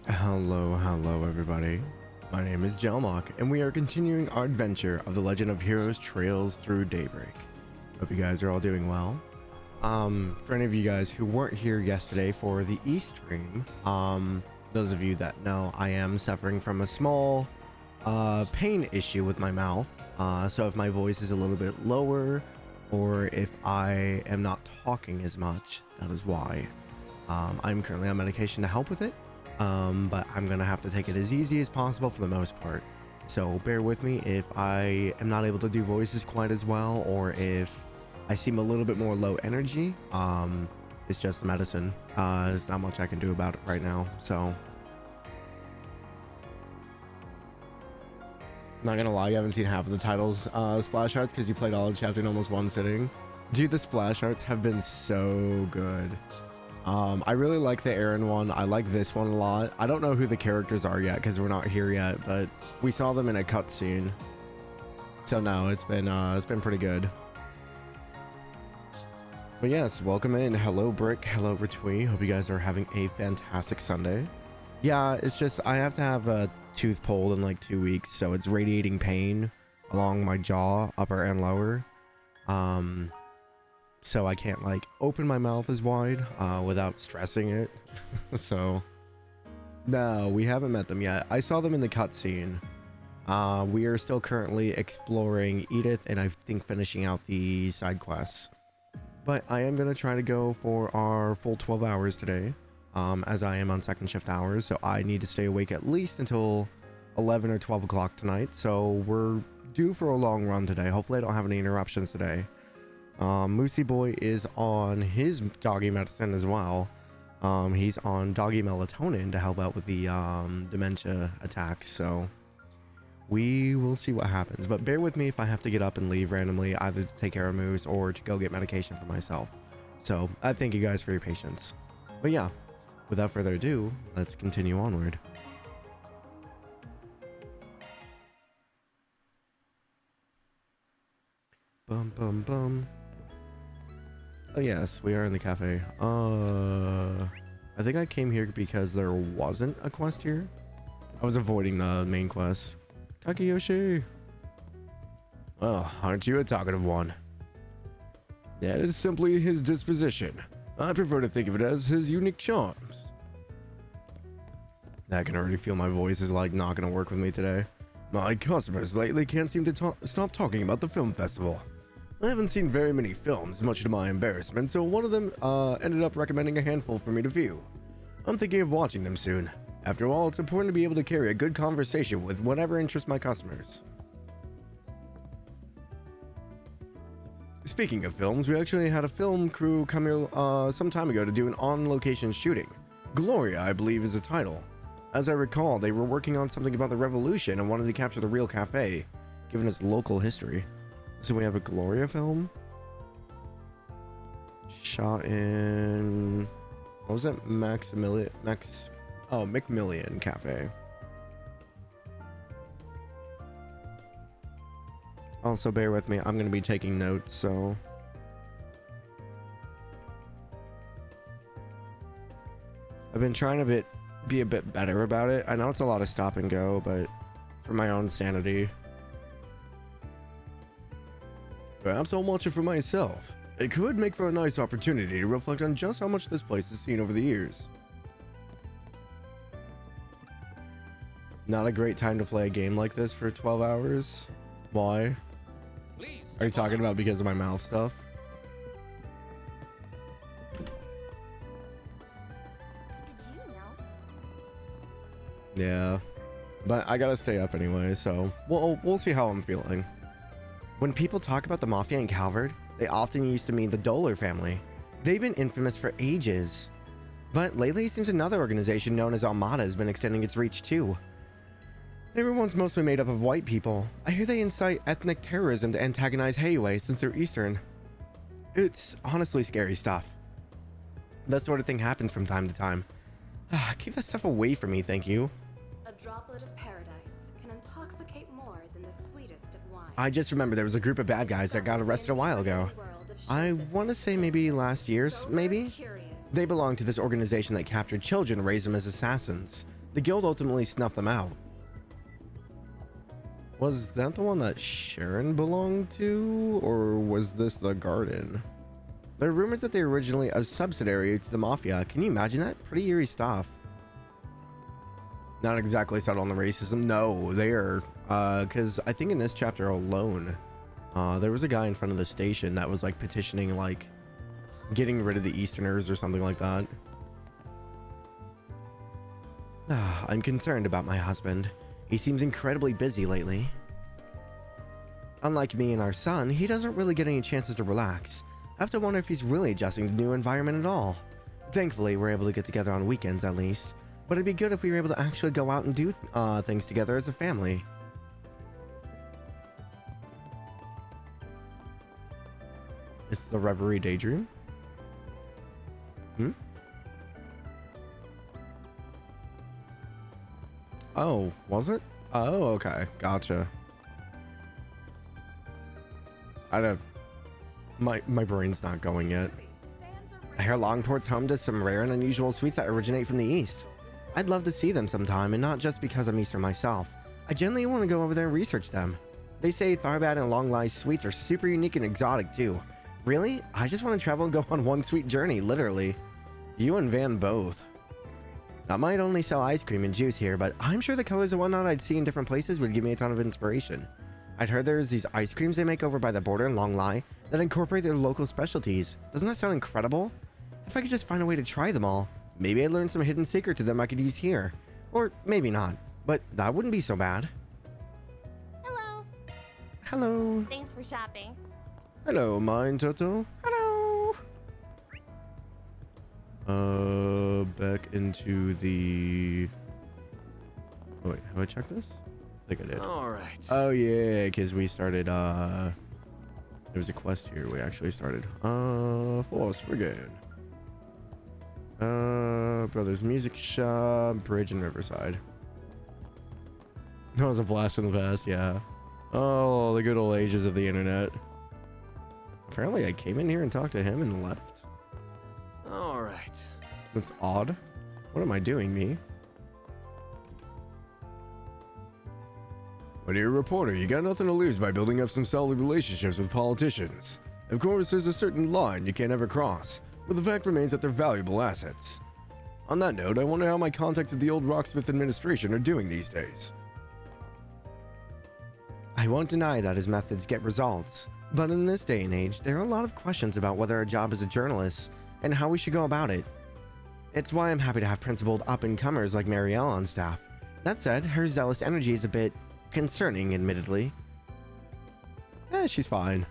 Hello everybody. My name is Jalmoc, and we are continuing our adventure of the Legend of Heroes Trails through Daybreak. Hope you guys are all doing well. For any of you guys who weren't here yesterday for the e-stream, those of you that know, I am suffering from a small pain issue with my mouth. So if my voice is a little bit lower, or if I am not talking as much, that is why. I'm currently on medication to help with it. But I'm gonna have to take it as easy as possible for the most part. So bear with me if I am not able to do voices quite as well, or if I seem a little bit more low energy. It's just medicine. There's not much I can do about it right now. So not gonna lie, you haven't seen half of the titles splash arts because you played all of chapter in almost one sitting. Dude, the splash arts have been so good. I really like the Aaron one. I like this one a lot. I don't know who the characters are yet because we're not here yet, but we saw them in a cutscene. So no, it's been pretty good. But yes, welcome in. Hello Brick, hello Retwee. Hope you guys are having a fantastic Sunday. Yeah, it's just I have to have a tooth pulled in like 2 weeks, so it's radiating pain along my jaw, upper and lower. So I can't like open my mouth as wide without stressing it. So no, we haven't met them yet. I saw them in the cutscene. We are still currently exploring Edith and I think finishing out the side quests. But I am gonna try to go for our full 12 hours today, as I am on second shift hours. So I need to stay awake at least until 11 or 12 o'clock tonight. So we're due for a long run today. Hopefully I don't have any interruptions today. Moosey Boy is on his doggy medicine as well. He's on doggy melatonin to help out with the dementia attacks, so we will see what happens. But bear with me if I have to get up and leave randomly, either to take care of Moose or to go get medication for myself. So I thank you guys for your patience. But yeah, without further ado, let's continue onward. Bum bum bum. Oh yes, we are in the cafe. I think I came here because there wasn't a quest here. I was avoiding the main quest. Kakiyoshi! Oh, aren't you a talkative one? That is simply his disposition. I prefer to think of it as his unique charms. I can already feel my voice is like not gonna work with me today. My customers lately can't seem to stop talking about the film festival. I haven't seen very many films, much to my embarrassment, so one of them ended up recommending a handful for me to view. I'm thinking of watching them soon. After all, it's important to be able to carry a good conversation with whatever interests my customers. Speaking of films, we actually had a film crew come here some time ago to do an on-location shooting. Gloria, I believe, is the title. As I recall, they were working on something about the revolution and wanted to capture the real cafe, given its local history. So we have a Gloria film shot in, what was it? Macmillan Cafe. Also bear with me, I'm going to be taking notes, so I've been trying to be a bit better about it. I know it's a lot of stop and go, but for my own sanity. Perhaps I'll watch it for myself. It could make for a nice opportunity to reflect on just how much this place has seen over the years. Not a great time to play a game like this for 12 hours. Why? Are you talking about because of my mouth stuff? Did you know? Yeah, but I gotta stay up anyway, so we'll see how I'm feeling. When people talk about the Mafia in Calvard, they often used to mean the Doller family. They've been infamous for ages. But lately it seems another organization known as Armada has been extending its reach too. They were once mostly made up of white people. I hear they incite ethnic terrorism to antagonize Heiwei since they're Eastern. It's honestly scary stuff. That sort of thing happens from time to time. Keep that stuff away from me, thank you. A droplet of paradise can intoxicate more than the sweetest of wine. I just remember there was a group of bad guys that got arrested a while ago. I want to say maybe last year, maybe? They belong to this organization that captured children and raised them as assassins. The guild ultimately snuffed them out. Was that the one that Sharon belonged to, or was this the garden? There are rumors that they were originally a subsidiary to the Mafia. Can you imagine that? Pretty eerie stuff. Not exactly set on the racism. No, they are. Because I think in this chapter alone, there was a guy in front of the station that was like petitioning, like, getting rid of the Easterners or something like that. I'm concerned about my husband. He seems incredibly busy lately. Unlike me and our son, he doesn't really get any chances to relax. I have to wonder if he's really adjusting to the new environment at all. Thankfully, we're able to get together on weekends at least, but it'd be good if we were able to actually go out and do things together as a family. It's the Reverie Daydream? Oh, was it? Oh, okay. Gotcha. I don't... My brain's not going yet. I hear Longport's home to some rare and unusual sweets that originate from the East. I'd love to see them sometime, and not just because I'm Eastern myself. I genuinely want to go over there and research them. They say Tharbad and Longlai sweets are super unique and exotic too. Really? I just want to travel and go on one sweet journey, literally. You and Van both. I might only sell ice cream and juice here, but I'm sure the colors and whatnot I'd see in different places would give me a ton of inspiration. I'd heard there's these ice creams they make over by the border in Longlai that incorporate their local specialties. Doesn't that sound incredible? If I could just find a way to try them all, maybe I'd learn some hidden secret to them I could use here. Or maybe not, but that wouldn't be so bad. Hello. Hello. Thanks for shopping. Hello, mine Toto. Hello. Back into the... Oh, wait, have I checked this? I think I did. All right. Oh, yeah, because we started, there was a quest here we actually started. Force Brigade. Brothers Music Shop, Bridge and Riverside. That was a blast from the past, yeah. Oh, the good old ages of the internet. Apparently I came in here and talked to him and left. All right. That's odd. What am I doing, me? My dear reporter, you got nothing to lose by building up some solid relationships with politicians. Of course, there's a certain line you can't ever cross, but the fact remains that they're valuable assets. On that note, I wonder how my contacts at the old Rocksmith administration are doing these days. I won't deny that his methods get results, but in this day and age, there are a lot of questions about whether our job as a journalist and how we should go about it. It's why I'm happy to have principled up-and-comers like Marielle on staff. That said, her zealous energy is a bit concerning, admittedly. She's fine.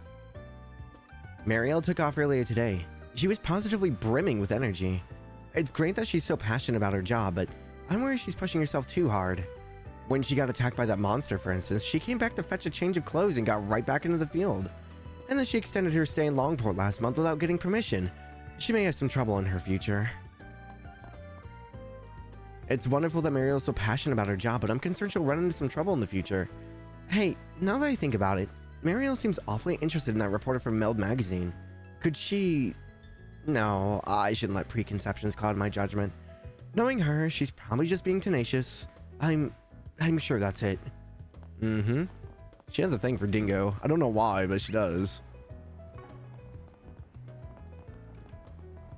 Marielle took off earlier today. She was positively brimming with energy. It's great that she's so passionate about her job, but I'm worried she's pushing herself too hard. When she got attacked by that monster, for instance, she came back to fetch a change of clothes and got right back into the field. And then she extended her stay in Longport last month without getting permission. She may have some trouble in her future. It's wonderful that Marielle's so passionate about her job, but I'm concerned she'll run into some trouble in the future. Hey, now that I think about it, Marielle seems awfully interested in that reporter from Meld magazine. Could she... No, I shouldn't let preconceptions cloud my judgment. Knowing her, she's probably just being tenacious. I'm sure that's it. Mm-hmm. She has a thing for Dingo. I don't know why, but she does.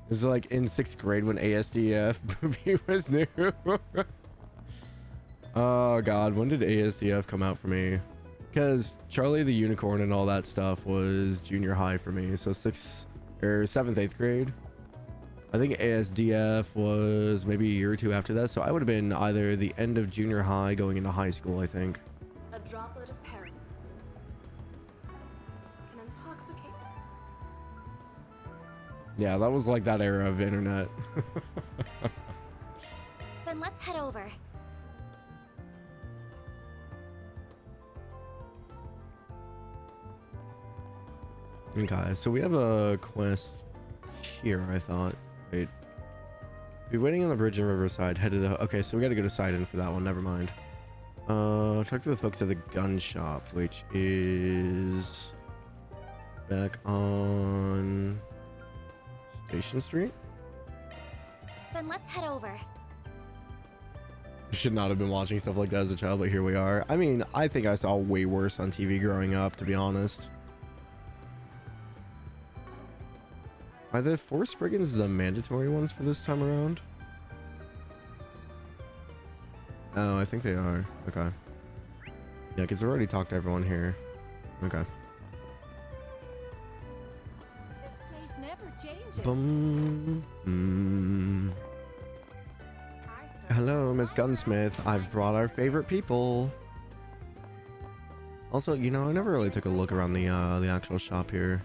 It was like in 6th grade when ASDF movie was new. Oh god, when did ASDF come out for me? Because Charlie the Unicorn and all that stuff was junior high for me. So 6th or 7th, 8th grade. I think ASDF was maybe a year or two after that. So I would have been either the end of junior high going into high school, I think. A droplet of paradise can intoxicate. Yeah, that was like that era of internet. Then let's head over. Okay, so we have a quest here, I thought. Wait. Be waiting on the bridge in Riverside. Head to the... Okay, so we gotta go to Sidon for that one. Never mind. Talk to the folks at the gun shop, which is... back on... Station Street? Then let's head over. Should not have been watching stuff like that as a child, but here we are. I mean, I think I saw way worse on TV growing up, to be honest. Are the Force Brigands the mandatory ones for this time around? Oh, I think they are. Okay. Yeah, because I already talked to everyone here. Okay. This place never changes. Boom. Hello, Miss Gunsmith. I've brought our favorite people. Also, you know, I never really took a look around the actual shop here.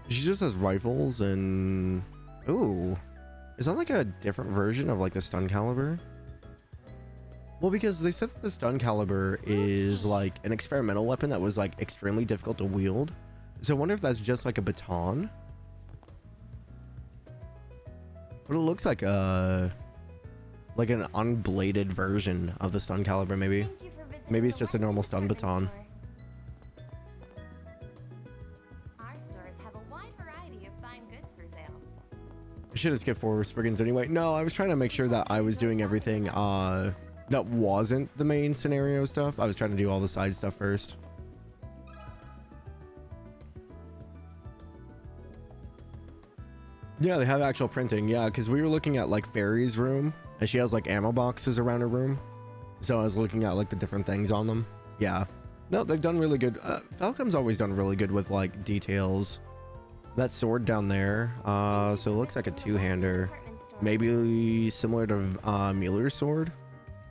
She just has rifles and... Ooh. Is that like a different version of like the stun caliber? Well, because they said that the stun caliber is like an experimental weapon that was like extremely difficult to wield. So I wonder if that's just like a baton. But it looks like an unbladed version of the stun caliber, maybe. Maybe it's just a normal stun baton. Our stores have a wide variety of fine goods for sale. I should have skipped Force Brigands anyway. No, I was trying to make sure that I was doing everything that wasn't the main scenario stuff. I was trying to do all the side stuff first. Yeah, they have actual printing. Yeah, because we were looking at like Fairy's room, and she has like ammo boxes around her room. So I was looking at like the different things on them. Yeah. No, they've done really good. Falcom's always done really good with like details. That sword down there, so it looks like a two-hander. Maybe similar to Mueller's sword.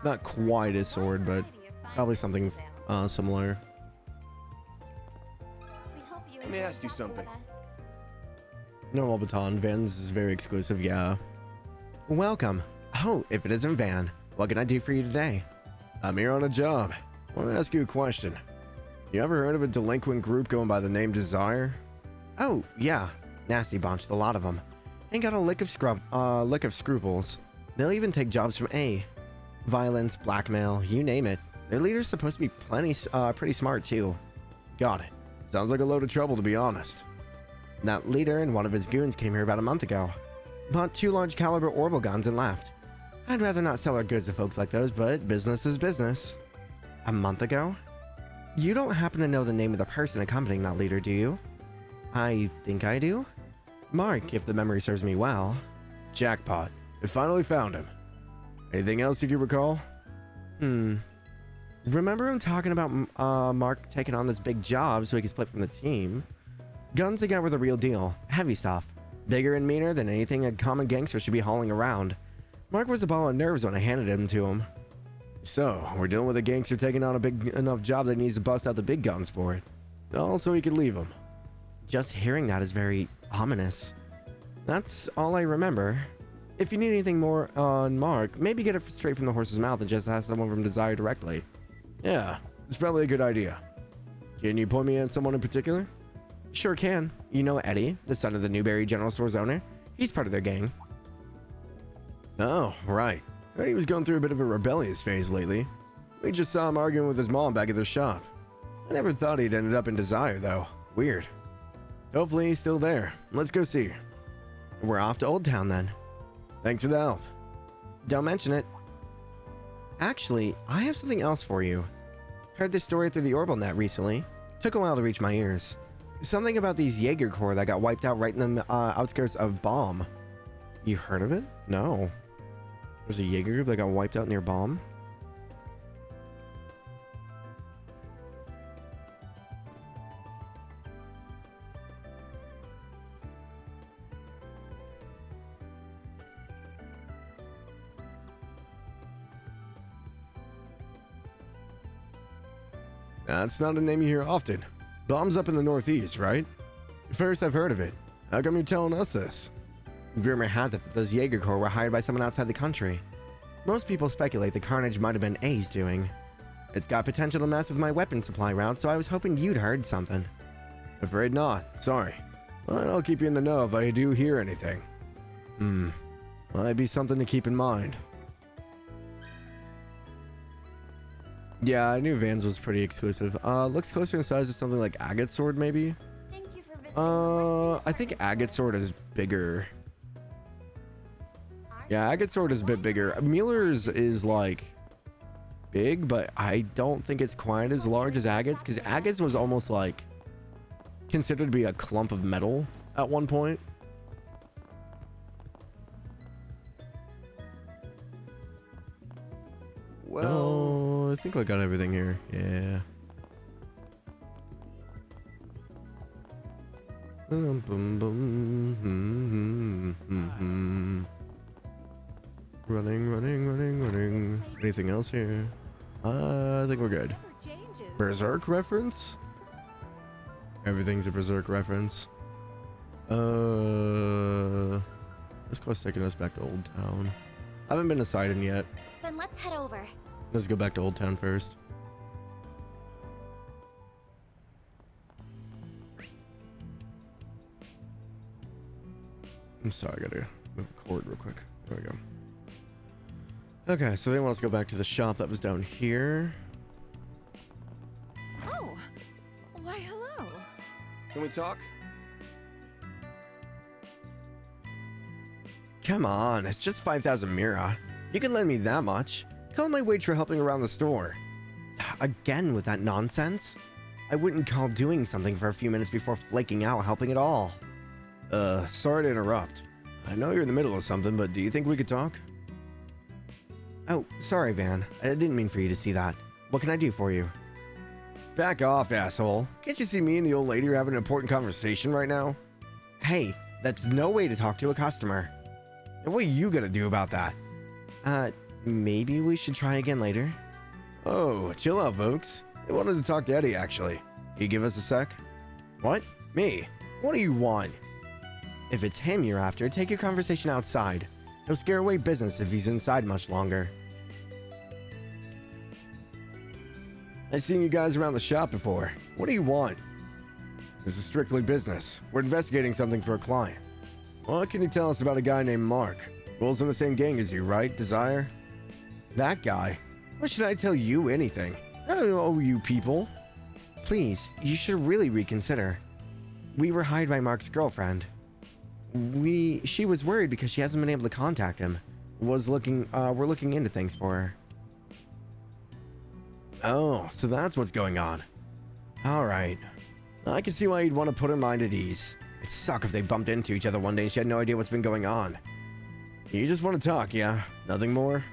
Not quite his sword, but probably something similar. Let me ask you something. Normal baton. Van's is very exclusive, yeah. Welcome. Oh, if it isn't Van, what can I do for you today? I'm here on a job. I want to ask you a question. You ever heard of a delinquent group going by the name Desire? Oh, yeah. Nasty bunch, the lot of them. Ain't got a lick of scruples. They'll even take jobs from A. Violence, blackmail, you name it. Their leader's supposed to be pretty smart too. Got it. Sounds like a load of trouble, to be honest. That leader and one of his goons came here about a month ago. Bought 2 large caliber orbital guns and left. I'd rather not sell our goods to folks like those, but business is business. A month ago? You don't happen to know the name of the person accompanying that leader, do you? I think I do. Mark, if the memory serves me well. Jackpot. We finally found him. Anything else you can recall? Remember him talking about Mark taking on this big job so he could split from the team? Guns they got were the real deal. Heavy stuff. Bigger and meaner than anything a common gangster should be hauling around. Mark was a ball of nerves when I handed him to him. So, we're dealing with a gangster taking on a big enough job that he needs to bust out the big guns for it. All so he could leave him. Just hearing that is very ominous. That's all I remember. If you need anything more on Mark, maybe get it straight from the horse's mouth and just ask someone from Desire directly. Yeah, it's probably a good idea. Can you point me at someone in particular? Sure can. You know Eddie, the son of the Newberry General Store's owner? He's part of their gang. Oh, right. I heard he was going through a bit of a rebellious phase lately. We just saw him arguing with his mom back at their shop. I never thought he'd ended up in Desire, though. Weird. Hopefully he's still there. Let's go see. We're off to Old Town then. Thanks for the help. Don't mention it. Actually, I have something else for you. Heard this story through the Orbital Net recently. Took a while to reach my ears. Something about these Jaeger Corps that got wiped out right in the outskirts of Baum. You heard of it? No. There's a Jaeger group that got wiped out near Baum? That's not a name you hear often. Baum's up in the northeast, right? First I've heard of it. How come you're telling us this? Rumor has it that those Jaeger Corps were hired by someone outside the country. Most people speculate the carnage might have been A's doing. It's got potential to mess with my weapon supply route, so I was hoping you'd heard something. Afraid not. Sorry. But I'll keep you in the know if I do hear anything. Might be something to keep in mind. Yeah, I knew Vans was pretty exclusive. Looks closer in size to something like Agate Sword, maybe? Thank you for visiting I think Agate Sword is bigger. Yeah, Agate Sword is a bit bigger. Mueller's is like big, but I don't think it's quite as large as agates, because agates was almost like considered to be a clump of metal at one point. Well, Oh, I think I got everything here. Yeah. Bum, bum, bum. Running. Anything else here? I think we're good. Never changes. Berserk reference? Everything's a Berserk reference. This quest taking us back to Old Town. I haven't been to Sidon yet. Then let's head over. Let's go back to Old Town first. I'm sorry, I gotta move the cord real quick. There we go. Okay, so they want us to go back to the shop that was down here. Oh, why hello. can we talk? Come on, it's just 5,000 Mira. You can lend me that much. Call my wage for helping around the store. Again with that nonsense? I wouldn't call doing something for a few minutes before flaking out helping at all. Sorry to interrupt. I know you're in the middle of something, but do you think we could talk? Oh, sorry, Van. I didn't mean for you to see that. What can I do for you? Back off, asshole. Can't you see me and the old lady are having an important conversation right now? Hey, that's no way to talk to a customer. And what are you gonna do about that? Maybe we should try again later. Oh, chill out, folks. I wanted to talk to Eddie, actually. Can you give us a sec? What? Me? What do you want? If it's him you're after, take your conversation outside. He'll scare away business if he's inside much longer. I've seen you guys around the shop before. What do you want? This is strictly business. We're investigating something for a client. What can you tell us about a guy named Mark? Will's in the same gang as you, right, Desire? That guy? Why should I tell you anything? I don't owe you people. Please, you should really reconsider. We were hired by Mark's girlfriend. She was worried because she hasn't been able to contact him. We're looking into things for her. Oh, so that's what's going on. Alright. I can see why you'd want to put her mind at ease. It'd suck if they bumped into each other one day and she had no idea what's been going on. You just want to talk, yeah? Nothing more?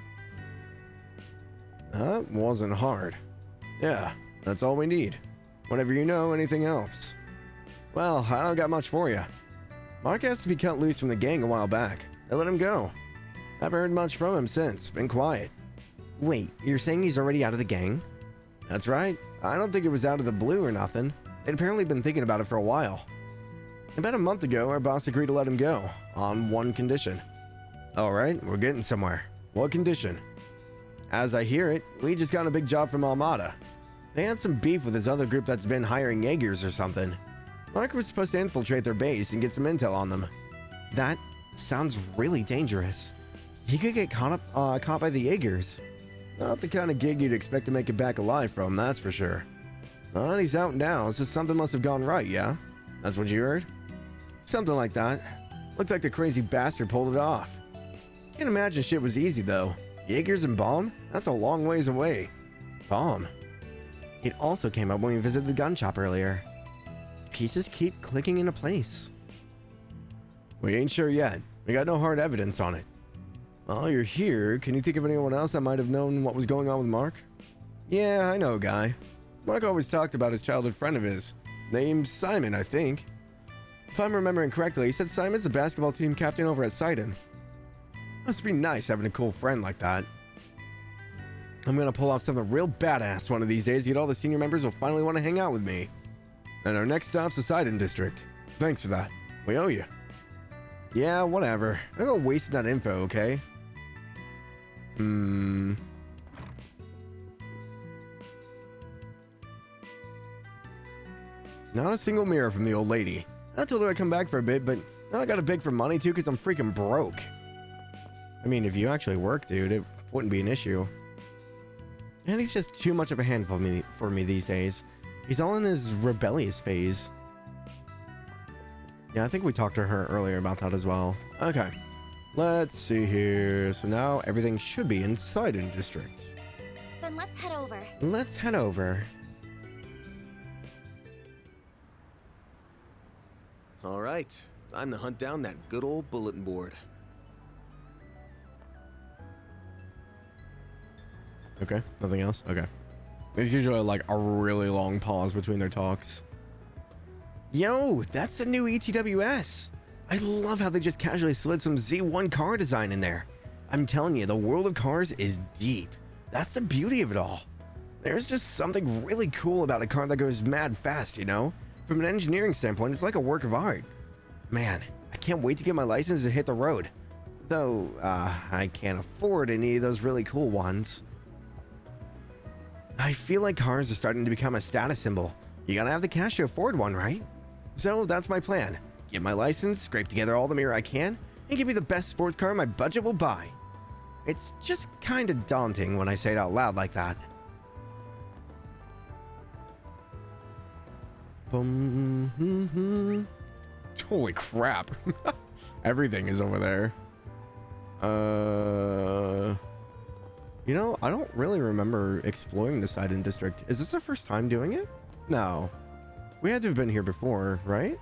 That wasn't hard. Yeah, that's all we need. Whenever you know anything else. Well, I don't got much for you. Mark has to be cut loose from the gang a while back. They let him go. Haven't heard much from him since. Been quiet. Wait, you're saying he's already out of the gang? That's right. I don't think it was out of the blue or nothing. They'd apparently been thinking about it for a while. About a month ago, our boss agreed to let him go, on one condition. Alright, we're getting somewhere. What condition? As I hear it, we just got a big job from Almada. They had some beef with this other group that's been hiring Jaegers or something. Mark was supposed to infiltrate their base and get some intel on them. That sounds really dangerous. He could get caught by the Jaegers. Not the kind of gig you'd expect to make it back alive from, that's for sure. But he's out now, so something must have gone right, yeah? That's what you heard? Something like that. Looks like the crazy bastard pulled it off. Can't imagine shit was easy, though. Jaegers and bomb? That's a long ways away. Bomb. It also came up when we visited the gun shop earlier. Pieces keep clicking into place. We ain't sure yet. We got no hard evidence on it. While you're here, can you think of anyone else that might have known what was going on with Mark? Yeah, I know a guy. Mark always talked about his childhood friend of his, named Simon, I think. If I'm remembering correctly, he said Simon's the basketball team captain over at Sidon. Must be nice having a cool friend like that. I'm gonna pull off something real badass one of these days, yet all the senior members will finally want to hang out with me. And our next stop's the Sidon district. Thanks for that. We owe you. Yeah, whatever. I'm not wasting that info, okay? Not a single mirror from the old lady. I told her I'd come back for a bit, but now I gotta beg for money too because I'm freaking broke. I mean, if you actually work, dude, it wouldn't be an issue. And he's just too much of a handful for me these days. He's all in his rebellious phase. Yeah, I think we talked to her earlier about that as well. Okay. Let's see here. So now everything should be in Sidon District. Then let's head over. Let's head over. All right, time to hunt down that good old bulletin board. Okay, nothing else? Okay. There's usually like a really long pause between their talks. Yo, that's the new ETWS. I love how they just casually slid some Z1 car design in there. I'm telling you, the world of cars is deep. That's the beauty of it all. There's just something really cool about a car that goes mad fast, you know? From an engineering standpoint, it's like a work of art. Man, I can't wait to get my license to hit the road. Though, I can't afford any of those really cool ones. I feel like cars are starting to become a status symbol. You gotta have the cash to afford one, right? So that's my plan. Get my license, scrape together all the mirror I can, and give me the best sports car my budget will buy. It's just kinda daunting when I say it out loud like that. Holy crap. Everything is over there. You know, I don't really remember exploring the Sidon district. Is this the first time doing it? No. We had to have been here before, right?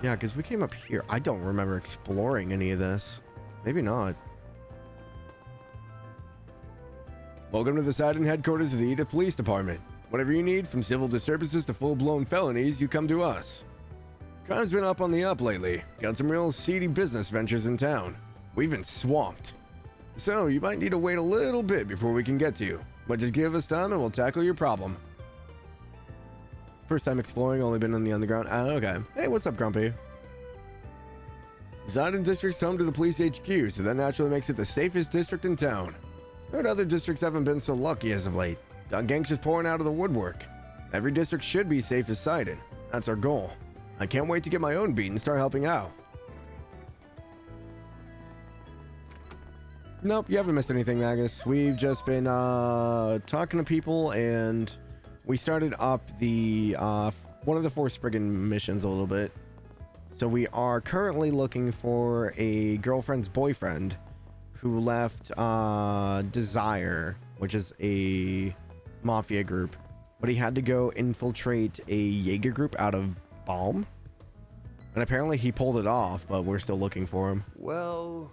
Yeah, because we came up here. I don't remember exploring any of this. Maybe not. Welcome to the Sidon headquarters of the Edith Police Department. Whatever you need, from civil disturbances to full-blown felonies, you come to us. Crime's been up on the up lately. Got some real seedy business ventures in town. We've been swamped. So, you might need to wait a little bit before we can get to you. But just give us time and we'll tackle your problem. First time exploring, only been on the underground. Oh, okay. Hey, what's up, Grumpy? Sidon District's home to the police HQ, so that naturally makes it the safest district in town. Heard other districts haven't been so lucky as of late. Got gangsters pouring out of the woodwork. Every district should be safe as Sidon. That's our goal. I can't wait to get my own beat and start helping out. Nope, you haven't missed anything, Magus. We've just been talking to people, and we started up the one of the 4 Spriggan missions a little bit. So we are currently looking for a girlfriend's boyfriend who left Desire, which is a mafia group, but he had to go infiltrate a Jaeger group out of Balm, and apparently he pulled it off, but we're still looking for him. Well...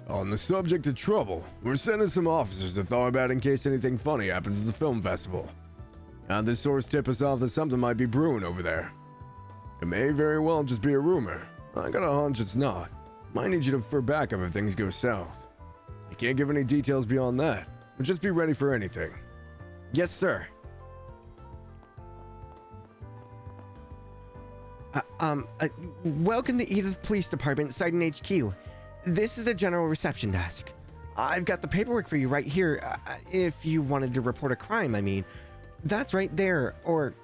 On the subject of trouble, we're sending some officers to Tharbad in case anything funny happens at the film festival. And this source tipped us off that something might be brewing over there. It may very well just be a rumor. I got a hunch it's not. Might need you to defer backup if things go south. I can't give any details beyond that, but just be ready for anything. Yes, sir. Welcome to Edith Police Department, Sidon HQ. This is the general reception desk. I've got the paperwork for you right here, if you wanted to report a crime, I mean. That's right there, or,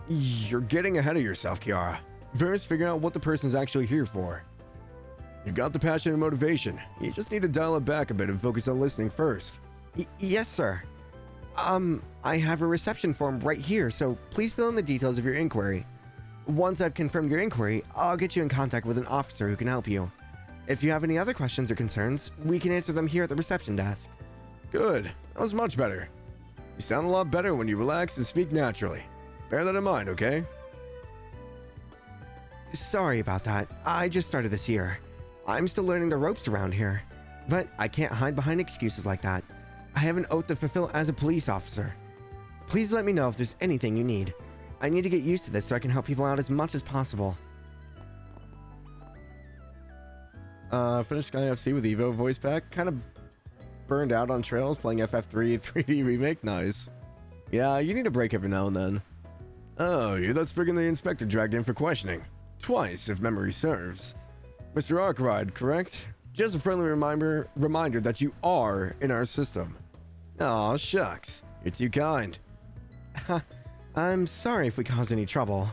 You're getting ahead of yourself, Kiara. First, figure out what the person's actually here for. You've got the passion and motivation. You just need to dial it back a bit and focus on listening first. Yes, sir. I have a reception form right here, so please fill in the details of your inquiry. Once I've confirmed your inquiry, I'll get you in contact with an officer who can help you. If you have any other questions or concerns, we can answer them here at the reception desk. Good. That was much better. You sound a lot better when you relax and speak naturally. Bear that in mind, okay? Sorry about that. I just started this year. I'm still learning the ropes around here. But I can't hide behind excuses like that. I have an oath to fulfill as a police officer. Please let me know if there's anything you need. I need to get used to this so I can help people out as much as possible. Finished Sky FC with Evo voice pack. Kind of burned out on Trails playing FF3 3D remake. Nice. Yeah, you need a break every now and then. Oh, you're that Spriggan the inspector dragged in for questioning. Twice, if memory serves. Mr. Arkwright, correct? Just a friendly reminder that you are in our system. Aw, shucks. You're too kind. I'm sorry if we caused any trouble.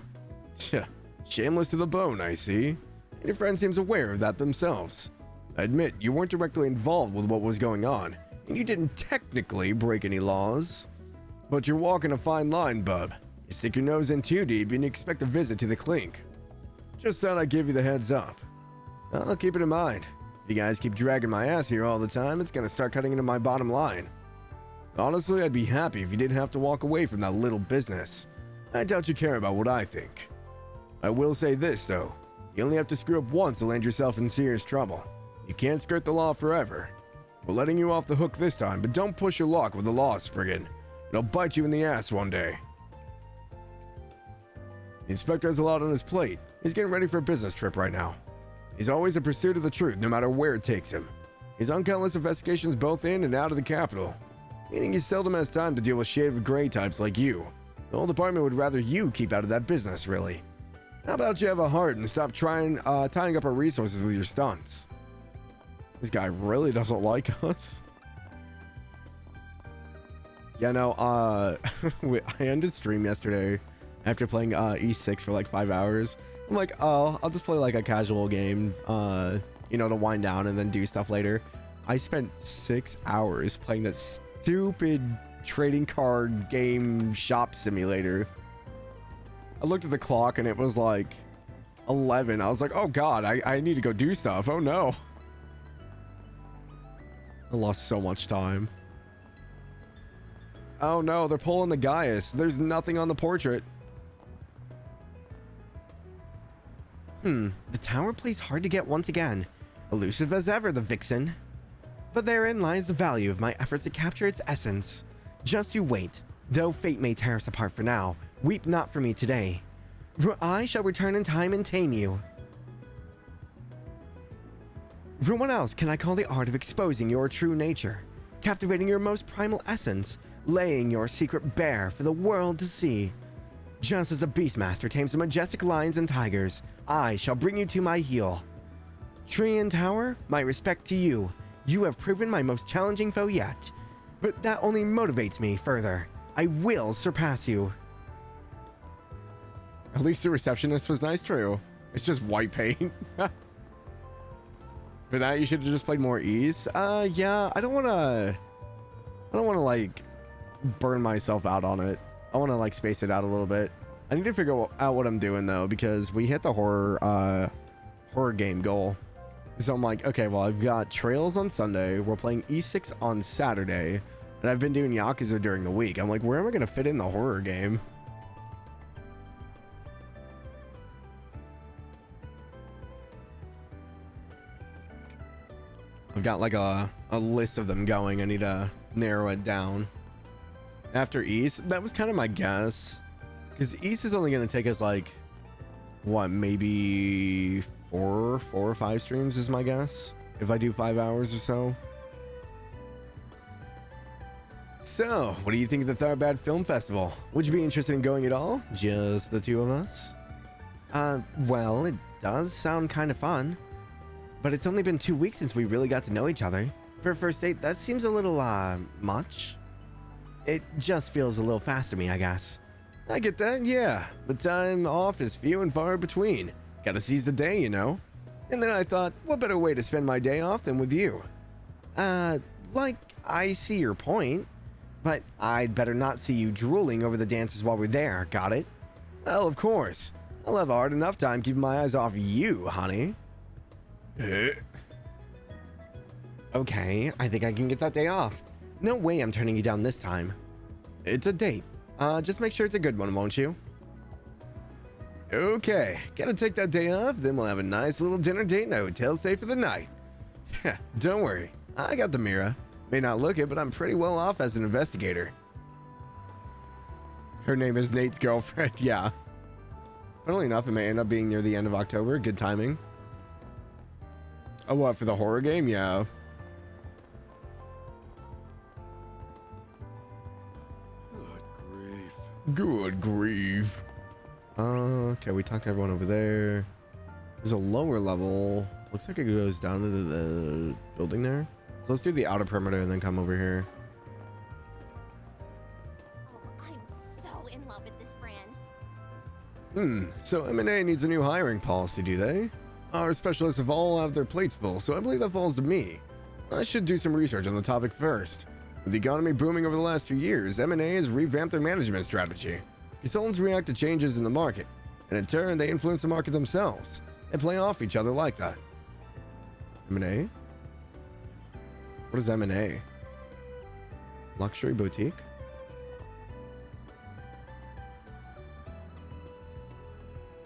Shameless to the bone, I see. Your friend seems aware of that themselves. Admit, you weren't directly involved with what was going on, and you didn't technically break any laws. But you're walking a fine line, bub. You stick your nose in too deep and you expect a visit to the clink. Just thought I'd give you the heads up. I'll keep it in mind. If you guys keep dragging my ass here all the time, it's gonna start cutting into my bottom line. Honestly, I'd be happy if you didn't have to walk away from that little business. I doubt you care about what I think. I will say this, though. You only have to screw up once to land yourself in serious trouble. You can't skirt the law forever. We're letting you off the hook this time, but don't push your luck with the law, Spriggan. It'll bite you in the ass one day. The inspector has a lot on his plate. He's getting ready for a business trip right now. He's always in pursuit of the truth, no matter where it takes him. He's on countless investigations both in and out of the capital, meaning he seldom has time to deal with shade of gray types like you. The whole department would rather you keep out of that business, really. How about you have a heart and stop tying up our resources with your stunts? This guy really doesn't like us. Yeah, no, I ended stream yesterday after playing E6 for like 5 hours. I'm like, oh, I'll just play like a casual game, you know, to wind down and then do stuff later. I spent 6 hours playing that stupid trading card game shop simulator. I looked at the clock and it was like 11. I was like, oh god, I need to go do stuff. Oh no. I lost so much time. Oh no, they're pulling the Gaius. There's nothing on the portrait. The tower plays hard to get once again. Elusive as ever, the vixen. But therein lies the value of my efforts to capture its essence. Just you wait. Though fate may tear us apart for now, weep not for me today. For I shall return in time and tame you. For what else can I call the art of exposing your true nature, captivating your most primal essence, laying your secret bare for the world to see? Just as a beastmaster tames the majestic lions and tigers, I shall bring you to my heel. Tree and tower, my respect to you. You have proven my most challenging foe yet. But that only motivates me further. I will surpass you. At least the receptionist was nice, true. It's just white paint. For that, you should have just played more ease. Yeah, I don't want to like burn myself out on it. I want to like space it out a little bit. I need to figure out what I'm doing though, because we hit the horror game goal. So I'm like, okay, well, I've got Trails on Sunday. We're playing E6 on Saturday. And I've been doing Yakuza during the week. I'm like, where am I going to fit in the horror game? I've got like a list of them going. I need to narrow it down. After East, that was kind of my guess. Because East is only going to take us like, what, maybe four or five streams is my guess. If I do 5 hours or so. So, what do you think of the Tharbad Film Festival? Would you be interested in going at all? Just the two of us? Well, it does sound kind of fun. But it's only been 2 weeks since we really got to know each other. For a first date, that seems a little, much. It just feels a little fast to me, I guess. I get that, yeah. But time off is few and far between. Gotta seize the day, you know? And then I thought, what better way to spend my day off than with you? Like, I see your point. But I'd better not see you drooling over the dances while we're there, got it? Well, of course. I'll have hard enough time keeping my eyes off you, honey. Okay, I think I can get that day off. No way I'm turning you down this time. It's a date. Just make sure it's a good one, won't you? Okay, gotta take that day off, then we'll have a nice little dinner date in a hotel stay for the night. Don't worry, I got the mirror. May not look it, but I'm pretty well off as an investigator. Her name is Nate's girlfriend, yeah. Funnily enough, it may end up being near the end of October. Good timing. Oh, what, for the horror game? Yeah. Good grief. Okay, we talked to everyone over there. There's a lower level. Looks like it goes down into the building there. So let's do the outer perimeter and then come over here. Oh, I'm so in love with this brand. So M&A needs a new hiring policy, do they? Our specialists have all have their plates full, so I believe that falls to me. I should do some research on the topic first. With the economy booming over the last few years, M&A has revamped their management strategy. Consultants react to changes in the market, and in turn, they influence the market themselves. They play off each other like that. M&A? What is M&A? Luxury boutique?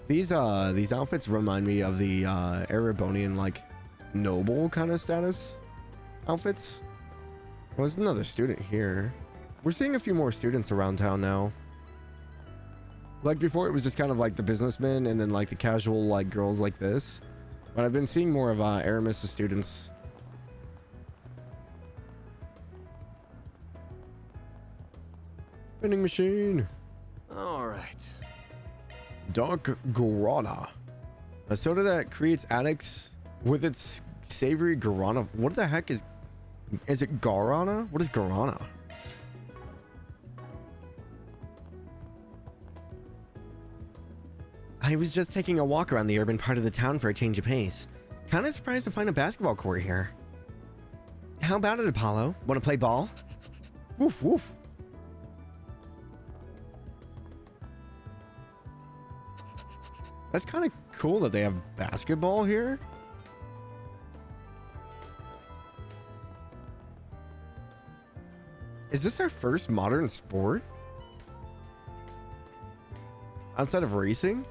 These outfits remind me of the Erebonian, like, noble kind of status outfits. Well, there's another student here. We're seeing a few more students around town now. Like before, it was just kind of like the businessmen and then like the casual like girls like this. But I've been seeing more of Aramis' students. Vending machine. All right. Dark guarana. A soda that creates addicts with its savory guarana. What the heck is it guarana? What is guarana? I was just taking a walk around the urban part of the town for a change of pace. Kind of surprised to find a basketball court here. How about it, Apollo? Want to play ball? Woof woof. That's kind of cool that they have basketball here. Is this our first modern sport? Outside of racing?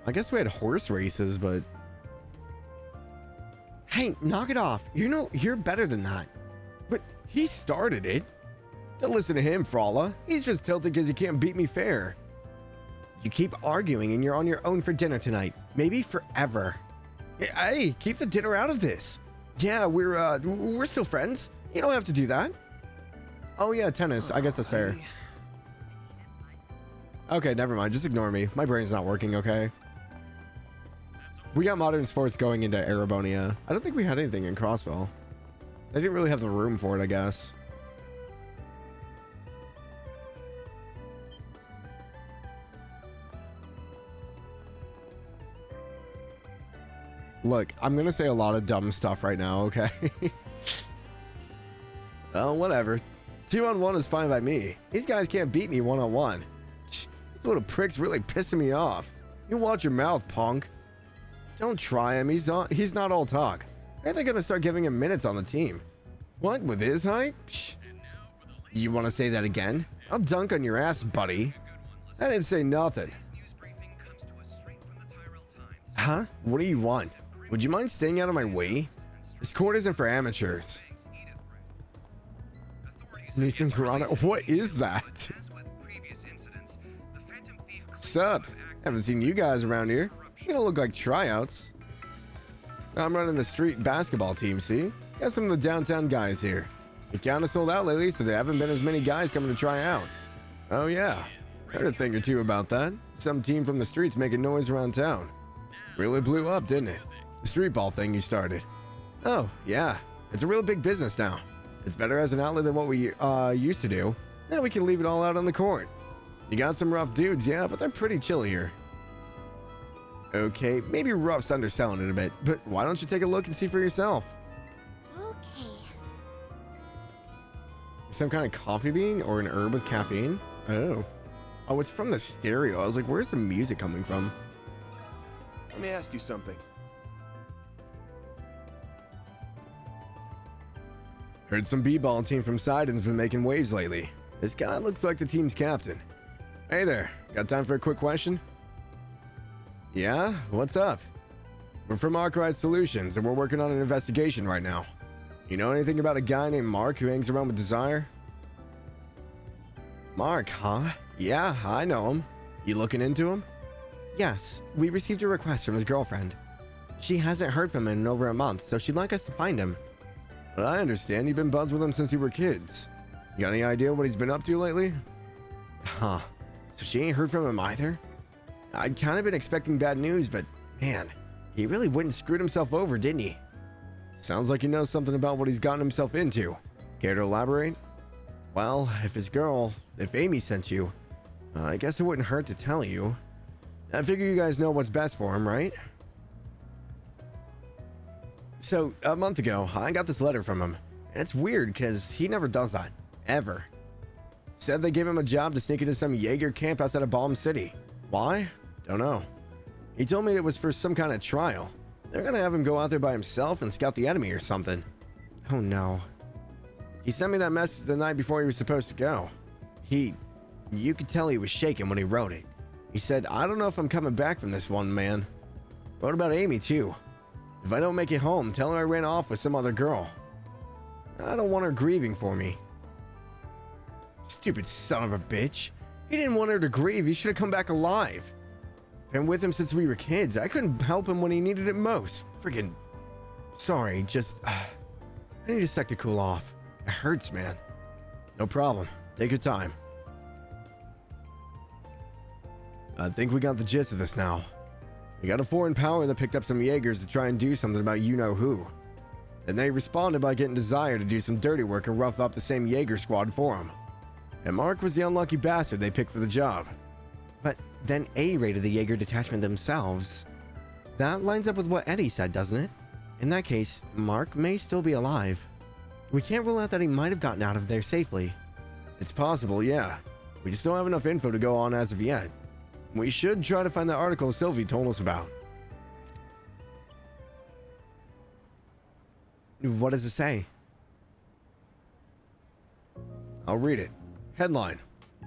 I guess we had horse races, but... Hey, knock it off. You're better than that. But he started it. Don't listen to him, Frala. He's just tilted because he can't beat me fair. You keep arguing and you're on your own for dinner tonight. Maybe forever. Hey, keep the dinner out of this. Yeah, we're still friends. You don't have to do that. Oh yeah, tennis. I guess that's fair. Okay, never mind. Just ignore me. My brain's not working, okay? We got modern sports going into Erebonia. I don't think we had anything in Crossville. They didn't really have the room for it, I guess. Look, I'm gonna say a lot of dumb stuff right now, okay? Well, whatever. 2-on-1 is fine by me. These guys can't beat me 1-on-1. These little pricks really pissing me off. You watch your mouth, punk. Don't try him. He's not all talk. Are they gonna start giving him minutes on the team? What, with his height? Psh. You want to say that again? I'll dunk on your ass, buddy. I didn't say nothing. Huh? What do you want? Would you mind staying out of my way? This court isn't for amateurs. Nathan Piranha? What is that? Sup? Haven't seen you guys around here. You don't look like tryouts. I'm running the street basketball team, see? Got some of the downtown guys here. It kinda sold out lately, so there haven't been as many guys coming to try out. Oh yeah, heard a thing or two about that. Some team from the streets making noise around town. Really blew up, didn't it? The street ball thing you started. Oh, yeah. It's a real big business now. It's better as an outlet than what we used to do. Now we can leave it all out on the court. You got some rough dudes, yeah, but they're pretty chill here. Okay, maybe rough's underselling it a bit, but why don't you take a look and see for yourself? Okay. Some kind of coffee bean or an herb with caffeine? Oh. Oh, it's from the stereo. I was like, where's the music coming from? Let me ask you something. Heard some b-ball team from Sidon's been making waves lately. This guy looks like the team's captain. Hey there, got time for a quick question? Yeah, what's up? We're from Arkwright Solutions and we're working on an investigation right now. You know anything about a guy named Mark who hangs around with Desire? Mark, huh? Yeah, I know him. You looking into him? Yes, we received a request from his girlfriend. She hasn't heard from him in over a month, so she'd like us to find him. But I understand you've been buds with him since you were kids. You got any idea what he's been up to lately? Huh. So she ain't heard from him either? I'd kind of been expecting bad news, but man, he really wouldn't screwed himself over, didn't he? Sounds like he knows something about what he's gotten himself into. Care to elaborate? Well, if Amy sent you, I guess it wouldn't hurt to tell you. I figure you guys know what's best for him, right? So, a month ago, I got this letter from him. And it's weird, because he never does that. Ever. Said they gave him a job to sneak into some Jaeger camp outside of Bomb City. Why? Don't know. He told me it was for some kind of trial. They're gonna have him go out there by himself and scout the enemy or something. Oh no. He sent me that message the night before he was supposed to go. You could tell he was shaking when he wrote it. He said, I don't know if I'm coming back from this one, man. Wrote about Amy too. If I don't make it home, tell her I ran off with some other girl. I don't want her grieving for me. Stupid son of a bitch. He didn't want her to grieve. He should have come back alive. Been with him since we were kids. I couldn't help him when he needed it most. Friggin' sorry, just I need a sec to cool off. It hurts, man. No problem. Take your time. I think we got the gist of this now. We got a foreign power that picked up some Jaegers to try and do something about you-know-who. And they responded by getting Desire to do some dirty work and rough up the same Jaeger squad for him. And Mark was the unlucky bastard they picked for the job. But then A raided the Jaeger detachment themselves. That lines up with what Eddie said, doesn't it? In that case, Mark may still be alive. We can't rule out that he might have gotten out of there safely. It's possible, yeah. We just don't have enough info to go on as of yet. We should try to find that article Sylvie told us about. What does it say? I'll read it. Headline: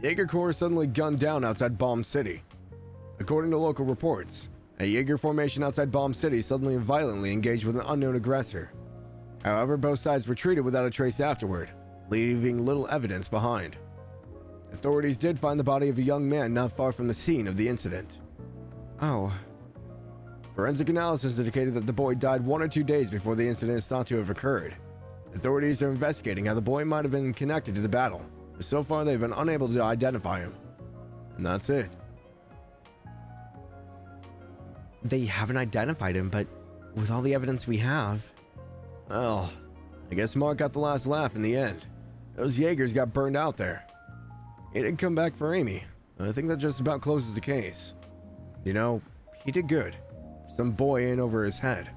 Jaeger Corps suddenly gunned down outside Bomb City. According to local reports, a Jaeger formation outside Bomb City suddenly and violently engaged with an unknown aggressor. However, both sides retreated without a trace afterward, leaving little evidence behind. Authorities did find the body of a young man not far from the scene of the incident. Oh. Forensic analysis indicated that the boy died 1 or 2 days before the incident is thought to have occurred. Authorities are investigating how the boy might have been connected to the battle, but so far they've been unable to identify him. And that's it. They haven't identified him, but with all the evidence we have... Well, I guess Mark got the last laugh in the end. Those Jaegers got burned out there. He didn't come back for Amy. I think that just about closes the case. You know, he did good. Some boy in over his head.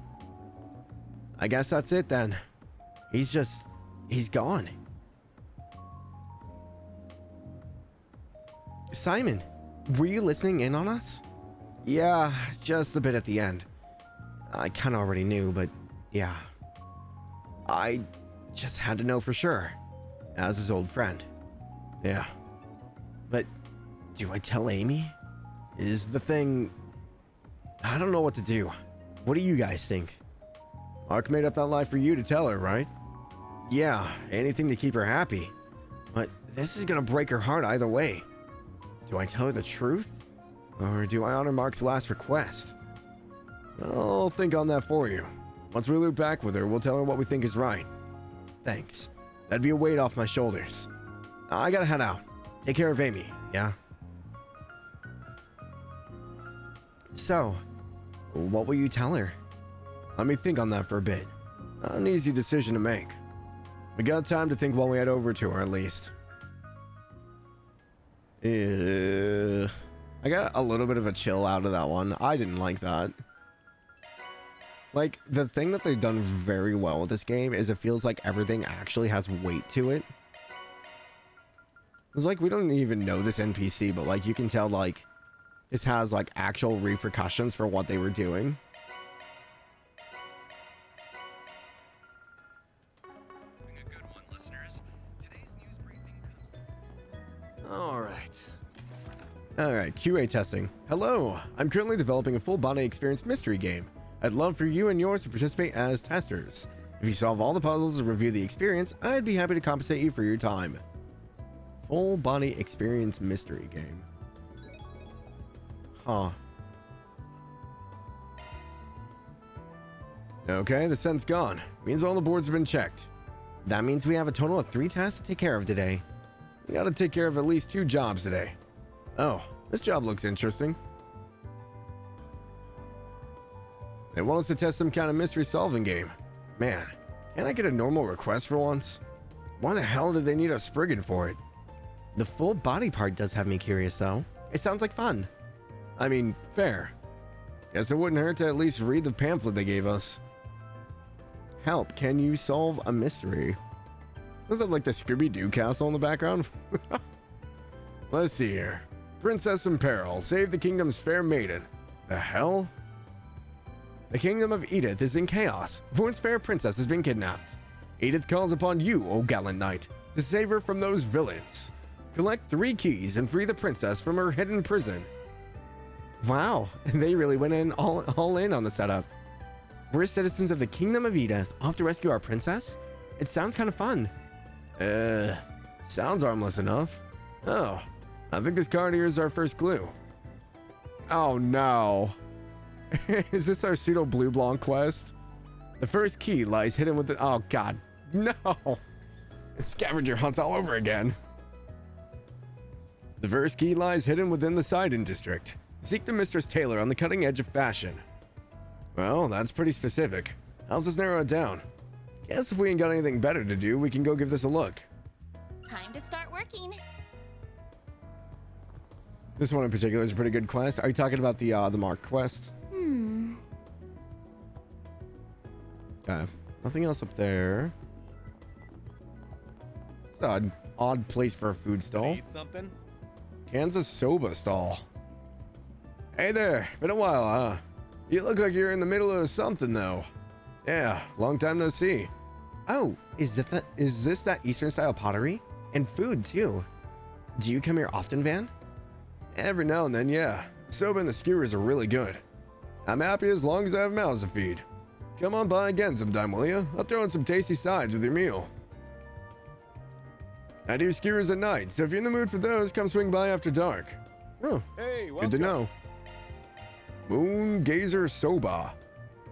I guess that's it then. He's gone. Simon, were you listening in on us? Yeah, just a bit at the end. I kinda already knew, but yeah. I just had to know for sure, as his old friend. Yeah. But do I tell Amy? Is the thing... I don't know what to do. What do you guys think? Mark made up that lie for you to tell her, right? Yeah, anything to keep her happy. But this is gonna break her heart either way. Do I tell her the truth? Or do I honor Mark's last request? I'll think on that for you. Once we loop back with her, we'll tell her what we think is right. Thanks. That'd be a weight off my shoulders. I gotta head out. Take care of Amy, yeah? So, what will you tell her? Let me think on that for a bit. Not an easy decision to make. We got time to think while we head over to her, at least. I got a little bit of a chill out of that one. I didn't like that. Like, the thing that they've done very well with this game is it feels like everything actually has weight to it. It's like we don't even know this NPC, but like you can tell like this has like actual repercussions for what they were doing. Alright, QA testing. Hello, I'm currently developing a full body experience mystery game. I'd love for you and yours to participate as testers. If you solve all the puzzles and review the experience, I'd be happy to compensate you for your time. Full body experience mystery game. Huh. Okay, the scent's gone. Means all the boards have been checked. That means we have a total of 3 tasks to take care of today. We gotta take care of at least 2 jobs today. Oh, this job looks interesting. They want us to test some kind of mystery solving game. Man, can't I get a normal request for once? Why the hell did they need a Spriggan for it? The full body part does have me curious though. It sounds like fun. I mean, fair. Guess it wouldn't hurt to at least read the pamphlet they gave us. Help, can you solve a mystery? Was that like the Scooby-Doo castle in the background? Let's see here. Princess in peril. Save the kingdom's fair maiden. The hell? The kingdom of Edith is in chaos, for its fair princess has been kidnapped. Edith calls upon you, O gallant knight, to save her from those villains. Collect 3 keys and free the princess from her hidden prison. Wow, they really went in all in on the setup. We're citizens of the Kingdom of Edith, off to rescue our princess? It sounds kind of fun. Sounds harmless enough. Oh, I think this card here is our first clue. Oh no. Is this our pseudo blue blanc quest? The first key lies hidden within. Oh god, no! It's scavenger hunts all over again. The first key lies hidden within the Sidon district. Seek the Mistress Taylor on the cutting edge of fashion. Well, that's pretty specific. How's this narrow it down? Guess if we ain't got anything better to do, we can go give this a look. Time to start working. This one in particular is a pretty good quest. Are you talking about the Mark quest? Okay. Nothing else up there. It's an odd place for a food stall. Eat something? Kansas soba stall. Hey there, been a while, huh? You look like you're in the middle of something, though. Yeah, long time no see. Oh, is this that Eastern style pottery? And food too. Do you come here often, Van? Every now and then, yeah. The soba and the skewers are really good. I'm happy as long as I have mouths to feed. Come on by again sometime, will you? I'll throw in some tasty sides with your meal. I do skewers at night, so if you're in the mood for those, come swing by after dark. Oh, Hey, good to know. Moon Gazer Soba.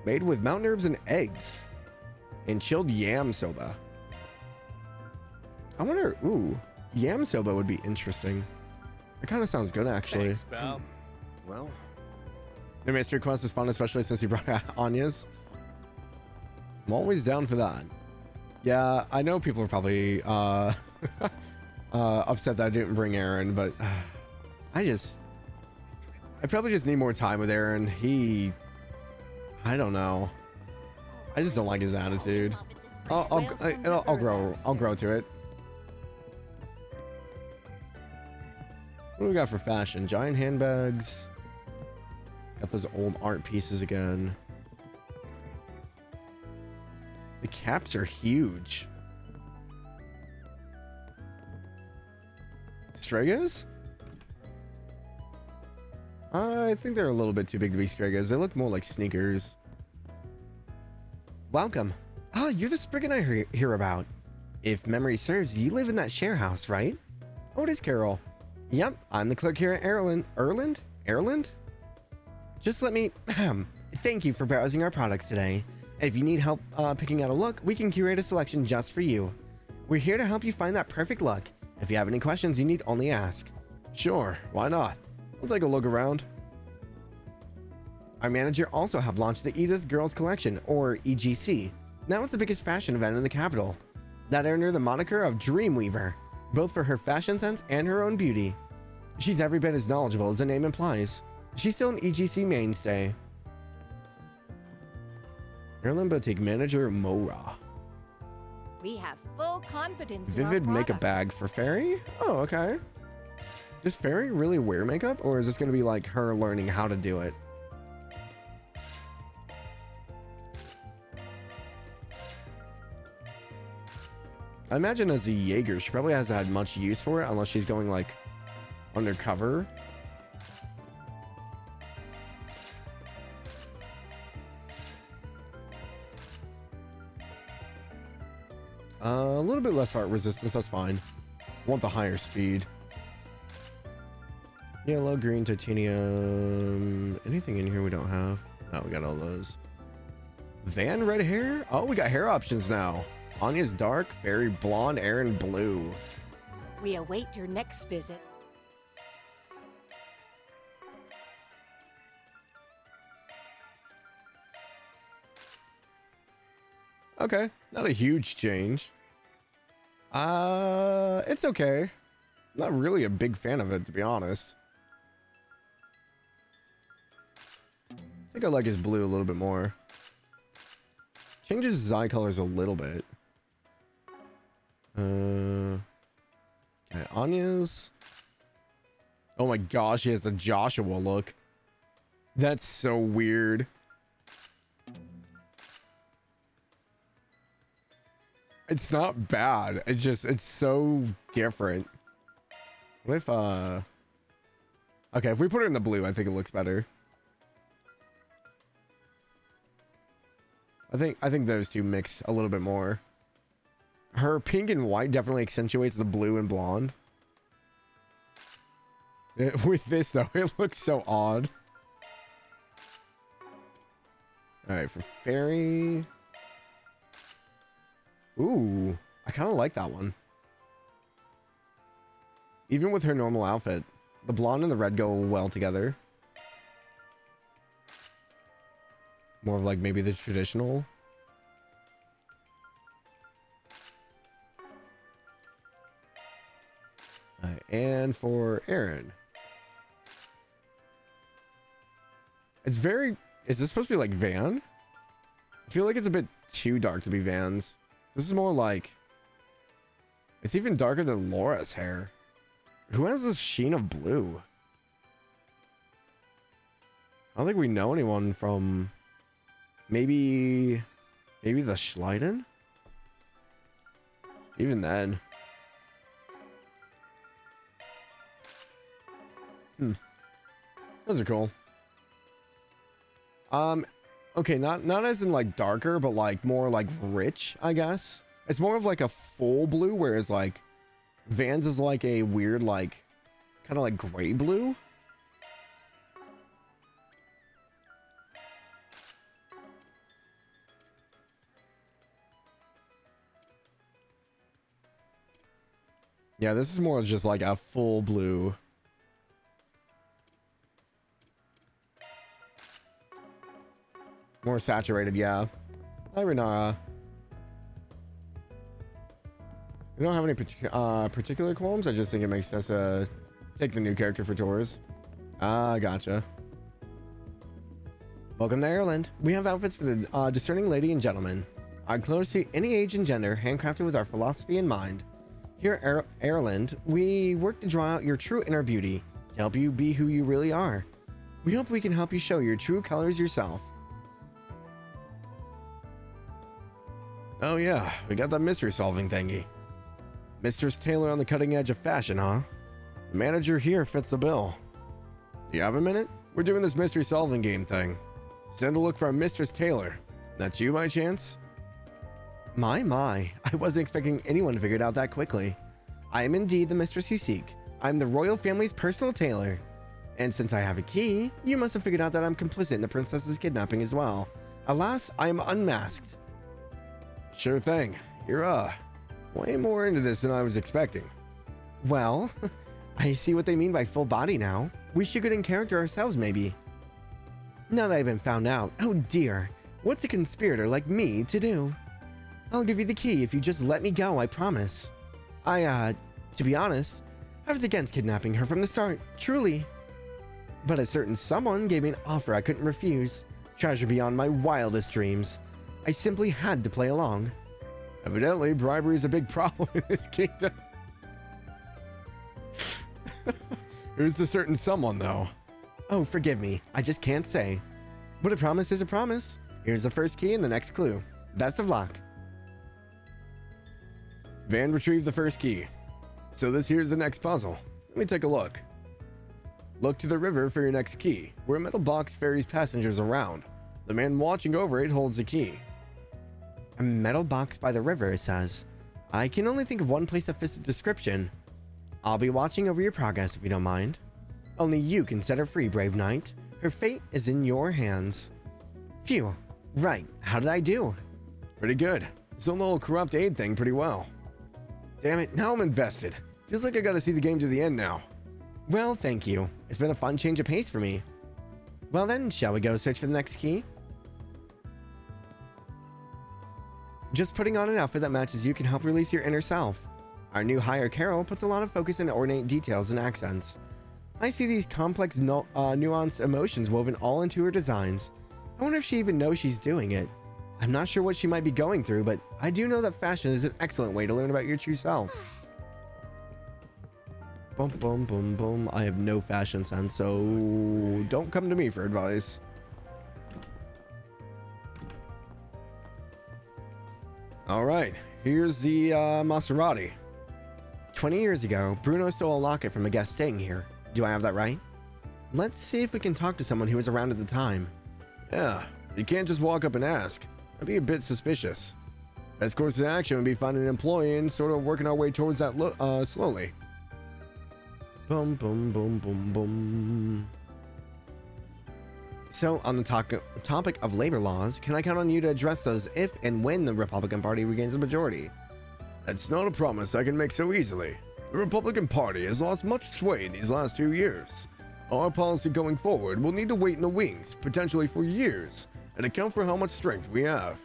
Made with mountain herbs and eggs. And chilled yam soba. I wonder, ooh, yam soba would be interesting. It kind of sounds good, actually. Thanks, pal. Well, The mystery quest is fun, especially since you brought out Anya's. I'm always down for that. Yeah, I know people are probably upset that I didn't bring Aaron, but I probably just need more time with Aaron. I don't know. I just don't like his attitude. I'll grow to it. What do we got for fashion? Giant handbags. Got those old art pieces again. The caps are huge. Stregas? I think they're a little bit too big to be Stregas. They look more like sneakers. Welcome. Ah, you're the Spriggan I hear about. If memory serves, you live in that share house, right? Oh, it is Carol. Yep, I'm the clerk here at Erland? Just let me... Thank you for browsing our products today. If you need help picking out a look, we can curate a selection just for you. We're here to help you find that perfect look. If you have any questions, you need only ask. Sure, why not? I'll take a look around. Our manager also have launched the Edith Girls Collection, or EGC. Now it's the biggest fashion event in the capital. That earned her the moniker of Dreamweaver, both for her fashion sense and her own beauty. She's every bit as knowledgeable as the name implies. She's still an EGC mainstay. Erland Boutique Manager Mora. We have full confidence Vivid in our makeup products. bag for Fairy? Oh, okay. Does Fairy really wear makeup, or is this going to be like her learning how to do it? I imagine as a Jaeger, she probably hasn't had much use for it unless she's going like undercover. A little bit less heart resistance, that's fine. Want the higher speed. Yellow, green, titanium. Anything in here we don't have? Oh, we got all those. Van red hair? Oh, we got hair options now. Anya's dark, Fairy blonde, Aaron blue. We await your next visit. Okay, not a huge change. It's okay. Not really a big fan of it, to be honest. I think I like his blue a little bit more. Changes his eye colors a little bit. Okay, Anya's. Oh my gosh, he has the Joshua look. That's so weird. It's not bad. It's so different. What if, okay, if we put her in the blue, I think it looks better. I think those two mix a little bit more. Her pink and white definitely accentuates the blue and blonde. With this, though, it looks so odd. Alright, for Fairy... Ooh, I kind of like that one. Even with her normal outfit, the blonde and the red go well together. More of like maybe the traditional. And for Aaron. It's very... Is this supposed to be like Van? I feel like it's a bit too dark to be Van's. This is more like... It's even darker than Laura's hair. Who has this sheen of blue? I don't think we know anyone from... Maybe the Schleiden? Even then. Those are cool. Okay, not as in like darker, but like more like rich, I guess. It's more of like a full blue, whereas like Vans is like a weird like kind of like gray blue. Yeah, this is more just like a full blue. More saturated, yeah. Hi, Renara. We don't have any particular qualms. I just think it makes sense to take the new character for tours. Ah, gotcha. Welcome to Ireland. We have outfits for the discerning lady and gentleman. Our clothes suit any age and gender, handcrafted with our philosophy in mind. Here at Ireland, we work to draw out your true inner beauty, to help you be who you really are. We hope we can help you show your true colors yourself. Oh yeah, we got that mystery solving thingy. Mistress Taylor on the cutting edge of fashion, huh? The manager here fits the bill. Do you have a minute? We're doing this mystery solving game thing. Send a look for our Mistress Taylor. That's you by chance? My, I wasn't expecting anyone to figure it out that quickly. I am indeed the mistress you seek. I'm the royal family's personal tailor. And since I have a key, you must have figured out that I'm complicit in the princess's kidnapping as well. Alas, I am unmasked. Sure thing. You're, way more into this than I was expecting. Well, I see what they mean by full body now. We should get in character ourselves, maybe. Now that I've been found out, oh dear, what's a conspirator like me to do? I'll give you the key if you just let me go, I promise. To be honest, I was against kidnapping her from the start, truly. But a certain someone gave me an offer I couldn't refuse. Treasure beyond my wildest dreams. I simply had to play along. Evidently, bribery is a big problem in this kingdom. Who's the certain someone, though? Oh, forgive me. I just can't say. But a promise is a promise. Here's the first key and the next clue. Best of luck. Van retrieved the first key. So this here's the next puzzle. Let me take a look. Look to the river for your next key, where a metal box ferries passengers around. The man watching over it holds the key. A metal box by the river, it says. I can only think of one place that fits the description. I'll be watching over your progress if you don't mind. Only you can set her free, brave knight. Her fate is in your hands. Phew. Right, how did I do? Pretty good. This little corrupt aid thing pretty well. Damn it, now I'm invested. Feels like I gotta see the game to the end now. Well, thank you. It's been a fun change of pace for me. Well then, shall we go search for the next key? Just putting on an outfit that matches you can help release your inner self. Our new hire, Carol, puts a lot of focus into ornate details and accents. I see these complex, nuanced emotions woven all into her designs. I wonder if she even knows she's doing it. I'm not sure what she might be going through, but I do know that fashion is an excellent way to learn about your true self. Boom, boom, boom, boom. I have no fashion sense, so don't come to me for advice. All right, here's the Maserati. 20 years ago, Bruno stole a locket from a guest staying here. Do I have that right? Let's see if we can talk to someone who was around at the time. Yeah, you can't just walk up and ask. That'd be a bit suspicious. Best course of action would be finding an employee and sort of working our way towards that slowly. Boom, boom, boom, boom, boom. So, on the topic of labor laws, can I count on you to address those if and when the Republican Party regains a majority? That's not a promise I can make so easily. The Republican Party has lost much sway these last few years. Our policy going forward will need to wait in the wings, potentially for years, and account for how much strength we have.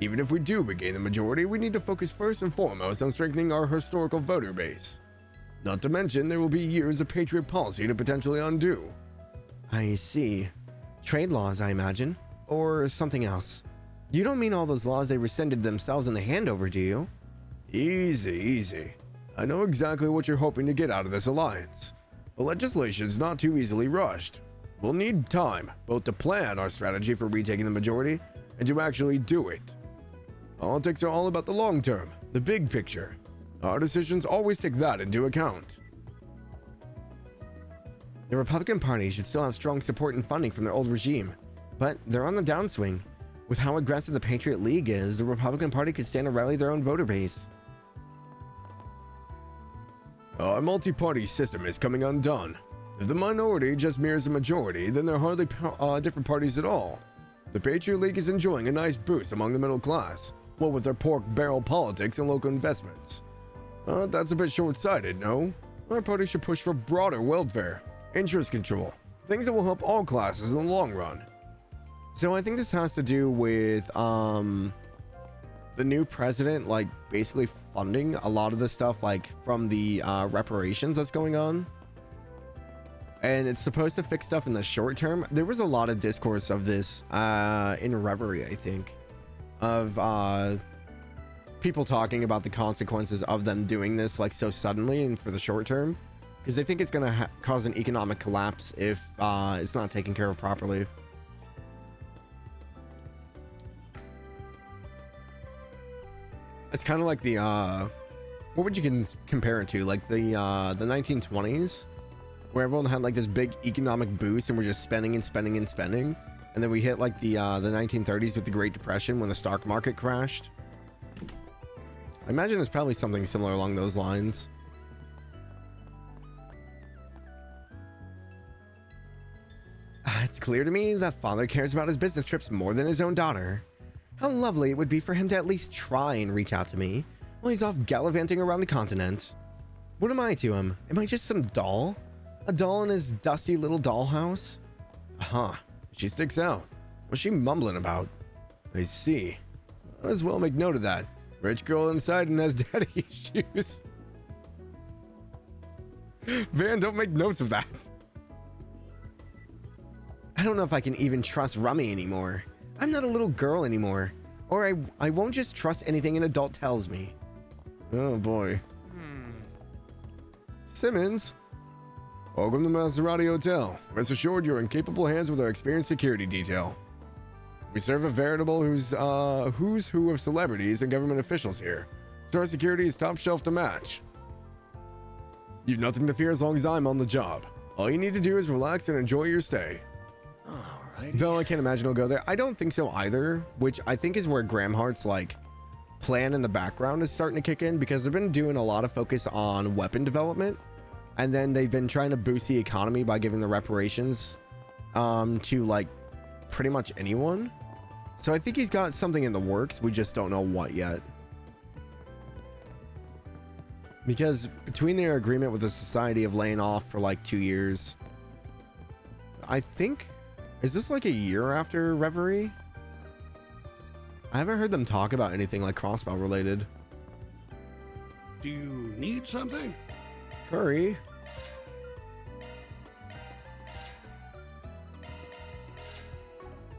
Even if we do regain the majority, we need to focus first and foremost on strengthening our historical voter base. Not to mention, there will be years of Patriot policy to potentially undo. I see. Trade laws, I imagine. Or something else. You don't mean all those laws they rescinded themselves in the handover, do you? Easy, easy. I know exactly what you're hoping to get out of this alliance. The legislation's not too easily rushed. We'll need time, both to plan our strategy for retaking the majority, and to actually do it. Politics are all about the long term, the big picture. Our decisions always take that into account. The Republican Party should still have strong support and funding from their old regime, but they're on the downswing. With how aggressive the Patriot League is, the Republican Party could stand to rally their own voter base. Our multi-party system is coming undone. If the minority just mirrors the majority, then they're hardly different parties at all. The Patriot League is enjoying a nice boost among the middle class, what with their pork barrel politics and local investments. That's a bit short-sighted, no? Our party should push for broader welfare, interest control, things that will help all classes in the long run. So I think this has to do with the new president, like, basically funding a lot of the stuff, like, from the reparations that's going on. And it's supposed to fix stuff in the short term. There was a lot of discourse of this in Reverie, I think, of people talking about the consequences of them doing this, like, so suddenly and for the short term, because they think it's going to cause an economic collapse if it's not taken care of properly. It's kind of like the what would you compare it to, like the 1920s, where everyone had like this big economic boost and we're just spending and spending and spending, and then we hit like the 1930s with the Great Depression when the stock market crashed. I imagine it's probably something similar along those lines. It's clear to me that father cares about his business trips more than his own daughter. How lovely it would be for him to at least try and reach out to me while he's off gallivanting around the continent. What am I to him? Am I just some doll? A doll in his dusty little dollhouse? Huh, she sticks out. What's she mumbling about? I see. Might as well make note of that. Rich girl inside and has daddy issues. Van, don't make notes of that. I don't know if I can even trust Rummy anymore. I'm not a little girl anymore. Or I won't just trust anything an adult tells me. Oh boy. Simmons? Welcome to Maserati Hotel. Rest assured you're in capable hands with our experienced security detail. We serve a veritable who's who of celebrities and government officials here, so our security is top shelf to match. You've nothing to fear as long as I'm on the job. All you need to do is relax and enjoy your stay. Alrighty. Though I can't imagine he'll go there. I don't think so either, which I think is where Gramhart's like plan in the background is starting to kick in, because they've been doing a lot of focus on weapon development, and then they've been trying to boost the economy by giving the reparations to like pretty much anyone. So I think he's got something in the works. We just don't know what yet. Because between their agreement with the Society of laying off for like 2 years, I think, is this like a year after Reverie? I haven't heard them talk about anything like Crossbow related. Do you need something? Curry.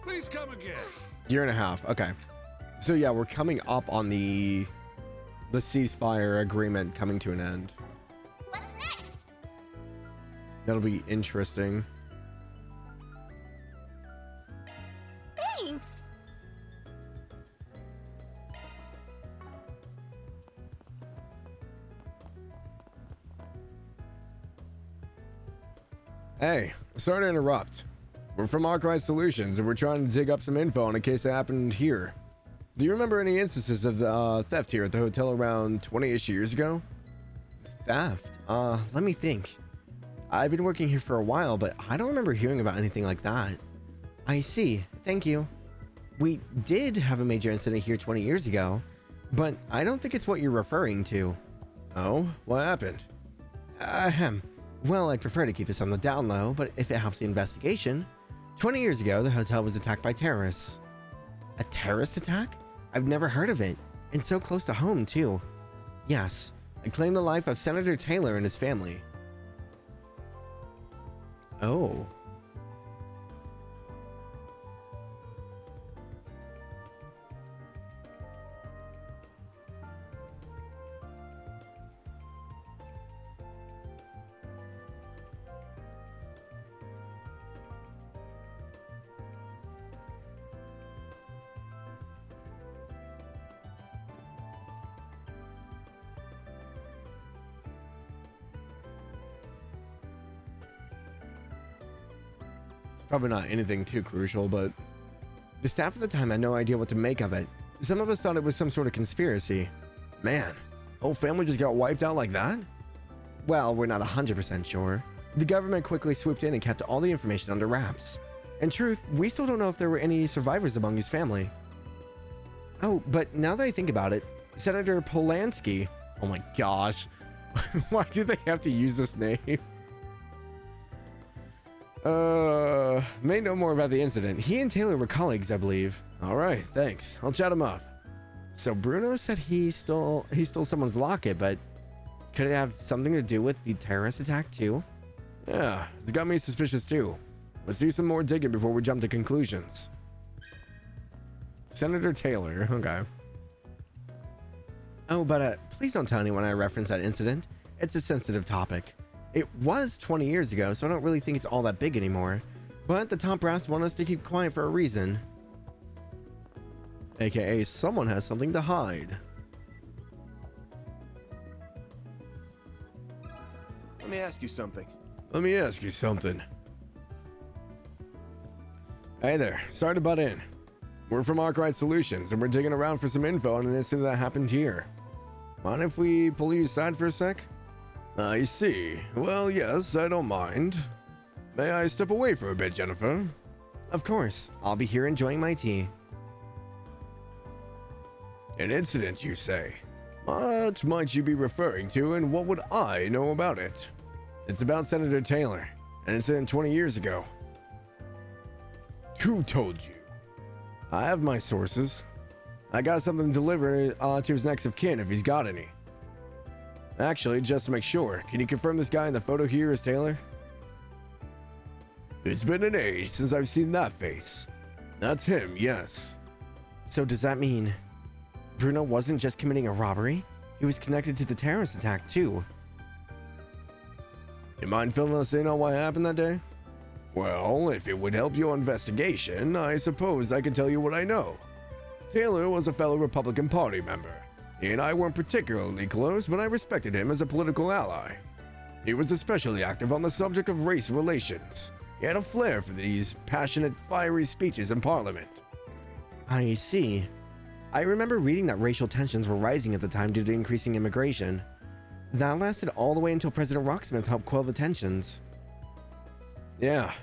Please come again. Year and a half. Okay. So yeah, we're coming up on the ceasefire agreement coming to an end. What's next? That'll be interesting. Thanks! Hey, sorry to interrupt. We're from Arkwright Solutions, and we're trying to dig up some info on a case that happened here. Do you remember any instances of theft here at the hotel around 20-ish years ago? Theft? Let me think. I've been working here for a while, but I don't remember hearing about anything like that. I see. Thank you. We did have a major incident here 20 years ago, but I don't think it's what you're referring to. Oh, what happened? Ahem. Well, I'd prefer to keep this on the down low, but if it helps the investigation, 20 years ago, the hotel was attacked by terrorists. A terrorist attack? I've never heard of it, and so close to home, too. Yes, it claimed the life of Senator Taylor and his family. Oh. Probably not anything too crucial, but The staff at the time had no idea what to make of it. Some of us thought it was some sort of conspiracy. man, whole family just got wiped out like that? Well, we're not 100% sure. The government quickly swooped in and kept all the information under wraps. In truth, we still don't know if there were any survivors among his family. Oh, but now that I think about it, Senator Polanski... Oh my gosh. Why do they have to use this name? May know more about the incident. He and Taylor were colleagues, I believe. All right, thanks. I'll chat him up. So Bruno said he stole someone's locket, but could it have something to do with the terrorist attack too? Yeah, it's got me suspicious too. Let's do some more digging before we jump to conclusions. Senator Taylor, okay. Oh, but please don't tell anyone I referenced that incident. It's a sensitive topic. It was 20 years ago, so I don't really think it's all that big anymore. But the top brass want us to keep quiet for a reason. AKA someone has something to hide. Let me ask you something. Hey there, sorry to butt in. We're from Arkwright Solutions, and we're digging around for some info on an incident that happened here. Mind if we pull you aside for a sec? I see. Well, yes, I don't mind. May I step away for a bit, Jennifer? Of course, I'll be here enjoying my tea. An incident, you say? What might you be referring to, and what would I know about it? It's about Senator Taylor, an incident 20 years ago. Who told you? I have my sources. I got something to deliver to his next of kin if he's got any. Actually, just to make sure, can you confirm this guy in the photo here is Taylor? It's been an age since I've seen that face. That's him, yes. So does that mean Bruno wasn't just committing a robbery? He was connected to the terrorist attack too. You mind filling us in on what happened that day? Well, if it would help your investigation, I suppose I can tell you what I know. Taylor was a fellow Republican Party member. He and I weren't particularly close, but I respected him as a political ally. He was especially active on the subject of race relations. He had a flair for these passionate, fiery speeches in Parliament. I see. I remember reading that racial tensions were rising at the time due to increasing immigration. That lasted all the way until President Rocksmith helped quell the tensions. Yeah,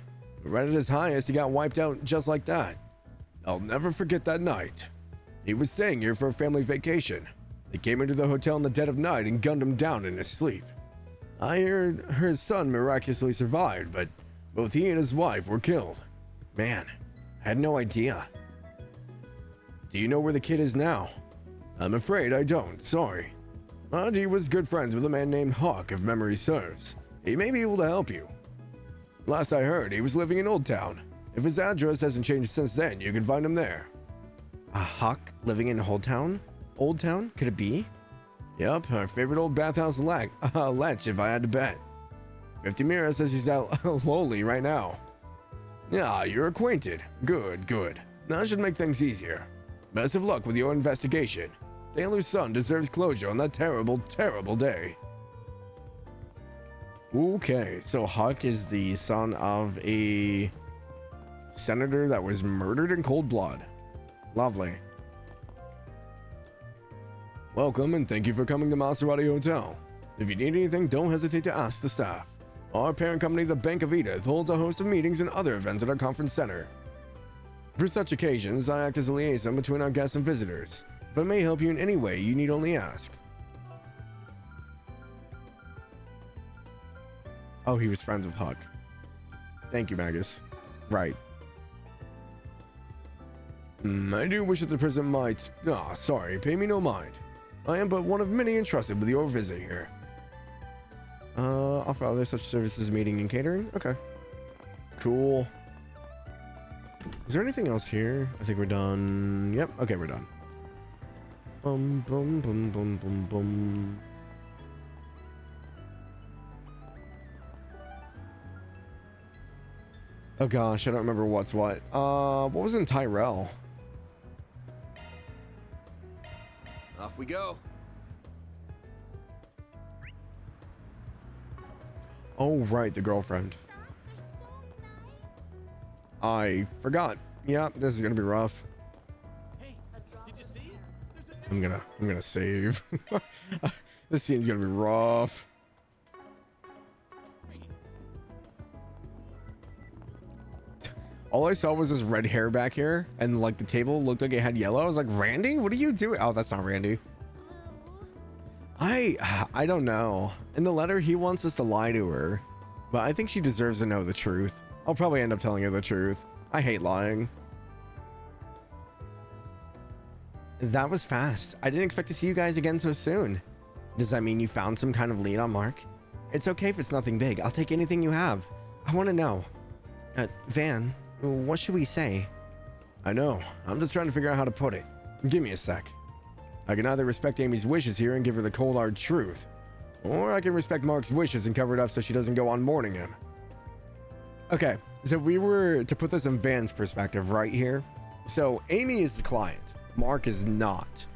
right at his highest, he got wiped out just like that. I'll never forget that night. He was staying here for a family vacation. They came into the hotel in the dead of night and gunned him down in his sleep. I heard her son miraculously survived, but both he and his wife were killed. Man, I had no idea. Do you know where the kid is now? I'm afraid I don't, sorry. But he was good friends with a man named Hawk, if memory serves. He may be able to help you. Last I heard, he was living in Old Town. If his address hasn't changed since then, you can find him there. A Hawk living in Old Town? Old Town? Could it be? Yep, our favorite old bathhouse lech, if I had to bet. 50 Mira says he's out lowly right now. Yeah, you're acquainted. Good, good. That should make things easier. Best of luck with your investigation. Taylor's son deserves closure on that terrible, terrible day. Okay, so Huck is the son of a senator that was murdered in cold blood. Lovely. Welcome and thank you for coming to Maserati Hotel. If you need anything, don't hesitate to ask the staff. Our parent company, the Bank of Edith, holds a host of meetings and other events at our conference center. For such occasions, I act as a liaison between our guests and visitors. If I may help you in any way, you need only ask. Oh, he was friends with Huck. Thank you, Magus. Right. I do wish that the prison might... sorry, pay me no mind. I am but one of many entrusted with your visit here. Offer other such services as meeting and catering? Okay. Cool. Is there anything else here? I think we're done. Yep, okay, we're done. Boom, boom, boom, boom, boom, boom. Oh gosh, I don't remember what's what. What was in Tyrell? Off we go. Oh, right, the girlfriend. I forgot. Yeah, this is gonna be rough. Hey, did you see? I'm gonna save. This scene's gonna be rough. All I saw was this red hair back here, and like the table looked like it had yellow. I was like, Randy, what are you doing? Oh, that's not Randy. I don't know. In the letter, he wants us to lie to her, but I think she deserves to know the truth. I'll probably end up telling her the truth. I hate lying. That was fast. I didn't expect to see you guys again so soon. Does that mean you found some kind of lead on Mark? It's okay if it's nothing big. I'll take anything you have. I want to know. Van, what should we say? I know. I'm just trying to figure out how to put it. Give me a sec. I can either respect Amy's wishes here and give her the cold hard truth, or I can respect Mark's wishes and cover it up so she doesn't go on mourning him. Okay, so if we were to put this in Van's perspective right here, so Amy is the client, Mark is not.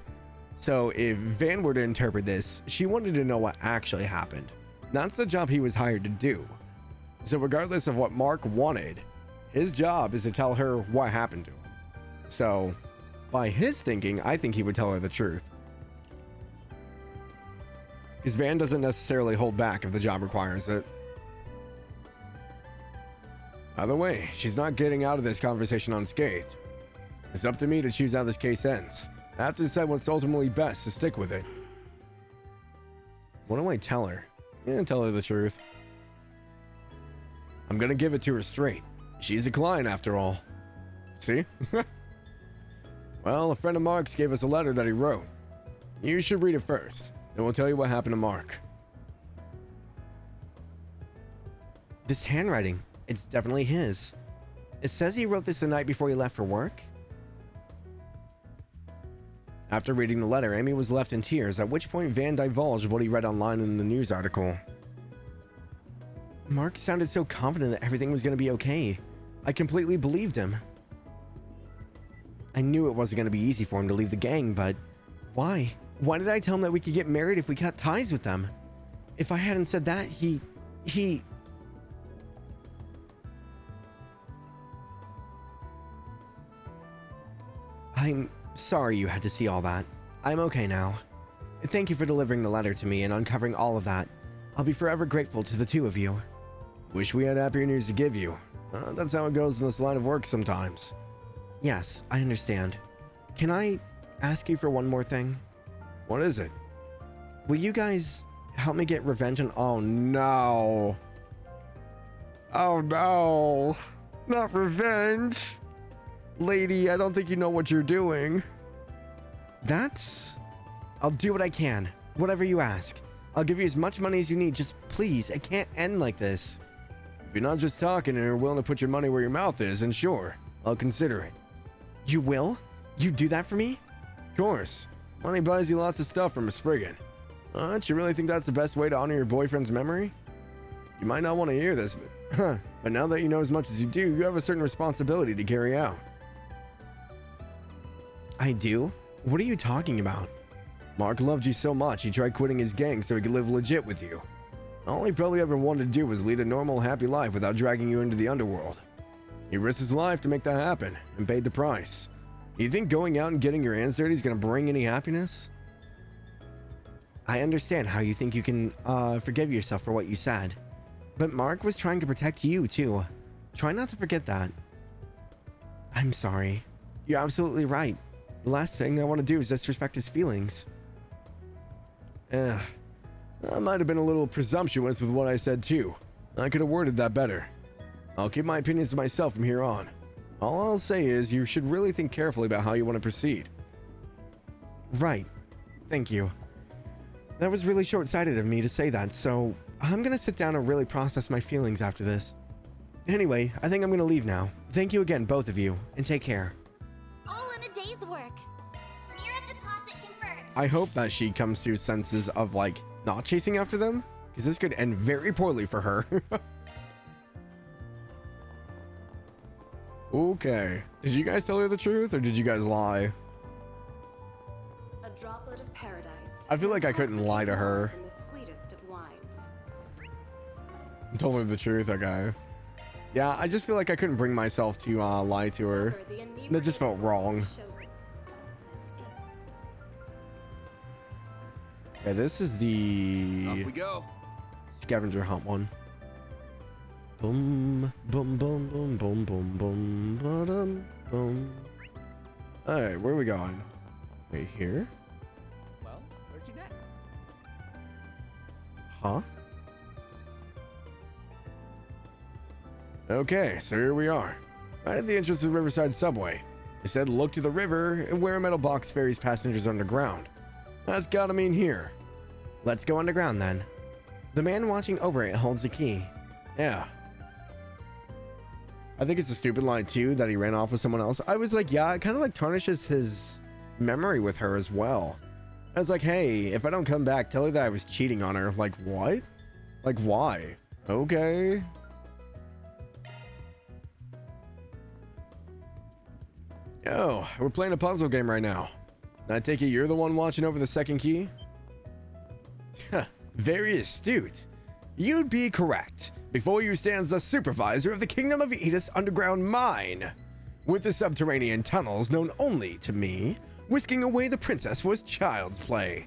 So if Van were to interpret this, she wanted to know what actually happened. That's the job he was hired to do. So regardless of what Mark wanted, his job is to tell her what happened to him. So by his thinking, I think he would tell her the truth. Because Van doesn't necessarily hold back if the job requires it. Either way, she's not getting out of this conversation unscathed. It's up to me to choose how this case ends. I have to decide what's ultimately best to stick with it. What do I tell her? Tell her the truth. I'm gonna give it to her straight. She's a client after all. See? Well, a friend of Mark's gave us a letter that he wrote. You should read it first, and we'll tell you what happened to Mark. This handwriting, it's definitely his. It says he wrote this the night before he left for work. After reading the letter, Amy was left in tears, at which point Van divulged what he read online in the news article. Mark sounded so confident that everything was going to be okay. I completely believed him. I knew it wasn't going to be easy for him to leave the gang, but why? Why did I tell him that we could get married if we cut ties with them? If I hadn't said that, he... I'm sorry you had to see all that. I'm okay now. Thank you for delivering the letter to me and uncovering all of that. I'll be forever grateful to the two of you. Wish we had happier news to give you. That's how it goes in this line of work sometimes. Yes, I understand. Can I ask you for one more thing? What is it? Will you guys help me get revenge on... Oh no. Oh no. Not revenge. Lady, I don't think you know what you're doing. I'll do what I can. Whatever you ask. I'll give you as much money as you need. Just please, it can't end like this. If you're not just talking and are willing to put your money where your mouth is, then sure, I'll consider it. You will? You do that for me? Of course. Money buys you lots of stuff from a Spriggan. Don't you really think that's the best way to honor your boyfriend's memory? You might not want to hear this, but now that you know as much as you do, you have a certain responsibility to carry out. I do? What are you talking about? Mark loved you so much, he tried quitting his gang so he could live legit with you. All he probably ever wanted to do was lead a normal, happy life without dragging you into the underworld. He risked his life to make that happen, and paid the price. You think going out and getting your hands dirty is going to bring any happiness? I understand how you think you can forgive yourself for what you said. But Mark was trying to protect you, too. Try not to forget that. I'm sorry. You're absolutely right. The last thing I want to do is disrespect his feelings. I might have been a little presumptuous with what I said, too. I could have worded that better. I'll keep my opinions to myself from here on. All I'll say is you should really think carefully about how you want to proceed. Right. Thank you. That was really short-sighted of me to say that, so I'm gonna sit down and really process my feelings after this. Anyway, I think I'm gonna leave now. Thank you again, both of you, and take care. All in a day's work. Mira deposit confirmed. I hope that she comes to senses of, like, not chasing after them, because this could end very poorly for her. Okay. Did you guys tell her the truth, or did you guys lie? A droplet of paradise. I feel like I couldn't lie to her. In the sweetest of wines. I told her the truth, okay. Yeah, I just feel like I couldn't bring myself to lie to her. That just felt wrong. Okay, this is Off the we go. scavenger hunt one. Boom, boom, boom, boom, boom, boom, boom, ba-dum, boom. Alright, where are we going? Right here? Well, where'd you next? Huh? Okay, so here we are. Right at the entrance of the Riverside Subway. It said look to the river and where a metal box ferries passengers underground. That's gotta mean here. Let's go underground then. The man watching over it holds the key. Yeah. I think it's a stupid line too that he ran off with someone else. I was like, yeah, it kind of like tarnishes his memory with her as well. I was like, hey, if I don't come back, tell her that I was cheating on her. Like, what? Like, why? Okay. Yo, we're playing a puzzle game right now. I take it you're the one watching over the second key? Very astute. You'd be correct. Before you stands the supervisor of the Kingdom of Edith's underground mine. With the subterranean tunnels known only to me, whisking away the princess was child's play.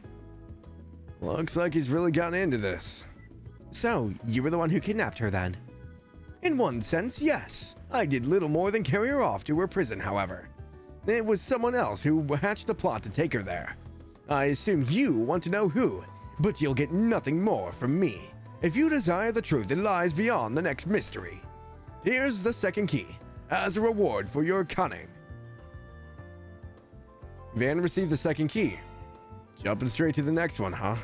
Looks like he's really gotten into this. So, you were the one who kidnapped her then? In one sense, yes. I did little more than carry her off to her prison, however. It was someone else who hatched the plot to take her there. I assume you want to know who, but you'll get nothing more from me. If you desire the truth that lies beyond the next mystery. Here's the second key, as a reward for your cunning. Van received the second key. Jumping straight to the next one, huh?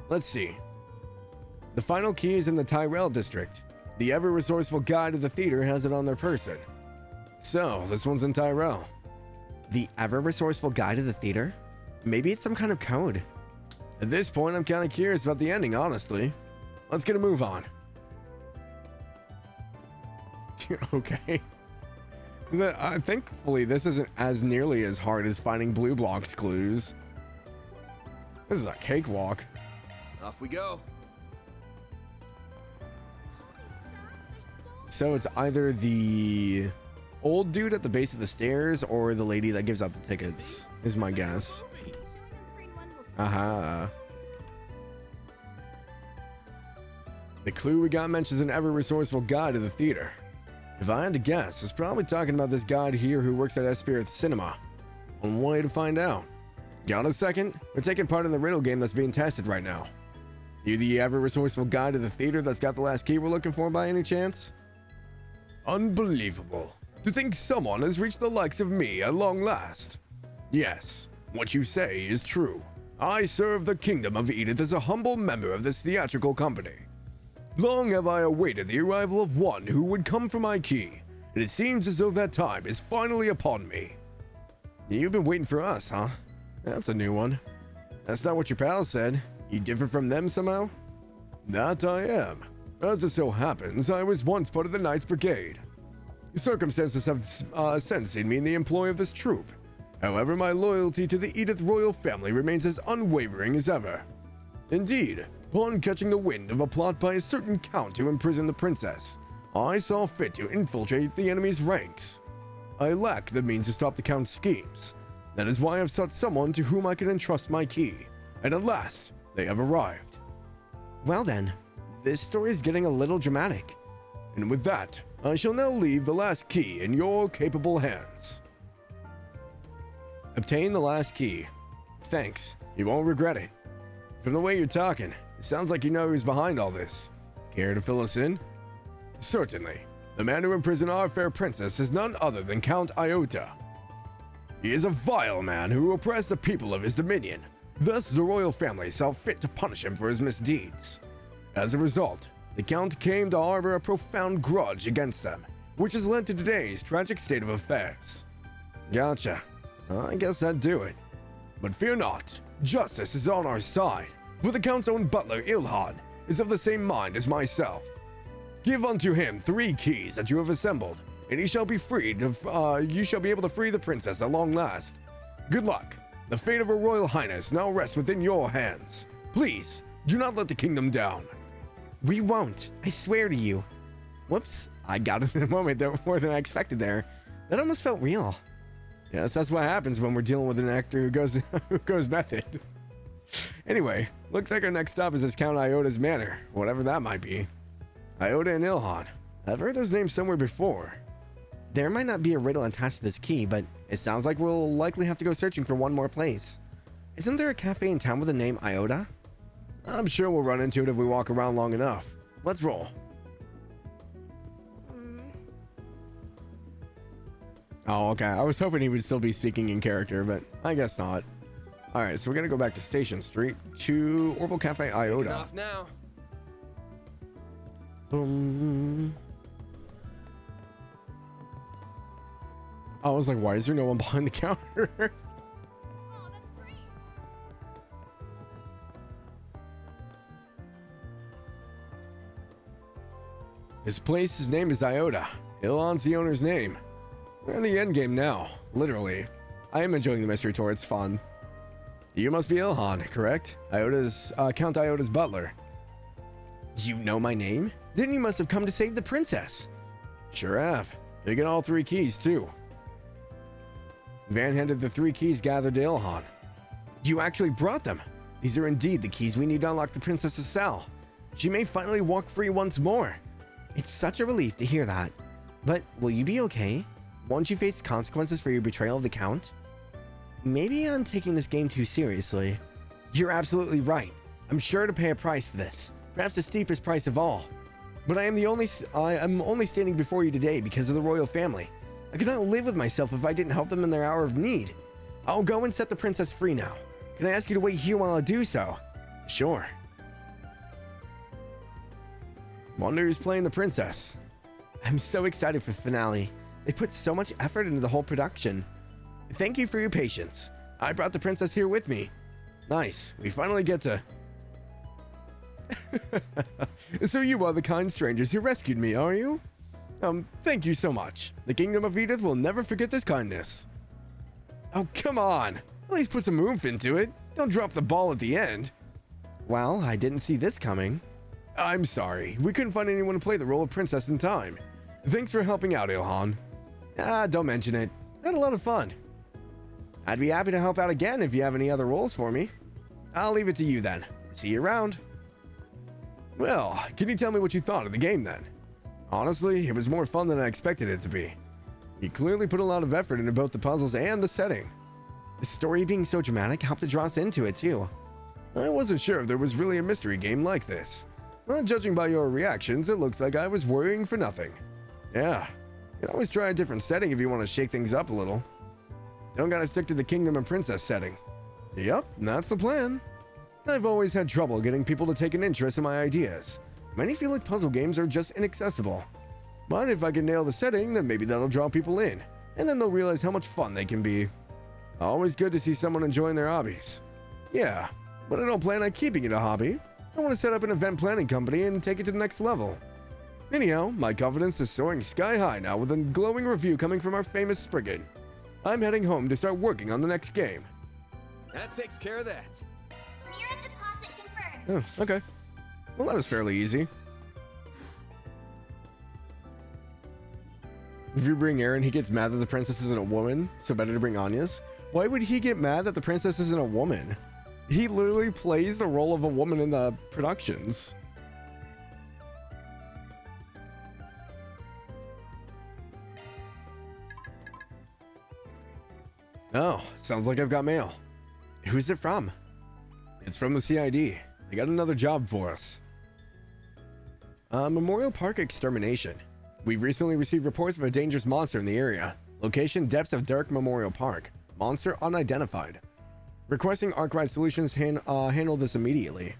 Let's see. The final key is in the Tyrell district. The ever-resourceful guide of the theater has it on their person. So, this one's in Tyrell. The ever-resourceful guide of the theater? Maybe it's some kind of code. At this point, I'm kind of curious about the ending, honestly. Let's get a move on. Okay. Thankfully, this isn't as nearly as hard as finding blue blocks clues. This is a cakewalk. Off we go. So it's either the old dude at the base of the stairs or the lady that gives out the tickets, is my guess. Showing on screen 1 will soon. Aha. The clue we got mentions an ever-resourceful guide to the theater. If I had to guess, it's probably talking about this guide here who works at Espirith Cinema. One way to find out. Got a second? We're taking part in the riddle game that's being tested right now. You the ever-resourceful guide to the theater that's got the last key we're looking for by any chance? Unbelievable. To think someone has reached the likes of me at long last. Yes, what you say is true. I serve the Kingdom of Edith as a humble member of this theatrical company. Long have I awaited the arrival of one who would come for my key, and it seems as though that time is finally upon me. You've been waiting for us, huh? That's a new one. That's not what your pal said. You differ from them somehow? That I am. As it so happens, I was once part of the Knights Brigade. Circumstances have since seen me in the employ of this troop. However, my loyalty to the Edith royal family remains as unwavering as ever. Indeed, upon catching the wind of a plot by a certain count to imprison the princess, I saw fit to infiltrate the enemy's ranks. I lack the means to stop the count's schemes. That is why I've sought someone to whom I can entrust my key, and at last, they have arrived. Well then, this story is getting a little dramatic. And with that, I shall now leave the last key in your capable hands. Obtain the last key. Thanks, you won't regret it. From the way you're talking, it sounds like you know who's behind all this. Care to fill us in? Certainly. The man who imprisoned our fair princess is none other than Count Iota. He is a vile man who oppressed the people of his dominion. Thus, the royal family saw fit to punish him for his misdeeds. As a result, the Count came to harbor a profound grudge against them, which has led to today's tragic state of affairs. Gotcha. I guess that'd do it. But fear not, justice is on our side, for the Count's own butler, Ilhan, is of the same mind as myself. Give unto him 3 keys that you have assembled, and he shall be freed you shall be able to free the princess at long last. Good luck. The fate of her royal highness now rests within your hands. Please, do not let the kingdom down. We won't, I swear to you. Whoops, I got it in a moment more than I expected there. That almost felt real. Yes, that's what happens when we're dealing with an actor who goes method. Anyway, looks like our next stop is this Count Iota's manor, whatever that might be. Iota and Ilhan. I've heard those names somewhere before. There might not be a riddle attached to this key, but it sounds like we'll likely have to go searching for one more place. Isn't there a cafe in town with the name Iota? I'm sure we'll run into it if we walk around long enough. Let's roll. Oh, okay. I was hoping he would still be speaking in character, but I guess not. Alright, so we're gonna go back to Station Street to Orbital Cafe Iota. Off now. Boom. I was like, why is there no one behind the counter? Oh, that's great. This place's name is Iota. Ilhan's the owner's name. We're in the end game now, literally. I am enjoying the mystery tour, it's fun. You must be Ilhan, correct? Count Iota's butler. You know my name? Then you must have come to save the princess. Sure have. You get all 3 keys, too. Van handed the 3 keys gathered to Ilhan. You actually brought them. These are indeed the keys we need to unlock the princess's cell. She may finally walk free once more. It's such a relief to hear that. But will you be okay? Won't you face consequences for your betrayal of the Count? Maybe I'm taking this game too seriously. You're absolutely right. I'm sure to pay a price for this. Perhaps the steepest price of all. But I am only standing before you today because of the royal family. I could not live with myself if I didn't help them in their hour of need. I'll go and set the princess free now. Can I ask you to wait here while I do so? Sure. Wonder who's playing the princess. I'm so excited for the finale. They put so much effort into the whole production. Thank you for your patience. I brought the princess here with me. Nice. We finally get to... So you are the kind strangers who rescued me, are you? Thank you so much. The Kingdom of Edith will never forget this kindness. Oh, come on. At least put some oomph into it. Don't drop the ball at the end. Well, I didn't see this coming. I'm sorry. We couldn't find anyone to play the role of princess in time. Thanks for helping out, Ilhan. Don't mention it. I had a lot of fun. I'd be happy to help out again if you have any other roles for me. I'll leave it to you then. See you around. Well, can you tell me what you thought of the game then? Honestly, it was more fun than I expected it to be. You clearly put a lot of effort into both the puzzles and the setting. The story being so dramatic helped to draw us into it too. I wasn't sure if there was really a mystery game like this. Well, judging by your reactions, it looks like I was worrying for nothing. Yeah, you can always try a different setting if you want to shake things up a little. Don't gotta stick to the Kingdom and Princess setting. Yep, that's the plan. I've always had trouble getting people to take an interest in my ideas. Many feel like puzzle games are just inaccessible. But if I can nail the setting, then maybe that'll draw people in, and then they'll realize how much fun they can be. Always good to see someone enjoying their hobbies. Yeah, but I don't plan on keeping it a hobby. I want to set up an event planning company and take it to the next level. Anyhow, my confidence is soaring sky high now with a glowing review coming from our famous Spriggan. I'm heading home to start working on the next game. That takes care of that. Mira deposit confirmed. Oh, okay. Well, that was fairly easy. If you bring Aaron, he gets mad that the princess isn't a woman, so better to bring Anya's. Why would he get mad that the princess isn't a woman? He literally plays the role of a woman in the productions. Oh, sounds like I've got mail. Who's it from? It's from the CID. They got another job for us. Memorial Park extermination. We've recently received reports of a dangerous monster in the area. Location, depths of Dark Memorial Park. Monster unidentified. Requesting Arkwright Solutions handle this immediately.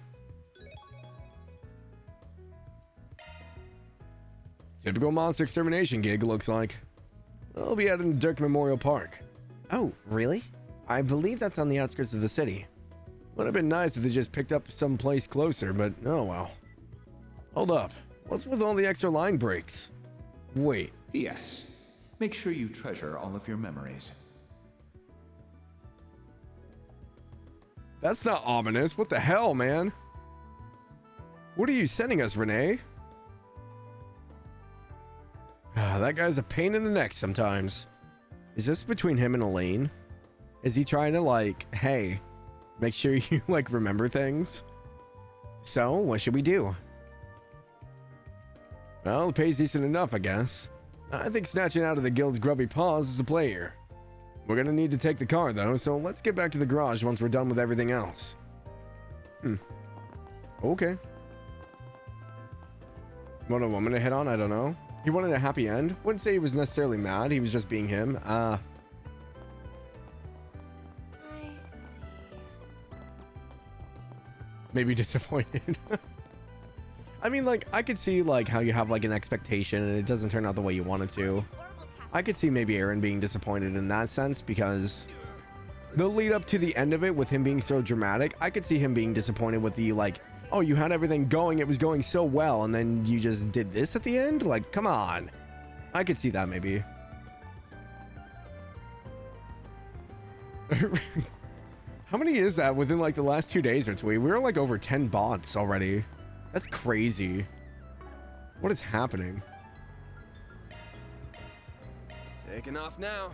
Typical monster extermination gig, looks like. I'll be out in Dark Memorial Park. Oh, really? I believe that's on the outskirts of the city. Would have been nice if they just picked up someplace closer, but oh well. Hold up. What's with all the extra line breaks? Wait. Yes. Make sure you treasure all of your memories. That's not ominous. What the hell, man? What are you sending us, Renee? That guy's a pain in the neck sometimes. Is this between him and Elaine? Is he trying to like, hey, make sure you like remember things? So, what should we do? Well, the pay's decent enough, I guess. I think snatching out of the guild's grubby paws is a play here. We're gonna need to take the car, though, so let's get back to the garage once we're done with everything else. Okay. Want a woman to hit on? I don't know. He wanted a happy end. Wouldn't say he was necessarily mad. He was just being him. I see. Maybe disappointed. I mean, like, I could see, like, how you have, like, an expectation and it doesn't turn out the way you want it to. I could see maybe Aaron being disappointed in that sense because the lead up to the end of it with him being so dramatic, I could see him being disappointed with the, like, oh, you had everything going, it was going so well, and then you just did this at the end? Like, come on. I could see that maybe. How many is that within, like, the last 2 days or so? We're, like, over 10 bots already. That's crazy. What is happening? Taking off now.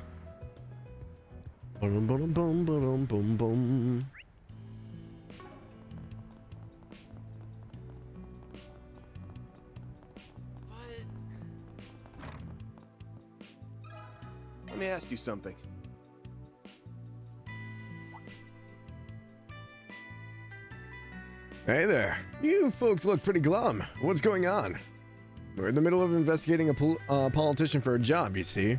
Boom, boom, boom, boom, boom, boom. Let me ask you something. Hey there. You folks look pretty glum. What's going on? We're in the middle of investigating a politician for a job, you see.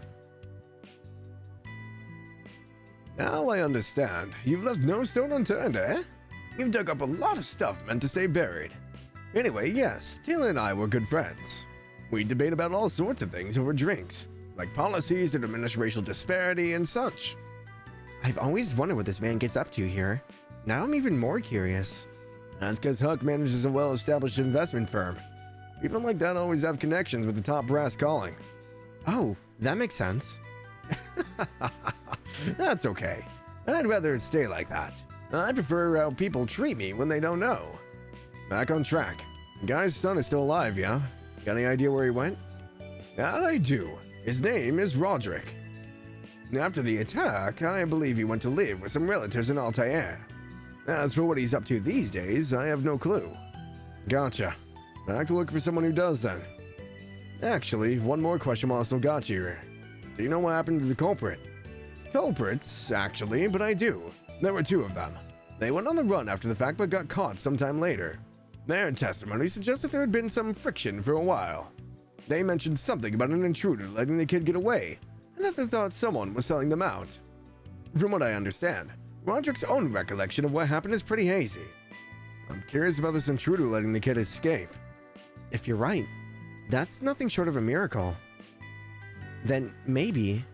Now I understand. You've left no stone unturned, eh? You've dug up a lot of stuff meant to stay buried. Anyway, yes, Taylor and I were good friends. We debate about all sorts of things over drinks, like policies to diminish racial disparity and such. I've always wondered what this man gets up to here. Now I'm even more curious. That's because Huck manages a well-established investment firm. People like that always have connections with the top brass calling. Oh, that makes sense. That's okay. I'd rather it stay like that. I prefer how people treat me when they don't know. Back on track. The guy's son is still alive, yeah? Got any idea where he went? That I do. His name is Roderick. After the attack, I believe he went to live with some relatives in Altair. As for what he's up to these days, I have no clue. Gotcha. Back to look for someone who does then. Actually, one more question while I still got you here. Do you know what happened to the culprit? Culprits, actually, but I do. There were two of them. They went on the run after the fact but got caught sometime later. Their testimony suggests that there had been some friction for a while. They mentioned something about an intruder letting the kid get away, and that they thought someone was selling them out. From what I understand, Roderick's own recollection of what happened is pretty hazy. I'm curious about this intruder letting the kid escape. If you're right, that's nothing short of a miracle. Then maybe...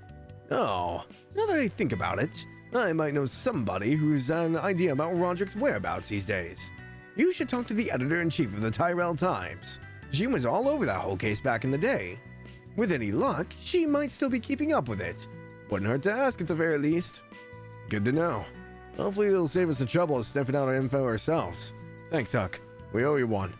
Oh, now that I think about it, I might know somebody who's an idea about Roderick's whereabouts these days. You should talk to the editor-in-chief of the Tyrell Times. She was all over that whole case back in the day. With any luck, she might still be keeping up with it. Wouldn't hurt to ask at the very least. Good to know. Hopefully it'll save us the trouble of sniffing out our info ourselves. Thanks, Huck. We owe you one.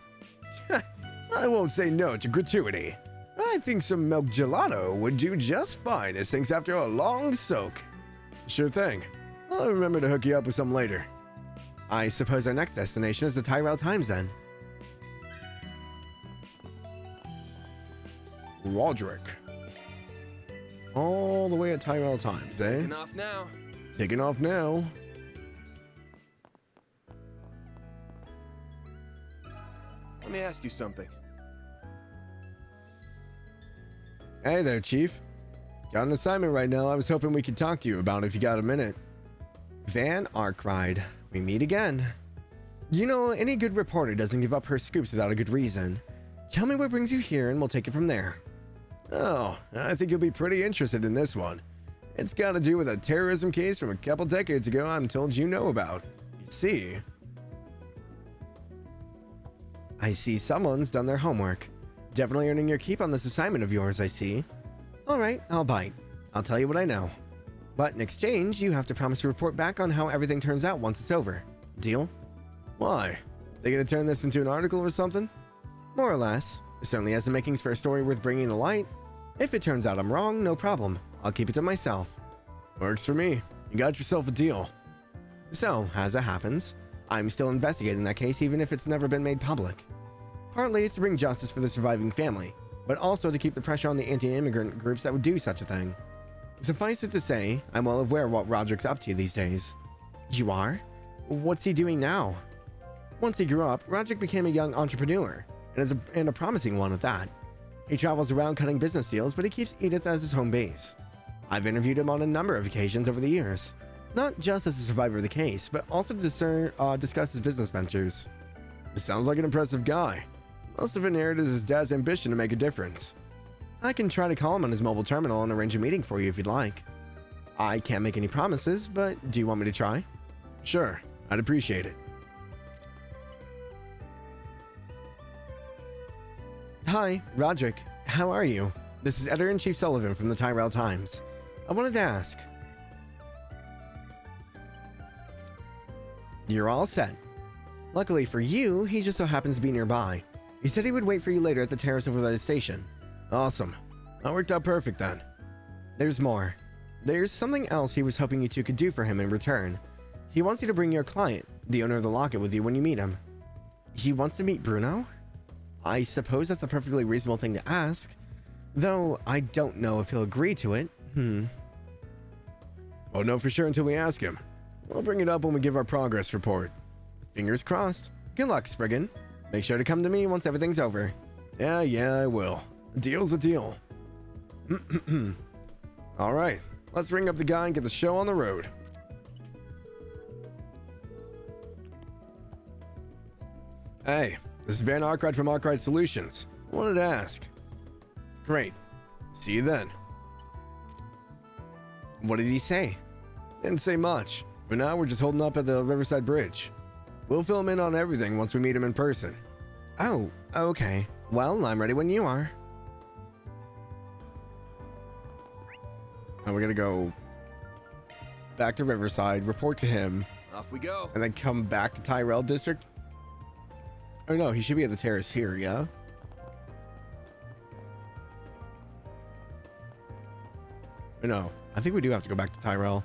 I won't say no to gratuity. I think some milk gelato would do just fine as things after a long soak. Sure thing. I'll remember to hook you up with some later. I suppose our next destination is the Tyrell Times then. Roderick. All the way at Tyrell Times, eh? Taking off now. Taking off now. Let me ask you something. Hey there, Chief. Got an assignment right now I was hoping we could talk to you about if you got a minute. Van Arkwright, we meet again. You know, any good reporter doesn't give up her scoops without a good reason. Tell me what brings you here and we'll take it from there. Oh, I think you'll be pretty interested in this one. It's got to do with a terrorism case from a couple decades ago I'm told you know about. You see... I see someone's done their homework. Definitely earning your keep on this assignment of yours, I see. Alright, I'll bite. I'll tell you what I know. But in exchange, you have to promise to report back on how everything turns out once it's over. Deal? Why? They gonna turn this into an article or something? More or less. It certainly has the makings for a story worth bringing to light. If it turns out I'm wrong, no problem. I'll keep it to myself. Works for me. You got yourself a deal. So, as it happens, I'm still investigating that case even if it's never been made public. Partly it's to bring justice for the surviving family, but also to keep the pressure on the anti-immigrant groups that would do such a thing. Suffice it to say, I'm well aware of what Roderick's up to these days. You are? What's he doing now? Once he grew up, Roderick became a young entrepreneur, and a promising one at that. He travels around cutting business deals, but he keeps Edith as his home base. I've interviewed him on a number of occasions over the years, not just as a survivor of the case, but also to discuss his business ventures. Sounds like an impressive guy. Must have inherited his dad's ambition to make a difference. I can try to call him on his mobile terminal and arrange a meeting for you if you'd like. I can't make any promises, but do you want me to try? Sure, I'd appreciate it. Hi, Roderick. How are you? This is Editor-in-Chief Sullivan from the Tyrell Times. I wanted to ask. You're all set. Luckily for you, he just so happens to be nearby. He said he would wait for you later at the terrace over by the station. Awesome. That worked out perfect then. There's more. There's something else he was hoping you two could do for him in return. He wants you to bring your client, the owner of the locket, with you when you meet him. He wants to meet Bruno? I suppose that's a perfectly reasonable thing to ask. Though, I don't know if he'll agree to it. Won't know for sure until we ask him. We'll bring it up when we give our progress report. Fingers crossed. Good luck, Spriggan. Make sure to come to me once everything's over. Yeah, I will. A deal's a deal. All right, let's ring up the guy and get the show on the road. Hey, this is Van Arkwright from Arkwright Solutions. Wanted to ask. Great. See you then. What did he say? Didn't say much. For now, we're just holding up at the Riverside Bridge. We'll fill him in on everything once we meet him in person. Oh, okay. Well, I'm ready when you are. Now we're gonna go back to Riverside, report to him, Off we go. and then come back to Tyrell District. Oh no, he should be at the terrace here, yeah? Or no, I think we do have to go back to Tyrell.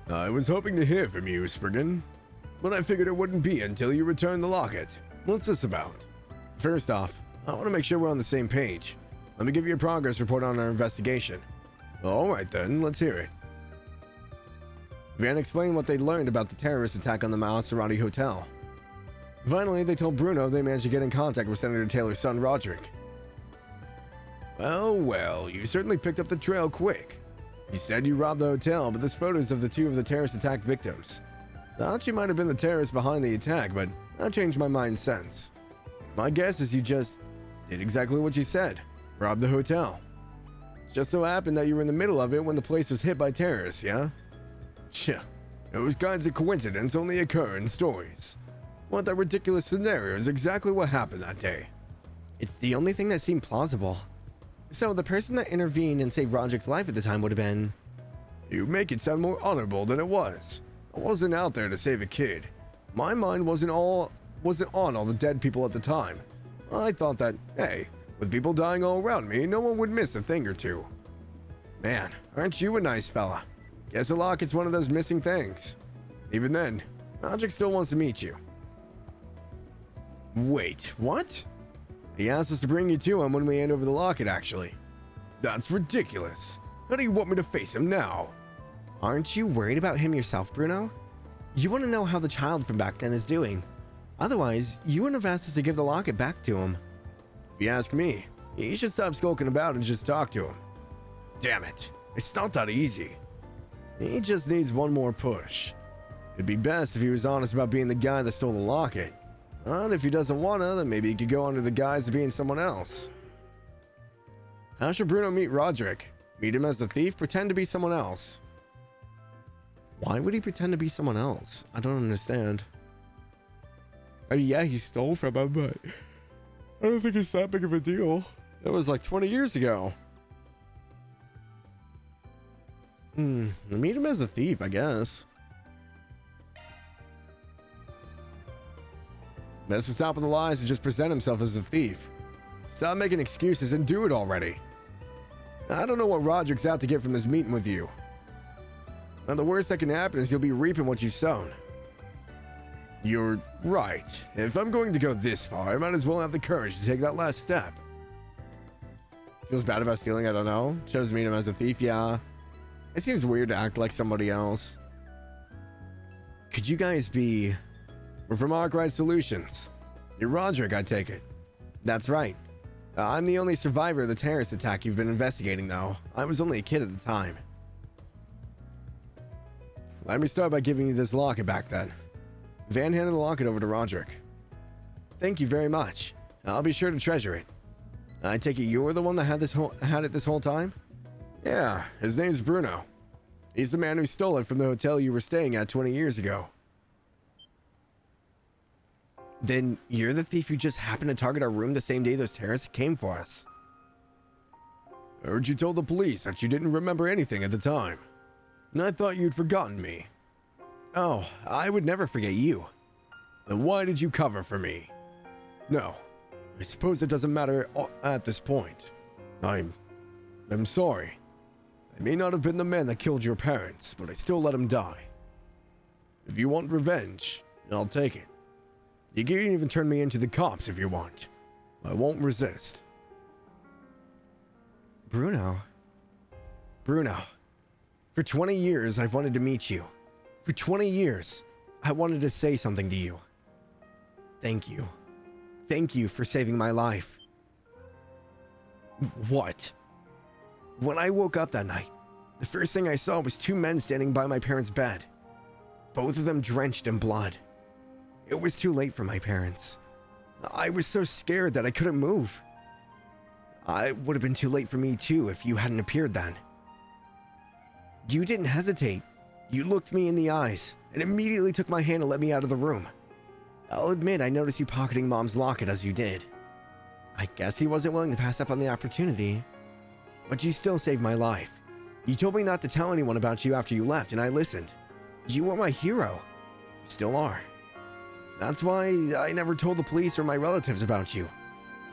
I was hoping to hear from you, Spriggan, but I figured it wouldn't be until you return the locket. What's this about? First off, I want to make sure we're on the same page. Let me give you a progress report on our investigation. Alright then, let's hear it. Van explained what they learned about the terrorist attack on the Maserati Hotel. Finally, they told Bruno they managed to get in contact with Senator Taylor's son, Roderick. Well, you certainly picked up the trail quick. You said you robbed the hotel, but there's photos of the two of the terrorist attack victims. Thought you might have been the terrorist behind the attack, but I've changed my mind since. My guess is you just did exactly what you said. Robbed the hotel. Just so happened that you were in the middle of it when the place was hit by terrorists, yeah? Tch, Those kinds of coincidences only occur in stories. What that ridiculous scenario is exactly what happened that day. It's the only thing that seemed plausible. So the person that intervened and saved Roderick's life at the time would have been... You make it sound more honorable than it was. I wasn't out there to save a kid. My mind wasn't on all the dead people at the time. I thought that, hey, with people dying all around me, no one would miss a thing or two. Man, aren't you a nice fella? Guess the locket's one of those missing things. Even then, Roderick still wants to meet you. Wait, what? He asked us to bring you to him when we hand over the locket, actually. That's ridiculous. How do you want me to face him now? Aren't you worried about him yourself, Bruno? You want to know how the child from back then is doing. Otherwise, you wouldn't have asked us to give the locket back to him. If you ask me, you should stop skulking about and just talk to him. Damn it, it's not that easy. He just needs one more push. It'd be best if he was honest about being the guy that stole the locket. And if he doesn't wanna, then maybe he could go under the guise of being someone else. How should Bruno meet Roderick? Meet him as the thief, pretend to be someone else. Why would he pretend to be someone else? I don't understand. I mean, yeah, he stole from him, but I don't think it's that big of a deal. That was like 20 years ago. Meet him as a thief, I guess. Best to stop with the lies and just present himself as a thief. Stop making excuses and do it already. I don't know what Roderick's out to get from this meeting with you. And the worst that can happen is you'll be reaping what you've sown. You're right. If I'm going to go this far, I might as well have the courage to take that last step. Feels bad about stealing, I don't know. Chose to meet him as a thief, yeah. It seems weird to act like somebody else. Could you guys be... We're from Arkwright Solutions. You're Roderick, I take it. That's right. I'm the only survivor of the terrorist attack you've been investigating, though. I was only a kid at the time. Let me start by giving you this locket back then. Van handed the locket over to Roderick. Thank you very much. I'll be sure to treasure it. I take it you were the one that had it this whole time? Yeah, his name's Bruno. He's the man who stole it from the hotel you were staying at 20 years ago. Then you're the thief who just happened to target our room the same day those terrorists came for us. I heard you told the police that you didn't remember anything at the time. And I thought you'd forgotten me. Oh, I would never forget you. Then why did you cover for me? No, I suppose it doesn't matter at this point. I'm sorry. I may not have been the man that killed your parents, but I still let him die. If you want revenge, I'll take it. You can even turn me into the cops if you want. I won't resist. Bruno, for 20 years I've wanted to meet you. For 20 years, I wanted to say something to you. Thank you. Thank you for saving my life. What? When I woke up that night, the first thing I saw was two men standing by my parents' bed. Both of them drenched in blood. It was too late for my parents. I was so scared that I couldn't move. It would have been too late for me too if you hadn't appeared then. You didn't hesitate. You looked me in the eyes and immediately took my hand and let me out of the room. I'll admit I noticed you pocketing Mom's locket as you did. I guess he wasn't willing to pass up on the opportunity. But you still saved my life. You told me not to tell anyone about you after you left, and I listened. You were my hero. Still are. That's why I never told the police or my relatives about you.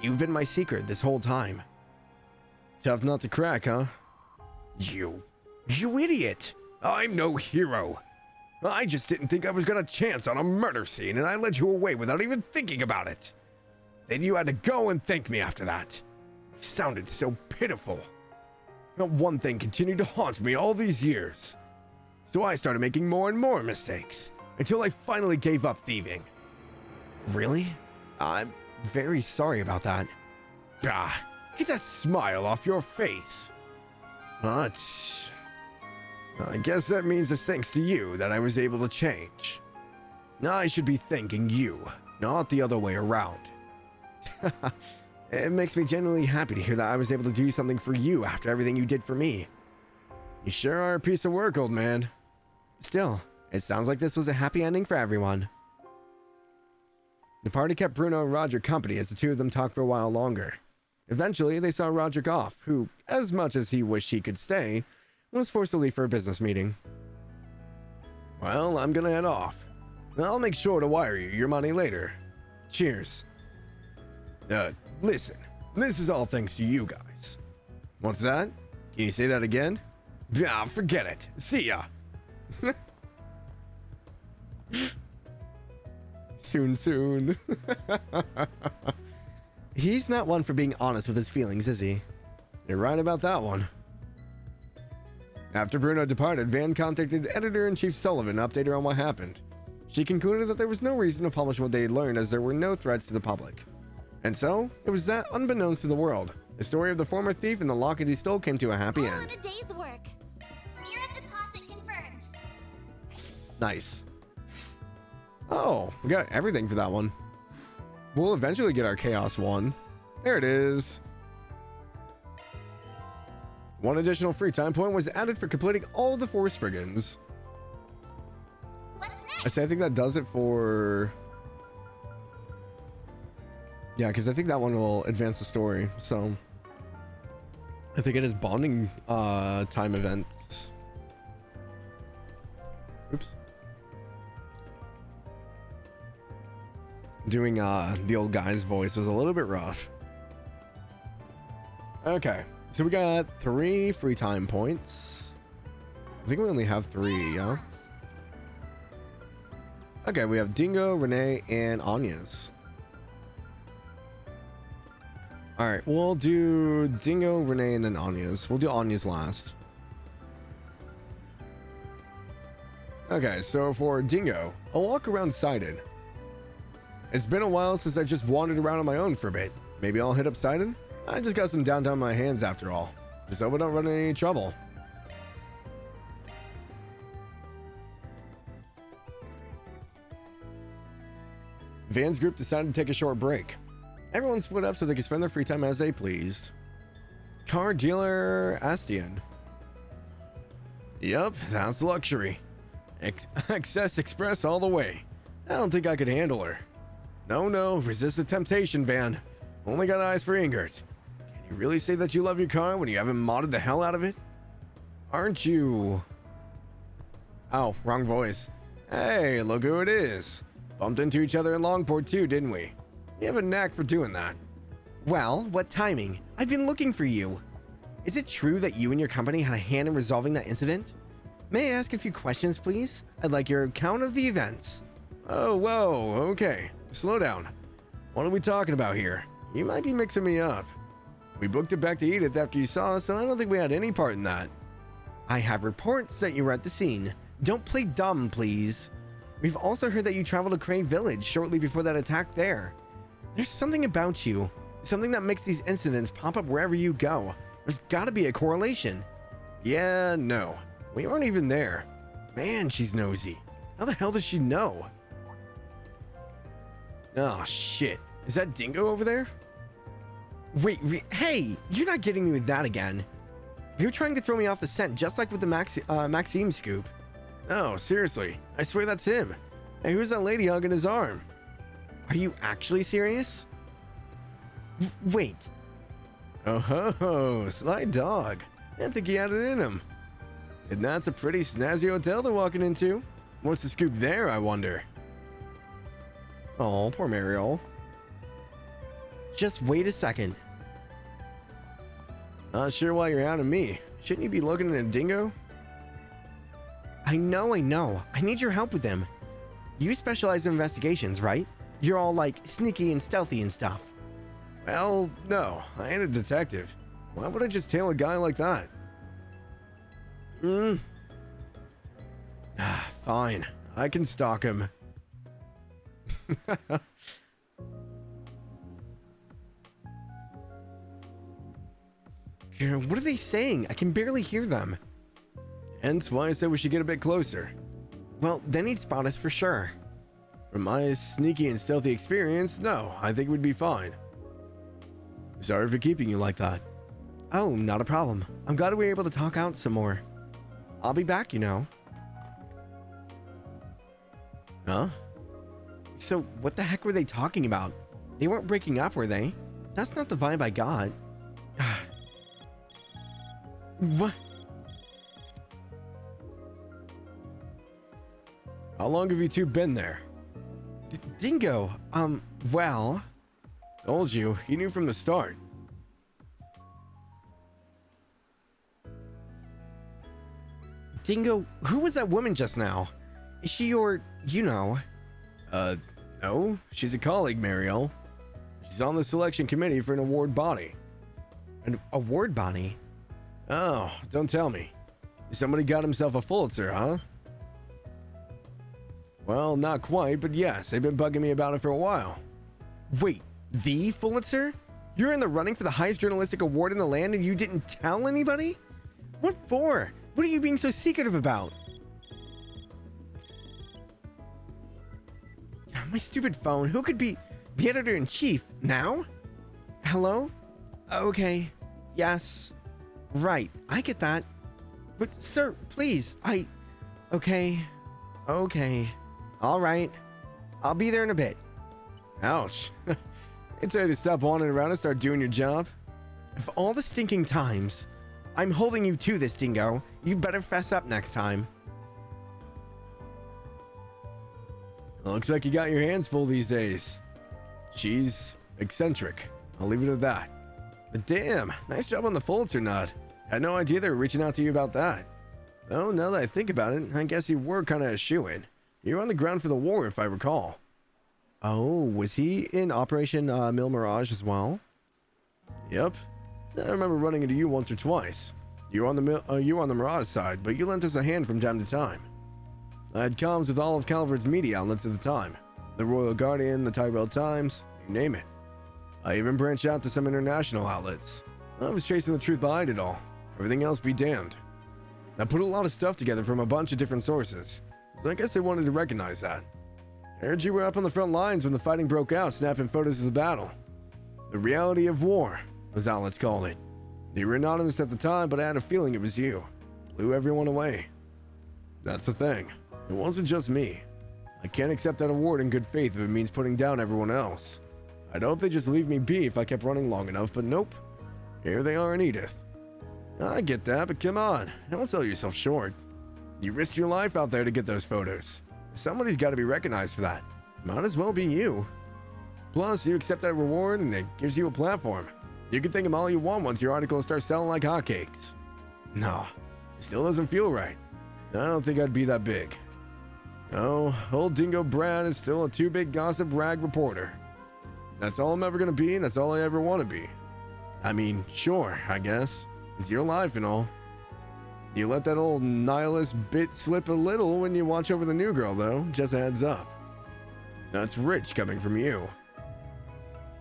You've been my secret this whole time. Tough nut to crack, huh? You idiot! I'm no hero. I just didn't think I was gonna chance on a murder scene, and I led you away without even thinking about it. Then you had to go and thank me after that. You sounded so pitiful. Not one thing continued to haunt me all these years. So I started making more and more mistakes, until I finally gave up thieving. Really? I'm very sorry about that. Get that smile off your face. But I guess that means it's thanks to you that I was able to change. I should be thanking you, not the other way around. It makes me genuinely happy to hear that I was able to do something for you after everything you did for me. You sure are a piece of work, old man. Still, It sounds like this was a happy ending for everyone. The party kept Bruno and Roger company as the two of them talked for a while longer. Eventually, they saw Roger off, who, as much as he wished he could stay, was forced to leave for a business meeting. Well, I'm gonna head off. I'll make sure to wire you your money later. Cheers. Listen, this is all thanks to you guys. What's that? Can you say that again? Ah, forget it. See ya. Soon. He's not one for being honest with his feelings, is he? You're right about that one. After Bruno departed, Van contacted Editor-in-Chief Sullivan to update her on what happened. She concluded that there was no reason to publish what they had learned as there were no threats to the public. And so, it was that, unbeknownst to the world, the story of the former thief and the locket he stole came to a happy All end. in a day's work. Mira deposit confirmed. Nice. Oh, we got everything for that one. We'll eventually get our Chaos one. There it is. One additional free time point was added for completing all of the 4 Spriggans. What's next? I say I think that does it for... Yeah, because I think that one will advance the story, so... I think it is bonding time events. Oops. Doing the old guy's voice was a little bit rough. Okay, so we got 3 free time points. I think we only have 3, yeah? Okay, we have Dingo, Renee, and Anya's. Alright, we'll do Dingo, Renee, and then Anya's. We'll do Anya's last. Okay, so for Dingo, I'll walk around Sidon. It's been a while since I just wandered around on my own for a bit. Maybe I'll hit up Sidon? I just got some downtime on my hands after all. Just hope I don't run into any trouble. Van's group decided to take a short break. Everyone split up so they could spend their free time as they pleased. Car dealer Astian. Yup, that's luxury. Excess Express all the way. I don't think I could handle her. No, resist the temptation, Van. Only got eyes for Ingert. Can you really say that you love your car when you haven't modded the hell out of it? Aren't you... Oh, wrong voice. Hey, look who it is. Bumped into each other in Longport too, didn't we? You have a knack for doing that. Well, what timing? I've been looking for you. Is it true that you and your company had a hand in resolving that incident? May I ask a few questions, please? I'd like your account of the events. Oh, whoa, okay. Slow down. What are we talking about here? You might be mixing me up. We booked it back to Edith after you saw us, so I don't think we had any part in that. I have reports that you were at the scene. Don't play dumb, please. We've also heard that you traveled to Crane Village shortly before that attack there. There's something about you. Something that makes these incidents pop up wherever you go. There's gotta be a correlation. Yeah, no. We weren't even there. Man, she's nosy. How the hell does she know? Oh, shit. Is that Dingo over there? Wait, hey! You're not getting me with that again. You're trying to throw me off the scent just like with the Maxime scoop. Oh, seriously. I swear that's him. Hey, who's that lady hugging his arm? Are you actually serious? Wait. Oh ho, sly dog. I didn't think he had it in him. And that's a pretty snazzy hotel they're walking into. What's the scoop there, I wonder? Oh, poor Mariel. Just wait a second. Not sure why you're out of me. Shouldn't you be looking at a Dingo? I know. I need your help with them. You specialize in investigations, right? You're all like sneaky and stealthy and stuff. Well, no, I ain't a detective. Why would I just tail a guy like that? Fine, I can stalk him. What are they saying? I can barely hear them. Hence why I said we should get a bit closer. Well, then he'd spot us for sure. From my sneaky and stealthy experience, no, I think we'd be fine. Sorry for keeping you like that. Oh, not a problem. I'm glad we were able to talk out some more. I'll be back, you know. Huh? So, what the heck were they talking about? They weren't breaking up, were they? That's not the vibe I got. What? How long have you two been there? Dingo, well... Told you, he knew from the start. Dingo, who was that woman just now? Is she your, you know... No, she's a colleague, Mariel. She's on the selection committee for an award body. An award body? Oh, don't tell me. Somebody got himself a Pulitzer, huh? Well, not quite, but yes, they've been bugging me about it for a while. Wait, the Pulitzer? You're in the running for the highest journalistic award in the land and you didn't tell anybody? What for? What are you being so secretive about? My stupid phone. Who could be the editor-in-chief now? Hello? Okay. Yes. Right. I get that. But, sir, please. Okay. Okay. All right. I'll be there in a bit. Ouch. I'd tell you to stop wandering around and start doing your job. Of all the stinking times, I'm holding you to this, Dingo. You better fess up next time. Looks like you got your hands full these days. She's eccentric. I'll leave it at that. But damn, nice job on the Pulitzer nod. Had no idea they were reaching out to you about that. Though, now that I think about it, I guess you were kind of a shoo-in. You were on the ground for the war, if I recall. Oh, was he in Operation Mil Mirage as well? Yep. I remember running into you once or twice. You were on the Mirage side, but you lent us a hand from time to time. I had comms with all of Calvard's media outlets at the time. The Royal Guardian, the Tyrell Times, you name it. I even branched out to some international outlets. I was chasing the truth behind it all. Everything else be damned. I put a lot of stuff together from a bunch of different sources, so I guess they wanted to recognize that. I heard you were up on the front lines when the fighting broke out, snapping photos of the battle. The reality of war, as outlets called it. You were anonymous at the time, but I had a feeling it was you. Blew everyone away. That's the thing. It wasn't just me. I can't accept that award in good faith if it means putting down everyone else. I'd hope they just leave me be if I kept running long enough, but nope. Here they are in Edith. I get that, but come on, don't sell yourself short. You risked your life out there to get those photos. Somebody's got to be recognized for that. Might as well be you. Plus, you accept that reward and it gives you a platform. You can thank them all you want once your article starts selling like hotcakes. No, it still doesn't feel right. I don't think I'd be that big. No, old Dingo Brad is still a too-big gossip rag reporter. That's all I'm ever gonna be, and that's all I ever want to be. I mean, sure, I guess. It's your life and all. You let that old nihilist bit slip a little when you watch over the new girl, though. Just a heads up. That's rich coming from you.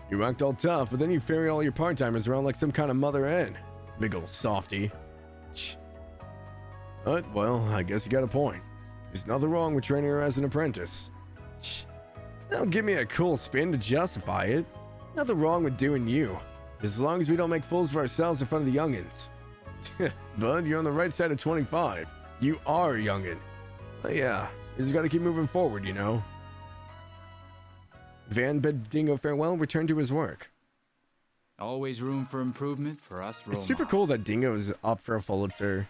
You act all tough, but then you ferry all your part-timers around like some kind of mother hen. Big ol' softy. But, well, I guess you got a point. There's nothing wrong with training her as an apprentice. Don't give me a cool spin to justify it. Nothing wrong with doing you. As long as we don't make fools of ourselves in front of the youngins. Bud, you're on the right side of 25. You are a youngin. But yeah, you just gotta keep moving forward, you know. Van bid Dingo farewell and returned to his work. Always room for improvement for us robots. It's super cool that Dingo is up for a Pulitzer.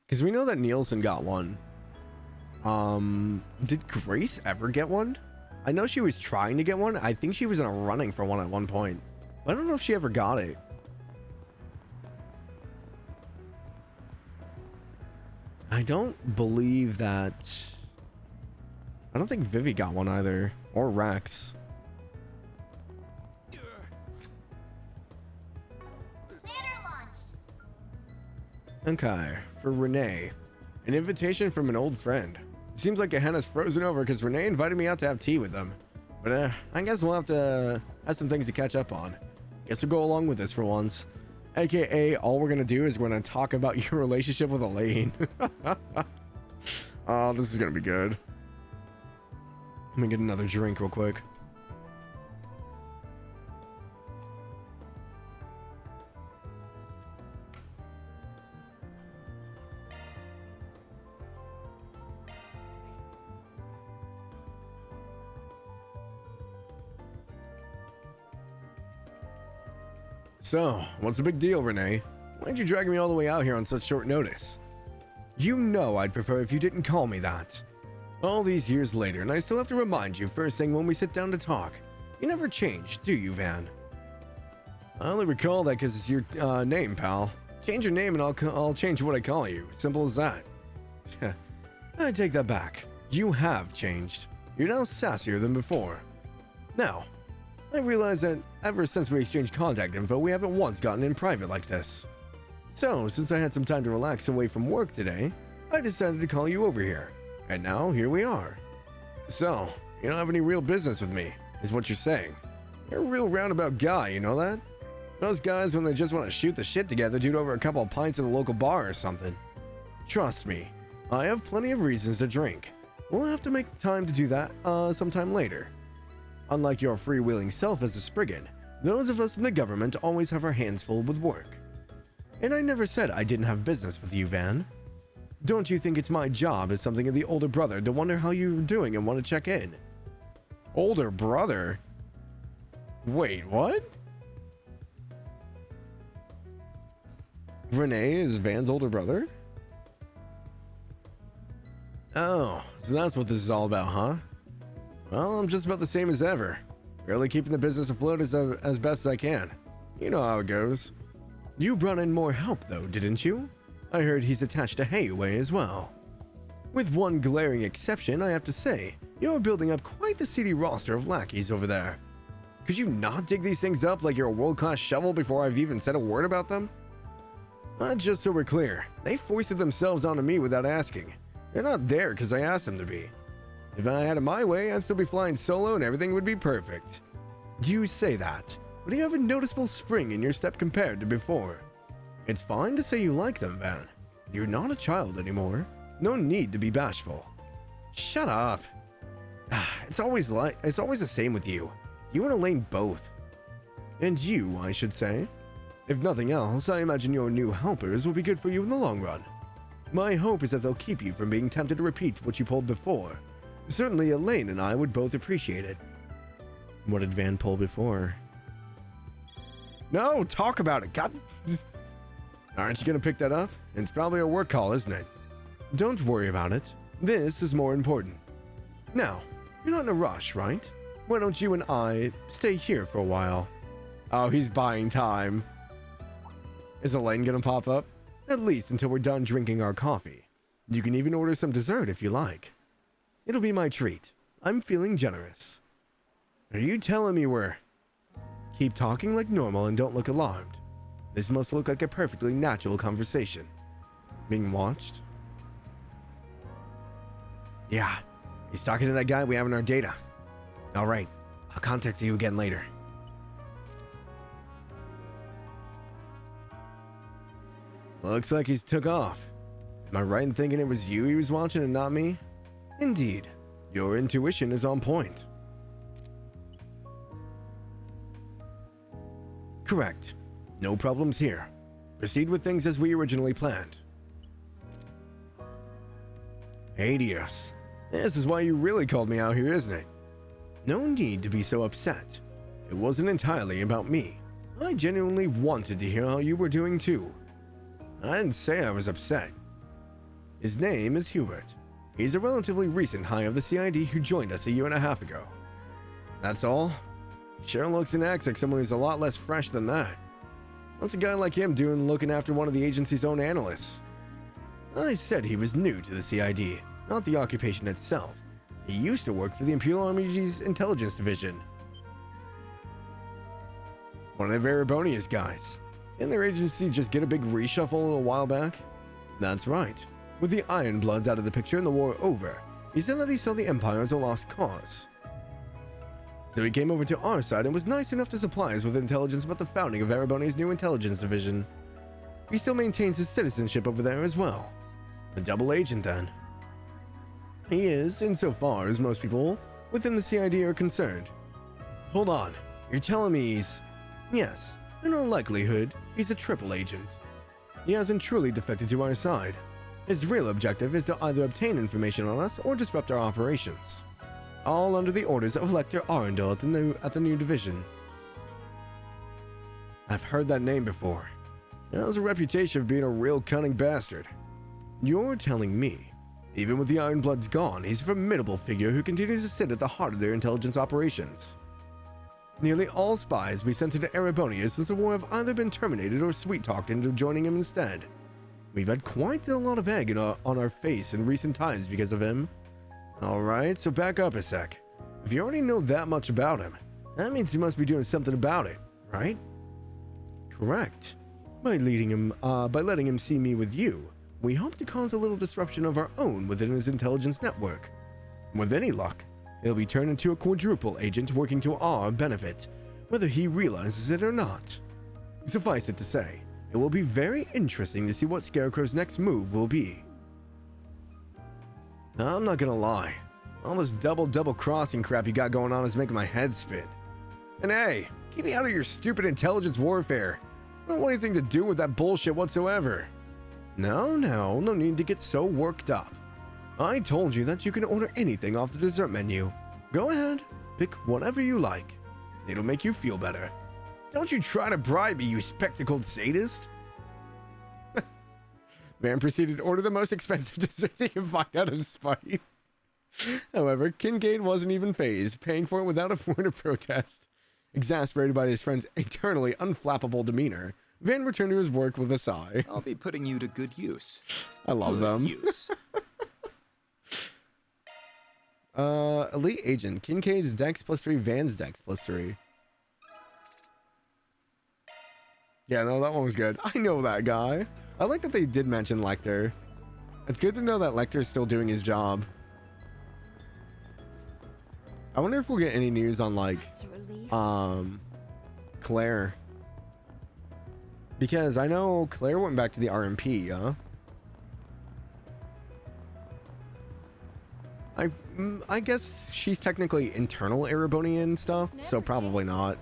Because we know that Nielsen got one. Did Grace ever get one? I know she was trying to get one. I think she was in a running for one at one point. But I don't know if she ever got it. I don't believe that... I don't think Vivi got one either. Or Rex. Okay, for Renee. An invitation from an old friend. It seems like Gehenna's frozen over because Renee invited me out to have tea with them. But I guess we'll have to have some things to catch up on. Guess we'll go along with this for once. AKA, all we're gonna do is we're gonna talk about your relationship with Elaine. Oh, this is gonna be good. Let me get another drink real quick. So, what's the big deal, Renee? Why'd you drag me all the way out here on such short notice? You know I'd prefer if you didn't call me that. All these years later, and I still have to remind you first thing when we sit down to talk. You never change, do you, Van? I only recall that because it's your name, pal. Change your name and I'll change what I call you. Simple as that. I take that back. You have changed. You're now sassier than before. Now, I realize that ever since we exchanged contact info, we haven't once gotten in private like this. So, since I had some time to relax away from work today, I decided to call you over here. And now, here we are. So, you don't have any real business with me, is what you're saying. You're a real roundabout guy, you know that? Most guys, when they just want to shoot the shit together, do it over a couple of pints at the local bar or something. Trust me, I have plenty of reasons to drink. We'll have to make time to do that sometime later. Unlike your freewheeling self as a Spriggan, those of us in the government always have our hands full with work. And I never said I didn't have business with you, Van. Don't you think it's my job as something of the older brother to wonder how you're doing and want to check in? Older brother? Wait, what? Renee is Van's older brother? Oh, so that's what this is all about, huh? Well, I'm just about the same as ever. Barely keeping the business afloat as best as I can. You know how it goes. You brought in more help, though, didn't you? I heard he's attached to Hayway as well. With one glaring exception, I have to say, you're building up quite the seedy roster of lackeys over there. Could you not dig these things up like you're a world-class shovel before I've even said a word about them? Just so we're clear, they foisted themselves onto me without asking. They're not there because I asked them to be. If I had it my way, I'd still be flying solo and everything would be perfect. You say that, but do you have a noticeable spring in your step compared to before? It's fine to say you like them, Van. You're not a child anymore. No need to be bashful. Shut up. It's always the same with you. You and Elaine both. And you, I should say. If nothing else, I imagine your new helpers will be good for you in the long run. My hope is that they'll keep you from being tempted to repeat what you pulled before. Certainly Elaine and I would both appreciate it. What did Van pull before? No, talk about it. God. Aren't you gonna pick that up? It's probably a work call, isn't it? Don't worry about it. This is more important. Now, you're not in a rush, right? Why don't you and I stay here for a while? Oh, he's buying time. Is Elaine gonna pop up? At least until we're done drinking our coffee. You can even order some dessert if you like. It'll be my treat. I'm feeling generous. Are you telling me we're... Keep talking like normal and don't look alarmed. This must look like a perfectly natural conversation. Being watched? Yeah, he's talking to that guy we have in our data. Alright, I'll contact you again later. Looks like he's took off. Am I right in thinking it was you he was watching and not me? Indeed, your intuition is on point. Correct. No problems here. Proceed with things as we originally planned. Adios. This is why you really called me out here, isn't it? No need to be so upset. It wasn't entirely about me. I genuinely wanted to hear how you were doing too. I didn't say I was upset. His name is Hubert. He's a relatively recent high of the CID who joined us a year and a half ago. That's all? Sure looks and acts like someone who's a lot less fresh than that. What's a guy like him doing looking after one of the agency's own analysts? I said he was new to the CID, not the occupation itself. He used to work for the Imperial Army's intelligence division. One of Erebonia's guys. Didn't their agency just get a big reshuffle a little while back? That's right. With the Iron Bloods out of the picture and the war over, he said that he saw the Empire as a lost cause. So he came over to our side and was nice enough to supply us with intelligence about the founding of Erebonia's new intelligence division. He still maintains his citizenship over there as well. A double agent then. He is, insofar as most people within the CID are concerned. Hold on, you're telling me he's... Yes, in all likelihood, he's a triple agent. He hasn't truly defected to our side. His real objective is to either obtain information on us or disrupt our operations. All under the orders of Lecter Arundel at the new division. I've heard that name before. He has a reputation of being a real cunning bastard. You're telling me, even with the Ironbloods gone, he's a formidable figure who continues to sit at the heart of their intelligence operations. Nearly all spies we sent into Erebonia since the war have either been terminated or sweet-talked into joining him instead. We've had quite a lot of egg on our face in recent times because of him. Alright, so back up a sec. If you already know that much about him, that means he must be doing something about it, right? Correct. By letting him see me with you, we hope to cause a little disruption of our own within his intelligence network. With any luck, he'll be turned into a quadruple agent working to our benefit, whether he realizes it or not. Suffice it to say, it will be very interesting to see what Scarecrow's next move will be. I'm not gonna lie, all this double crossing crap you got going on is making my head spin. And hey, keep me out of your stupid intelligence warfare. I don't want anything to do with that bullshit whatsoever. No need to get so worked up. I told you that you can order anything off the dessert menu. Go ahead, pick whatever you like. It'll make you feel better. Don't you try to bribe me, you spectacled sadist. Van proceeded to order the most expensive dessert he could find out of spite. However, Kincaid wasn't even fazed, paying for it without a word of protest. Exasperated by his friend's eternally unflappable demeanor, Van returned to his work with a sigh. I'll be putting you to good use. I love them. Use. Elite Agent. Kincaid's Dex +3, Van's Dex +3. Yeah, no, that one was good. I know that guy. I like that they did mention Lecter. It's good to know that Lecter's still doing his job. I wonder if we'll get any news on, like, Claire. Because I know Claire went back to the RMP, huh? I guess she's technically internal Erebonian stuff, so probably not.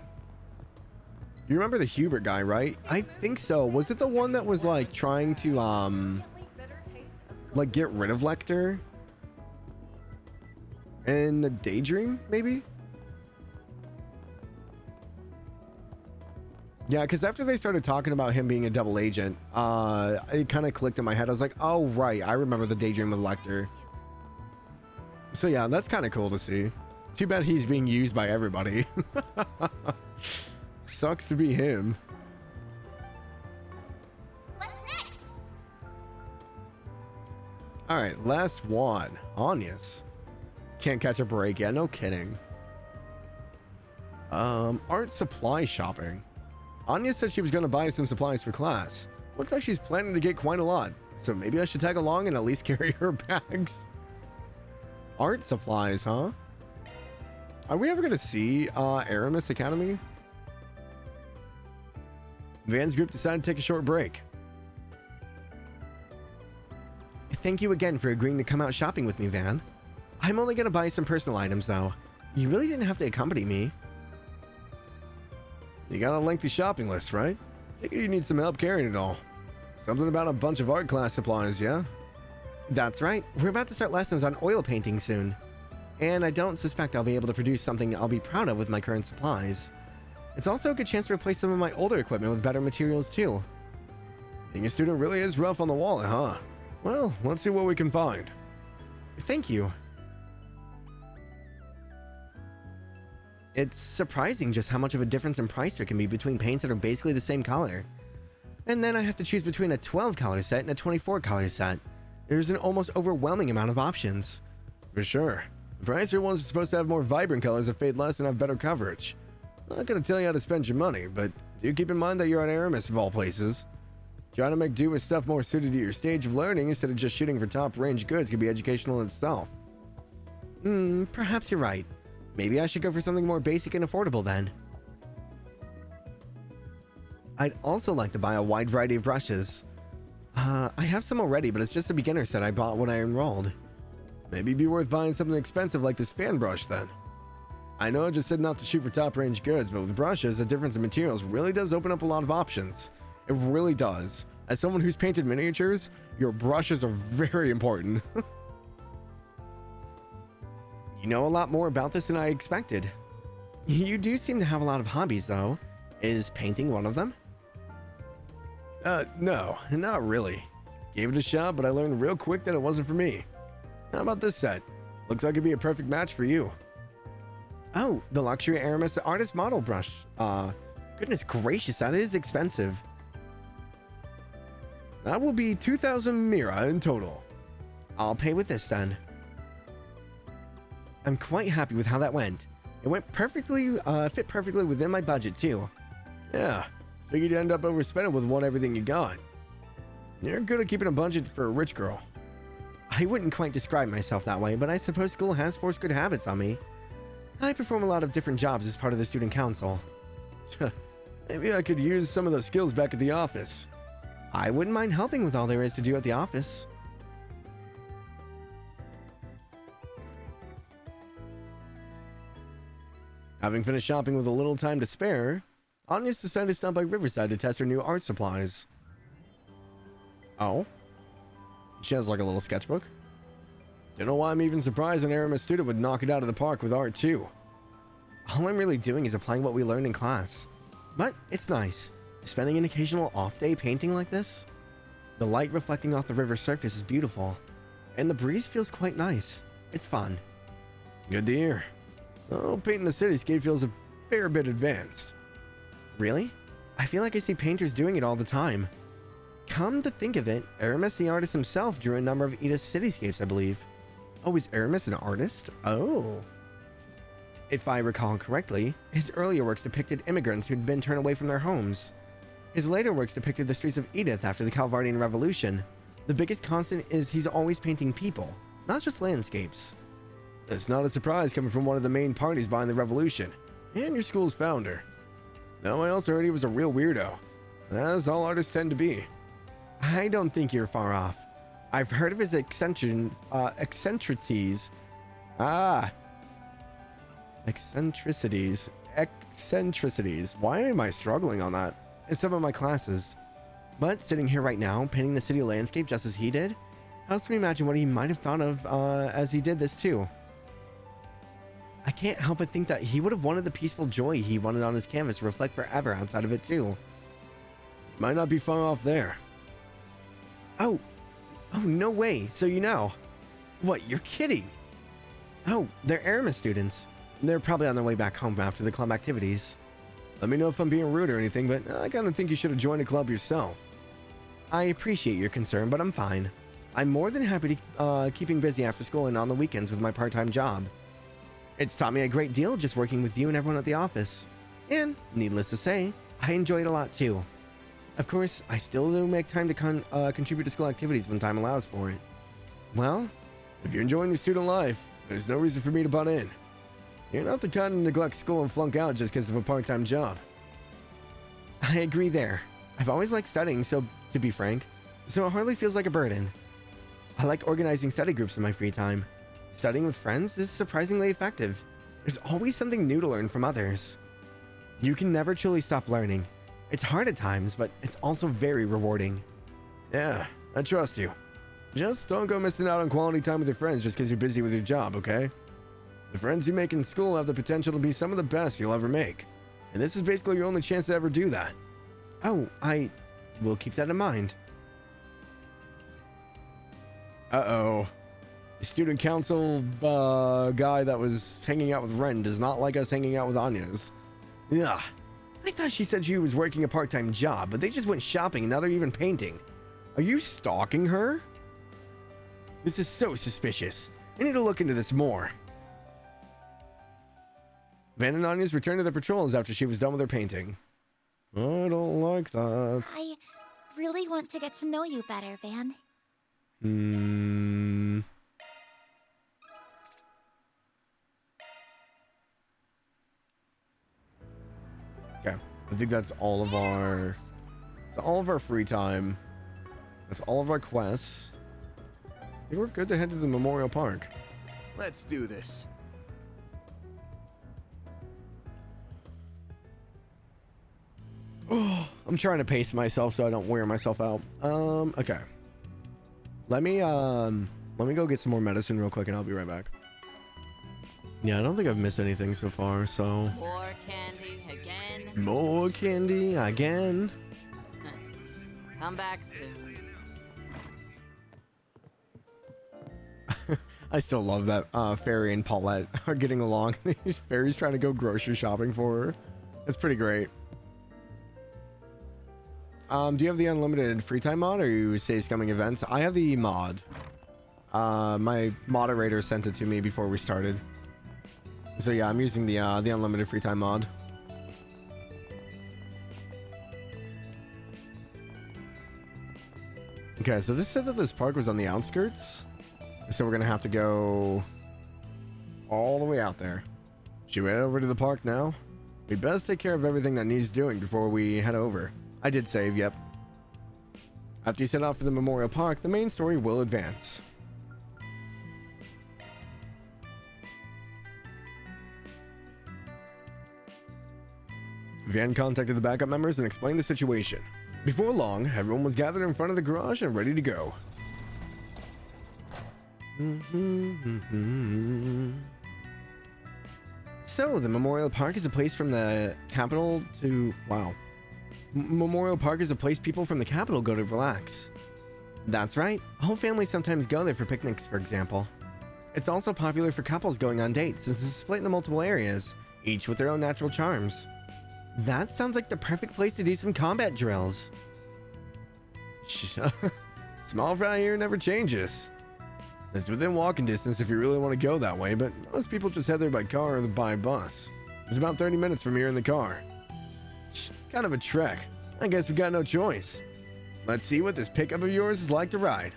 You remember the Hubert guy, right? I think so. Was it the one that was, like, trying to, like, get rid of Lecter? And the Daydream, maybe? Yeah, because after they started talking about him being a double agent, it kind of clicked in my head. I was like, oh, right, I remember the Daydream with Lecter. So yeah, that's kind of cool to see. Too bad he's being used by everybody. Sucks to be him. What's next? Alright, last one. Anyas. Can't catch a break yet, no kidding. Art supply shopping. Anya said she was going to buy some supplies for class. Looks like she's planning to get quite a lot, so maybe I should tag along and at least carry her bags. Art supplies, huh? Are we ever going to see Aramis Academy? Van's group decided to take a short break. Thank you again for agreeing to come out shopping with me, Van. I'm only going to buy some personal items, though. You really didn't have to accompany me. You got a lengthy shopping list, right? Figured you need some help carrying it all. Something about a bunch of art class supplies, yeah? That's right. We're about to start lessons on oil painting soon. And I don't suspect I'll be able to produce something I'll be proud of with my current supplies. It's also a good chance to replace some of my older equipment with better materials, too. Being a student really is rough on the wallet, huh? Well, let's see what we can find. Thank you. It's surprising just how much of a difference in price there can be between paints that are basically the same color. And then I have to choose between a 12 color set and a 24 color set. There's an almost overwhelming amount of options. For sure. The pricier ones are supposed to have more vibrant colors that fade less and have better coverage. I'm not gonna tell you how to spend your money, but do keep in mind that you're at Aramis of all places. Trying to make do with stuff more suited to your stage of learning instead of just shooting for top range goods can be educational in itself. Perhaps you're right. Maybe I should go for something more basic and affordable then. I'd also like to buy a wide variety of brushes. I have some already, but it's just a beginner set I bought when I enrolled. Maybe it'd be worth buying something expensive like this fan brush then. I know I just said not to shoot for top range goods, but with brushes, the difference in materials really does open up a lot of options. It really does. As someone who's painted miniatures, your brushes are very important. You know a lot more about this than I expected. You do seem to have a lot of hobbies, though. Is painting one of them? No, not really. Gave it a shot, but I learned real quick that it wasn't for me. How about this set? Looks like it'd be a perfect match for you. Oh, the luxury Aramis artist model brush. Goodness gracious, that is expensive. That will be 2,000 Mira in total. I'll pay with this then. I'm quite happy with how that went. It went perfectly, fit perfectly within my budget too. Yeah, figured you'd end up overspending with everything you got. You're good at keeping a budget for a rich girl. I wouldn't quite describe myself that way, but I suppose school has forced good habits on me. I perform a lot of different jobs as part of the student council. Maybe I could use some of those skills back at the office. I wouldn't mind helping with all there is to do at the office. Having finished shopping with a little time to spare, Anya's decided to stop by Riverside to test her new art supplies. Oh? She has like a little sketchbook. Don't know why I'm even surprised an Aramis student would knock it out of the park with art too. All I'm really doing is applying what we learned in class. But it's nice. Spending an occasional off day painting like this. The light reflecting off the river's surface is beautiful. And the breeze feels quite nice. It's fun. Good to hear. Oh, painting the cityscape feels a fair bit advanced. Really? I feel like I see painters doing it all the time. Come to think of it, Aramis the artist himself drew a number of Edith's cityscapes, I believe. Oh, is Aramis an artist? Oh. If I recall correctly, his earlier works depicted immigrants who'd been turned away from their homes. His later works depicted the streets of Edith after the Calvardian Revolution. The biggest constant is he's always painting people, not just landscapes. It's not a surprise coming from one of the main parties behind the revolution, and your school's founder. Though I also heard he was a real weirdo, as all artists tend to be. I don't think you're far off. I've heard of his eccentricities. Eccentricities. Why am I struggling on that? In some of my classes. But sitting here right now, painting the city landscape just as he did, helps me imagine what he might have thought of as he did this too. I can't help but think that he would have wanted the peaceful joy he wanted on his canvas to reflect forever outside of it too. Might not be far off there. Oh, no way. So you know. What, you're kidding? Oh, they're Aramis students. They're probably on their way back home after the club activities. Let me know if I'm being rude or anything, but I kind of think you should have joined a club yourself. I appreciate your concern, but I'm fine. I'm more than happy to keeping busy after school and on the weekends with my part-time job. It's taught me a great deal just working with you and everyone at the office. And, needless to say, I enjoy it a lot too. Of course, I still do make time to contribute to school activities when time allows for it. Well, if you're enjoying your student life, there's no reason for me to butt in. You're not the kind to neglect school and flunk out just because of a part-time job. I agree there. I've always liked studying, so to be frank, so it hardly feels like a burden. I like organizing study groups in my free time. Studying with friends is surprisingly effective. There's always something new to learn from others. You can never truly stop learning. It's hard at times, but it's also very rewarding. Yeah, I trust you. Just don't go missing out on quality time with your friends just because you're busy with your job, okay? The friends you make in school have the potential to be some of the best you'll ever make. And this is basically your only chance to ever do that. Oh, I will keep that in mind. Uh-oh. The student council guy that was hanging out with Ren does not like us hanging out with Anya's. Yeah. I thought she said she was working a part-time job, but they just went shopping and now they're even painting. Are you stalking her? This is so suspicious. I need to look into this more. Van and Anya's returned to their patrols after she was done with her painting. I don't like that. I really want to get to know you better, Van. Okay, I think that's all of our free time. That's all of our quests. I think we're good to head to the Memorial Park. Let's do this. I'm trying to pace myself so I don't wear myself out. Okay. Let me go get some more medicine real quick and I'll be right back. Yeah, I don't think I've missed anything so far, so... More candy again? More candy again. Come back soon. I still love that Fairy and Paulette are getting along. Fairy's trying to go grocery shopping for her. That's pretty great. Do you have the unlimited free time mod or you say coming events? I have the mod. My moderator sent it to me before we started. So yeah, I'm using the unlimited free time mod. Okay, so this said that this park was on the outskirts. So we're gonna have to go all the way out there. Should we head over to the park now? We best take care of everything that needs doing before we head over. I did save, yep. After you set off for the Memorial Park, the main story will advance. Van contacted the backup members and explained the situation. Before long, everyone was gathered in front of the garage and ready to go. So, the Memorial Park is a place from the capital to... Wow. Memorial Park is a place people from the capital go to relax. That's right. Whole families sometimes go there for picnics, for example. It's also popular for couples going on dates since it's split into multiple areas, each with their own natural charms. That sounds like the perfect place to do some combat drills. Small fry here never changes. It's within walking distance if you really want to go that way, but most people just head there by car or by bus. It's about 30 minutes from here in the car. Kind of a trek. I guess we got no choice. Let's see what this pickup of yours is like to ride.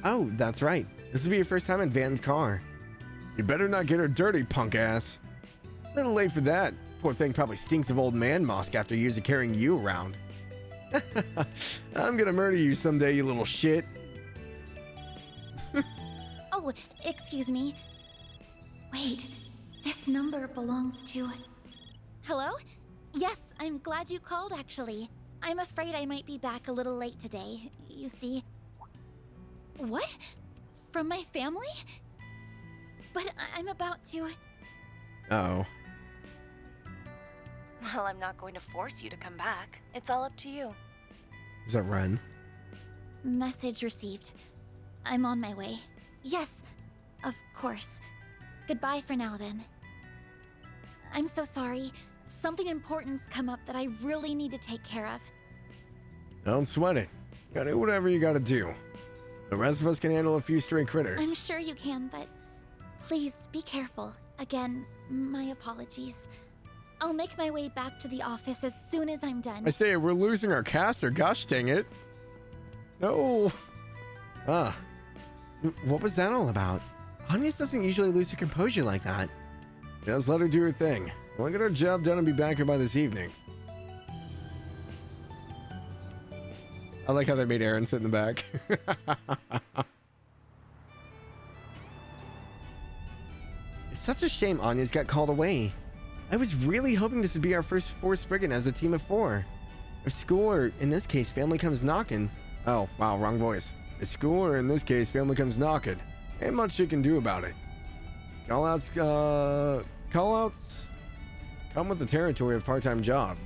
Oh, that's right. This will be your first time in Van's car. You better not get her dirty, punk ass. Little late for that. Poor thing probably stinks of old man musk after years of carrying you around. I'm gonna murder you someday, you little shit. Oh, excuse me. Wait, this number belongs to... Hello? Yes, I'm glad you called, actually. I'm afraid I might be back a little late today. You see... What? From my family? But I'm about to... Uh-oh. Well, I'm not going to force you to come back. It's all up to you. Is that Ren? Message received. I'm on my way. Yes, of course. Goodbye for now, then. I'm so sorry. Something important's come up that I really need to take care of. Don't sweat it. Gotta do whatever you gotta do. The rest of us can handle a few stray critters. I'm sure you can, but please be careful. Again, my apologies. I'll make my way back to the office as soon as I'm done. I say we're losing our caster. Gosh dang it. No. What was that all about? Agnes doesn't usually lose her composure like that. Just let her do her thing. We'll get our job done and be back here by this evening. I like how they made Aaron sit in the back. It's such a shame Anya's got called away. I was really hoping this would be our first Force Brigand as a team of 4. If school, or in this case, family comes knocking... Oh, wow, wrong voice. If school, or in this case, family comes knocking, ain't much you can do about it. Callouts come with the territory of part-time job.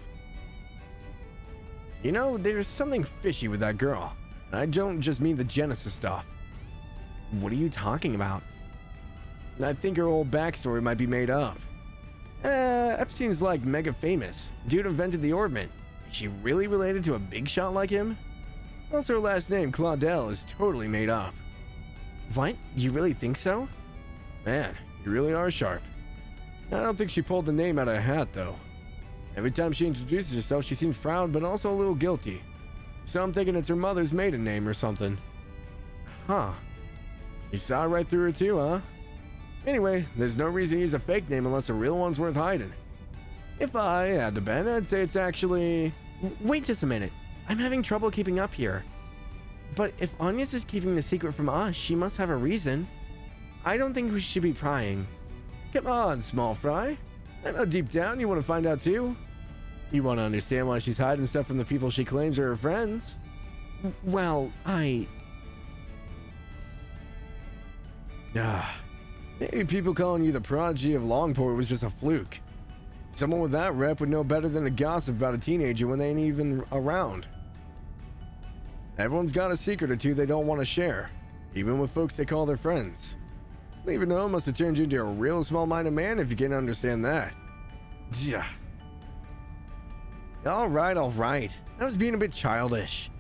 You know, there's something fishy with that girl. And I don't just mean the Genesis stuff. What are you talking about? I think her whole backstory might be made up. Epstein's like mega famous. Dude invented the orbit. Is she really related to a big shot like him? Also, her last name, Claudel, is totally made up. What? You really think so? Man, you really are sharp. I don't think she pulled the name out of a hat, though. Every time she introduces herself, she seems proud, but also a little guilty. So I'm thinking it's her mother's maiden name or something. Huh. You saw right through her too, huh? Anyway, there's no reason to use a fake name unless a real one's worth hiding. If I had to bet, I'd say it's actually... Wait just a minute. I'm having trouble keeping up here. But if Agnes is keeping the secret from us, she must have a reason. I don't think we should be prying. Come on, small fry. I know deep down you want to find out too. You want to understand why she's hiding stuff from the people she claims are her friends. Well, maybe people calling you the prodigy of Longport was just a fluke. Someone with that rep would know better than to gossip about a teenager when they ain't even around. Everyone's got a secret or two they don't want to share, even with folks they call their friends. Leaving home must have turned you into a real small-minded man if you can't understand that. Yeah. Alright. I was being a bit childish.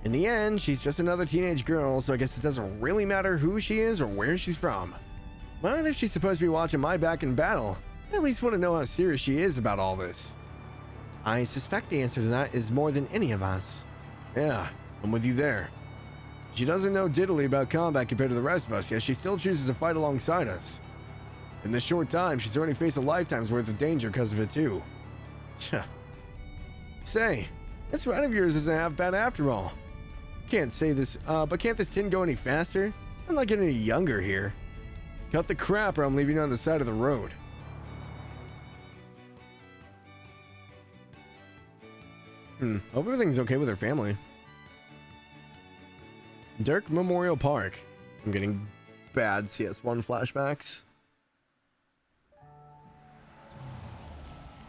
In the end, she's just another teenage girl, so I guess it doesn't really matter who she is or where she's from. But if she's supposed to be watching my back in battle, I at least want to know how serious she is about all this. I suspect the answer to that is more than any of us. Yeah, I'm with you there. She doesn't know diddly about combat compared to the rest of us, yet she still chooses to fight alongside us. In this short time, she's already faced a lifetime's worth of danger because of it too. Say, this ride of yours isn't half bad after all. Can't say this, but can't this tin go any faster? I'm not getting any younger here. Cut the crap or I'm leaving you on the side of the road. Hope everything's okay with her family. Dirk Memorial Park. I'm getting bad CS1 flashbacks.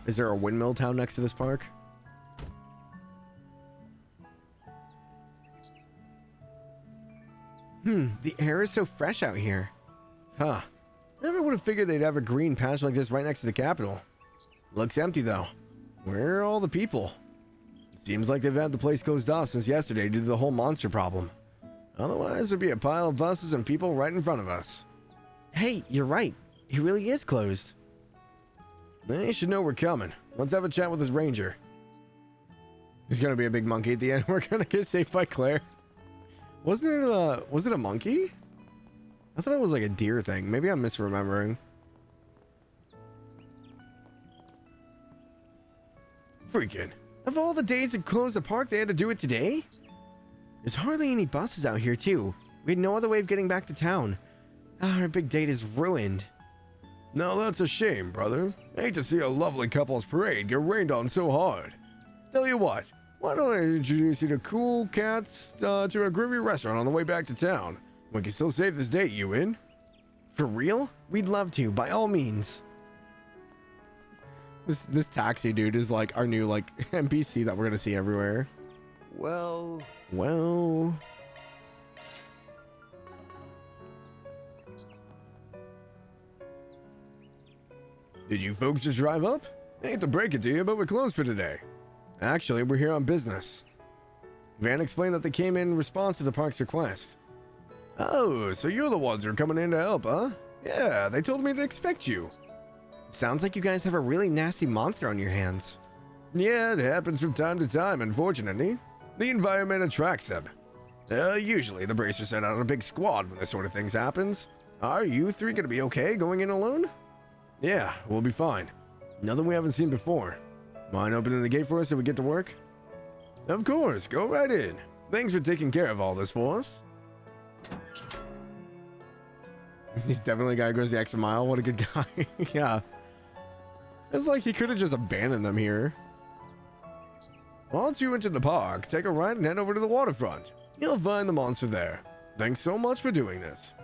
Is there a windmill town next to this park? The air is so fresh out here. Huh. Never would have figured they'd have a green patch like this right next to the Capitol. Looks empty though. Where are all the people? Seems like they've had the place closed off since yesterday due to the whole monster problem. Otherwise, there'd be a pile of buses and people right in front of us. Hey, you're right. It really is closed. They should know we're coming. Let's have a chat with this ranger. There's gonna be a big monkey at the end. We're gonna get saved by Claire. Was it a monkey? I thought it was like a deer thing. Maybe I'm misremembering. Freaking. Of all the days to close the park, they had to do it today? There's hardly any buses out here, too. We had no other way of getting back to town. Our big date is ruined. No, that's a shame, brother. Hate to see a lovely couple's parade get rained on so hard. Tell you what, why don't I introduce you to Cool Cats to a groovy restaurant on the way back to town? We can still save this date, you in? For real? We'd love to, by all means. This taxi dude is like our new like NPC that we're gonna see everywhere. Well... Did you folks just drive up? Hate to break it to you, but we're closed for today. Actually, we're here on business. Van explained that they came in response to the park's request. Oh, so you're the ones who are coming in to help, huh? Yeah, they told me to expect you. Sounds like you guys have a really nasty monster on your hands. Yeah, it happens from time to time, unfortunately. The environment attracts them. Usually the Bracers send out a big squad when this sort of thing happens. Are you three gonna be okay going in alone? Yeah, we'll be fine. Nothing we haven't seen before. Mind opening the gate for us so we get to work? Of course, go right in. Thanks for taking care of all this for us. He's definitely a guy who goes the extra mile. What a good guy. Yeah. It's like he could have just abandoned them here. Once you enter the park, take a right and head over to the waterfront. You'll find the monster there. Thanks so much for doing this.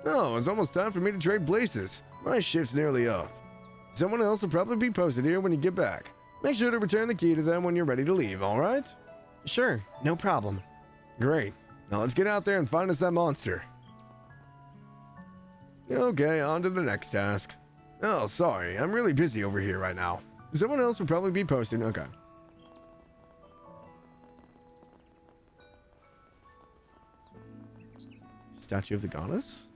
Oh, it's almost time for me to trade places. My shift's nearly up. Someone else will probably be posted here when you get back. Make sure to return the key to them when you're ready to leave, alright? Sure, no problem. Great. Now let's get out there and find us that monster. Okay, on to the next task. Oh, sorry, I'm really busy over here right now. Someone else will probably be posting. Okay. Statue of the goddess?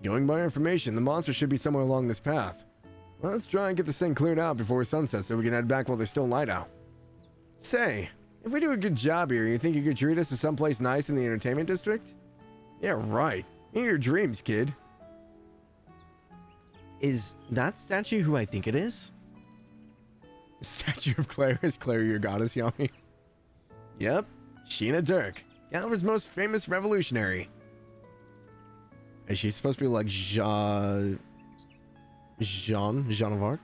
Going by information, the monster should be somewhere along this path. Let's try and get this thing cleared out before sunset so we can head back while there's still light out. Say, if we do a good job here, you think you could treat us to someplace nice in the entertainment district? Yeah, right. In your dreams, kid. Is that statue who I think it is? The statue of Claire is Claire your goddess, Yami? Yep, Sheena Dirk, Galver's most famous revolutionary. Is she supposed to be like Jeanne of Arc?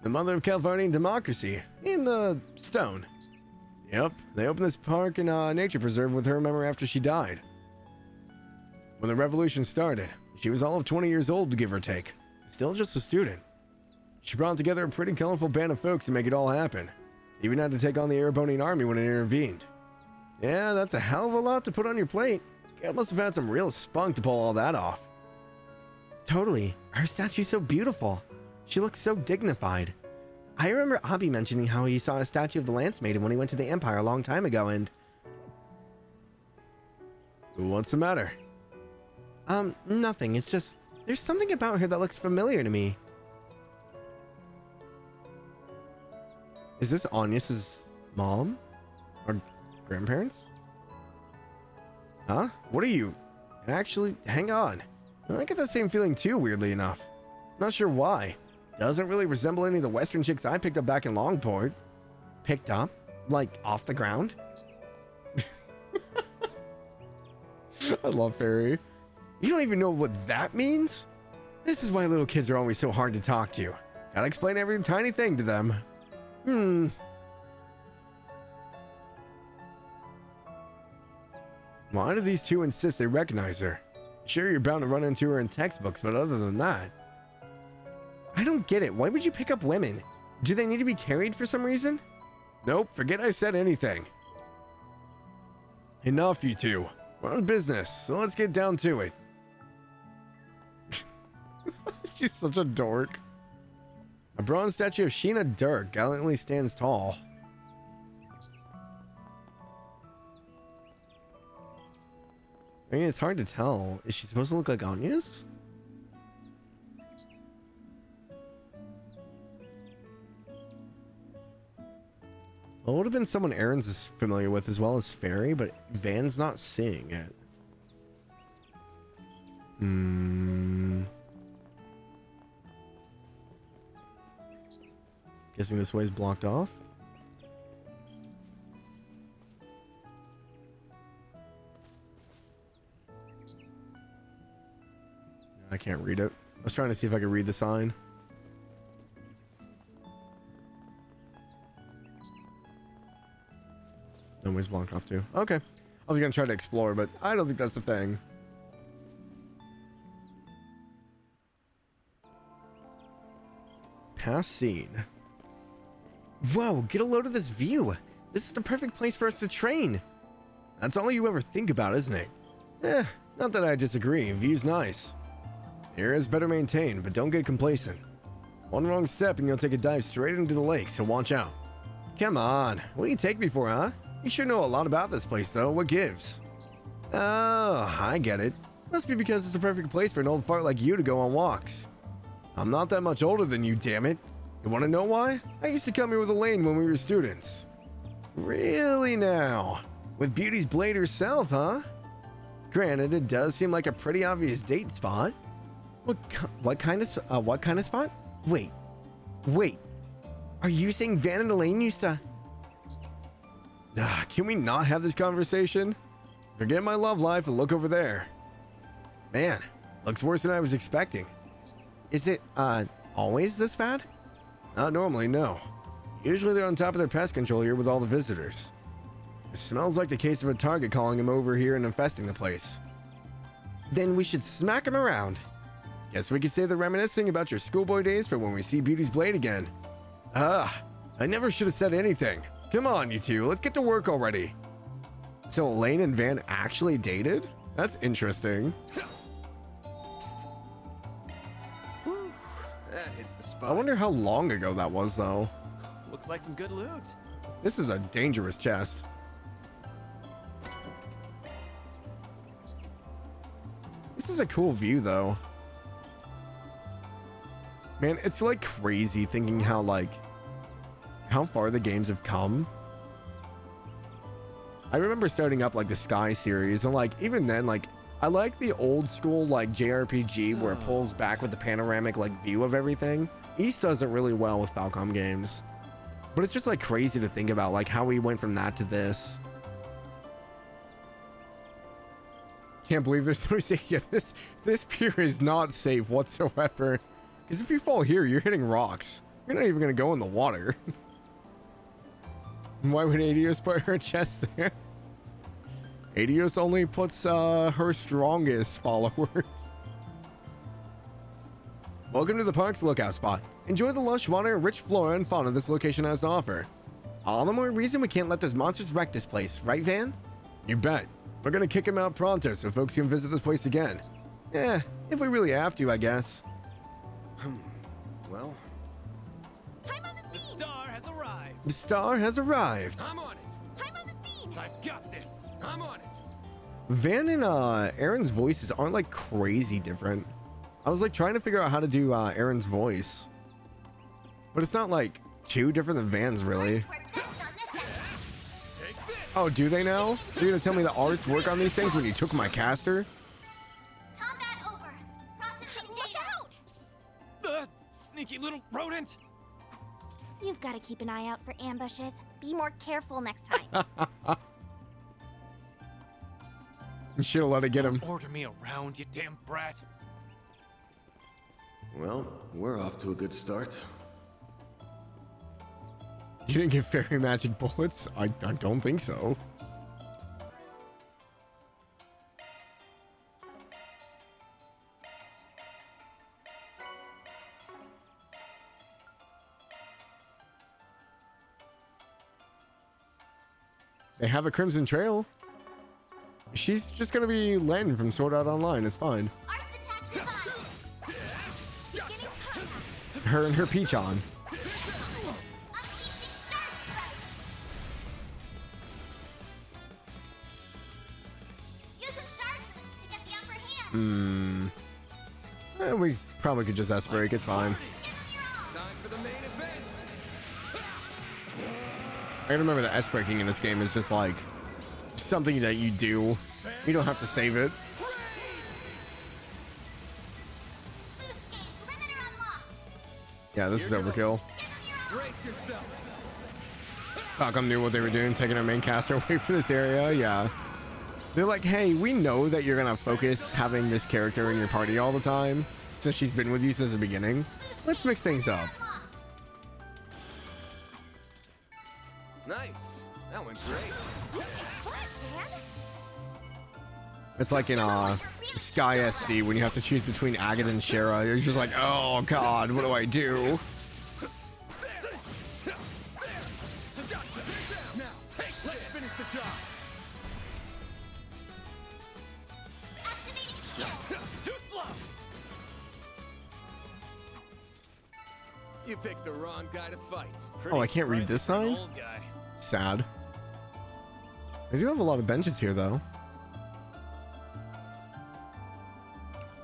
The mother of Californian democracy in the stone. Yep, they opened this park and nature preserve with her memory after she died. When the revolution started, She was all of 20 years old, give or take. Still just a student. She brought together a pretty colorful band of folks to make it all happen. Even had to take on the Erebonian army when it intervened. Yeah, that's a hell of a lot to put on your plate. Gal must have had some real spunk to pull all that off. Totally. Her statue's so beautiful. She looks so dignified. I remember Abi mentioning how he saw a statue of the Lance Maiden when he went to the Empire a long time ago and... What's the matter? Nothing. It's just... There's something about her that looks familiar to me. Is this Agnes's mom? Or grandparents? Huh? What are you? Actually, hang on. I get that same feeling too, weirdly enough. Not sure why. Doesn't really resemble any of the Western chicks I picked up back in Longport. Picked up? Like, off the ground? I love Fairy. You don't even know what that means? This is why little kids are always so hard to talk to. Gotta explain every tiny thing to them. Why do these two insist they recognize her? Sure, you're bound to run into her in textbooks, but other than that... I don't get it. Why would you pick up women? Do they need to be carried for some reason? Nope, forget I said anything. Enough, you two. We're on business, so let's get down to it. She's such a dork. A bronze statue of Sheena Dirk gallantly stands tall. I mean, it's hard to tell. Is she supposed to look like Agnes? Well, it would have been someone Aaron's is familiar with as well as Fairy, but Van's not seeing it. Guessing this way's blocked off. I can't read it. I was trying to see if I could read the sign. No way's blocked off too. Okay. I was gonna try to explore, but I don't think that's the thing. Past scene. Whoa, get a load of this view. This is the perfect place for us to train. That's all you ever think about, isn't it? Not that I disagree. View's nice. The area is better maintained, but don't get complacent. One wrong step and you'll take a dive straight into the lake, so watch out. Come on. What do you take me for, huh? You sure know a lot about this place, though. What gives? Oh, I get it. Must be because it's the perfect place for an old fart like you to go on walks. I'm not that much older than you, damn it. You want to know why? I used to come here with Elaine when we were students. Really now? With Beauty's Blade herself, huh? Granted, it does seem like a pretty obvious date spot. What kind of spot? Wait. Are you saying Van and Elaine used to... Can we not have this conversation? Forget my love life and look over there. Man, looks worse than I was expecting. Is it, always this bad? Not normally, no. Usually they're on top of their pest control here with all the visitors. It smells like the case of a target calling them over here and infesting the place. Then we should smack them around. Guess we could say they're reminiscing about your schoolboy days for when we see Beauty's Blade again. I never should have said anything. Come on, you two, let's get to work already. So Elaine and Van actually dated? That's interesting. That hits the spot. I wonder how long ago that was, though. Looks like some good loot. This is a dangerous chest. This is a cool view, though. Man, it's like crazy thinking how far the games have come. I remember starting up like the Sky series, and like even then, like I like the old school like JRPG where it pulls back with the panoramic like view of everything. East does it really well with Falcom games, but it's just like crazy to think about like how we went from that to this. Can't believe there's no safety. This pier is not safe whatsoever. Because if you fall here, you're hitting rocks. You're not even gonna go in the water. Why would Adios put her chest there? Adios only puts her strongest followers. Welcome to the park's lookout spot. Enjoy the lush water and rich flora and fauna this location has to offer. All the more reason we can't let those monsters wreck this place, right, Van? You bet. We're gonna kick him out pronto so folks can visit this place again. Yeah, if we really have to, I guess. Well, I'm on the The scene! star has arrived. The star has arrived. I'm on it. I'm on the scene! I've got this. I'm on it. Van and Aaron's voices aren't like crazy different. I was like trying to figure out how to do Aaron's voice, but it's not like too different than Van's really. Oh, do they now? You're gonna tell me the arts work on these things when you took my caster? Combat over. Processing data. Sneaky little rodent. You've got to keep an eye out for ambushes. Be more careful next time. You should have let it get him. Order me around, you damn brat. Well, we're off to a good start. You didn't get fairy magic bullets? I don't think so. They have a Crimson Trail. She's just gonna be Len from Sword Art Online. It's fine. Arts attacks advised. Beginning combat. Her and her peach on. Unleashing Shard Strike. Use a shard boost to get the upper hand. We probably could just S-break. It's fine. Give them your all. Time for the main event. I gotta remember that S-breaking in this game is just like something that you do. You don't have to save it. Boost gauge limiter unlocked. Yeah, this is overkill. Give them your all. Brace yourself. Falcom knew what they were doing, taking our main caster away from this area. Yeah. They're like, hey, we know that you're gonna focus having this character in your party all the time since she's been with you since the beginning. Let's mix things up. Unlocked. Nice. That went great. It's like in Sky SC when you have to choose between Agate and Shara. You're just like, oh god, what do I do? Now, let's finish the job. Activating skill. Too slow. You picked the wrong guy to fight. Oh, I can't read this sign? Old guy. Sad. They do have a lot of benches here, though.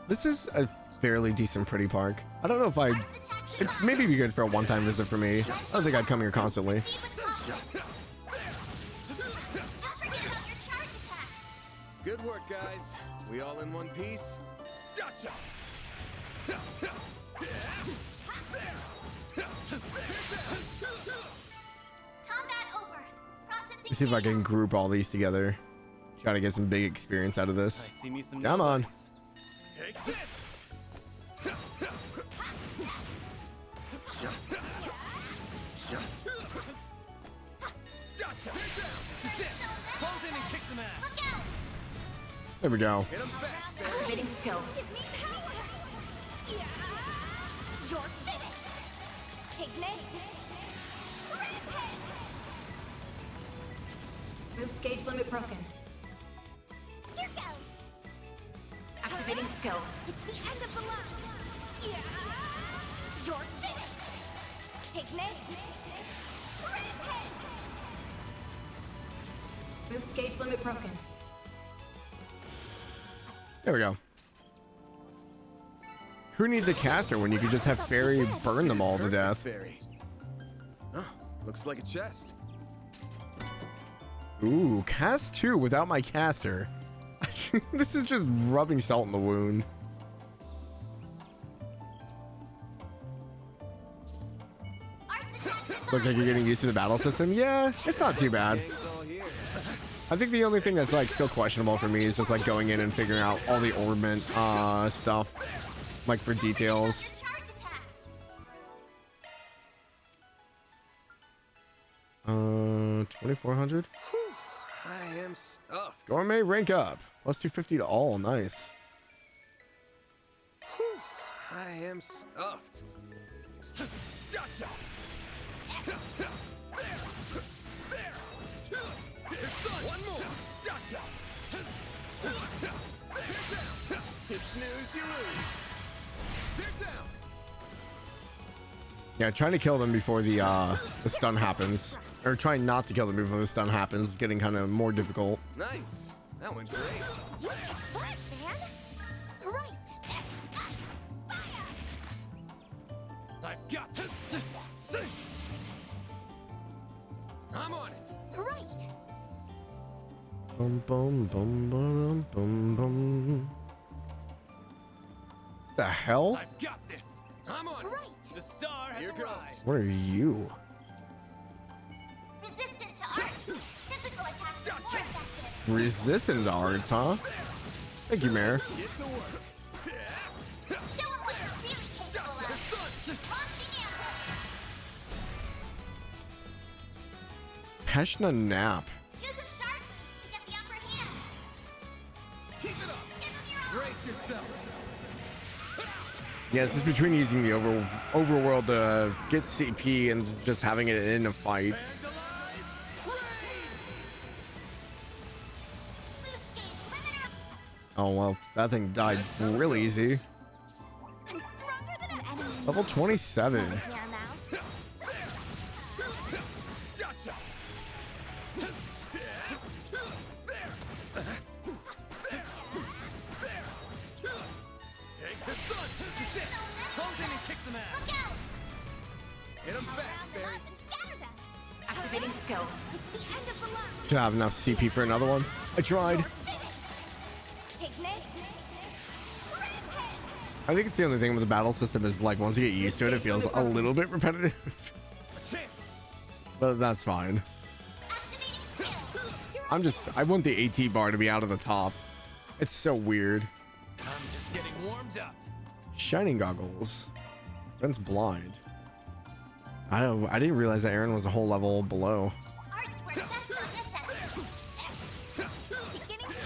This is a fairly decent pretty park. I don't know if I'd... It'd maybe be good for a one-time visit for me. I don't think I'd come here constantly. See what's possible. Don't forget about your charge attack. Good work, guys. We all in one piece? Gotcha. Combat over. Processing Let's see if I data. can group all these together. Try to get some big experience out of I this. see me some Come on. nobodies. Take this. Gotcha. This is it. Close in and kick some ass. Look out. There we go. Hit him fast. Activating skill. Give me power. You're finished. Pigment. Rampage. Boost gauge limit broken. Here goes. Activating skill. It's the end of the line. You're finished. Pigment. Rampage. Boost gauge limit broken. There we go. Who needs a caster when you could just have Fairy burn them all to death? Fairy. Huh, looks like a chest. Ooh, cast 2 without my caster. This is just rubbing salt in the wound. Arts attacks Looks like you're getting used to the battle system. Yeah, it's not too bad. Gang's all here. I think the only thing that's like still questionable for me is just like going in and figuring out all the ornament stuff, like for details. your charge attack. 2400. I am stuffed. Gourmet rank up. Plus 250 to all. Nice. I am stuffed. Gotcha! One more! Gotcha! You snooze, you lose. They're down. Yeah, trying to kill them before the stun happens, or trying not to kill them before the stun happens, is getting kind of more difficult. Nice. That went great. What, man? Right. I've got this. I'm on it. Right. Bum bum bum bum bum bum. The hell? I've got this. I'm on it. Right. The star has Here arrived. goes. What are you? Resistant to arts. Physical attacks are more effective. Resistant to arts, huh? Thank you, Mayor. Get to work. Show 'em what you're really capable of. Launching ambush. Peshna Nap. Use a sharp beast to get the upper hand. Keep it up. Give 'em your all. Brace yourself. Yeah, this is between using the overworld to get CP and just having it in a fight. Loose gauge limiter. Oh well, that thing died real easy. I'm stronger than an enemy. Level 27. Here now. Gotcha. Take the stun. This is it. Comes in and kicks some ass. Look out. Hit him fast, Round them Barry. up and scatter them. Activating skill. It's the end of the line. Should have enough CP for another one. I tried. I think it's the only thing with the battle system is like once you get used to it, it feels a little bit repetitive. A chance. But that's fine. I want the AT bar to be out of the top. It's so weird. I'm just getting warmed up. Shining goggles. Ben's blind. I didn't realize that Aaron was a whole level below. Arts work best on this end. Beginning combat.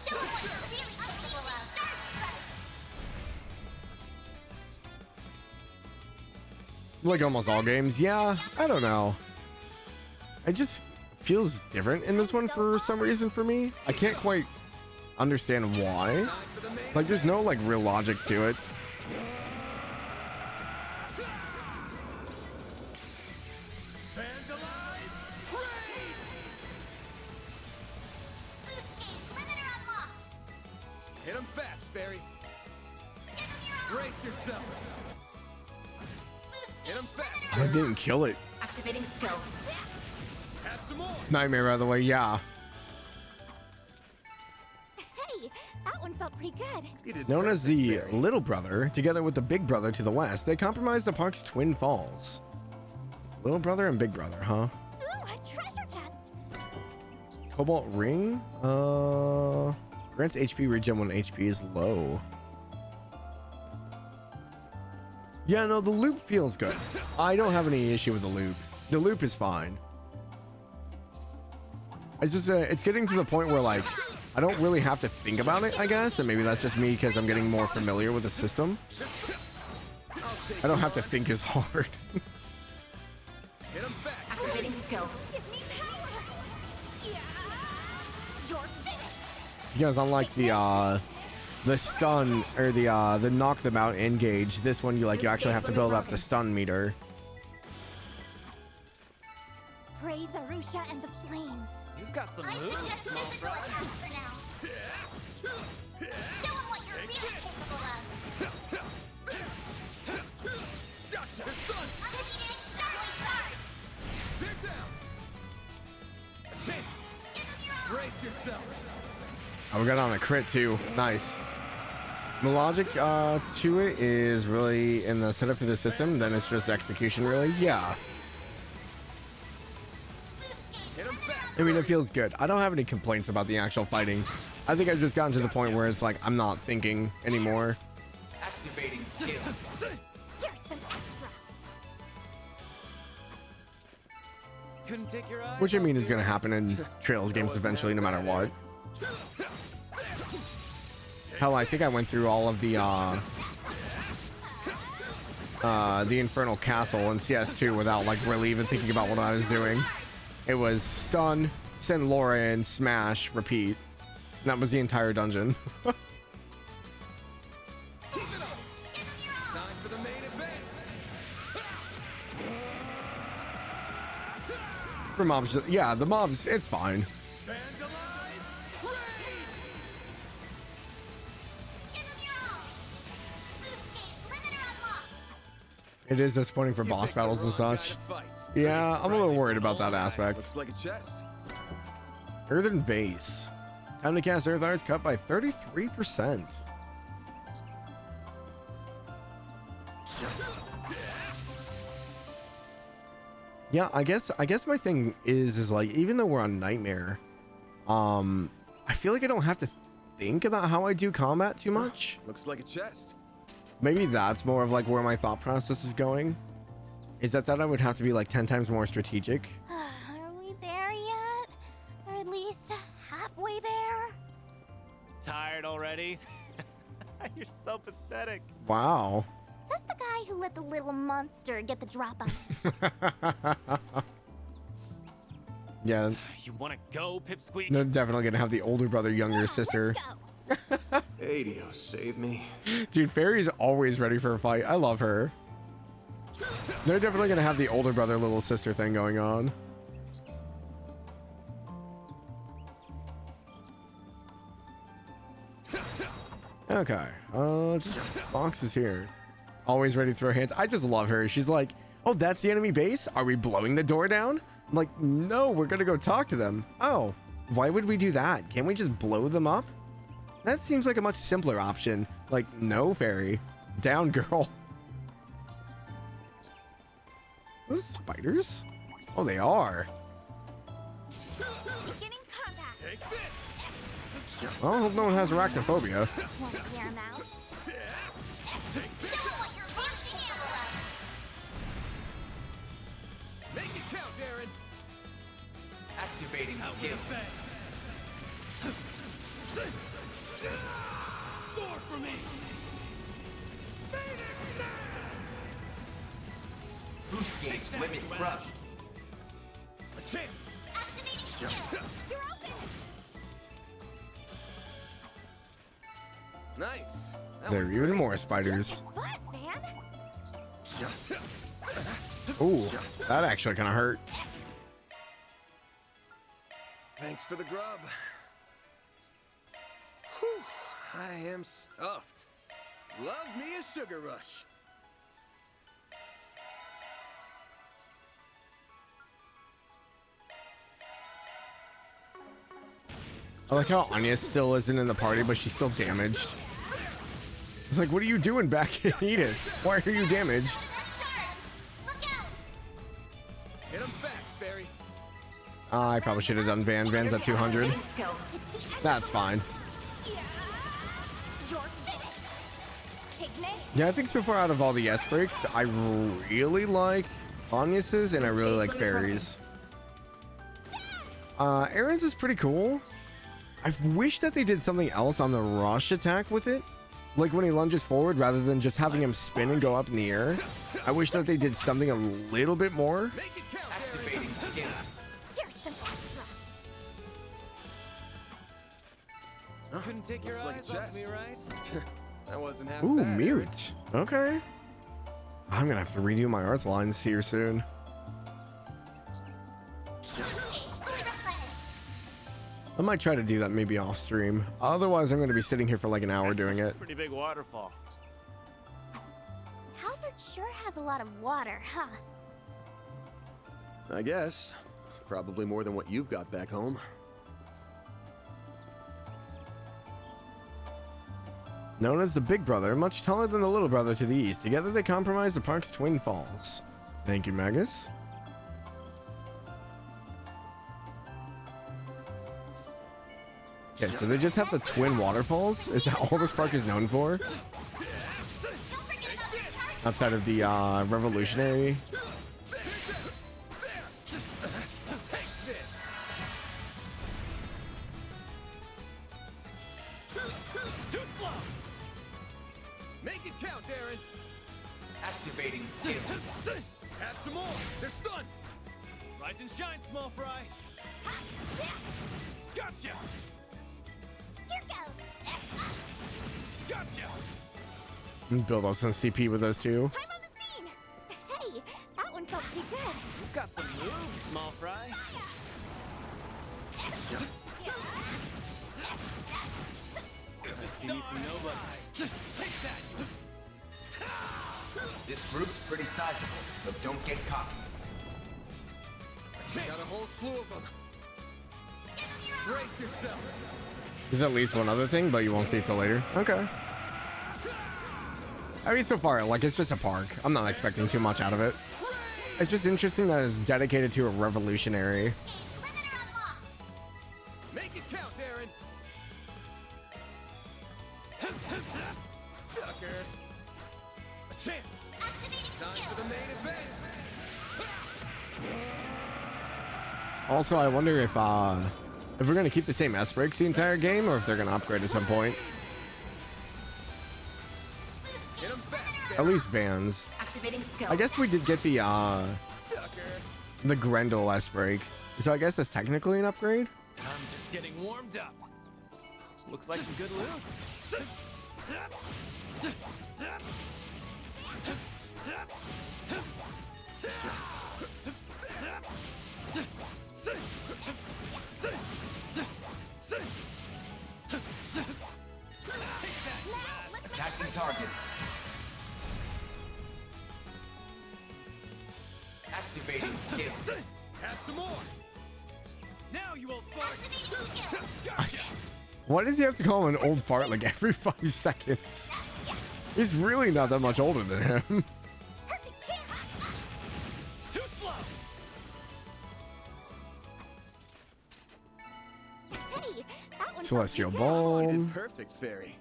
Show 'em what you're really capable of. Sharp strike. Like almost all games, yeah. I don't know. It just feels different in this one for some reason for me. I can't quite understand why. Like there's no like real logic to it. Fans alive. Raid. Loose gauge limiter unlocked. Hit him fast, Barry. Give 'em your all. Brace yourself. Loose Hit him gauge fast. I didn't kill it. Activating skill. Have some more. Nightmare, by the way, yeah. Hey, that one felt pretty good. You did Known as perfect, the Barry. little brother, together with the big brother to the west, they comprised the park's twin falls. Little brother and big brother, huh? Ooh, a treasure chest. Cobalt ring? Grants HP regen when HP is low. Yeah, no, the loop feels good. I don't have any issue with the loop. The loop is fine. It's just, it's getting to the point where, like, I don't really have to think about it, I guess. And maybe that's just me because I'm getting more familiar with the system. I don't have to think as hard. Hit him fast. Activating skill. Give me power. Yeah. You're finished. Because unlike the stun or the knock them out engage, this one you actually have to build up the stun meter. Praise Arusha and the flames. You've got some I moves, suggest small physical fry. attacks for now. Show 'em what you're really capable of. Gotcha. Stun. Unleashing sharp shards. They're down. A chance. Give 'em your all. Brace yourself. Oh, we got on a crit too. Nice. The logic to it is really in the setup for the system. Then it's just execution, really. Yeah. Hit him fast. I mean, it feels good. I don't have any complaints about the actual fighting. I think I've just gotten to the point where it's like I'm not thinking anymore. Activating skill. Here's some extra. Couldn't take your eyes Which I off mean is the going to ice. happen in Trails games eventually, no matter what. Hell, I think I went through all of the the Infernal Castle in CS2 without like really even thinking about what I was doing. It was stun, send Laura in, smash, repeat. And that was the entire dungeon. Time for the main event. For mobs, yeah, the mobs, it's fine. It is disappointing for boss battles and such. Yeah, I'm a little worried about that aspect. Looks like a chest. Earthen Vase. Time to cast Earth Arts cut by 33%. Yeah, I guess my thing is like, even though we're on Nightmare, I feel like I don't have to think about how I do combat too much. Looks like a chest. Maybe that's more of like where my thought process is going. Is that I would have to be like 10 times more strategic. Are we there yet? Or at least halfway there? Tired already? You're so pathetic. Wow. Says the guy who let the little monster get the drop on him. Yeah. You wanna go, Pipsqueak? They're definitely gonna have the older brother, younger sister. Adio, save me. Dude, Fairy's always ready for a fight. I love her. They're definitely gonna have the older brother, little sister thing going on. Okay. Fox is here. Always ready to throw hands. I just love her. She's like, oh, that's the enemy base? Are we blowing the door down? I'm like, no, we're gonna go talk to them. Oh, why would we do that? Can't we just blow them up? That seems like a much simpler option. Like, no, Fairy. Down, girl. Those spiders? Oh, they are. Beginning combat. Well, I hope no one has arachnophobia. Want to clear him out? Show what you're launching ammo at. Make it count, Darren. Activating skill. Sword for me! Boost gauge limit crushed. A chance! Activating skill. You're open. Nice. That There are went even great. more spiders. What, man? Ooh, that actually kind of hurt. Thanks for the grub. Whew, I am stuffed. Love me a sugar rush. I like how Anya still isn't in the party, but she's still damaged. It's like, what are you doing back in Edith? Why are you damaged? That's sharp. Look out. Hit him back, Fairy. I probably should have done Van's at 200. Activating skill. That's fine. You're finished. Pigment. Yeah, I think so far out of all the S breaks, I really like Anya's and I really like Fairy's. Aaron's is pretty cool. I wish that they did something else on the rush attack with it. Like when he lunges forward, rather than just having him spin and go up in the air. I wish that they did something a little bit more. Make it count, Darren. Activating skill. Here's some extra. Couldn't take your Looks like a eyes off me, chest. right? That wasn't half Ooh, bad. mute. Okay. I'm gonna have to redo my arts lines here soon. I might try to do that maybe off stream. Otherwise, I'm gonna be sitting here for like an hour That's doing a it. Pretty big waterfall. Halford sure has a lot of water, huh? I guess. Probably more than what you've got back home. Known as the Big Brother, much taller than the Little Brother to the east, together they comprise the park's twin falls. Thank you, Magus. Okay, so they just have the twin waterfalls? Is that all this park is known for? Outside of the revolutionary? Too slow. Make it count, Darren. Activating skill. Have some more. They're stunned. Rise and shine, small fry. Gotcha. Here goes. Gotcha. Build up some CP with those two. I'm on the scene. Hey, that one felt pretty good. You've got some moves, small fry. Let's see some nobodies. Take that. This group's pretty sizable, so don't get cocky. Got a whole slew of them. Brace yourself. There's at least one other thing, but you won't see it till later. Okay. I mean, so far, like, it's just a park. I'm not expecting too much out of it. It's just interesting that it's dedicated to a revolutionary. Make it count, Aaron. Sucker. A chance. Time for the main event. Also, I wonder if we're gonna keep the same S breaks the entire game, or if they're gonna upgrade at some point. Hit 'em fast, At least Vans. Activating skill. I guess we did get the sucker. Grendel S break, so I guess that's technically an upgrade. I'm just getting warmed up. Looks like some good loot. Attacking target. Activating skill. Have some more. Now you old fart. Why does he have to call him an old fart like every 5 seconds? He's really not that much older than him. Perfect chance. Too slow. Hey, that one Celestial felt Ball. It is perfect, fairy.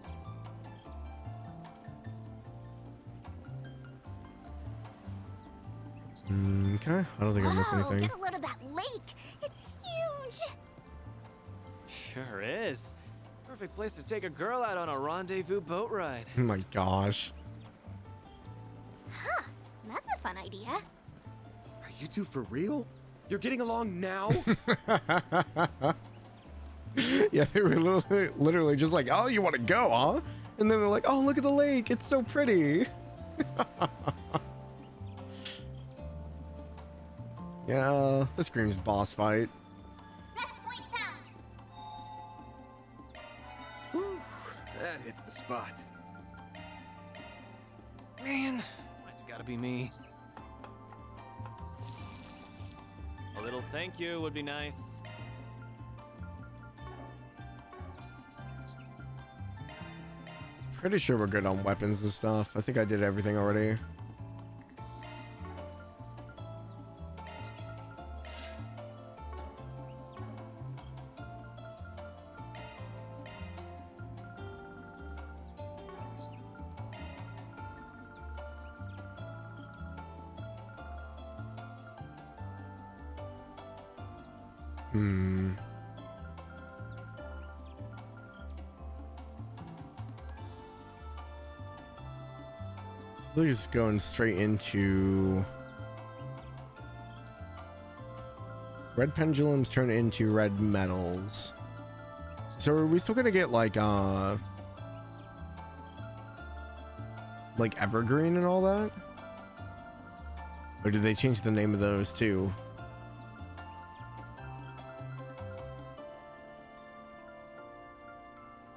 Okay, I don't think I missed Whoa, anything. get a load of that lake. It's huge. Sure is. Perfect place to take a girl out on a rendezvous boat ride. Oh my gosh. Huh, that's a fun idea. Are you two for real? You're getting along now? Yeah, they were literally just like, oh, you want to go, huh? And then they're like, oh, look at the lake. It's so pretty. Yeah, this screams boss fight. Best point found. Whew, that hits the spot. Man, why's it gotta be me? A little thank you would be nice. Pretty sure we're good on weapons and stuff. I think I did everything already. They're just going straight into red pendulums turn into red metals. So are we still gonna get like evergreen and all that? Or did they change the name of those too?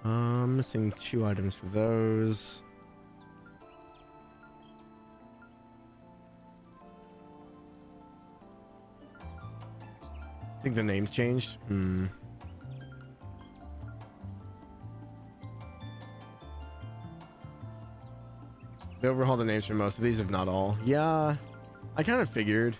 I'm missing 2 items for those. I think the name's changed. They overhauled the names for most of these, if not all. Yeah, I kind of figured.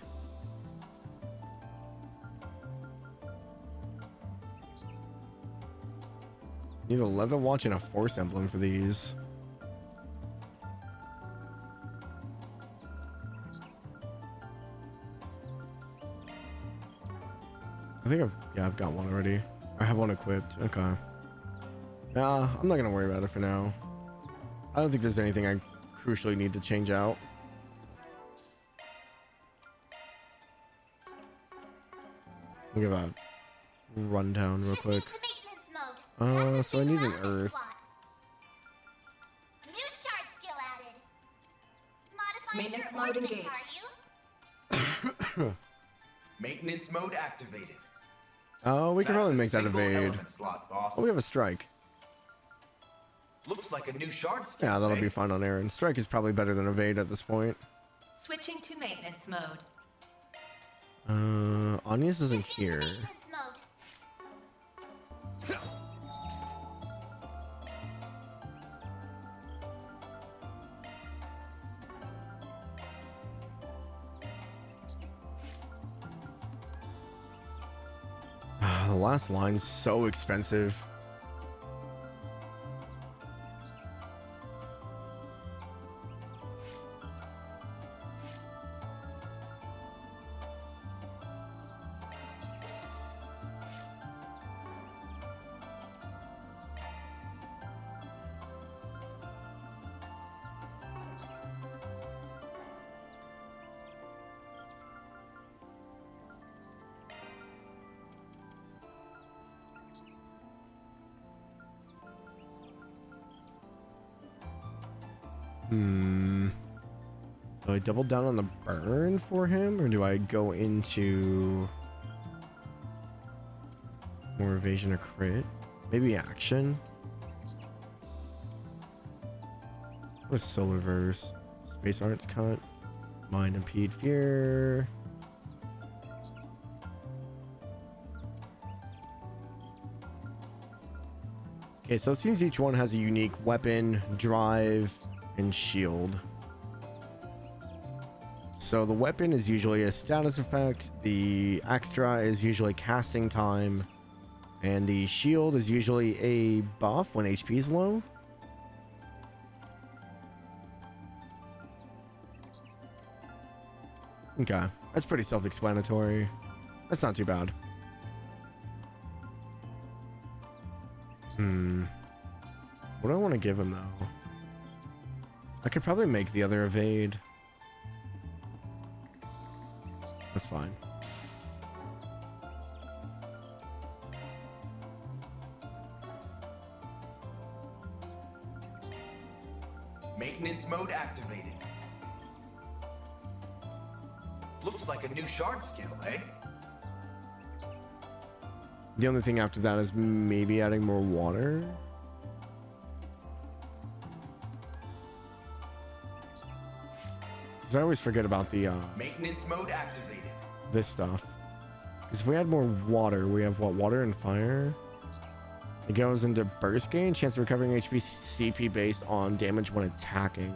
Need a leather watch and a force emblem for these. I think I've got one already. I have one equipped. Okay. Nah, I'm not gonna worry about it for now. I don't think there's anything I crucially need to change out. We'll give a rundown real quick. So I need an earth. New shard skill added. Modifying Maintenance your mode orbit, engaged. are you? Maintenance mode activated. Oh, we can That's probably a make that single evade. element slot, boss. Oh, we have a strike. Looks like a new shard skill. Yeah, that'll eh? be fine on Aaron. Strike is probably better than evade at this point. Switching to maintenance mode. Anya's isn't here. Maintenance mode. The last line is so expensive. Do I double down on the burn for him, or do I go into more evasion or crit? Maybe action. With solar verse, space arts cut, mind impede fear. Okay, so it seems each one has a unique weapon, drive, and shield. So the weapon is usually a status effect, the extra is usually casting time, and the shield is usually a buff when HP is low. Okay, that's pretty self-explanatory. That's not too bad. What do I want to give him though? I could probably make the other evade. That's fine. Maintenance mode activated. Looks like a new shard skill, eh? The only thing after that is maybe adding more water. Because I always forget about the Maintenance mode activated. this stuff. Because if we add more water, we have what? Water and fire. It goes into burst gain, chance of recovering HP CP based on damage when attacking.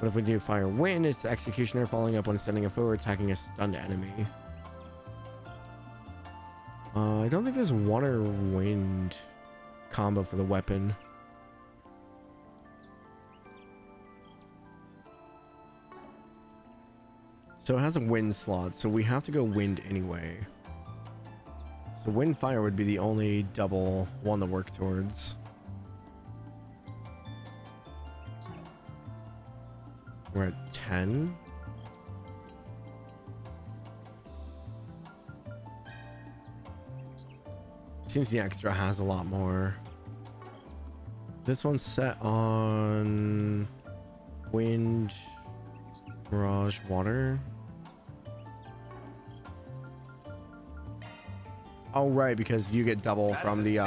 But if we do fire wind, it's the executioner following up when stunning a foe or attacking a stunned enemy. I don't think there's water wind combo for the weapon. So it has a wind slot, so we have to go wind anyway. So wind fire would be the only double one to work towards. We're at 10. Seems the extra has a lot more. This one's set on wind, mirage, water. Oh, right, because you get double from the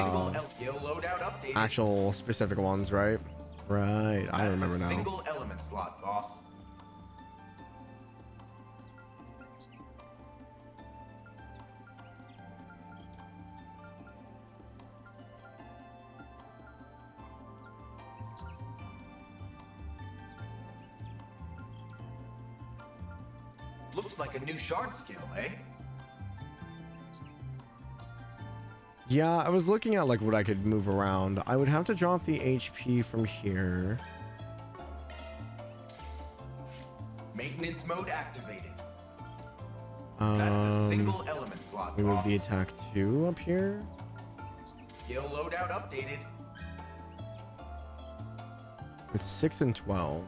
actual specific ones, right? Right, I remember now. Single element slot, boss. Looks like a new shard skill, eh? Yeah, I was looking at like what I could move around. I would have to drop the HP from here. Maintenance mode activated. That's a single element slot, We move boss. the attack 2 up here. Skill loadout updated. It's 6 and 12.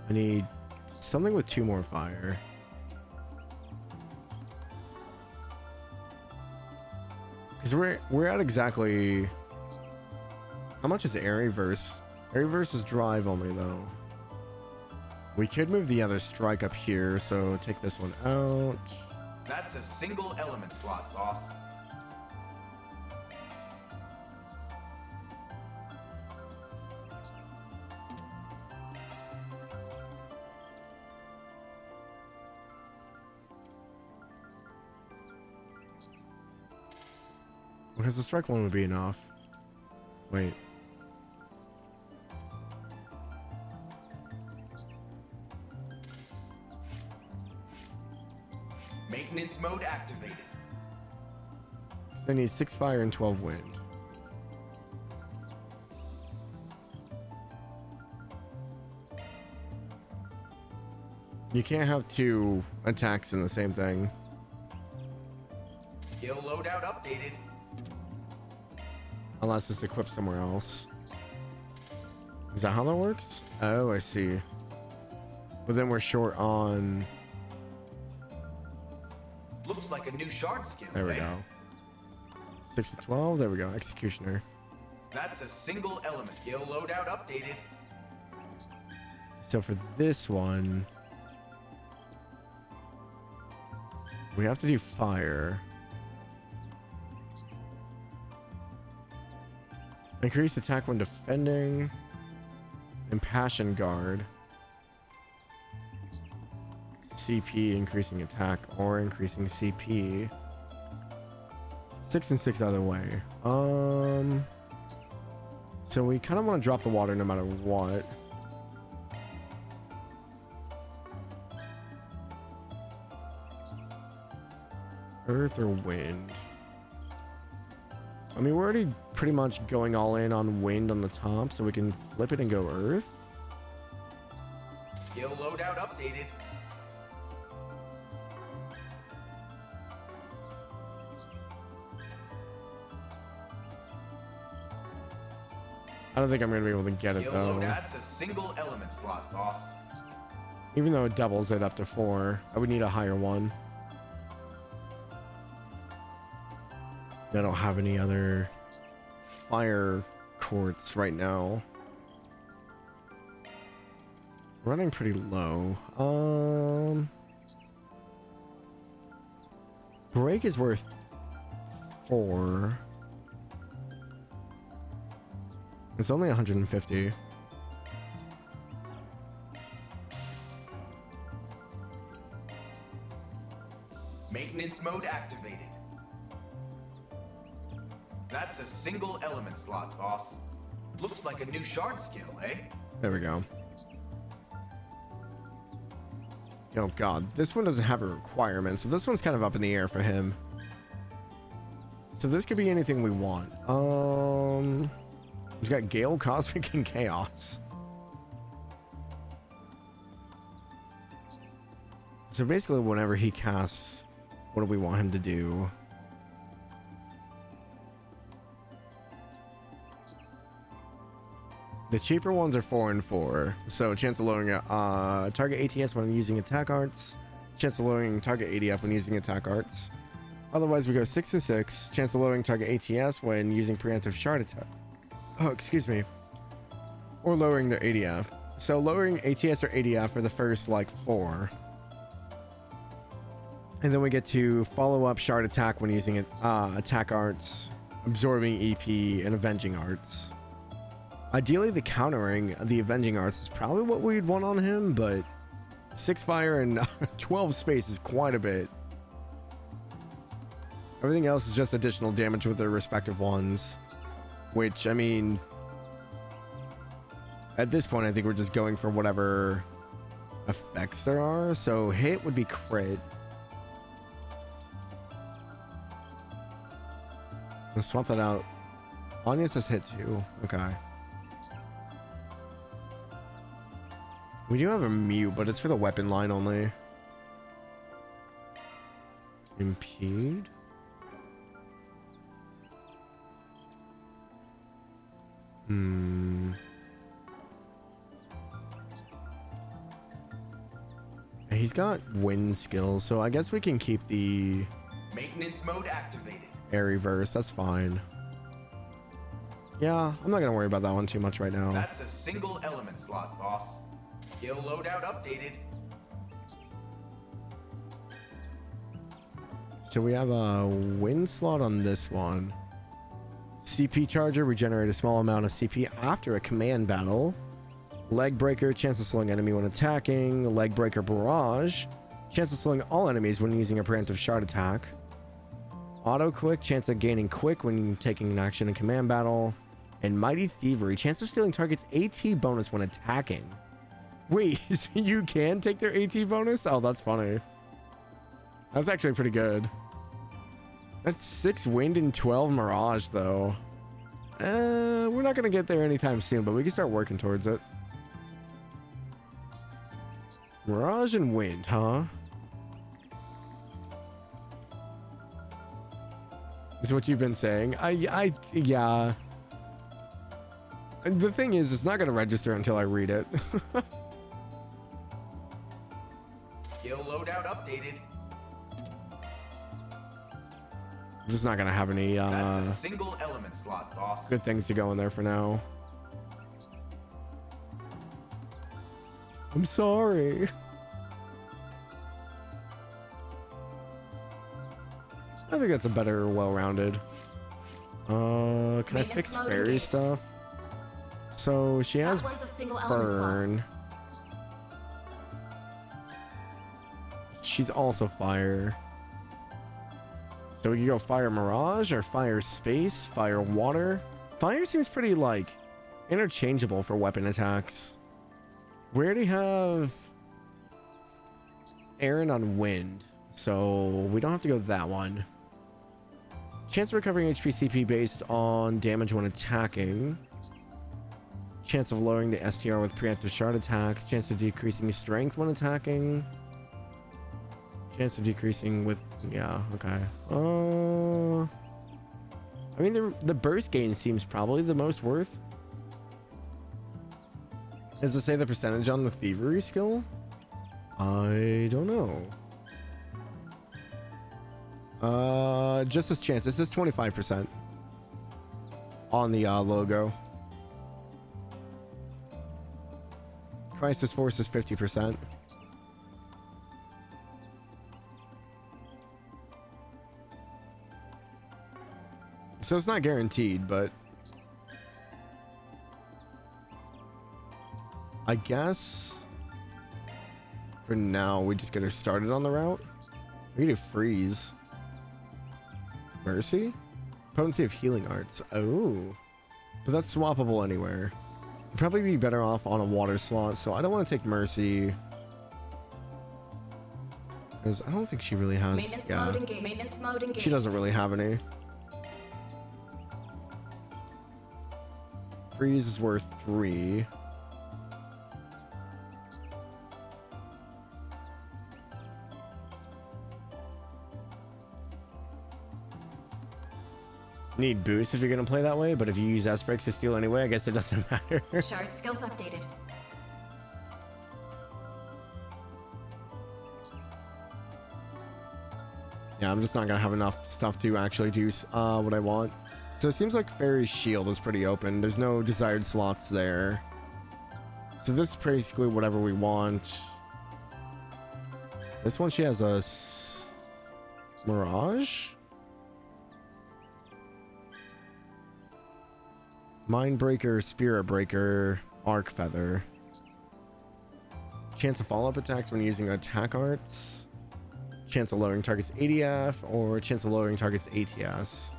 I need something with 2 more fire. Because we're at exactly... How much is Airyverse? Airyverse is drive only, though. We could move the other strike up here, so take this one out. That's a single element slot, boss. Because the strike one would be enough. Wait. Maintenance mode activated. So I need 6 fire and 12 wind. You can't have 2 attacks in the same thing. Skill loadout updated. Unless it's equipped somewhere else. Is that how that works? Oh, I see. But then we're short on... Looks like a new shard skill. There we eh? go. 6 to 12. There we go. Executioner. That's a single element. Skill loadout updated. So for this one... we have to do fire. Increase attack when defending. Impassion guard. CP increasing attack or increasing CP. 6 and 6 either way. So we kind of want to drop the water no matter what. Earth or wind? I mean, we're already pretty much going all in on wind on the top, so we can flip it and go earth. Skill loadout updated. I don't think I'm going to be able to get it, Skill though. loadout's a single element slot, boss. Even though it doubles it up to 4, I would need a higher one. I don't have any other fire courts right now. Running pretty low. Break is worth 4. It's only 150. Maintenance mode activated. That's a single element slot, boss. Looks like a new shard skill, eh? There we go. Oh god, this one doesn't have a requirement, so this one's kind of up in the air for him. So this could be anything we want. He's got Gale, Cosmic, and Chaos. So basically, whenever he casts, what do we want him to do? The cheaper ones are 4 and 4. So chance of lowering target ATS when using attack arts. Chance of lowering target ADF when using attack arts. Otherwise, we go 6 and 6. Chance of lowering target ATS when using preemptive shard attack. Oh, excuse me. Or lowering their ADF. So lowering ATS or ADF for the first, like, 4. And then we get to follow up shard attack when using attack arts, absorbing EP, and avenging arts. Ideally, the countering the avenging arts is probably what we'd want on him, but 6 fire and 12 space is quite a bit. Everything else is just additional damage with their respective ones. Which, I mean, at this point, I think we're just going for whatever effects there are. So hit would be crit. Let's swap that out. Anya says hit too. Okay. We do have a mute, but it's for the weapon line only. Impede? He's got wind skills, so I guess we can keep the maintenance mode activated. Airy verse. That's fine. Yeah, I'm not gonna worry about that one too much right now. That's a single element slot, boss. Skill loadout updated. So we have a wind slot on this one. CP charger, regenerate a small amount of CP after a command battle. Leg breaker, chance of slowing enemy when attacking. Leg breaker barrage, chance of slowing all enemies when using a preemptive shard attack. Auto quick, chance of gaining quick when taking an action in command battle. And mighty thievery, chance of stealing target's AT bonus when attacking. Wait, so you can take their AT bonus? Oh, that's funny. That's actually pretty good. That's 6 wind and 12 mirage though. We're not gonna get there anytime soon, but we can start working towards it. Mirage and wind, huh? Is what you've been saying. Yeah. The thing is, it's not gonna register until I read it. Skill loadout updated. I'm just not gonna have any That's a single element slot, boss. good things to go in there for now. I'm sorry. I think that's a better, well-rounded. Can I fix fairy stuff? So she has That one's a single element slot. burn. She's also fire. So we can go fire mirage or fire space, fire water. Fire seems pretty like interchangeable for weapon attacks. We already have Aaron on wind, so we don't have to go that one. Chance of recovering HP CP based on damage when attacking. Chance of lowering the STR with preemptive shard attacks. Chance of decreasing strength when attacking. Chance of decreasing with, yeah, okay. I mean, the burst gain seems probably the most worth. Does it say the percentage on the thievery skill? I don't know. Just this chance. This is 25% on the logo. Crisis Force is 50%. So it's not guaranteed, but I guess for now we just get her started on the route. We can do freeze. Mercy? Potency of healing arts. Oh. But that's swappable anywhere. I'd probably be better off on a water slot, so I don't want to take mercy. Because I don't think she really has. Maintenance mode engaged. Maintenance mode engaged. She doesn't really have any. Freeze is worth 3. Need boost if you're gonna play that way, but if you use S-Breaks to steal anyway, I guess it doesn't matter. Shard skills updated. Yeah, I'm just not gonna have enough stuff to actually do what I want. So it seems like Fairy's shield is pretty open. There's no desired slots there. So this is basically whatever we want. This one, she has a Mirage? Mind Breaker, Spirit Breaker, Arc Feather. Chance of follow-up attacks when using attack arts. Chance of lowering target's ADF or chance of lowering target's ATS.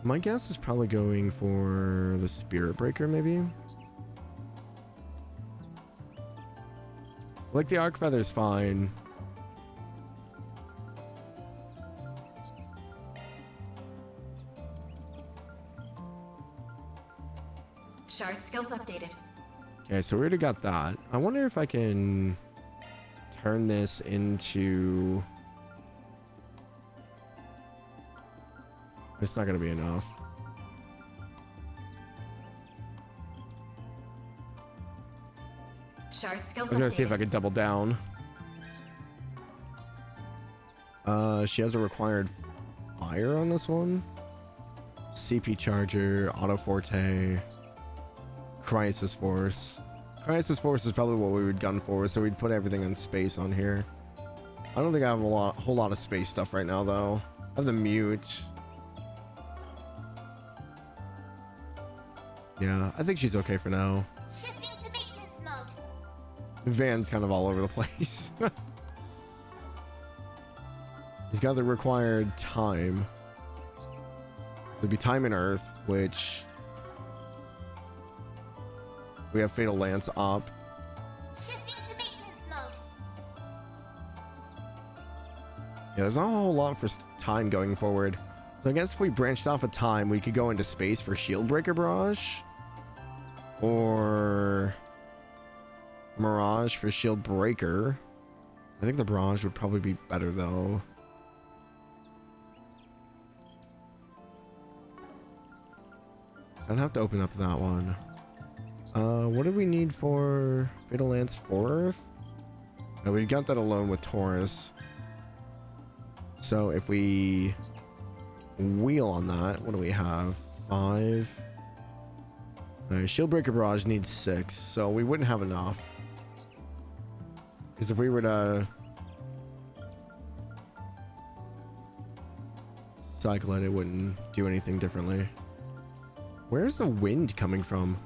My guess is probably going for the Spirit Breaker, maybe. Like the Arc Feather's fine. Shard skills updated. Okay, so we already got that. I wonder if I can turn this into... It's not going to be enough. Shard skills I was gonna see if I updated. could double down. She has a required fire on this one. CP charger, auto forte, crisis force. Crisis force is probably what we would gun for, so we'd put everything in space on here. I don't think I have a whole lot of space stuff right now, though. I have the mute. Yeah, I think she's okay for now. Shifting to maintenance mode. Van's kind of all over the place. He's got the required time. So it'd be time in Earth, which we have Fatal Lance up. Shifting to maintenance mode. Yeah, there's not a whole lot for time going forward. So I guess if we branched off of time, we could go into space for Shield Breaker Barrage. Or Mirage for Shield Breaker. I think the Barrage would probably be better, though. So I'd have to open up that one. What do we need for Fatal Lance for Earth? Oh, we've got that alone with Taurus. So if we wheel on that, what do we have? 5. Shield Breaker Barrage needs 6, so we wouldn't have enough. Because if we were to cycle it, it wouldn't do anything differently. Where's the wind coming from?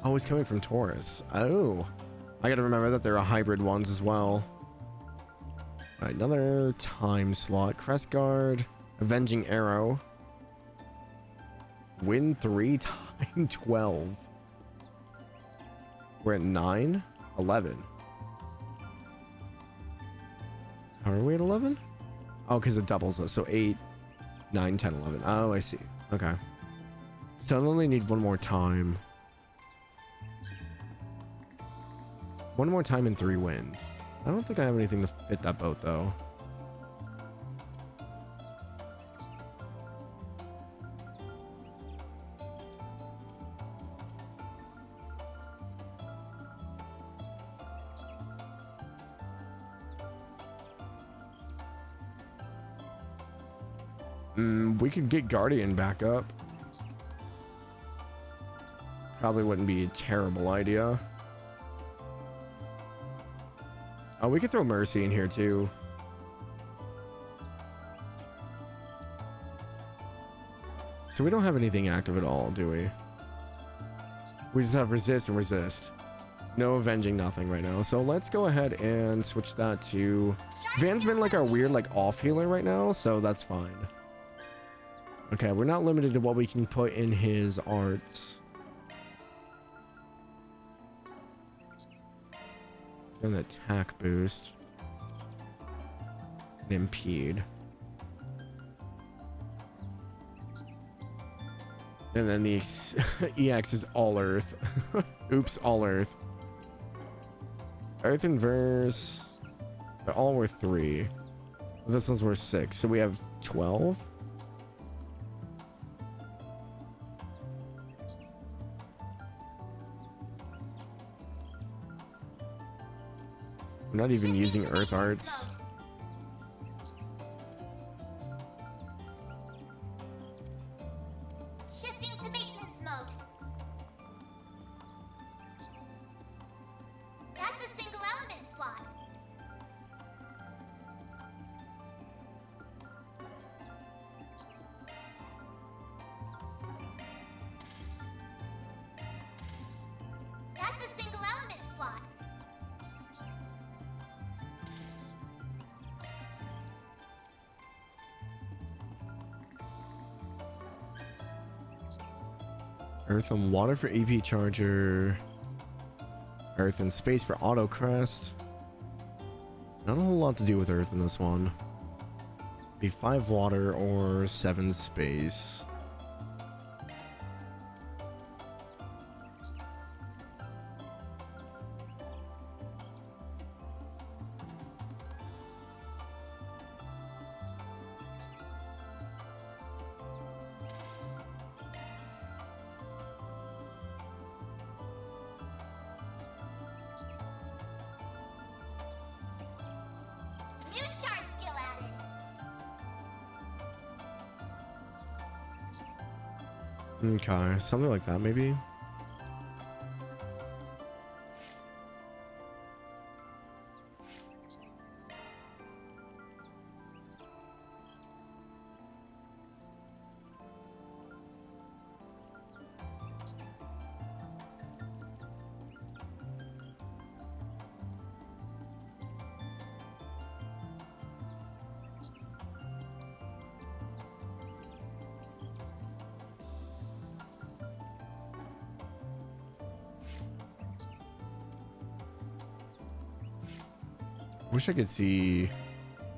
Oh, it's coming from Taurus. Oh, I gotta remember that there are hybrid ones as well. Alright, another time slot. Crest Guard, Avenging Arrow. Win 3, time 12. We're at 9, 11. How are we at 11? Oh, because it doubles us. So 8, 9, 10, 11. Oh, I see. Okay. So I only need one more time. One more time and 3 wind. I don't think I have anything to fit that boat, though. We could get Guardian back up. Probably wouldn't be a terrible idea. Oh, we could throw Mercy in here too. So we don't have anything active at all, do we? We just have resist and resist. No avenging, nothing right now. So let's go ahead and switch that to... Van's been like our weird like off healer right now, so that's fine. Okay, we're not limited to what we can put in his arts. An attack boost. An impede. And then the EX is all earth. Oops, all earth. Earth and verse. They're all worth 3. This one's worth 6. So we have 12. We're not even using earth arts. Shifting to maintenance mode. That's a single element slot. That's a single element slot. Earth and water for EP charger. Earth and space for auto crest. Not a whole lot to do with earth in this one. Be 5 water or 7 space. Okay, something like that maybe. Wish I could see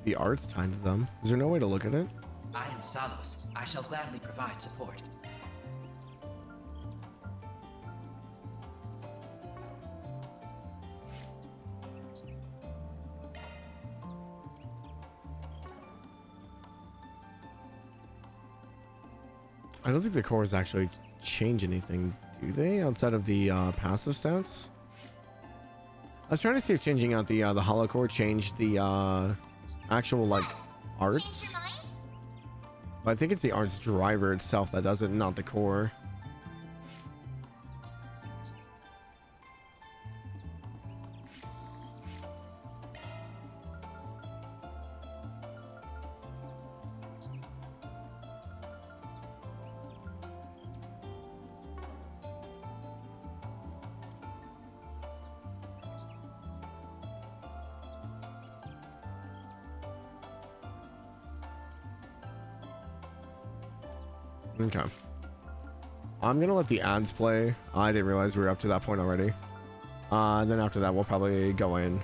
the arts tied to them. Is there no way to look at it? I am Salos. I shall gladly provide support. I don't think the cores actually change anything, do they? Outside of the passive stats? I was trying to see if changing out the hollow core changed the actual like arts. But I think it's the arts driver itself that does it, not the core. Okay. I'm gonna let the ads play. I didn't realize we were up to that point already. And then after that, we'll probably go in.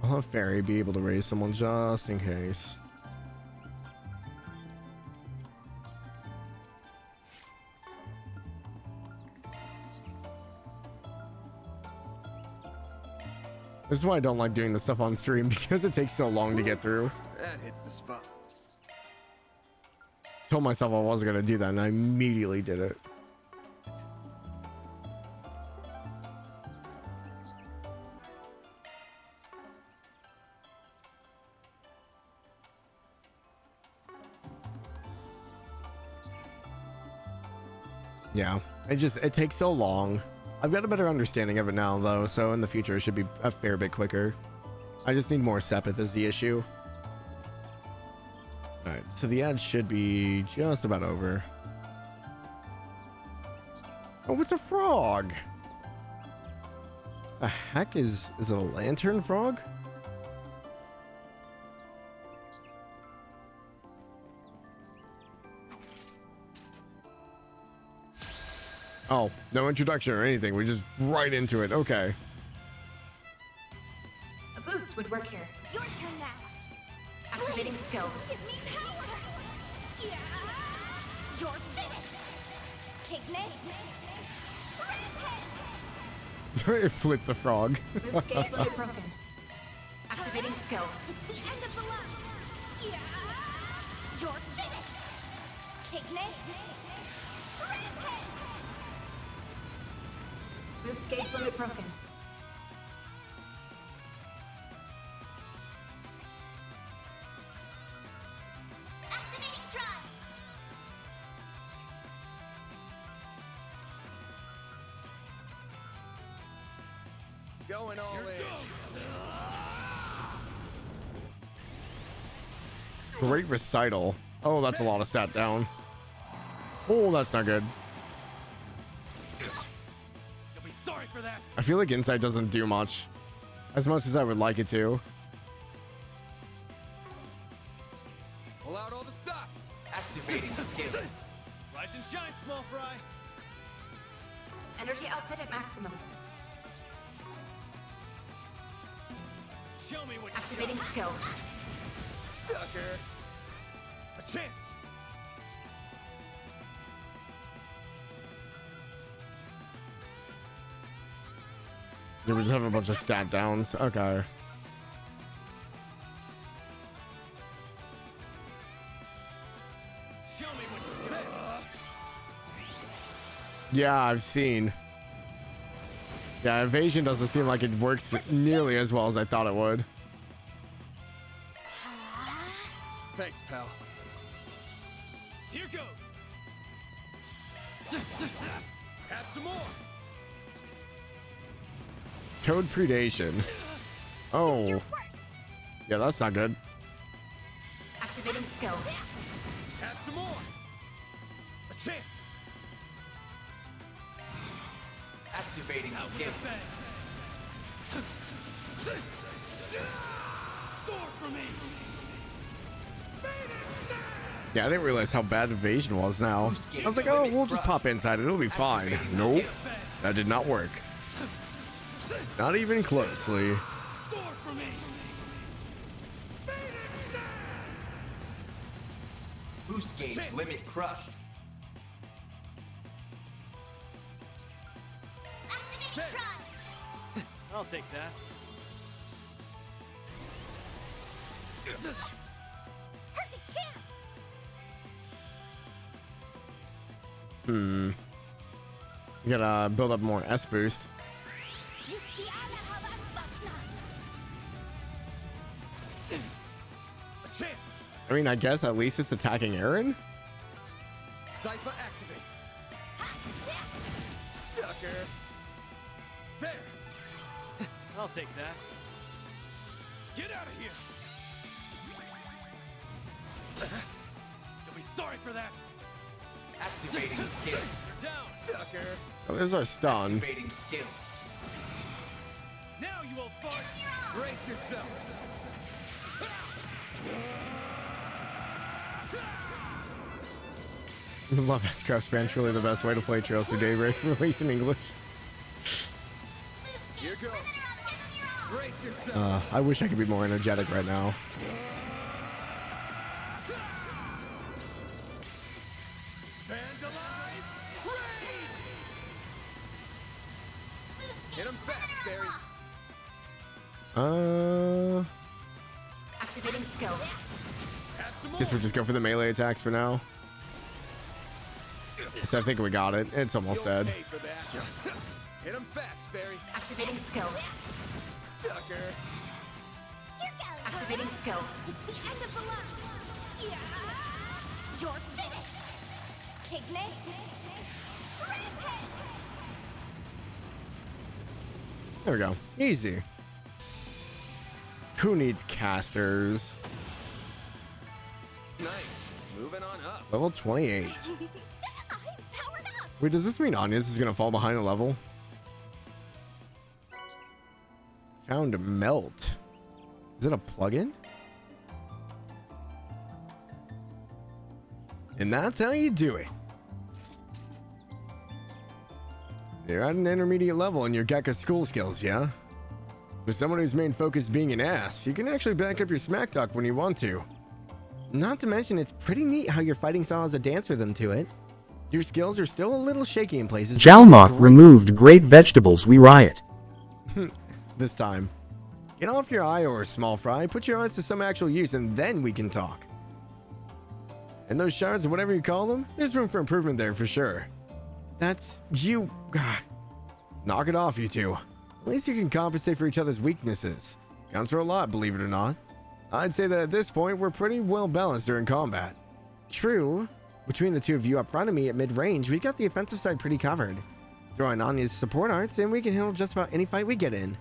I'll have Fairy be able to raise someone just in case. This is why I don't like doing this stuff on stream, because it takes so long to get through. That hits the spot. Told myself I wasn't gonna do that, and I immediately did it. Yeah, it takes so long. I've got a better understanding of it now, though, so in the future it should be a fair bit quicker. I just need more Sepith is the issue. Alright, so the ad should be just about over. Oh, it's a frog! The heck is it a lantern frog? Oh, no introduction or anything. We're just right into it. Okay. A boost would work here. Your turn now. Activating skill. Give me power. Yeah. You're finished. Take this. Rampage. It flipped the frog. Boost gauge limit broken. Activating skill. It's the end of the line. Yeah. You're finished. Take this. Rampage. Boost gauge limit broken. Activating drive. Going all in. Great recital. Oh, that's a lot of stat down. Oh, that's not good. You'll be sorry for that. I feel like Insight doesn't do much. As much as I would like it to. Pull out all the stops. Activating skill. Rise and shine, small fry. Energy output at maximum. Show me what you Activating got. skill. Sucker. A chance. You were just having a bunch of stat downs. Okay. Show me what you got. Yeah, I've seen. Yeah, evasion doesn't seem like it works nearly as well as I thought it would. Thanks, pal. Here goes. Have some more. Toad predation. Oh. Yeah, that's not good. Activating skill. Have some more. A chance. Activating skill. Soar for me. Yeah, I didn't realize how bad evasion was now. I was like, oh, we'll just pop inside. It'll be fine. Nope. That did not work. Not even closely. Soar for me. Boost gauge limit crushed. Activating drive. I'll take that. Perfect chance. You gotta build up more S boost. A chance. I mean, I guess at least it's attacking Aaron. Cypher activate. Sucker. There. I'll take that. Get out of here. You'll be sorry for that. Activating skill. You're down. Sucker. Oh, there's our stun. Activating skill. Now you will fart. Brace yourself. Love S-Craft span, truly the best way to play Trails through Daybreak, released in English. Here goes. Brace yourself. I wish I could be more energetic right now. Vandalize. Raid. Hit him fast, Barry. Activating skill. Have some more. Guess we'll just go for the melee attacks for now. So I think we got it. It's almost You'll dead. pay for that. Hit him fast, Barry. Activating skill. Sucker. Here goes. Activating skill. It's the end of the line. Yeah. You're finished. Piglet. Rampage. There we go. Easy. Who needs casters? Nice. Moving on up. Level 28. I'm powered up. Wait, does this mean Anya's is gonna fall behind a level? Found melt. Is it a plugin? And that's how you do it. You're at an intermediate level in your Gekka school skills, yeah? For someone whose main focus is being an ass, you can actually back up your smack talk when you want to. Not to mention, it's pretty neat how your fighting style has a dance rhythm to it. Your skills are still a little shaky in places. Jalmoc removed great vegetables, we riot. This time. Get off your Iowa, small fry. Put your arts to some actual use, and then we can talk. And those shards, whatever you call them, there's room for improvement there for sure. That's you. Knock it off, you two. At least you can compensate for each other's weaknesses. Counts for a lot, believe it or not. I'd say that at this point, we're pretty well balanced during combat. True. Between the two of you up front of me at mid-range, we got the offensive side pretty covered. Throw in Anya's support arts, and we can handle just about any fight we get in.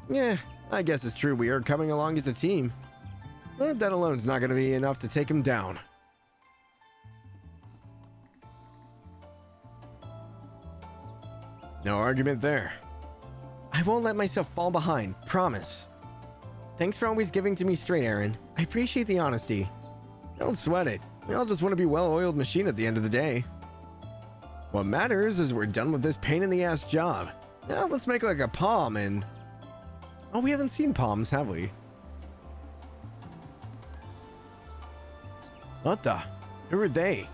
Yeah, I guess it's true we are coming along as a team. But that alone's not going to be enough to take him down. No argument there. I won't let myself fall behind, promise. Thanks for always giving to me straight, Aaron. I appreciate the honesty. Don't sweat it. We all just want to be a well-oiled machine at the end of the day. What matters is we're done with this pain-in-the-ass job. Now let's make like a palm and... Oh, we haven't seen palms, have we? What the? Who are they?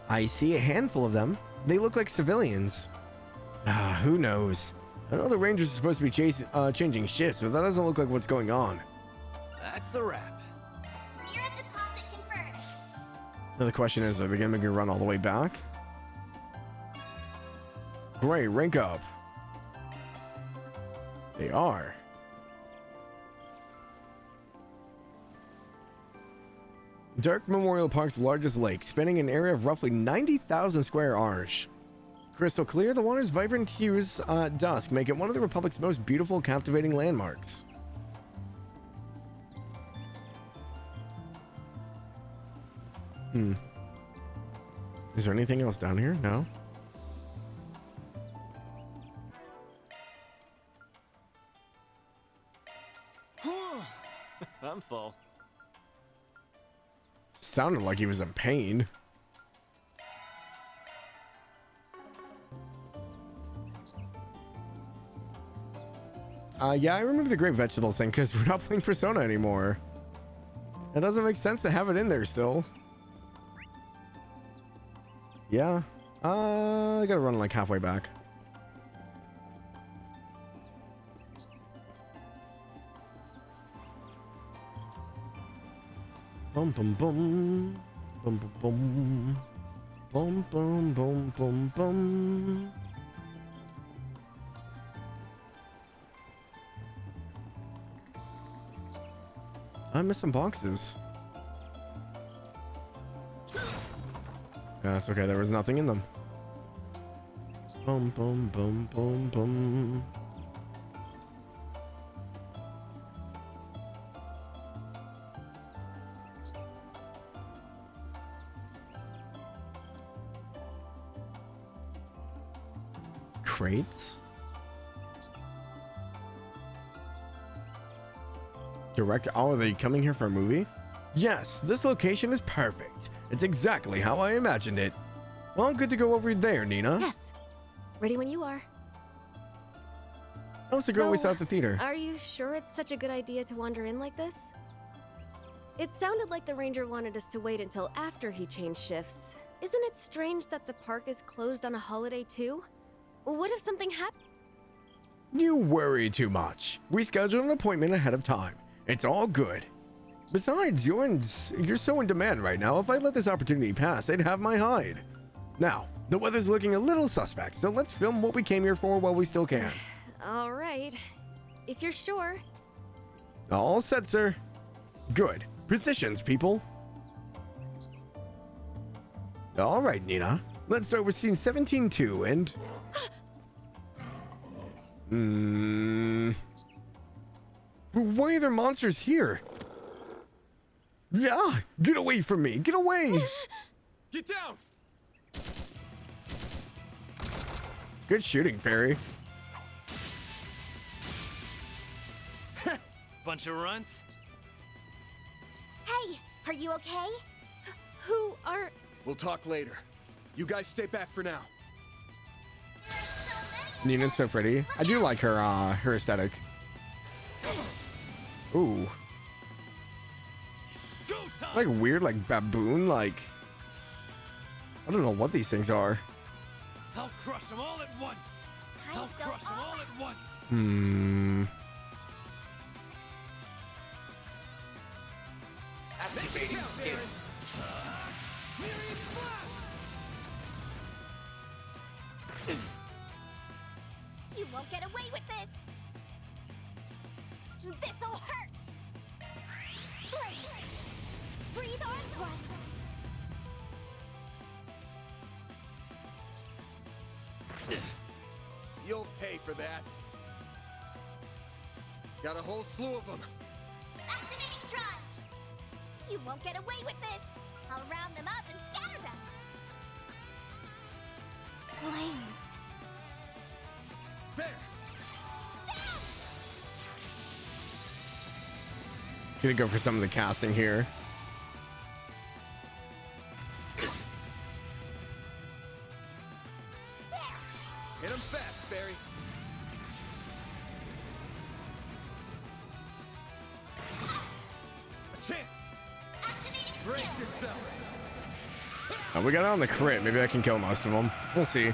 I see a handful of them. They look like civilians. Who knows? I know the Rangers are supposed to be changing shifts, but that doesn't look like what's going on. That's a wrap. Mira deposit confirmed. Now the question is, are they going to make me run all the way back? Great, rank up. They are. Dark Memorial Park's largest lake, spanning an area of roughly 90,000 square arsh. Crystal clear, the water's vibrant hues at dusk make it one of the Republic's most beautiful, captivating landmarks. Is there anything else down here? No? I'm full. Sounded like he was in pain. Yeah, I remember the Great Vegetables thing because we're not playing Persona anymore. It doesn't make sense to have it in there still. Yeah. I gotta run like halfway back. Bum bum bum. Bum bum bum. Bum bum bum bum bum. I missed some boxes. Yeah, that's okay. There was nothing in them. Boom, boom, boom, boom, boom. Crates? Oh, are they coming here for a movie? Yes, this location is perfect. It's exactly how I imagined it. Well, good to go over there, Nina. Yes. Ready when you are. That was the girl we saw at the theater. Are you sure it's such a good idea to wander in like this? It sounded like the ranger wanted us to wait until after he changed shifts. Isn't it strange that the park is closed on a holiday too? What if something happened? You worry too much. We scheduled an appointment ahead of time. It's all good. Besides, you're so in demand right now. If I let this opportunity pass, they'd have my hide. Now, the weather's looking a little suspect, so let's film what we came here for while we still can. All right. If you're sure. All set, sir. Good. Positions, people. All right, Nina. Let's start with scene 17-2 and... Why are there monsters here? Yeah, get away from me. Get away. Get down. Good shooting, Fairy. Bunch of runts. Hey, are you okay? Who are... We'll talk later. You guys stay back for now. Nina's so pretty. I do like her aesthetic. Ooh. Like weird, like baboon, like... I don't know what these things are. I'll crush them all at once. I'll crush them all at once. Activating skill. get away with this! This'll hurt! Flames! Breathe onto us! You'll pay for that. Got a whole slew of them. Activating drive! You won't get away with this! I'll round them up and scatter them! Flames! There! Gonna go for some of the casting here. Hit him fast, Barry. A chance! Brace yourself! Oh, we got it on the crit. Maybe I can kill most of them. We'll see.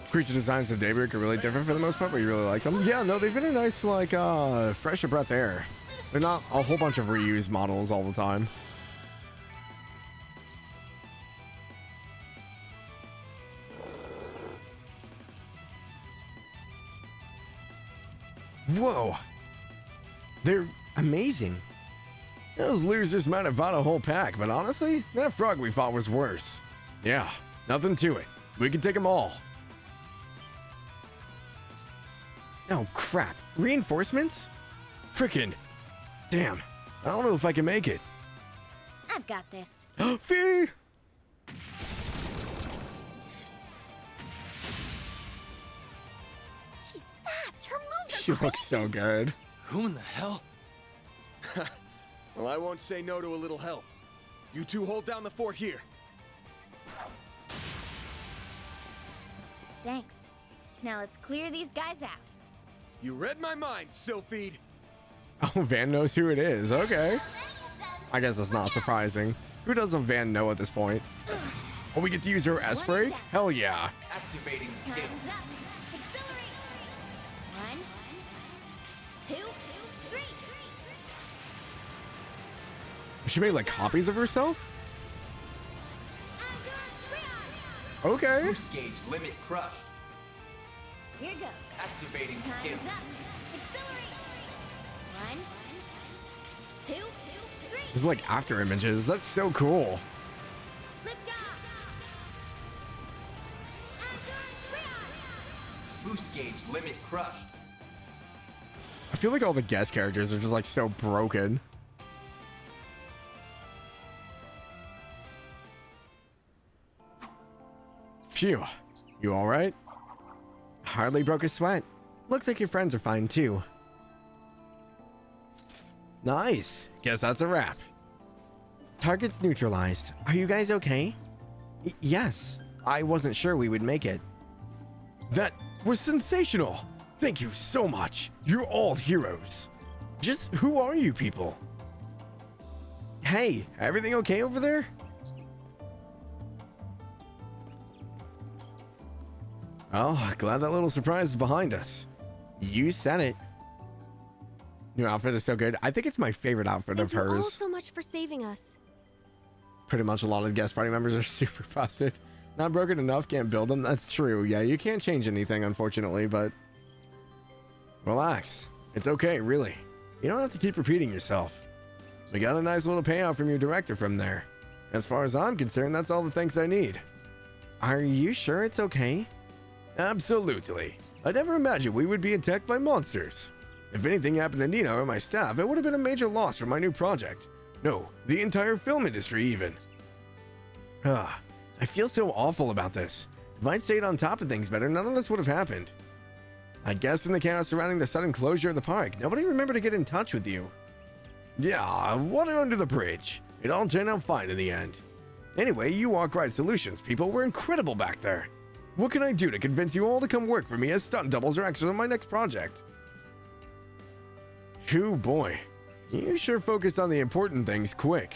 Creature designs of Daybreak are really different for the most part, but you really like them. Yeah, no, they've been a nice, like, fresh of breath air. They're not a whole bunch of reused models all the time. Whoa. They're amazing. Those losers might have bought a whole pack, but honestly, that frog we fought was worse. Yeah, nothing to it. We can take them all. Oh, crap. Reinforcements? Frickin'. Damn. I don't know if I can make it. I've got this. Fee! She's fast. Her moves are She looks so good. Who in the hell? Well, I won't say no to a little help. You two hold down the fort here. Thanks. Now let's clear these guys out. You read my mind, Sylphid. Oh, Van knows who it is. Okay. I guess that's not surprising. Who doesn't Van know at this point? Oh, we get to use her S-Break? Hell yeah. Activating skill. Time's up. Accelerate. 1, 2, 3. She made like copies of herself? Okay. Boost gauge limit crushed. Here goes. Activating skill. Time's up. Accelerate. 1, 2, 3. There's like after images. That's so cool. Lift off. Boost gauge limit crushed. I feel like all the guest characters are just like so broken. Phew. You alright? Hardly broke a sweat. Looks like your friends are fine too. Nice. Guess that's a wrap. Target's neutralized. Are you guys okay? Yes. I wasn't sure we would make it. That was sensational. Thank you so much. You're all heroes. Just who are you people? Hey, everything okay over there? Oh, glad that little surprise is behind us. You said it. Your outfit is so good. I think it's my favorite outfit of Thank you all hers. so much for saving us. Pretty much a lot of the guest party members are super busted. Not broken enough, can't build them. That's true. Yeah, you can't change anything, unfortunately, but relax. It's okay, really. You don't have to keep repeating yourself. We got a nice little payout from your director from there. As far as I'm concerned, that's all the thanks I need. Are you sure it's okay? Absolutely. I never imagined we would be attacked by monsters. If anything happened to Nina or my staff, it would have been a major loss for my new project. No, the entire film industry even. I feel so awful about this. If I'd stayed on top of things better, none of this would have happened. I guess in the chaos surrounding the sudden closure of the park, nobody remembered to get in touch with you. Yeah, water under the bridge. It all turned out fine in the end. Anyway, you walk right solutions, people. We're incredible back there. What can I do to convince you all to come work for me as stunt doubles or extras on my next project? Phew, boy. You sure focused on the important things quick.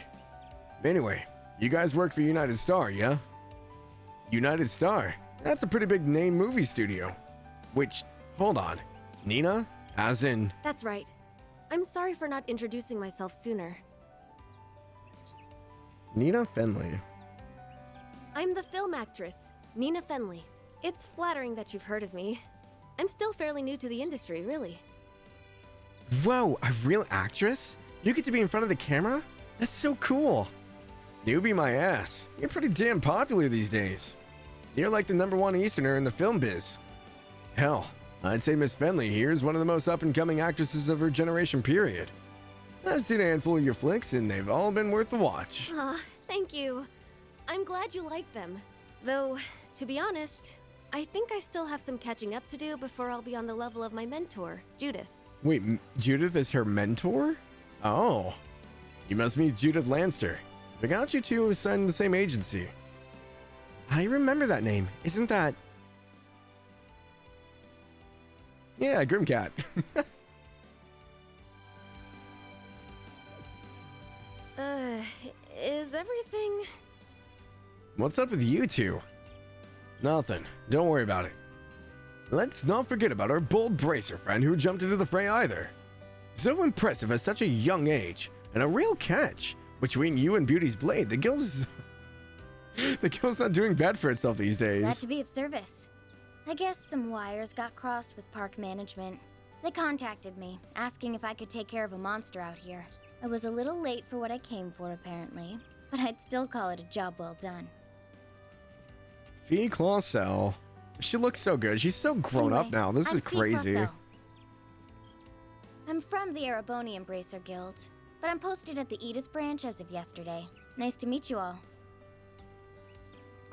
Anyway, you guys work for United Star, yeah? United Star? That's a pretty big name movie studio. Which, hold on. Nina? As in... That's right. I'm sorry for not introducing myself sooner. Nina Fenley. I'm the film actress, Nina Fenley. It's flattering that you've heard of me. I'm still fairly new to the industry, really. Whoa, a real actress? You get to be in front of the camera? That's so cool. Newbie my ass. You're pretty damn popular these days. You're like the #1 Easterner in the film biz. Hell, I'd say Miss Fenley here is one of the most up-and-coming actresses of her generation period. I've seen a handful of your flicks, and they've all been worth the watch. Aw, thank you. I'm glad you like them. Though, to be honest, I think I still have some catching up to do before I'll be on the level of my mentor, Judith. Wait, Judith is her mentor? Oh. You must meet Judith Lanster. Forgot you two signed the same agency. I remember that name. Isn't that... Yeah, Grimcat. Is everything... What's up with you two? Nothing. Don't worry about it. Let's not forget about our bold bracer friend who jumped into the fray either. So impressive at such a young age, and a real catch. Between you and Beauty's Blade, the guild's not doing bad for itself these days. Glad to be of service. I guess some wires got crossed with park management. They contacted me, asking if I could take care of a monster out here. I was a little late for what I came for, apparently, but I'd still call it a job well done. Fee Clausel. She looks so good. She's so grown up now. This is crazy. Clausel. I'm from the Erebonian Bracer Guild, but I'm posted at the Edith branch as of yesterday. Nice to meet you all.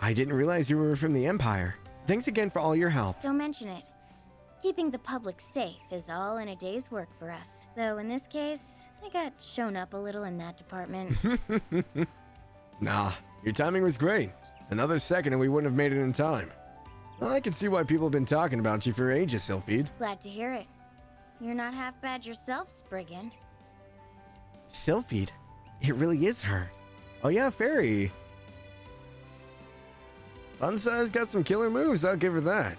I didn't realize you were from the Empire. Thanks again for all your help. Don't mention it. Keeping the public safe is all in a day's work for us. Though in this case, I got shown up a little in that department. Nah, your timing was great. Another second and we wouldn't have made it in time. I can see why people have been talking about you for ages, Sylphide. Glad to hear it. You're not half bad yourself, Spriggan. Sylphide? It really is her. Oh yeah, Fairy. Funsize got some killer moves, I'll give her that.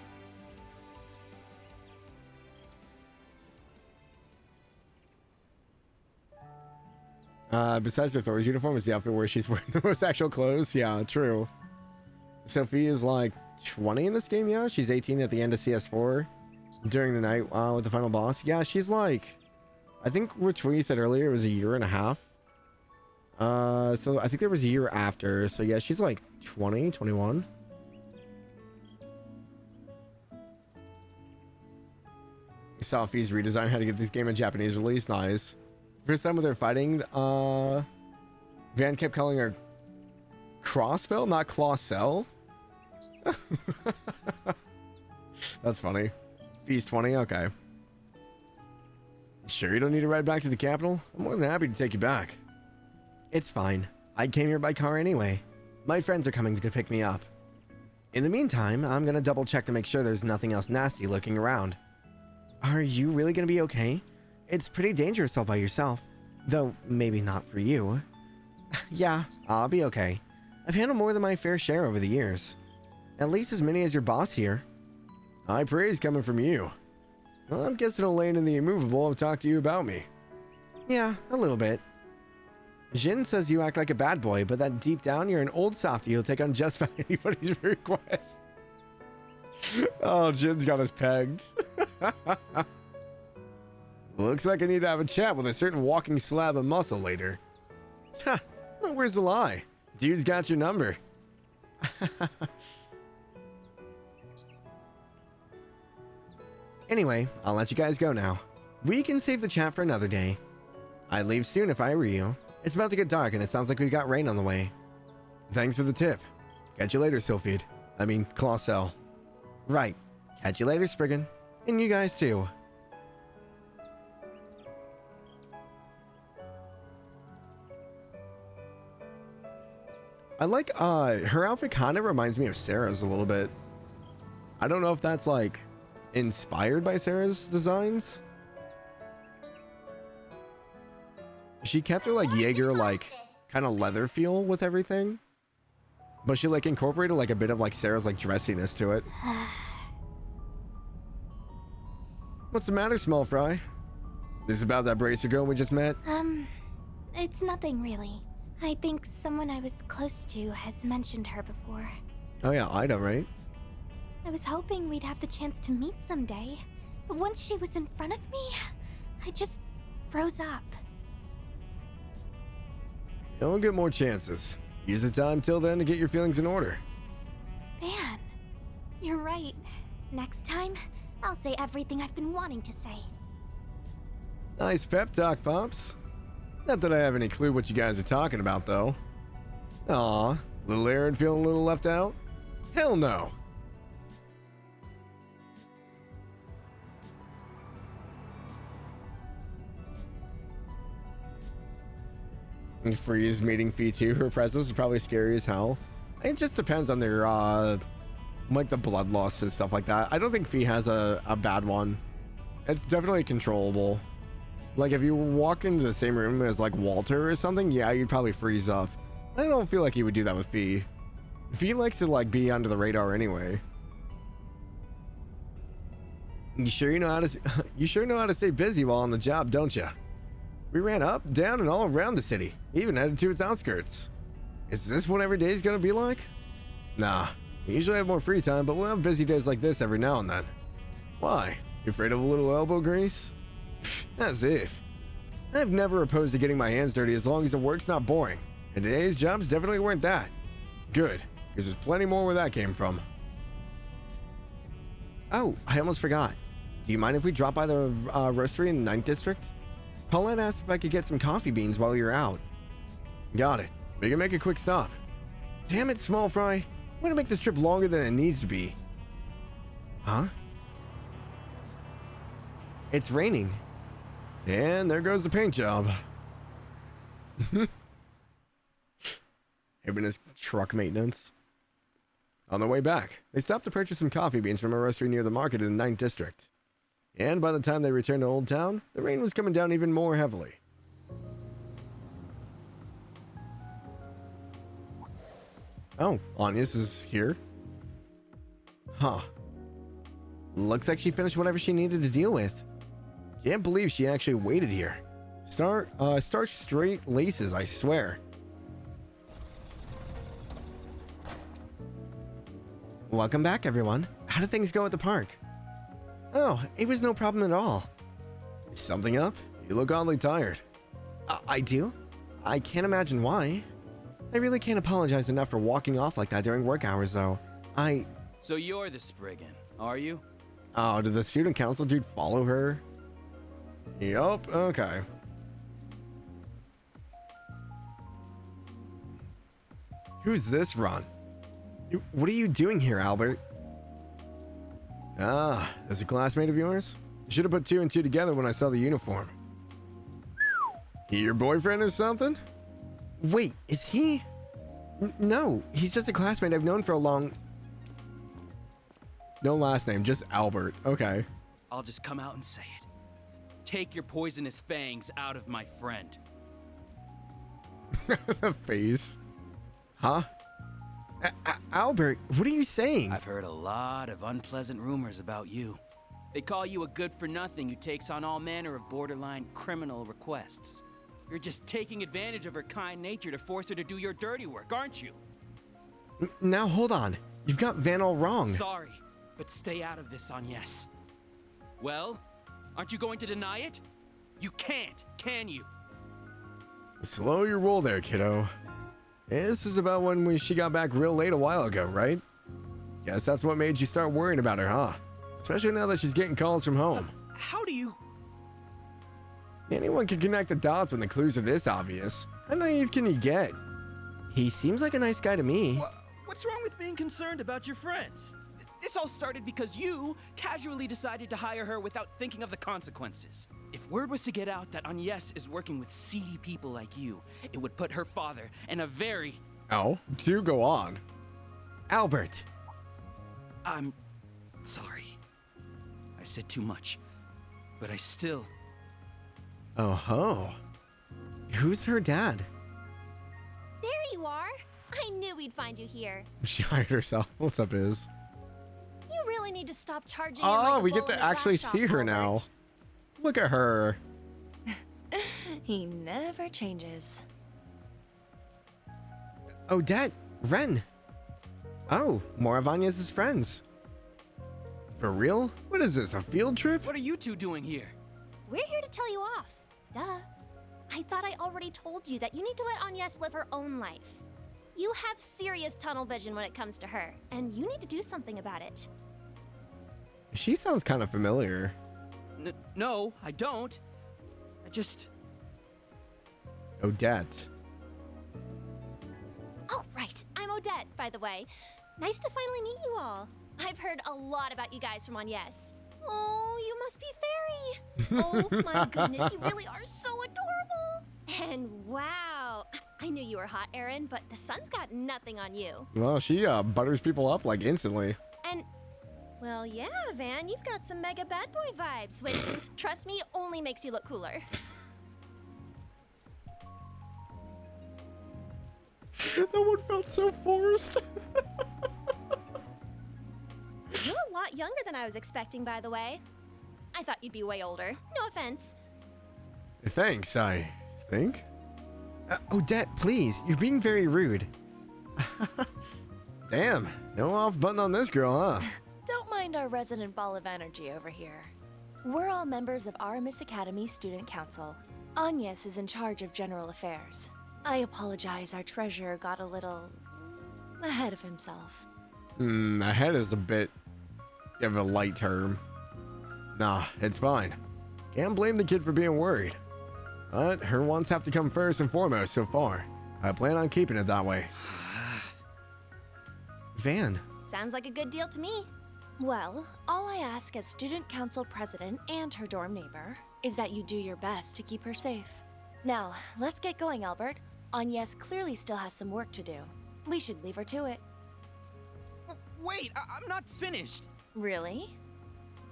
Besides her Thor's uniform, is the outfit where she's wearing the most actual clothes. Yeah, true. Sophie is like 20 in this game, yeah? She's 18 at the end of CS4 during the night with the final boss. Yeah, she's like, I think which one you said earlier, it was a year and a half. So I think there was a year after. So yeah, she's like 20, 21. Sophie's redesign had to get this game a Japanese release. Nice. First time with her fighting, Van kept calling her Crossbell, not Clawcell. That's funny. Feast 20, okay. Sure you don't need to ride back to the capital? I'm more than happy to take you back. It's fine. I came here by car anyway. My friends are coming to pick me up. In the meantime, I'm gonna double check to make sure there's nothing else nasty lurking around. Are you really gonna be okay? It's pretty dangerous all by yourself. Though, maybe not for you. Yeah, I'll be okay. I've handled more than my fair share over the years. At least as many as your boss here. High praise coming from you. Well, I'm guessing Elaine and the Immovable have talked to you about me. Yeah, a little bit. Jin says you act like a bad boy, but that deep down you're an old softie who'll take on just about anybody's request. Oh, Jin's got us pegged. Looks like I need to have a chat with a certain walking slab of muscle later. Ha! Well, where's the lie? Dude's got your number. Anyway, I'll let you guys go now. We can save the chat for another day. I'd leave soon if I were you. It's about to get dark and it sounds like we've got rain on the way. Thanks for the tip. Catch you later, Sylphide. I mean, Clawcell. Right. Catch you later, Spriggan. And you guys too. I like, her outfit kind of reminds me of Sarah's a little bit. I don't know if that's, like, inspired by Sarah's designs. She kept her, like, Jaeger, like, kind of leather feel with everything. But she, like, incorporated, like, a bit of, like, Sarah's, like, dressiness to it. What's the matter, Small Fry? This is about that bracer girl we just met? It's nothing really. I think someone I was close to has mentioned her before. Oh yeah, Ida, right? I was hoping we'd have the chance to meet someday. But once she was in front of me, I just froze up. You'll get more chances. Use the time till then to get your feelings in order. Man, you're right. Next time, I'll say everything I've been wanting to say. Nice pep talk, Pops. Not that I have any clue what you guys are talking about, though. Aw, little Aaron feeling a little left out? Hell no. Freeze meeting fee too. Her presence is probably scary as hell. It just depends on their like the blood loss and stuff like that. I don't think Fee has a bad one. It's definitely controllable. Like if you walk into the same room as like Walter or something, yeah, you'd probably freeze up. I don't feel like he would do that with Fee. Fee likes to like be under the radar anyway. You sure know how to stay busy while on the job, don't you? We ran up, down, and all around the city, even headed to its outskirts. Is this what every day is gonna be like? Nah, we usually have more free time, but we'll have busy days like this every now and then. Why? You afraid of a little elbow grease? As if. I've never opposed to getting my hands dirty as long as the work's not boring, and today's jobs definitely weren't that. Good, because there's plenty more where that came from. Oh, I almost forgot. Do you mind if we drop by the roastery in the 9th District? Paulette asked if I could get some coffee beans while you're out. Got it. We can make a quick stop. Damn it, Small Fry. I'm gonna make this trip longer than it needs to be. Huh? It's raining. And there goes the paint job. Him and his truck maintenance. On their way back, they stopped to purchase some coffee beans from a roastery near the market in the 9th District. And by the time they returned to Old Town, the rain was coming down even more heavily. Oh, Anya's is here. Huh. Looks like she finished whatever she needed to deal with. Can't believe she actually waited here. Starch straight laces, I swear. Welcome back, everyone. How did things go at the park? Oh, it was no problem at all. Is something up? You look oddly tired. I do? I can't imagine why. I really can't apologize enough for walking off like that during work hours, though. So you're the Spriggan, are you? Oh, did the student council dude follow her? Yup, okay. Who's this, Ron? What are you doing here, Albert? Ah, is a classmate of yours? Should have put 2 and 2 together when I saw the uniform. He your boyfriend or something? Wait, is he? No, he's just a classmate I've known for a long... No last name, just Albert. Okay. I'll just come out and say it. Take your poisonous fangs out of my friend. The face. Huh? Albert, what are you saying? I've heard a lot of unpleasant rumors about you. They call you a good-for-nothing who takes on all manner of borderline criminal requests. You're just taking advantage of her kind nature to force her to do your dirty work, aren't you? Now hold on. You've got Van all wrong. Sorry, but stay out of this, Agnes. Well, aren't you going to deny it? You can't, can you? Slow your roll there, kiddo. This is about when she got back real late a while ago, right? Guess that's what made you start worrying about her, huh? Especially now that she's getting calls from home. How do you... Anyone can connect the dots when the clues are this obvious. How naive can you get? He seems like a nice guy to me. What's wrong with being concerned about your friends? This all started because you casually decided to hire her without thinking of the consequences. If word was to get out that Agnes is working with seedy people like you, it would put her father in a very... Oh, do go on. Albert. I'm sorry. I said too much, but I still... Oh ho. Who's her dad? There you are. I knew we'd find you here. She hired herself. What's up, Iz? You really need to stop charging. Oh, like we get to actually see her now. Look at her. He never changes. Odette, Ren. Oh, more of Agnes' friends. For real? What is this, a field trip? What are you two doing here? We're here to tell you off. Duh. I thought I already told you that you need to let Agnes live her own life. You have serious tunnel vision when it comes to her, and you need to do something about it. She sounds kind of familiar. No, I don't. I just... Odette. Oh, right. I'm Odette, by the way. Nice to finally meet you all. I've heard a lot about you guys from Agnes. Oh, you must be fairy. Oh my goodness, you really are so adorable. And wow, I knew you were hot, Aaron, but the sun's got nothing on you. Well, she butters people up like instantly. And, well, yeah, Van, you've got some mega bad boy vibes, which, trust me, only makes you look cooler. That one felt so forced. You're a lot younger than I was expecting, by the way. I thought you'd be way older. No offense. Thanks, I think. Odette, please. You're being very rude. Damn. No off button on this girl, huh? Don't mind our resident ball of energy over here. We're all members of Aramis Academy Student Council. Agnes is in charge of general affairs. I apologize, our treasurer got a little ahead of himself. Ahead is a bit of a light term. Nah, it's fine. Can't blame the kid for being worried. But her wants have to come first and foremost so far. I plan on keeping it that way. Van. Sounds like a good deal to me. Well, all I ask as student council president and her dorm neighbor is that you do your best to keep her safe. Now, let's get going, Albert. Agnes clearly still has some work to do. We should leave her to it. Wait, I'm not finished. Really?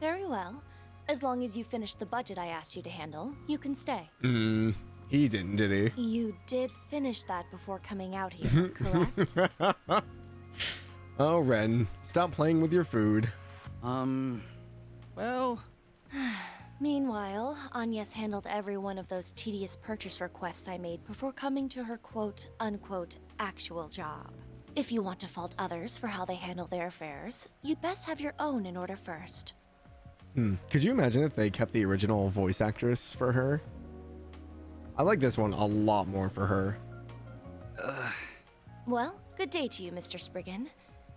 Very well. As long as you finish the budget I asked you to handle, you can stay. He didn't, did he? You did finish that before coming out here, correct? Oh, Ren, stop playing with your food. Well... Meanwhile, Agnes handled every one of those tedious purchase requests I made before coming to her quote-unquote actual job. If you want to fault others for how they handle their affairs, you'd best have your own in order first. Could you imagine if they kept the original voice actress for her? I like this one a lot more for her. Well, good day to you, Mr. Spriggan.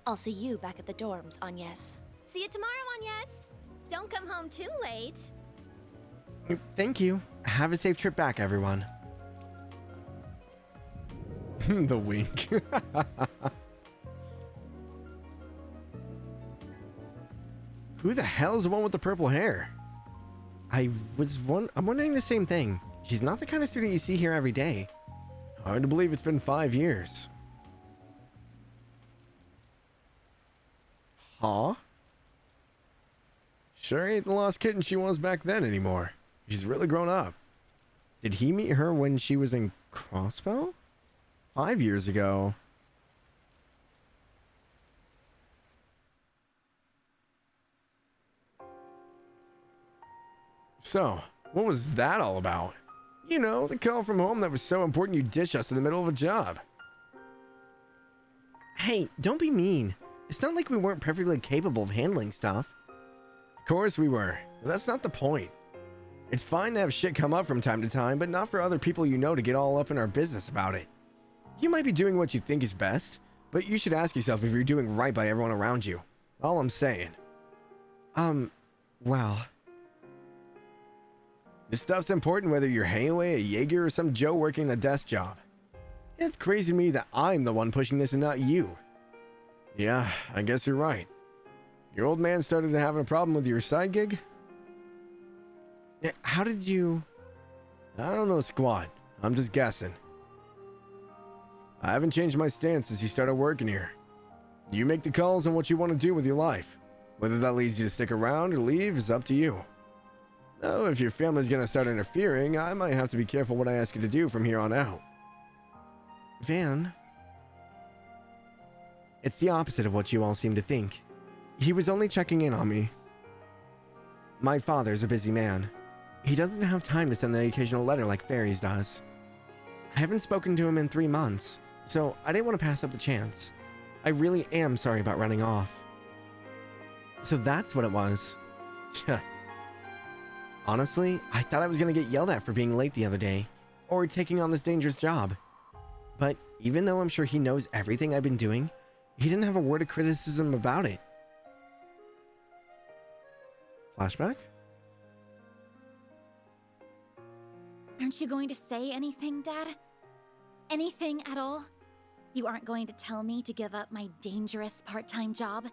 I'll see you back at the dorms, Agnes. See you tomorrow, Agnes. Don't come home too late. Thank you. Have a safe trip back, everyone. The wink. Who the hell is the one with the purple hair? I'm wondering the same thing. She's not the kind of student you see here every day. Hard to believe it's been 5 years. Huh? Sure ain't the lost kitten she was back then anymore. She's really grown up. Did he meet her when she was in Crossbow? 5 years ago. So, what was that all about? You know, the call from home that was so important you ditched us in the middle of a job. Hey, don't be mean. It's not like we weren't perfectly capable of handling stuff. Of course we were, but that's not the point. It's fine to have shit come up from time to time, but not for other people you know to get all up in our business about it. You might be doing what you think is best, but you should ask yourself if you're doing right by everyone around you. All I'm saying. Well... This stuff's important whether you're hanging away a Jaeger or some Joe working a desk job. It's crazy to me that I'm the one pushing this and not you. Yeah, I guess you're right. Your old man started having a problem with your side gig? How did you... I don't know squat. I'm just guessing. I haven't changed my stance since you started working here. You make the calls on what you want to do with your life. Whether that leads you to stick around or leave is up to you. Oh, if your family's gonna start interfering, I might have to be careful what I ask you to do from here on out. Van... It's the opposite of what you all seem to think. He was only checking in on me. My father's a busy man. He doesn't have time to send the occasional letter like Fairies does. I haven't spoken to him in 3 months, so I didn't want to pass up the chance. I really am sorry about running off. So that's what it was. Honestly, I thought I was gonna get yelled at for being late the other day, or taking on this dangerous job. But even though I'm sure he knows everything I've been doing, he didn't have a word of criticism about it. Flashback? Aren't you going to say anything, Dad? Anything at all? You aren't going to tell me to give up my dangerous part-time job?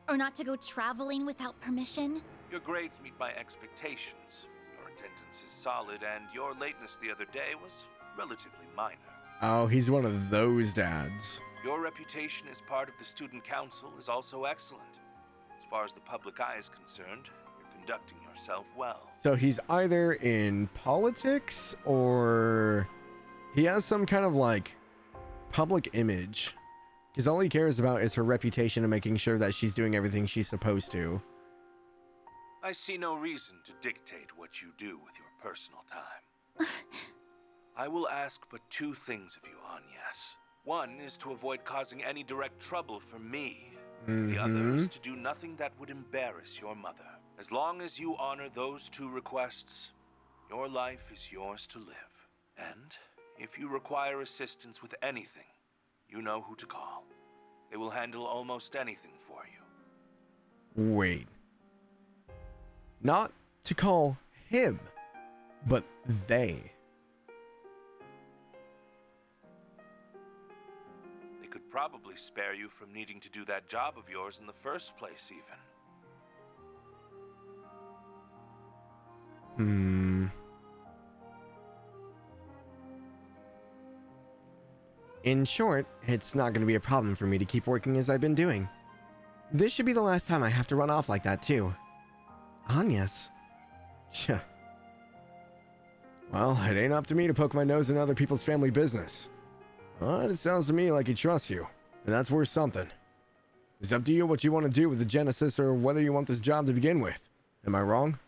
Or not to go traveling without permission? Your grades meet my expectations. Your attendance is solid, and your lateness the other day was relatively minor. Oh, he's one of those dads. Your reputation as part of the student council is also excellent. As far as the public eye is concerned, you're conducting yourself well. So he's either in politics or he has some kind of like public image. Because all he cares about is her reputation and making sure that she's doing everything she's supposed to. I see no reason to dictate what you do with your personal time. I will ask but two things of you, Agnes. One is to avoid causing any direct trouble for me. The other is to do nothing that would embarrass your mother. As long as you honor those two requests, your life is yours to live. And if you require assistance with anything, you know who to call. They will handle almost anything for you. Wait. Not to call him, but they. They could probably spare you from needing to do that job of yours in the first place, even. In short, it's not going to be a problem for me to keep working as I've been doing. This should be the last time I have to run off like that, too. Agnes. Well, it ain't up to me to poke my nose in other people's family business. But it sounds to me like he trusts you, and that's worth something. It's up to you what you want to do with the Genesis or whether you want this job to begin with. Am I wrong?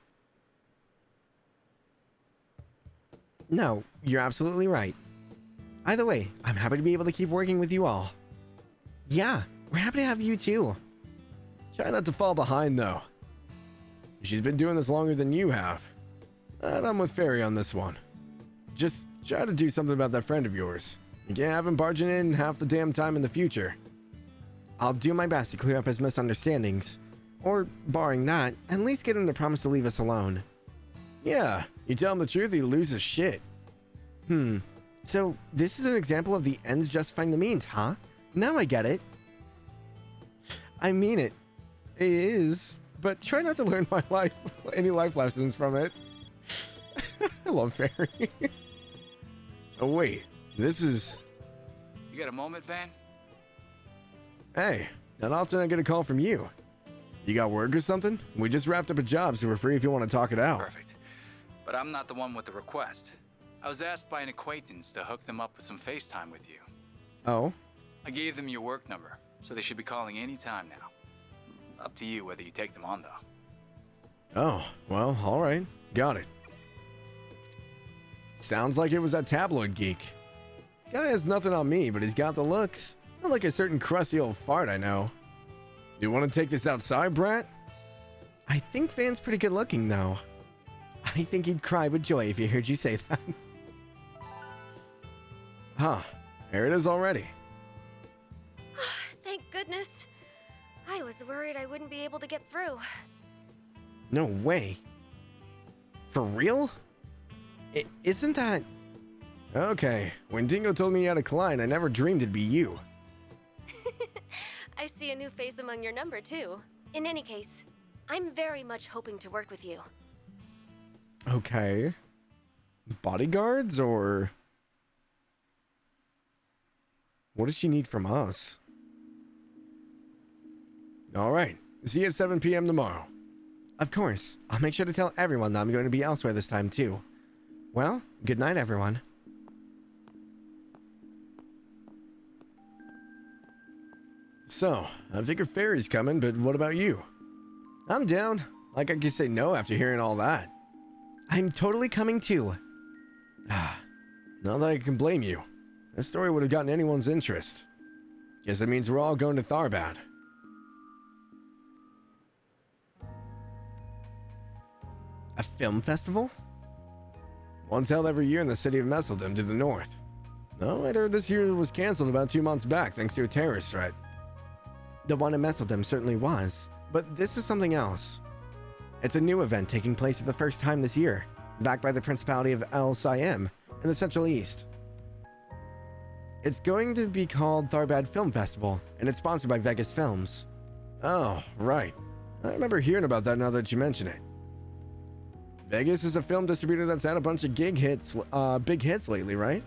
No, you're absolutely right. Either way, I'm happy to be able to keep working with you all. Yeah, we're happy to have you too. Try not to fall behind, though. She's been doing this longer than you have. And I'm with Fairy on this one. Just try to do something about that friend of yours. You can't have him barging in half the damn time in the future. I'll do my best to clear up his misunderstandings. Or, barring that, at least get him to promise to leave us alone. Yeah, you tell him the truth, he loses shit. So, this is an example of the ends justifying the means, huh? Now I get it. I mean it. It is, but try not to learn any life lessons from it. I love Fairy. Oh wait, this is... You got a moment, Van? Hey, not often I get a call from you. You got work or something? We just wrapped up a job, so we're free if you want to talk it out. Perfect. But I'm not the one with the request. I was asked by an acquaintance to hook them up with some FaceTime with you. Oh? I gave them your work number, so they should be calling any time now. Up to you whether you take them on, though. Oh, well, alright. Got it. Sounds like it was that tabloid geek. Guy has nothing on me, but he's got the looks. Not like a certain crusty old fart I know. You want to take this outside, Brat? I think Van's pretty good looking, though. I think he'd cry with joy if he heard you say that. Huh. Here it is already. Thank goodness. I was worried I wouldn't be able to get through. No way. For real? Isn't that... Okay, when Dingo told me he had a client, I never dreamed it'd be you. I see a new face among your number, too. In any case, I'm very much hoping to work with you. Okay. Bodyguards, or... What does she need from us? Alright, see you at 7 p.m. tomorrow. Of course. I'll make sure to tell everyone that I'm going to be elsewhere this time, too. Well, good night, everyone. So, I figure Fairy's coming, but what about you? I'm down. Like I could say no after hearing all that. I'm totally coming too. Not that I can blame you. This story would have gotten anyone's interest. Guess it means we're all going to Tharbad. A film festival? One's held every year in the city of Messeldom to the north. No, I'd heard this year was cancelled about 2 months back thanks to a terrorist threat. The one in Messeldom certainly was, but this is something else. It's a new event taking place for the first time this year, backed by the Principality of El Siam in the Central East. It's going to be called Tharbad Film Festival, and it's sponsored by Vegas Films. Oh, right. I remember hearing about that now that you mention it. Vegas is a film distributor that's had a bunch of big hits lately, right?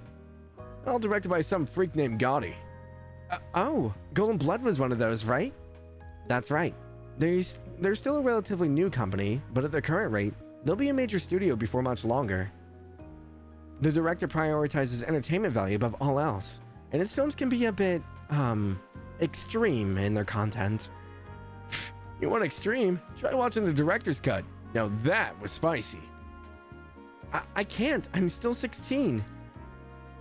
All directed by some freak named Gotti. Oh, Golden Blood was one of those, right? That's right. They're still a relatively new company, but at their current rate, they'll be a major studio before much longer. The director prioritizes entertainment value above all else, and his films can be a bit, extreme in their content. You want extreme? Try watching the director's cut. Now that was spicy. I can't. I'm still 16.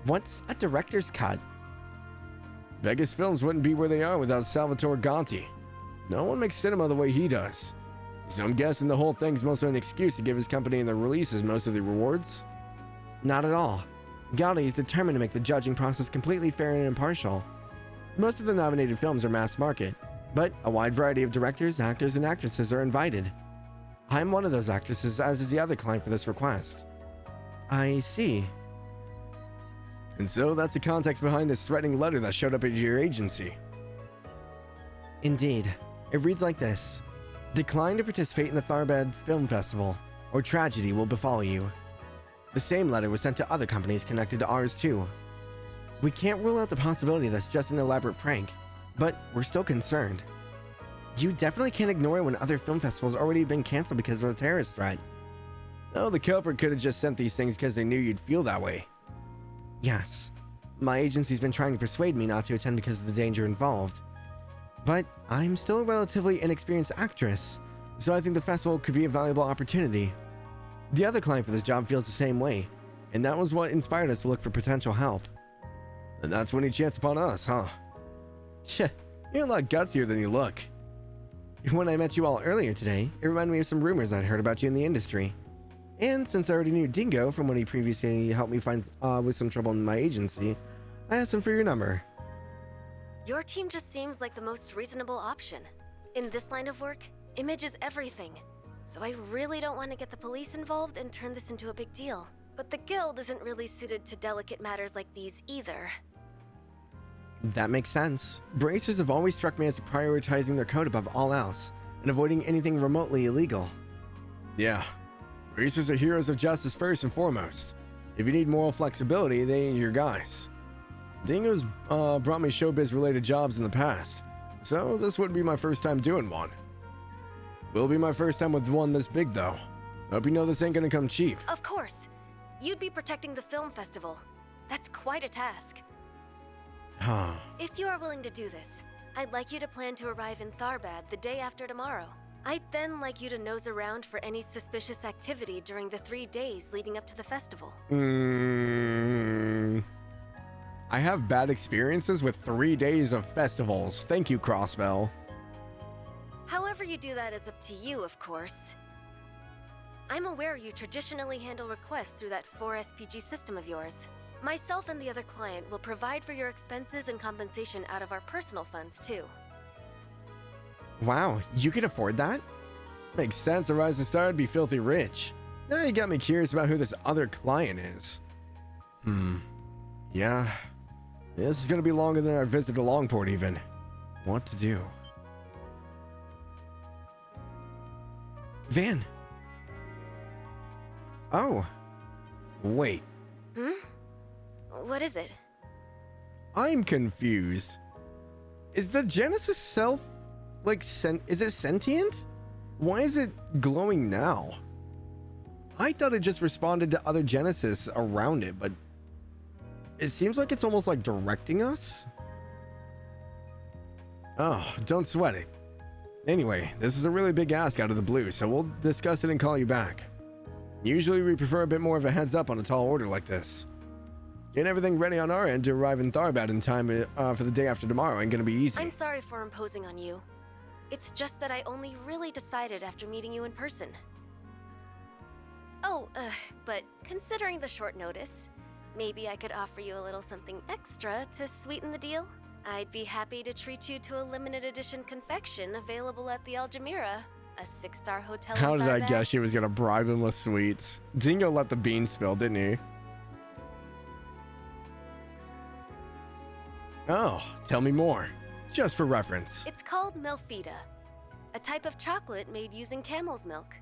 What's a director's cut? Vegas Films wouldn't be where they are without Salvatore Gonti. No one makes cinema the way he does. So I'm guessing the whole thing's mostly an excuse to give his company and the releases most of the rewards? Not at all. Gonti is determined to make the judging process completely fair and impartial. Most of the nominated films are mass market, but a wide variety of directors, actors, and actresses are invited. I'm one of those actresses, as is the other client for this request. I see. And so that's the context behind this threatening letter that showed up at your agency. Indeed. It reads like this. Decline to participate in the Tharbad Film Festival, or tragedy will befall you. The same letter was sent to other companies connected to ours too. We can't rule out the possibility that's just an elaborate prank, but we're still concerned. You definitely can't ignore it when other film festivals already been canceled because of a terrorist threat. Oh, the culprit could have just sent these things because they knew you'd feel that way. Yes. My agency's been trying to persuade me not to attend because of the danger involved. But I'm still a relatively inexperienced actress, so I think the festival could be a valuable opportunity. The other client for this job feels the same way, and that was what inspired us to look for potential help. And that's when he chanced upon us, huh? Tch, you're a lot gutsier than you look. When I met you all earlier today, it reminded me of some rumors I'd heard about you in the industry. And since I already knew Dingo from when he previously helped me find with some trouble in my agency, I asked him for your number. Your team just seems like the most reasonable option. In this line of work, image is everything. So I really don't want to get the police involved and turn this into a big deal. But the guild isn't really suited to delicate matters like these either. That makes sense. Bracers have always struck me as prioritizing their code above all else, and avoiding anything remotely illegal. Yeah. Bracers are heroes of justice first and foremost. If you need moral flexibility, they ain't your guys. Dingo's brought me showbiz-related jobs in the past, so this wouldn't be my first time doing one. Will be my first time with one this big, though. Hope you know this ain't gonna come cheap. Of course. You'd be protecting the film festival. That's quite a task. If you are willing to do this, I'd like you to plan to arrive in Tharbad the day after tomorrow. I'd then like you to nose around for any suspicious activity during the 3 days leading up to the festival. I have bad experiences with 3 days of festivals. Thank you, Crossbell. However you do that is up to you, of course. I'm aware you traditionally handle requests through that 4SPG system of yours. Myself and the other client will provide for your expenses and compensation out of our personal funds, too. Wow, you can afford that? Makes sense, a rising star would be filthy rich. Now you got me curious about who this other client is. Yeah. This is gonna be longer than our visit to Longport, even. What to do? Van. Oh. Wait. What is it? I'm confused. Is the Genesis self, like, is it sentient? Why is it glowing now? I thought it just responded to other Genesis around it, but it seems like it's almost like directing us. Oh, don't sweat it. Anyway, this is a really big ask out of the blue, so we'll discuss it and call you back. Usually we prefer a bit more of a heads up on a tall order like this. Getting everything ready on our end to arrive in Tharbad in time for the day after tomorrow ain't gonna be easy. I'm sorry for imposing on you. It's just that I only really decided after meeting you in person. But considering the short notice, maybe I could offer you a little something extra to sweeten the deal? I'd be happy to treat you to a limited edition confection available at the Altamira, a 6-star hotel. How in did I Tharbad. guess she was gonna bribe him with sweets? Dingo let the beans spill, didn't he? Oh, tell me more. Just for reference. It's called Melfita, a type of chocolate made using camel's milk.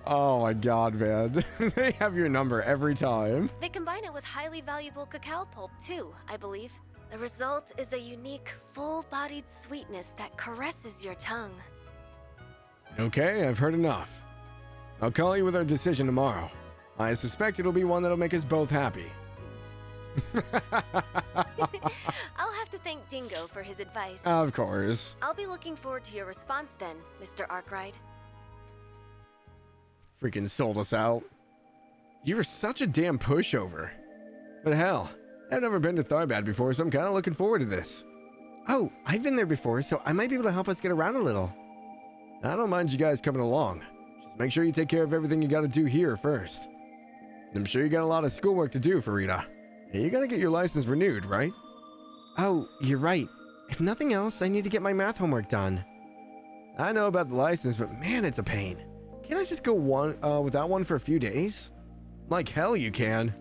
Oh my god, man. They have your number every time. They combine it with highly valuable cacao pulp too, I believe. The result is a unique, full-bodied sweetness that caresses your tongue. Okay, I've heard enough. I'll call you with our decision tomorrow. I suspect it'll be one that'll make us both happy. I'll have to thank Dingo for his advice. Of course. I'll be looking forward to your response then, Mr. Arkwright. Freaking sold us out. You were such a damn pushover. But hell, I've never been to Tharbad before, so I'm kind of looking forward to this. Oh, I've been there before, so I might be able to help us get around a little. I don't mind you guys coming along. Just make sure you take care of everything you gotta do here first. I'm sure you got a lot of schoolwork to do, Farida. You gotta get your license renewed, right? Oh, you're right. If nothing else, I need to get my math homework done. I know about the license, but man, it's a pain. Can't I just go without one for a few days? Like hell you can.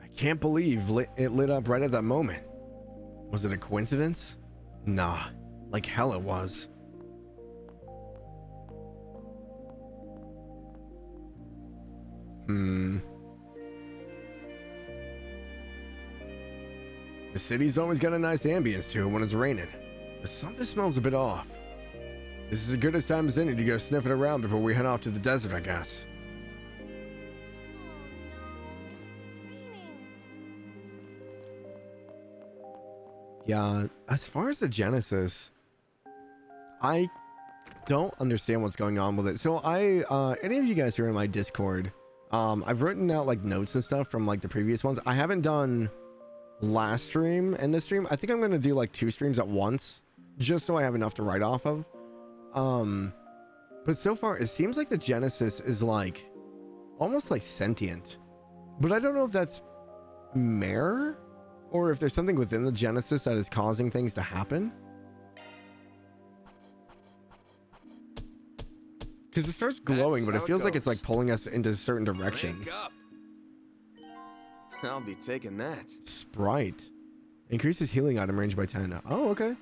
I can't believe it lit up right at that moment. Was it a coincidence? Nah, like hell it was. The city's always got a nice ambience to it when it's raining, but something smells a bit off. This is as good a time as any to go sniffing around before we head off to the desert, I guess. Yeah, as far as the Genesis, I don't understand what's going on with it. So any of you guys who are in my Discord, I've written out like notes and stuff from like the previous ones. I haven't done last stream and this stream. I think I'm going to do like 2 streams at once, just so I have enough to write off of. But so far it seems like the Genesis is like almost like sentient, but I don't know if that's Mare or if there's something within the Genesis that is causing things to happen. Because it starts glowing, but it feels like it's like pulling us into certain directions. I'll be taking that. Sprite. Increases healing item range by 10. Oh, okay.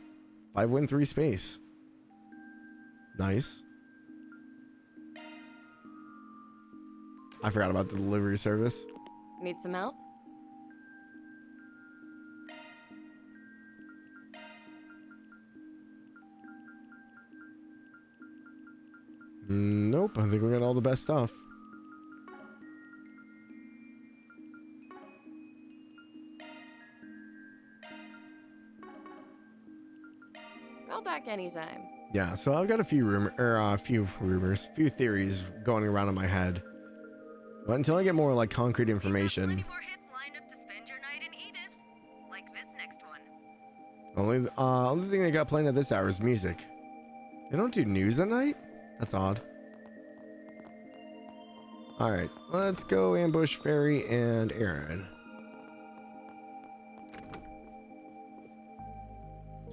5 win, 3 space. Nice. I forgot about the delivery service. Need some help? Nope, I think we got all the best stuff. Call back anytime. Yeah, so I've got a few theories going around in my head. But until I get more like concrete information. More hits lined up to spend your night in Edith, like this next one. Only thing they got playing at this hour is music. They don't do news at night? That's odd. Alright, let's go ambush Fairy and Aaron.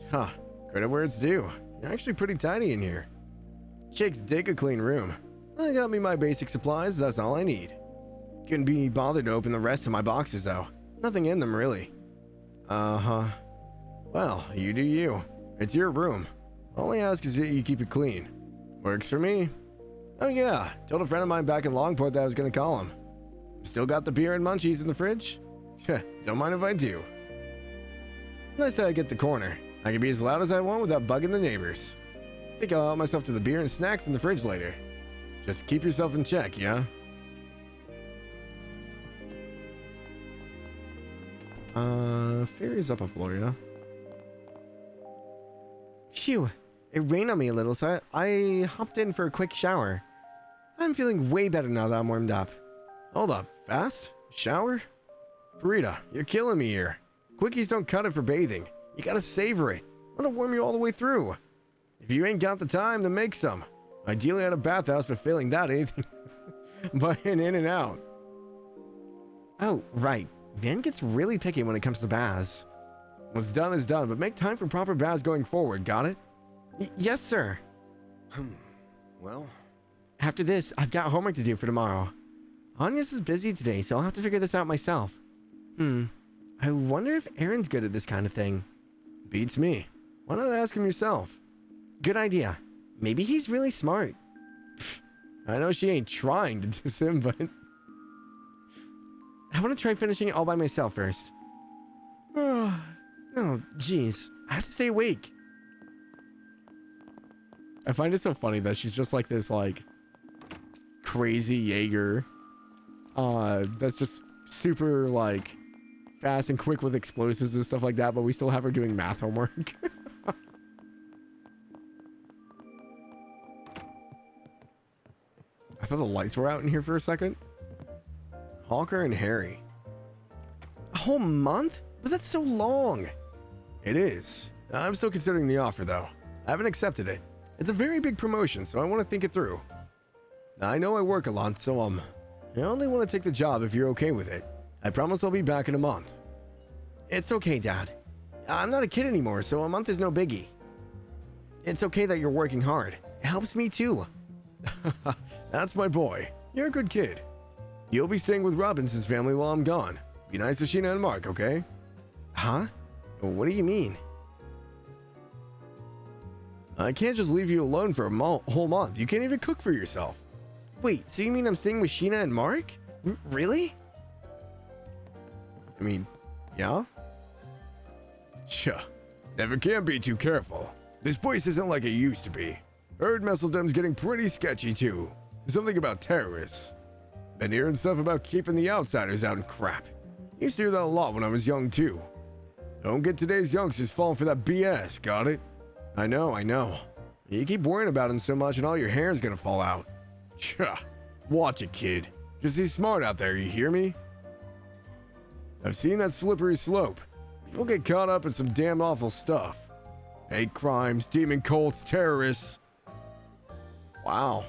Huh, credit where it's due. You're actually pretty tiny in here. Chicks dig a clean room. I got me my basic supplies, that's all I need. Couldn't be bothered to open the rest of my boxes though. Nothing in them really. Uh-huh. Well, you do you. It's your room. All I ask is that you keep it clean. Works for me. Oh yeah, told a friend of mine back in Longport that I was gonna call him. Still got the beer and munchies in the fridge? Don't mind if I do. Nice that I get the corner. I can be as loud as I want without bugging the neighbors. Think I'll help myself to the beer and snacks in the fridge later. Just keep yourself in check, yeah? Fairy's up a floor, yeah? Phew, it rained on me a little, so I hopped in for a quick shower. I'm feeling way better now that I'm warmed up. Hold up, fast? Shower? Farida, you're killing me here. Quickies don't cut it for bathing. You gotta savor it. Let it warm you all the way through. If you ain't got the time, then make some. Ideally at a bathhouse, but failing that, anything but in and out. Oh, right. Van gets really picky when it comes to baths. What's done is done, but make time for proper baths going forward, got it? Yes, sir. Well, after this, I've got homework to do for tomorrow. Agnes is busy today, so I'll have to figure this out myself. I wonder if Aaron's good at this kind of thing. Beats me. Why not ask him yourself? Good idea. Maybe he's really smart. I know she ain't trying to diss him, but... I want to try finishing it all by myself first. Oh, jeez. I have to stay awake. I find it so funny that she's just like this, like, crazy Jaeger. That's just super, like, fast and quick with explosives and stuff like that, but we still have her doing math homework. I thought the lights were out in here for a second. Hawker and Harry. A whole month? But that's so long. It is. I'm still considering the offer, though. I haven't accepted it. It's a very big promotion, so I want to think it through. I know I work a lot, so I only want to take the job if you're okay with it. I promise I'll be back in a month. It's okay, Dad. I'm not a kid anymore, so a month is no biggie. It's okay that you're working hard. It helps me too. That's my boy. You're a good kid. You'll be staying with Robinson's family while I'm gone. Be nice to Sheena and Mark, okay? Huh? What do you mean? I can't just leave you alone for a whole month. You can't even cook for yourself. Wait, so you mean I'm staying with Sheena and Mark? Really? I mean, yeah? Sure. Never can be too careful. This place isn't like it used to be. Heard Messeldum's getting pretty sketchy too. Something about terrorists. Been hearing stuff about keeping the outsiders out and crap. Used to hear that a lot when I was young too. Don't get today's youngsters falling for that BS, got it? I know. You keep worrying about them so much and all your hair's gonna fall out. Tcha. Watch it, kid. Just be smart out there, you hear me? I've seen that slippery slope. People get caught up in some damn awful stuff. Hate crimes, demon cults, terrorists. Wow.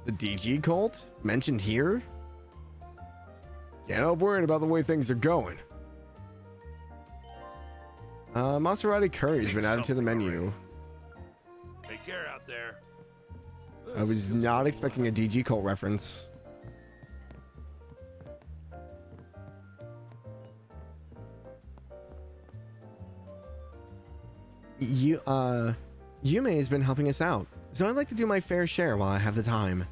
The DG cult? Mentioned here? Can't help worrying about the way things are going. Maserati curry's been added to the menu. Take care out there. I was not expecting a DG cult reference. Yume has been helping us out, so I'd like to do my fair share while I have the time.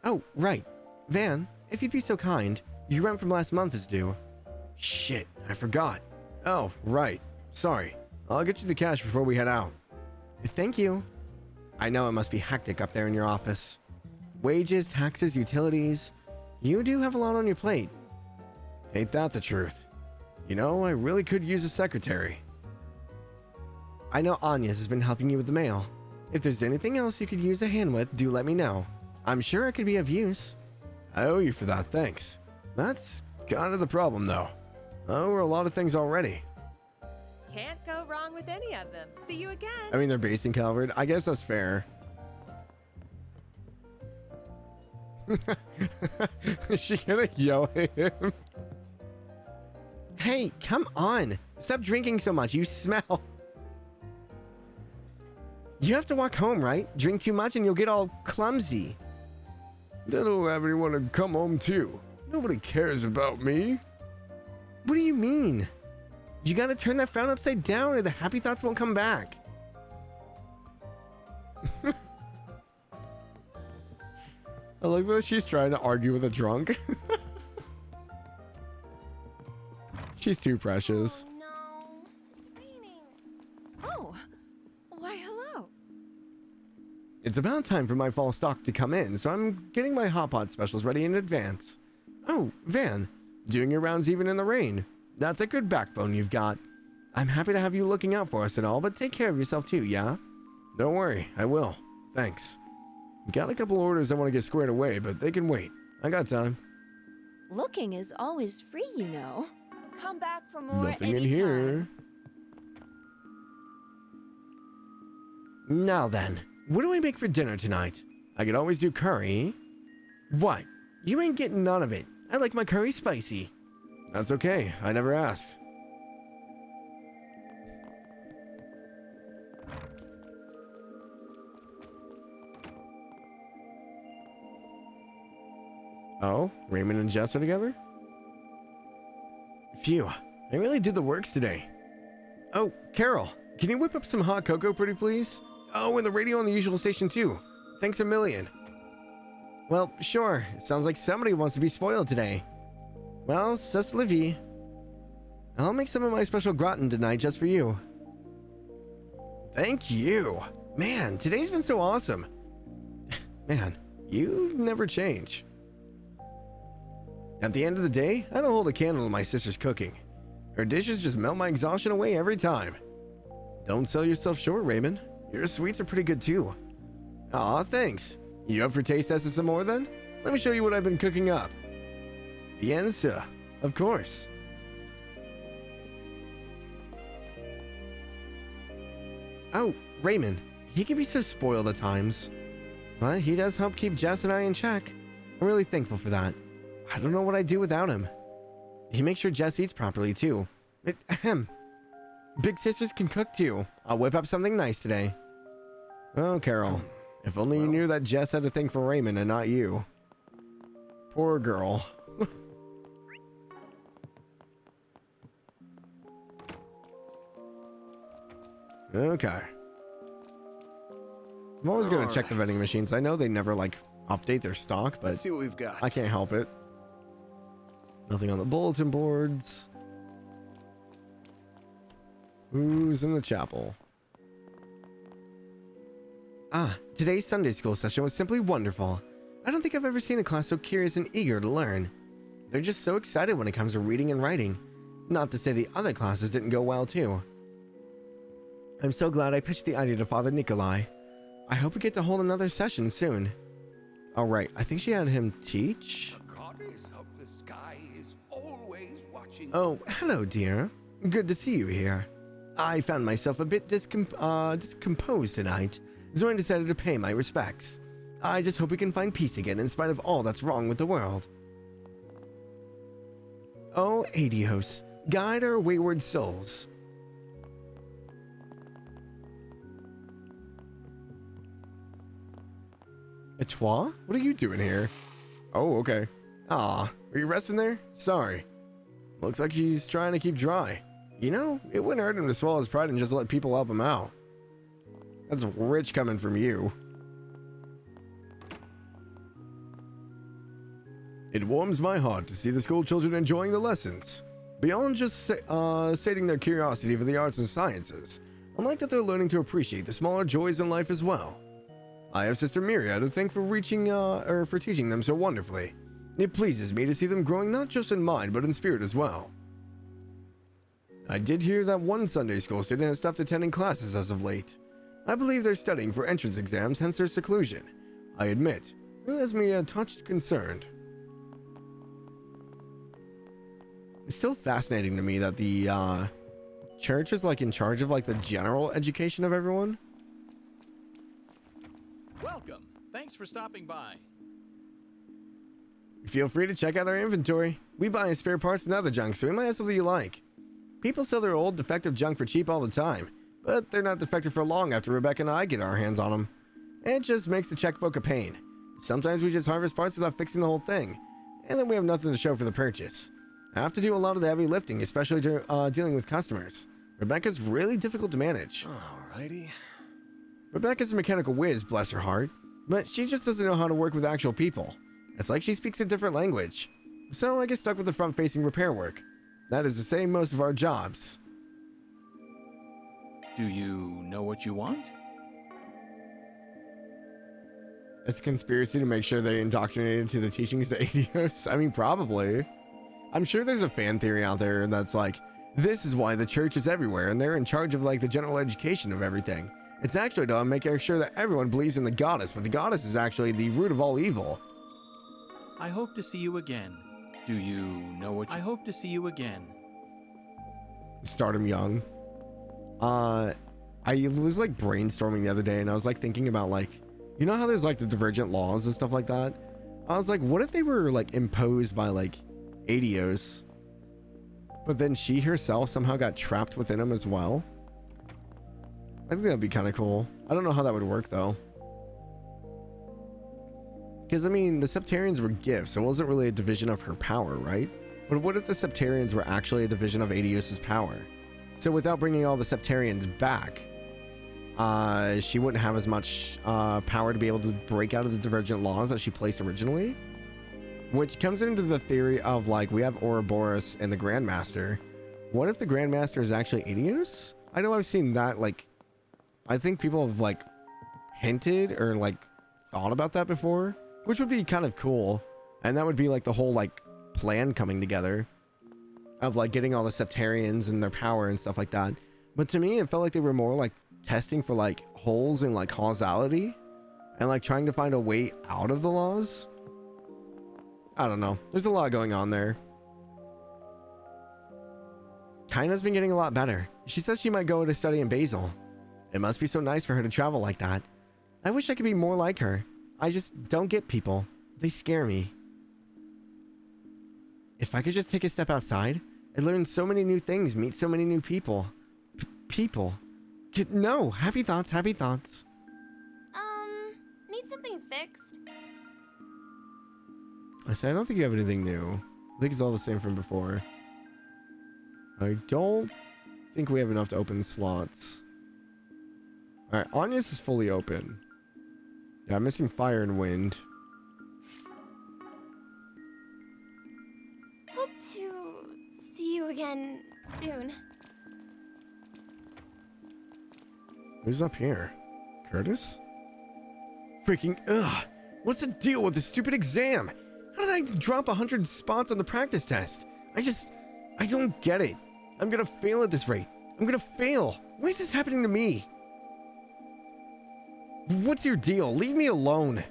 Oh, right. Van, if you'd be so kind, your rent from last month is due. Shit, I forgot. Oh, right. Sorry. I'll get you the cash before we head out. Thank you. I know it must be hectic up there in your office. Wages, taxes, utilities. You do have a lot on your plate. Ain't that the truth? You know, I really could use a secretary. I know Agnes has been helping you with the mail. If there's anything else you could use a hand with, do let me know. I'm sure it could be of use. I owe you for that, thanks. That's kind of the problem, though. I owe her a lot of things already. Can't go wrong with any of them. See you again. I mean, they're based in Calvert. I guess that's fair. Is she gonna yell at him? Hey, come on. Stop drinking so much. You smell. You have to walk home, right? Drink too much and you'll get all clumsy. That'll have anyone to come home too. Nobody cares about me. What do you mean? You gotta turn that frown upside down or the happy thoughts won't come back. I like that she's trying to argue with a drunk. She's too precious. Oh no, it's raining. Oh, why hello. It's about time for my fall stock to come in, so I'm getting my hot pot specials ready in advance. Oh, Van, doing your rounds even in the rain. That's a good backbone you've got. I'm happy to have you looking out for us and all, but take care of yourself too, yeah? Don't worry, I will. Thanks. Got a couple orders I want to get squared away, but they can wait. I got time. Looking is always free, you know. Come back for more Nothing in anytime. here. Now then, what do I make for dinner tonight? I could always do curry. What? You ain't getting none of it. I like my curry spicy. That's okay. I never asked. Oh, Raymond and Jess are together? Phew, I really did the works today. Oh, Carol, can you whip up some hot cocoa pretty please? Oh, and the radio on the usual station too. Thanks a million. Well, sure, it sounds like somebody wants to be spoiled today. Well, c'est la vie. I'll make some of my special gratin tonight just for you. Thank you. Man, today's been so awesome. Man, you never change. At the end of the day, I don't hold a candle to my sister's cooking. Her dishes just melt my exhaustion away every time. Don't sell yourself short, Raymond. Your sweets are pretty good too. Aw, thanks. You up for taste testing some more then? Let me show you what I've been cooking up. Bien sûr. Of course. Oh, Raymond. He can be so spoiled at times. But he does help keep Jess and I in check. I'm really thankful for that. I don't know what I'd do without him. He makes sure Jess eats properly too. Ahem. Big sisters can cook too. I'll whip up something nice today. Oh, Carol. If only you knew that Jess had a thing for Raymond and not you. Poor girl. Okay. I'm always going to check the vending machines. I know they never, like, update their stock, but let's see what we've got. I can't help it. Nothing on the bulletin boards. Who's in the chapel? Ah, today's Sunday school session was simply wonderful. I don't think I've ever seen a class so curious and eager to learn. They're just so excited when it comes to reading and writing. Not to say the other classes didn't go well too. I'm so glad I pitched the idea to Father Nikolai. I hope we get to hold another session soon. All right, I think she had him teach. The goddess of the sky is always watching. Oh, hello, dear. Good to see you here. I found myself a bit discomposed tonight. Zorin decided to pay my respects. I just hope we can find peace again in spite of all that's wrong with the world. Oh, Adios, guide our wayward souls. Etoile? What are you doing here? Oh, okay. Ah, are you resting there? Sorry. Looks like she's trying to keep dry. You know, it wouldn't hurt him to swallow his pride and just let people help him out. That's rich coming from you. It warms my heart to see the school children enjoying the lessons. Beyond just sating their curiosity for the arts and sciences, I like that they're learning to appreciate the smaller joys in life as well. I have Sister Miria to thank for teaching them so wonderfully. It pleases me to see them growing not just in mind but in spirit as well. I did hear that one Sunday school student has stopped attending classes as of late. I believe they're studying for entrance exams, hence their seclusion. I admit, it has me a touch concerned. It's still fascinating to me that the church is like in charge of like the general education of everyone. Welcome. Thanks for stopping by. Feel free to check out our inventory. We buy spare parts and other junk, so we might have something you like. People sell their old defective junk for cheap all the time, but they're not defective for long after Rebecca and I get our hands on them. It just makes the checkbook a pain. Sometimes we just harvest parts without fixing the whole thing, and then we have nothing to show for the purchase. I have to do a lot of the heavy lifting, especially dealing with customers. Rebecca's really difficult to manage. Alrighty. Rebecca's a mechanical whiz, bless her heart, but she just doesn't know how to work with actual people. It's like she speaks a different language. So I get stuck with the front-facing repair work. That is the same most of our jobs. Do you know what you want? It's a conspiracy to make sure they indoctrinated to the teachings to Adios. I mean, probably. I'm sure there's a fan theory out there that's like, this is why the church is everywhere and they're in charge of like the general education of everything. It's actually to make sure that everyone believes in the goddess, but the goddess is actually the root of all evil. I hope to see you again. Do you know what I hope to see you again. Start him young. I was like brainstorming the other day, and I was like thinking about like, you know how there's like the divergent laws and stuff like that? I was like, what if they were like imposed by like Adios, but then she herself somehow got trapped within them as well? I think that'd be kind of cool. I don't know how that would work though. Because I mean, the Septarians were gifts, so it wasn't really a division of her power, right? But what if the Septarians were actually a division of Adios's power? So without bringing all the Septarians back, she wouldn't have as much power to be able to break out of the divergent laws that she placed originally. Which comes into the theory of like, we have Ouroboros and the Grandmaster. What if the Grandmaster is actually Adios? I know I've seen that, like, I think people have like hinted or like thought about that before, which would be kind of cool. And that would be like the whole like plan coming together of like getting all the Septarians and their power and stuff like that. But to me, it felt like they were more like testing for like holes in like causality and like trying to find a way out of the laws. I don't know. There's a lot going on there. Kaina's been getting a lot better. She says she might go to study in Basel. It must be so nice for her to travel like that. I wish I could be more like her. I just don't get people. They scare me. If I could just take a step outside, I'd learn so many new things, meet so many new people. People. No, happy thoughts, happy thoughts. Need something fixed? I say, I don't think you have anything new. I think it's all the same from before. I don't think we have enough to open slots. Alright, Anya's is fully open. Yeah, I'm missing fire and wind. Hope to see you again soon. Who's up here? Curtis? Freaking ugh! What's the deal with this stupid exam? How did I drop 100 spots on the practice test? I don't get it. I'm gonna fail at this rate. I'm gonna fail. Why is this happening to me? What's your deal? Leave me alone.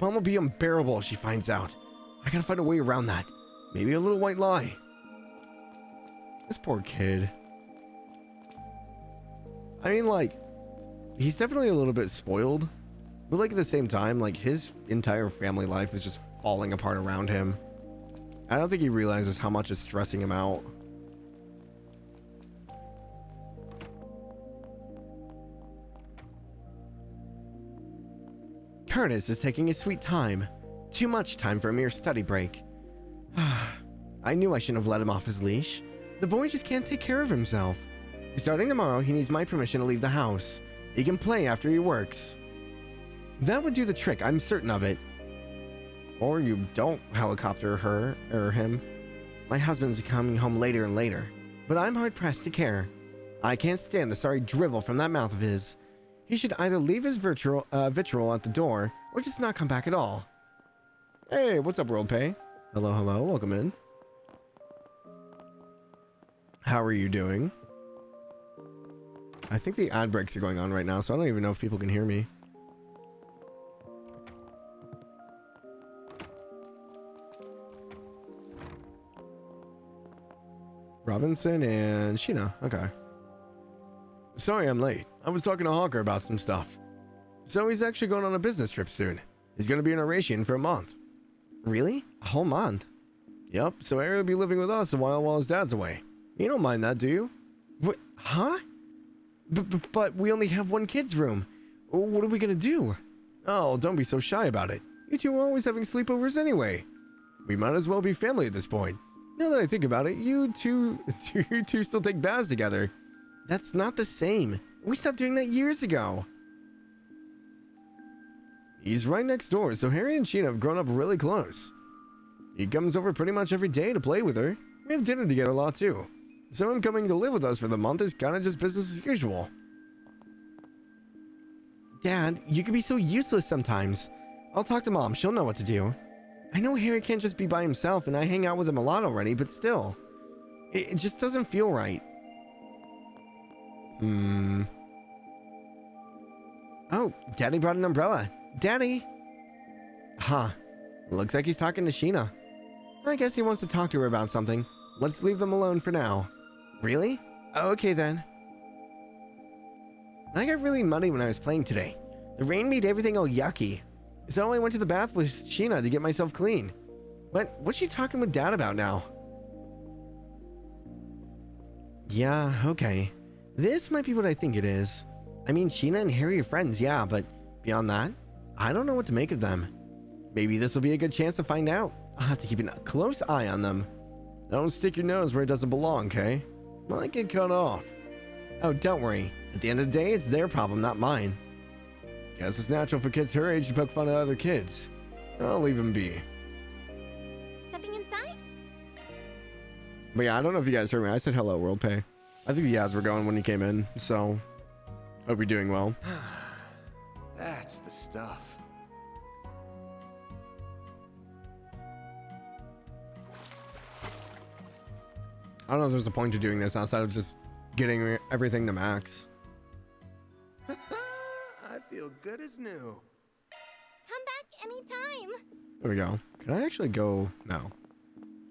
Mom will be unbearable if she finds out. I gotta find a way around that. Maybe a little white lie. This poor kid. I mean, like, he's definitely a little bit spoiled. But, like, at the same time, like, his entire family life is just falling apart around him. I don't think he realizes how much is stressing him out. Curtis is taking his sweet time. Too much time for a mere study break. I knew I shouldn't have let him off his leash. The boy just can't take care of himself. Starting tomorrow, he needs my permission to leave the house. He can play after he works. That would do the trick, I'm certain of it. Or you don't helicopter her or him. My husband's coming home later and later, but I'm hard-pressed to care. I can't stand the sorry drivel from that mouth of his. He should either leave his vitriol at the door, or just not come back at all. Hey, what's up, World Pay? Hello, hello, welcome in. How are you doing? I think the ad breaks are going on right now, so I don't even know if people can hear me. Robinson and Sheena, okay. Sorry I'm late. I was talking to Hawker about some stuff. So he's actually going on a business trip soon. He's going to be in Eurasian for a month. Really? A whole month? Yep, so Ari will be living with us a while his dad's away. You don't mind that, do you? What? Huh? But we only have one kid's room. What are we going to do? Oh, don't be so shy about it. You two are always having sleepovers anyway. We might as well be family at this point. Now that I think about it, you two still take baths together. That's not the same. We stopped doing that years ago. He's right next door, so Harry and Sheena have grown up really close. He comes over pretty much every day to play with her. We have dinner together a lot too. So him coming to live with us for the month is kind of just business as usual. Dad, you can be so useless sometimes. I'll talk to Mom, she'll know what to do. I know Harry can't just be by himself and I hang out with him a lot already, but still. It just doesn't feel right. Oh, Daddy brought an umbrella. Daddy! Huh. Looks like he's talking to Sheena. I guess he wants to talk to her about something. Let's leave them alone for now. Really? Okay then. I got really muddy when I was playing today. The rain made everything all yucky. So I went to the bath with Sheena to get myself clean. What's she talking with Dad about now? Yeah, okay. This might be what I think it is. I mean, Sheena and Harry are friends, yeah, but beyond that, I don't know what to make of them. Maybe this will be a good chance to find out. I'll have to keep a close eye on them. Don't stick your nose where it doesn't belong, okay? Might get cut off. Oh, don't worry. At the end of the day, it's their problem, not mine. Guess it's natural for kids her age to poke fun at other kids. I'll leave them be. Stepping inside? But yeah, I don't know if you guys heard me. I said hello, World Pay. I think the ads were going when you came in, so hope you're doing well. That's the stuff. I don't know if there's a point to doing this outside of just getting everything to max. I feel good as new. Come back anytime. There we go. Can I actually go? No.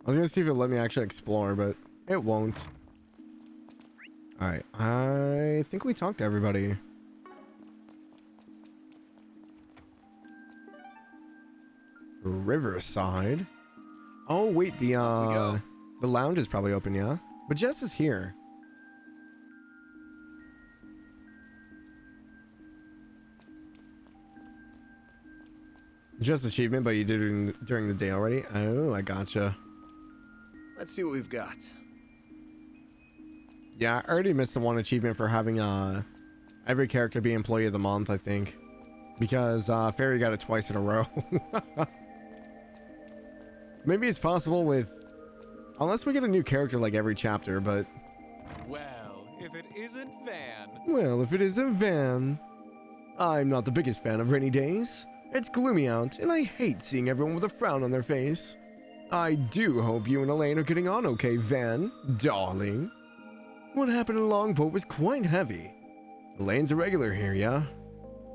I was gonna see if it'll let me actually explore, but it won't. Alright, I think we talked to everybody. Riverside. Oh wait, the lounge is probably open, yeah? But Jess is here. Just achievement, but you did it during the day already? Oh, I gotcha. Let's see what we've got. Yeah, I already missed the one achievement for having every character be Employee of the Month, I think. Because Fairy got it twice in a row. Maybe it's possible with... Unless we get a new character like every chapter, but... Well, if it isn't Van. Well, if it isn't Van. I'm not the biggest fan of rainy days. It's gloomy out, and I hate seeing everyone with a frown on their face. I do hope you and Elaine are getting on okay, Van, darling. What happened in Longport was quite heavy. Elaine's a regular here, yeah?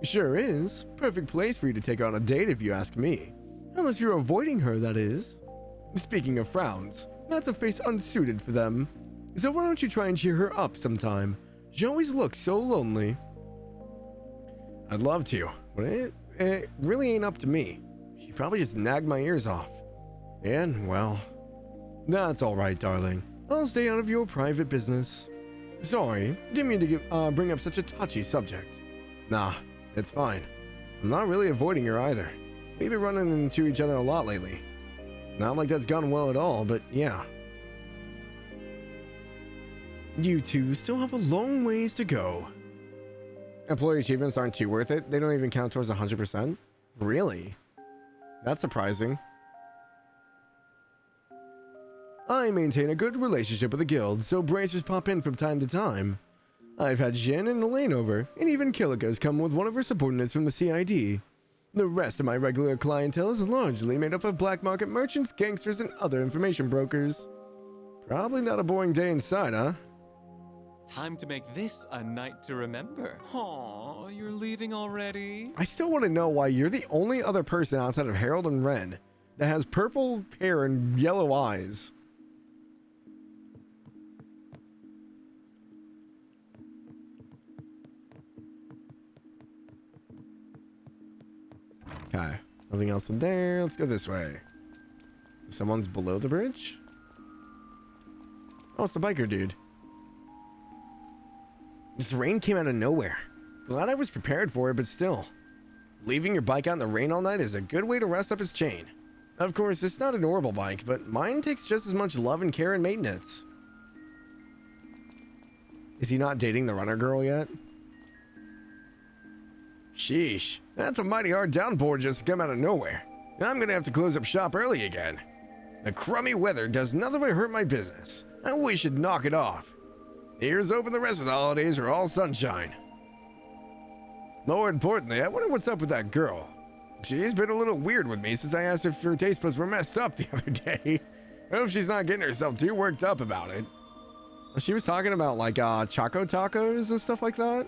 Sure is. Perfect place for you to take on a date if you ask me. Unless you're avoiding her, that is. Speaking of frowns, that's a face unsuited for them. So why don't you try and cheer her up sometime? She always looks so lonely. I'd love to, but it really ain't up to me. She probably just nagged my ears off. And, well, that's alright, darling. I'll stay out of your private business. Sorry, didn't mean to bring up such a touchy subject. Nah, it's fine. I'm not really avoiding her either. We've been running into each other a lot lately. Not like that's gone well at all, but yeah. You two still have a long ways to go. Employee achievements aren't too worth it. They don't even count towards 100%. Really? That's surprising. I maintain a good relationship with the guild, so bracers pop in from time to time. I've had Jin and Elaine over, and even Kilika's come with one of her subordinates from the CID. The rest of my regular clientele is largely made up of black market merchants, gangsters, and other information brokers. Probably not a boring day inside, huh? Time to make this a night to remember. Aw, you're leaving already? I still want to know why you're the only other person outside of Harold and Ren that has purple hair and yellow eyes. Okay, nothing else in there. Let's go this way. Someone's below the bridge? Oh, it's the biker dude. This rain came out of nowhere. Glad I was prepared for it, but still. Leaving your bike out in the rain all night is a good way to rest up its chain. Of course, it's not a normal bike, but mine takes just as much love and care and maintenance. Is he not dating the runner girl yet? Sheesh, that's a mighty hard downpour just to come out of nowhere. I'm gonna have to close up shop early again. The crummy weather does nothing but hurt my business. We should knock it off. Here's hoping the rest of the holidays are all sunshine. More importantly, I wonder what's up with that girl. She's been a little weird with me since I asked if her taste buds were messed up the other day. I hope she's not getting herself too worked up about it. She was talking about like choco tacos and stuff like that.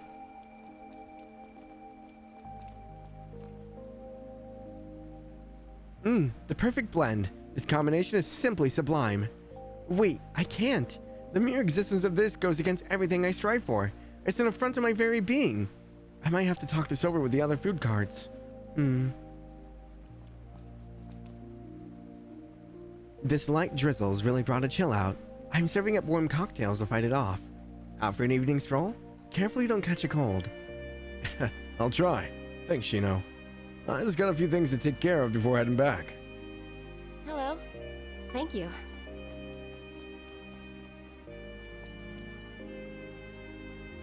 The perfect blend. This combination is simply sublime. Wait, I can't. The mere existence of this goes against everything I strive for, It's an affront to my very being. I might have to talk this over with the other food carts. This light drizzle's really brought a chill out. I'm serving up warm cocktails to fight it off. Out for an evening stroll? Careful you don't catch a cold. I'll try. Thanks, Shino. I just got a few things to take care of before heading back. Hello. Thank you.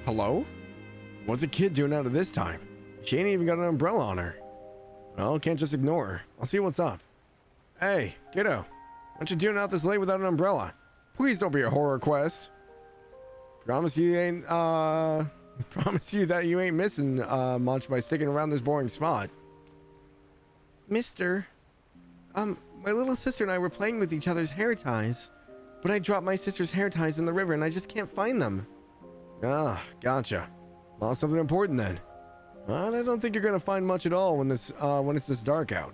Hello? What's a kid doing out of this time? She ain't even got an umbrella on her. Well, can't just ignore her. I'll see what's up. Hey, kiddo. What you doing out this late without an umbrella? Please don't be a horror quest. Promise you that you ain't missing much by sticking around this boring spot. Mister, my little sister and I were playing with each other's hair ties, but I dropped my sister's hair ties in the river and I just can't find them. Ah, gotcha. Well, something important then. But I don't think you're gonna find much at all when it's this dark out.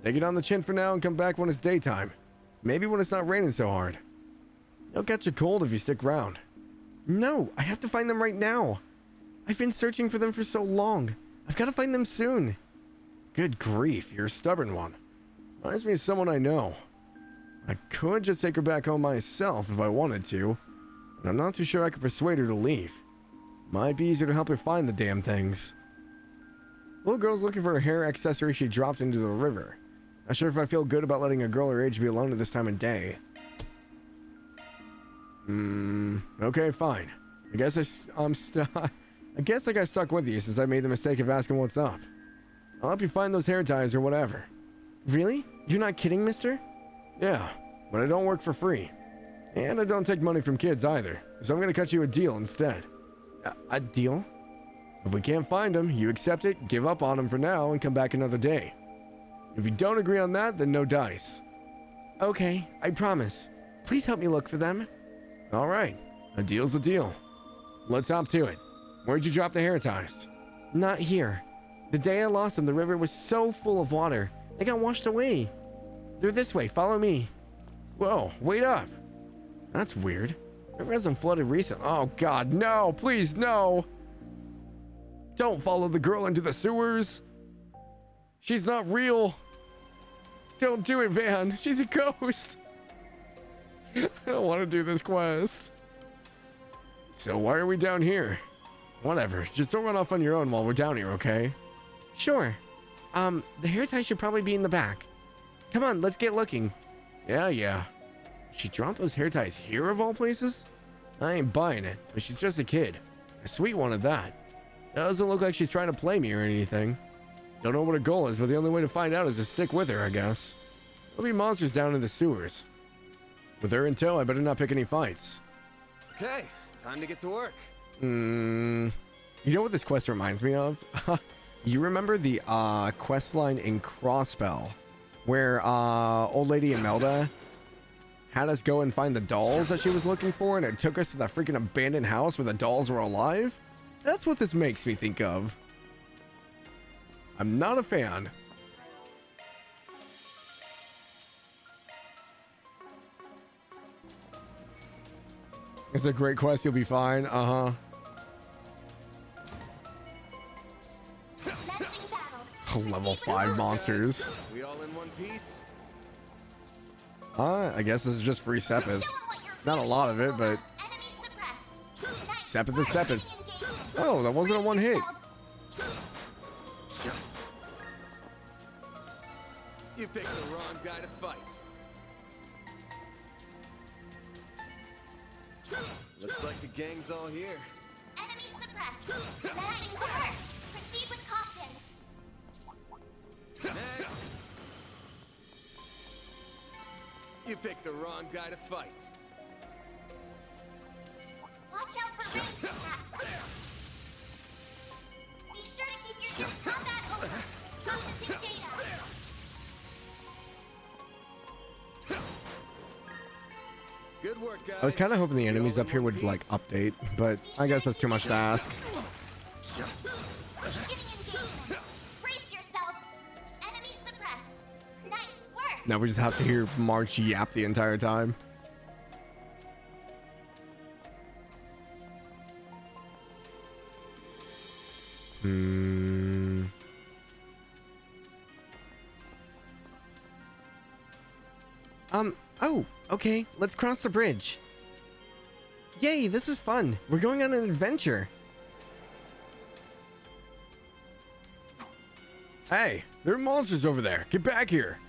Take it on the chin for now and come back when it's daytime. Maybe when it's not raining so hard. You'll catch a cold if you stick around. No, I have to find them right now. I've been searching for them for so long. I've got to find them soon. Good grief, you're a stubborn one. Reminds me of someone I know. I could just take her back home myself if I wanted to, but I'm not too sure I could persuade her to leave. Might be easier to help her find the damn things. Little girl's looking for a hair accessory she dropped into the river. Not sure if I feel good about letting a girl her age be alone at this time of day. Okay, fine. I guess I guess I got stuck with you since I made the mistake of asking what's up. I'll help you find those hair ties or whatever. Really? You're not kidding, mister? Yeah, but I don't work for free. And I don't take money from kids either, so I'm gonna cut you a deal instead. A deal? If we can't find them, you accept it, give up on them for now, and come back another day. If you don't agree on that, then no dice. Okay, I promise. Please help me look for them. Alright, a deal's a deal. Let's hop to it. Where'd you drop the hair ties? Not here. The day I lost them, the river was so full of water. They got washed away. They're this way, follow me. Whoa, wait up. That's weird. The river hasn't flooded recently. Oh god, no, please, no. Don't follow the girl into the sewers. She's not real. Don't do it, Van. She's a ghost. I don't want to do this quest. So why are we down here? Whatever, just don't run off on your own while we're down here, okay? Sure. The hair tie should probably be in the back. Come on, let's get looking. Yeah. She dropped those hair ties here of all places? I ain't buying it, but she's just a kid. A sweet one at that. Doesn't look like she's trying to play me or anything. Don't know what her goal is, but the only way to find out is to stick with her, I guess. There'll be monsters down in the sewers. With her in tow, I better not pick any fights. Okay, time to get to work. You know what this quest reminds me of? You remember the quest line in Crossbell where old lady Imelda had us go and find the dolls that she was looking for, and it took us to that freaking abandoned house where the dolls were alive? That's what this makes me think of. I'm not a fan. It's a great quest, you'll be fine. Level 5 monsters. We all in one piece? I guess this is just free Sepith. Not a lot of it, but... Sepith is Sepith. Oh, that wasn't a one hit. You picked the wrong guy to fight. Looks like the gang's all here. Enemy suppressed. Nice work. Proceed with caution. Next. You picked the wrong guy to fight. Watch out for range attacks. Be sure to keep your shield combat open. Processing data. Good work, guys. I was kind of hoping the enemies up here would, like, update, but I guess that's too much to ask. Brace yourself. Enemy suppressed. Nice work. Now we just have to hear March yap the entire time. Oh, okay, let's cross the bridge. Yay, this is fun. We're going on an adventure. Hey, there are monsters over there. Get back here.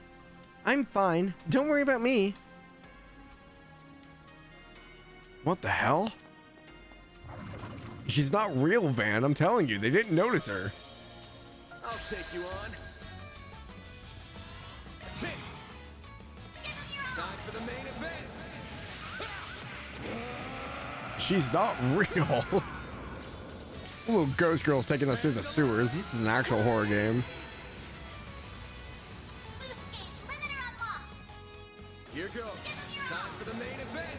I'm fine. Don't worry about me. What the hell? She's not real, Van. I'm telling you, they didn't notice her. I'll take you on. Chase. Time for the main event. She's not real. Little ghost girl's taking us through the sewers. This is an actual horror game. Here goes. Time for the main event.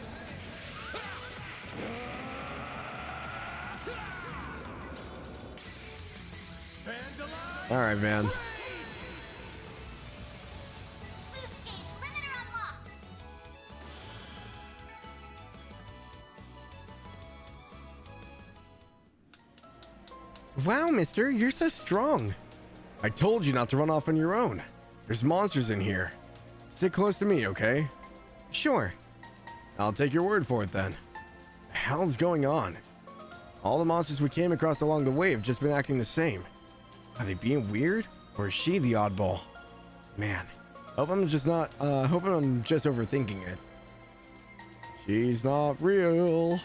All right, Van. Wow, mister, you're so strong. I told you not to run off on your own. There's monsters in here. Sit close to me, okay? Sure. I'll take your word for it then. The hell's going on? All the monsters we came across along the way have just been acting the same. Are they being weird? Or is she the oddball? Man, hope I'm just overthinking it. She's not real.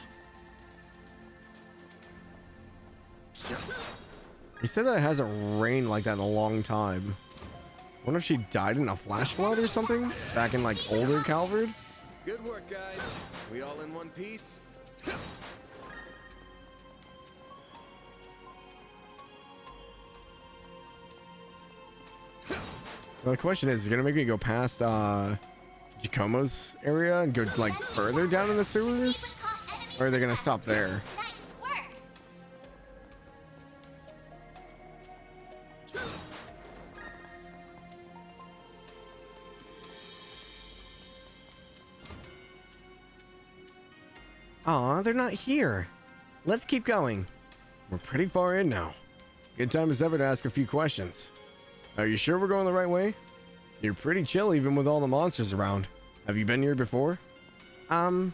You said that it hasn't rained like that in a long time. Wonder if she died in a flash flood or something? Back in like older Calvard? Good work, guys. We all in one piece? Well, the question is it gonna make me go past Giacomo's area and go like further down in the sewers? Or are they gonna stop there? Aw, they're not here. Let's keep going. We're pretty far in now. Good time as ever to ask a few questions. Are you sure we're going the right way? You're pretty chill even with all the monsters around. Have you been here before? I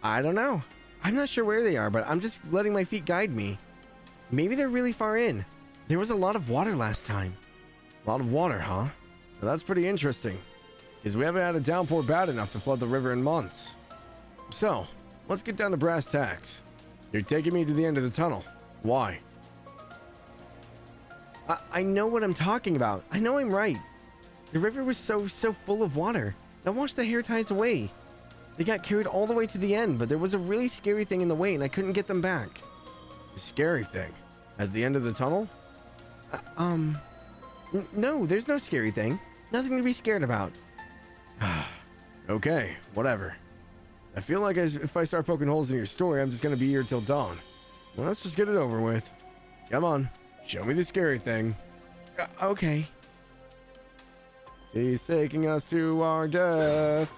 don't know. I'm not sure where they are, but I'm just letting my feet guide me. Maybe they're really far in. There was a lot of water last time. A lot of water, huh? Well, that's pretty interesting. Because we haven't had a downpour bad enough to flood the river in months. So, let's get down to brass tacks. You're taking me to the end of the tunnel. Why? I know what I'm talking about. I know I'm right. The river was so full of water. That washed the hair ties away. They got carried all the way to the end, but there was a really scary thing in the way and I couldn't get them back. A scary thing? At the end of the tunnel? No, there's no scary thing. Nothing to be scared about. Okay, whatever. I feel like if I start poking holes in your story, I'm just gonna be here till dawn. Well, let's just get it over with. Come on, show me the scary thing. Okay. She's taking us to our death.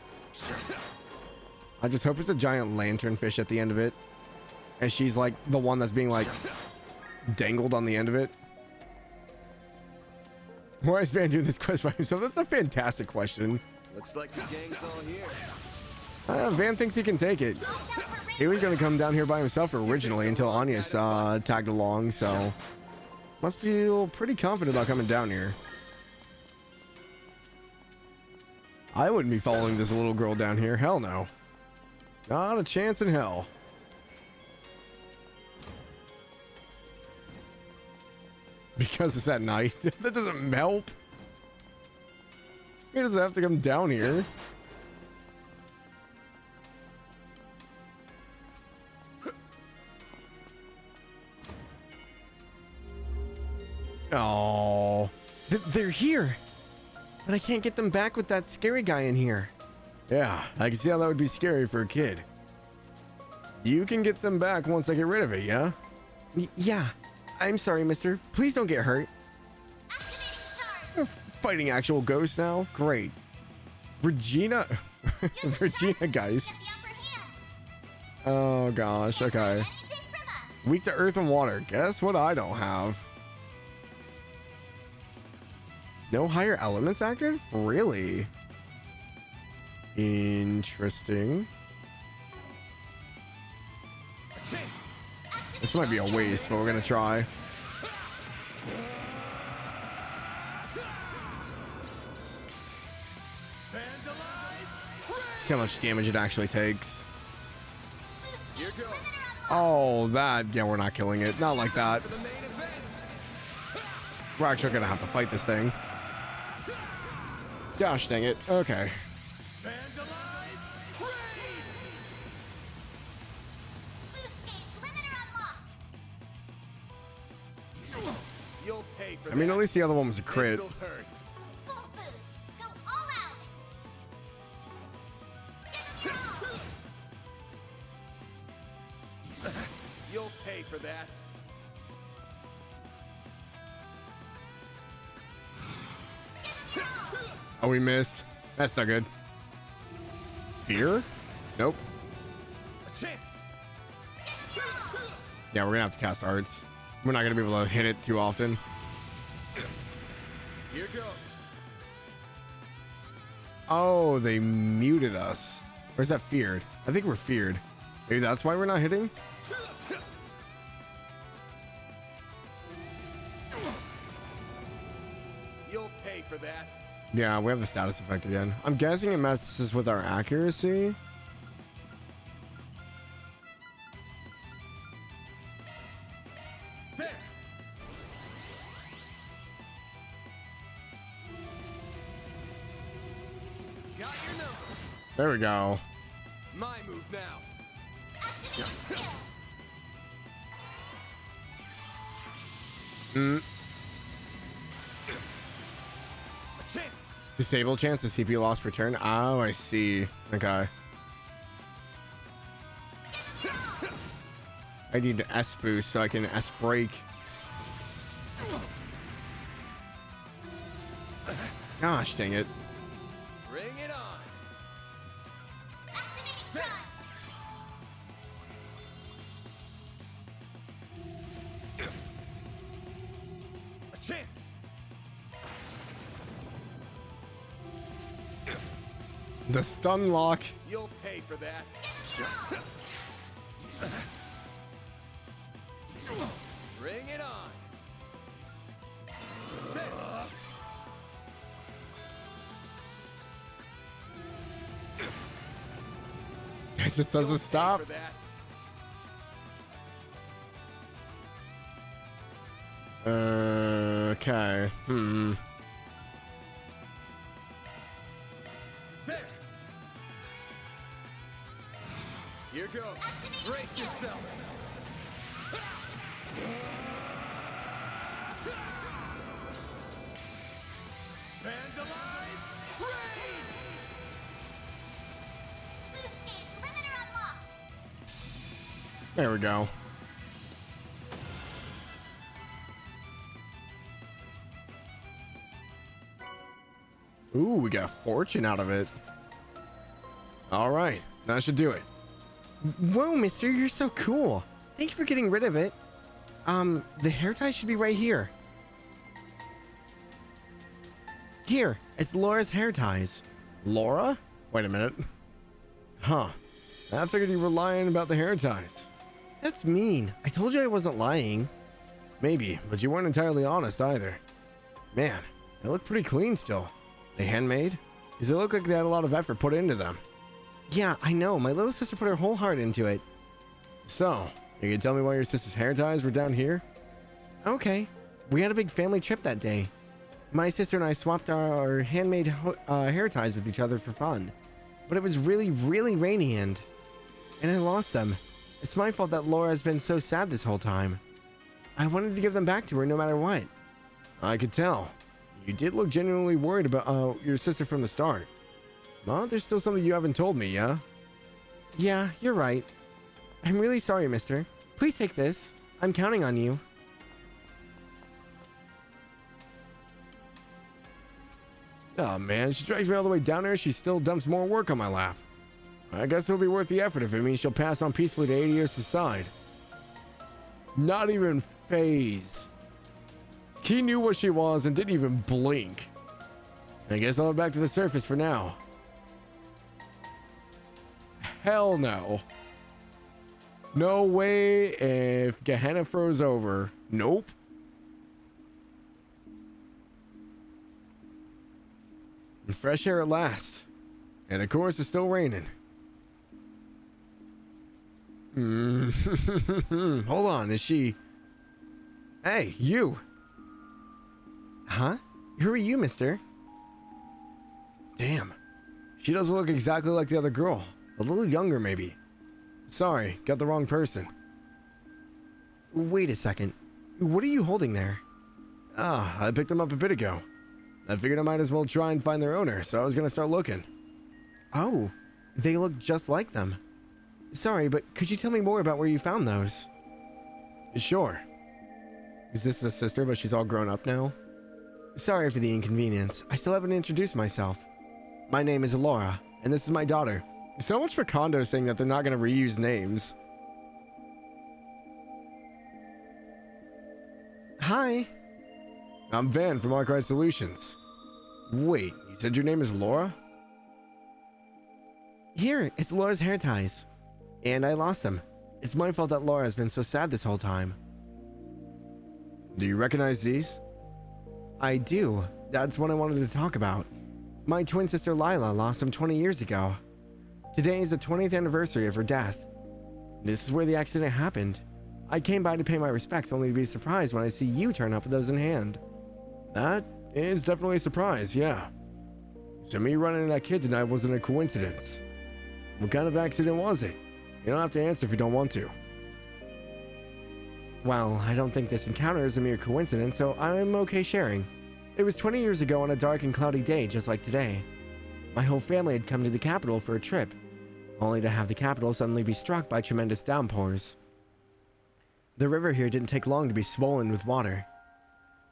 I just hope it's a giant lanternfish at the end of it. And she's like the one that's being like dangled on the end of it. Why is Van doing this quest by himself? That's a fantastic question. Looks like the gang's all here. Van thinks he can take it. He was going to come down here by himself originally until Anya's tagged along, so must feel pretty confident about coming down here. I wouldn't be following this little girl down here. Hell no. Not a chance in hell. Because it's at night. That doesn't help. He doesn't have to come down here. Oh, they're here, but I can't get them back with that scary guy in here. Yeah, I can see how that would be scary for a kid. You can get them back once I get rid of it, yeah? Yeah. I'm sorry, mister. Please don't get hurt. You're fighting actual ghosts now? Great. Regina. Regina Geist. Oh gosh, okay. Weak to earth and water. Guess what I don't have? No higher elements active? Really? Interesting. This might be a waste, but we're gonna try. See how much damage it actually takes. Oh, that, yeah, we're not killing it. Not like that. We're actually gonna have to fight this thing. Gosh dang it. Okay. I mean, at least the other one was a crit. You'll pay for that. Oh, we missed. That's not good. Fear? Nope. Yeah, we're gonna have to cast arts. We're not gonna be able to hit it too often. Here goes. Oh, they muted us. Or is that feared? I think we're feared. Maybe that's why we're not hitting? You'll pay for that. Yeah, we have the status effect again. I'm guessing it messes with our accuracy. There. Got your number. There we go. My move now. Disable chance of CP loss per turn. Oh, I see. Okay. I need an S boost so I can S break. Gosh dang it. Bring it on. A chance. The stun lock. You'll pay for that. Bring it on. It just doesn't stop. Okay. There. Here goes. Brace yourself. Vandalize. Raid. There we go. Ooh, we got a fortune out of it. All right, that should do it. Whoa, mister, you're so cool. Thank you for getting rid of it. The hair tie should be right here. Here, it's Laura's hair ties. Laura? Wait a minute. Huh. I figured you were lying about the hair ties. That's mean. I told you I wasn't lying. Maybe, but you weren't entirely honest either. Man, they look pretty clean still. They handmade? Because they look like they had a lot of effort put into them. Yeah, I know. My little sister put her whole heart into it. So, you can tell me why your sister's hair ties were down here? Okay. We had a big family trip that day. My sister and I swapped our handmade hair ties with each other for fun. But it was really, really rainy and I lost them. It's my fault that Laura has been so sad this whole time. I wanted to give them back to her no matter what. I could tell. You did look genuinely worried about your sister from the start. Well, there's still something you haven't told me, yeah? Yeah, you're right. I'm really sorry, mister. Please take this. I'm counting on you. Oh man, she drags me all the way down there, she still dumps more work on my lap. I guess it'll be worth the effort if it means she'll pass on peacefully to Adios' side. Not even phased. He knew what she was and didn't even blink. I guess I'll head back to the surface for now. Hell no. No way if Gehenna froze over. Nope. And fresh air at last. And of course it's still raining. Hold on, is she... Hey, you. Huh? Who are you, mister? Damn. She doesn't look exactly like the other girl. A little younger, maybe. Sorry, got the wrong person. Wait a second. What are you holding there? Ah, I picked them up a bit ago. I figured I might as well try and find their owner, so I was gonna start looking. Oh, they look just like them. Sorry, but could you tell me more about where you found those? Sure. Is this a sister, but she's all grown up now? Sorry for the inconvenience. I still haven't introduced myself. My name is Laura, and this is my daughter. So much for Kondo saying that they're not going to reuse names. Hi. I'm Van from Arkwright Solutions. Wait, you said your name is Laura? Here, it's Laura's hair ties. And I lost them. It's my fault that Laura has been so sad this whole time. Do you recognize these? I do. That's what I wanted to talk about. My twin sister Lila lost them 20 years ago. Today is the 20th anniversary of her death. This is where the accident happened. I came by to pay my respects only to be surprised when I see you turn up with those in hand. That is definitely a surprise, yeah. So me running into that kid tonight wasn't a coincidence. What kind of accident was it? You don't have to answer if you don't want to. Well, I don't think this encounter is a mere coincidence, so I'm okay sharing. It was 20 years ago on a dark and cloudy day just like today. My whole family had come to the capital for a trip, only to have the capital suddenly be struck by tremendous downpours. The river here didn't take long to be swollen with water.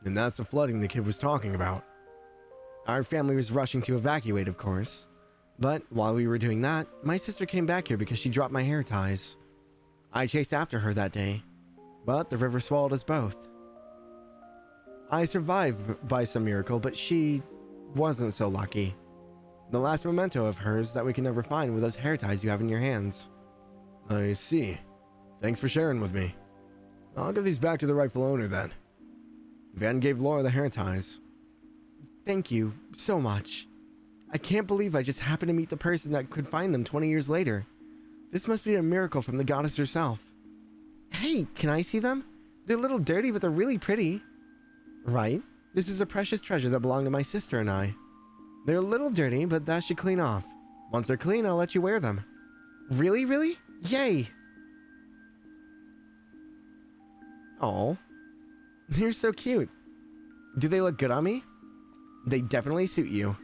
And that's the flooding the kid was talking about. Our family was rushing to evacuate, of course. But while we were doing that, my sister came back here because she dropped my hair ties. I chased after her that day, but the river swallowed us both. I survived by some miracle, but she wasn't so lucky. The last memento of hers that we can never find were those hair ties you have in your hands. I see. Thanks for sharing with me. I'll give these back to the rightful owner then. Van gave Laura the hair ties. Thank you so much. I can't believe I just happened to meet the person that could find them 20 years later. This must be a miracle from the goddess herself. Hey, can I see them? They're a little dirty, but they're really pretty. Right? This is a precious treasure that belonged to my sister and I. They're a little dirty, but that should clean off. Once they're clean, I'll let you wear them. Really, really? Yay! Oh, you're so cute. Do they look good on me? They definitely suit you.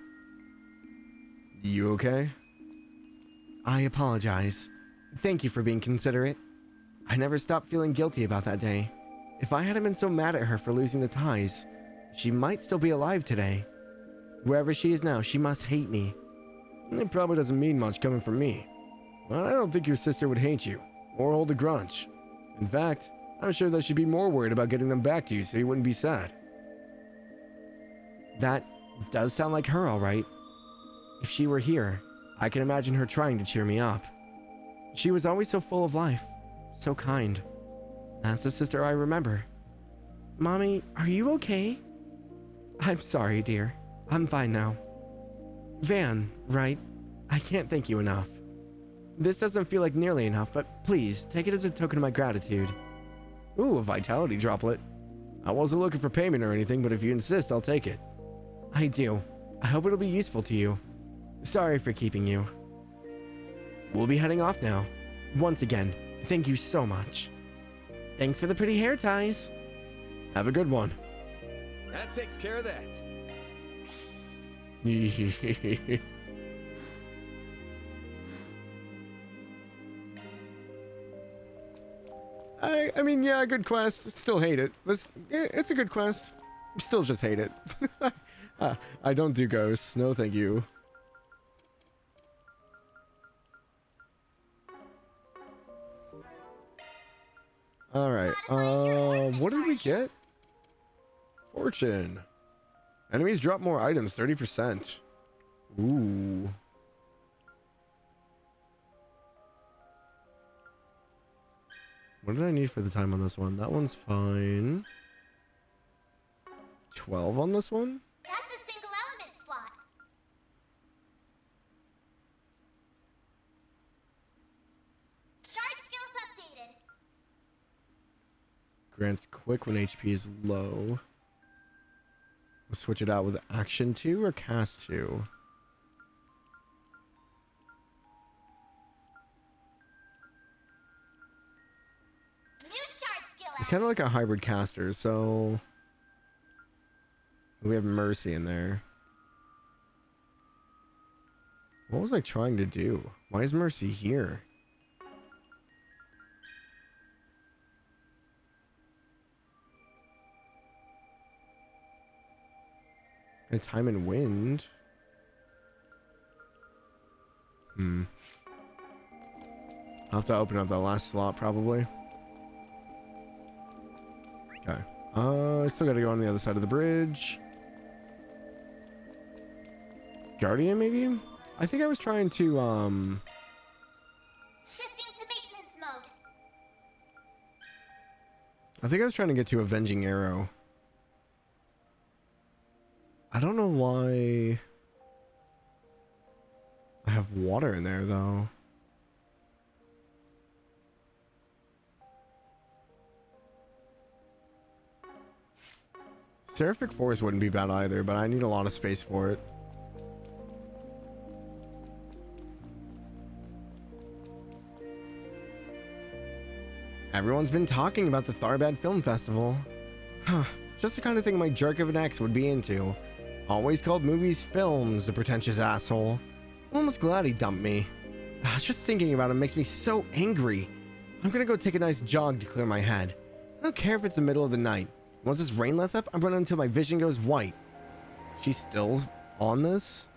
You okay? I apologize. Thank you for being considerate. I never stopped feeling guilty about that day. If I hadn't been so mad at her for losing the ties, she might still be alive today. Wherever she is now, she must hate me. It probably doesn't mean much coming from me. But I don't think your sister would hate you, or hold a grudge. In fact, I'm sure that she'd be more worried about getting them back to you so you wouldn't be sad. That does sound like her, all right. If she were here, I can imagine her trying to cheer me up. She was always so full of life, so kind. That's the sister I remember. Mommy, are you okay? I'm sorry, dear. I'm fine now. Van, right? I can't thank you enough. This doesn't feel like nearly enough, but please, take it as a token of my gratitude. Ooh, a vitality droplet. I wasn't looking for payment or anything, but if you insist, I'll take it. I do. I hope it'll be useful to you. Sorry for keeping you. We'll be heading off now. Once again, thank you so much. Thanks for the pretty hair ties. Have a good one. That takes care of that. I mean, yeah, good quest. Still hate it. It's a good quest. Still just hate it. I don't do ghosts. No, thank you. Alright, what did we get? Fortune. Enemies drop more items, 30%. Ooh. What did I need for the time on this one? That one's fine. 12 on this one? That's a single element slot. Shard skills updated. Grants quick when HP is low. We'll switch it out with action 2 or cast 2. It's kind of like a hybrid caster, so we have Mercy in there. What was I trying to do? Why is Mercy here? And time and wind. I'll have to open up that last slot probably. Okay. I still gotta go on the other side of the bridge. Guardian, maybe? I think I was trying to, Shifting to maintenance mode. I think I was trying to get to Avenging Arrow. I don't know why I have water in there, though. Seraphic Force wouldn't be bad either, but I need a lot of space for it. Everyone's been talking about the Tharbad Film Festival. Just the kind of thing my jerk of an ex would be into. Always called movies films, the pretentious asshole. I'm almost glad he dumped me. Just thinking about it makes me so angry. I'm gonna go take a nice jog to clear my head. I don't care if it's the middle of the night. Once this rain lets up, I'm running until my vision goes white. She's still on this?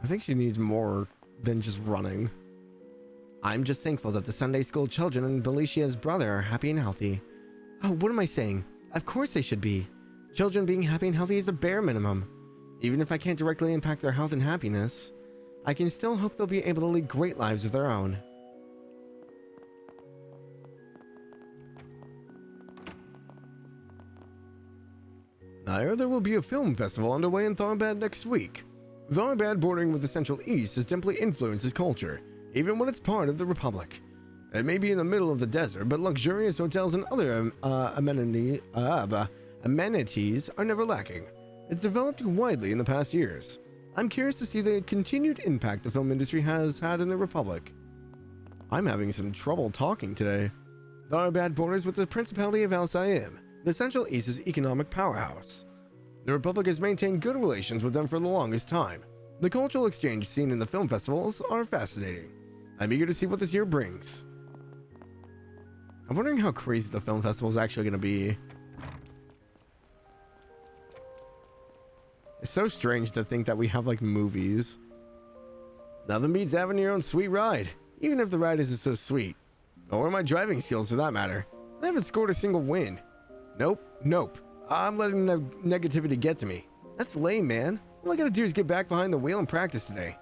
I think she needs more than just running. I'm just thankful that the Sunday school children and Belicia's brother are happy and healthy. Oh, what am I saying? Of course they should be. Children being happy and healthy is the bare minimum. Even if I can't directly impact their health and happiness, I can still hope they'll be able to lead great lives of their own. I heard there will be a film festival underway in Tharbad next week. Tharbad, bordering with the Central East, has deeply influenced its culture, even when it's part of the Republic. It may be in the middle of the desert, but luxurious hotels and other amenities are never lacking. It's developed widely in the past years. I'm curious to see the continued impact the film industry has had in the Republic. I'm having some trouble talking today. Tharbad borders with the Principality of Al-Saim, the Central East's economic powerhouse. The Republic has maintained good relations with them for the longest time. The cultural exchange seen in the film festivals are fascinating. I'm eager to see what this year brings. I'm wondering how crazy the film festival is actually going to be. It's so strange to think that we have like movies. Nothing beats having your own sweet ride, even if the ride isn't so sweet. Or my driving skills for that matter. I haven't scored a single win. Nope. I'm letting the negativity get to me. That's lame, man. All I gotta do is get back behind the wheel and practice today.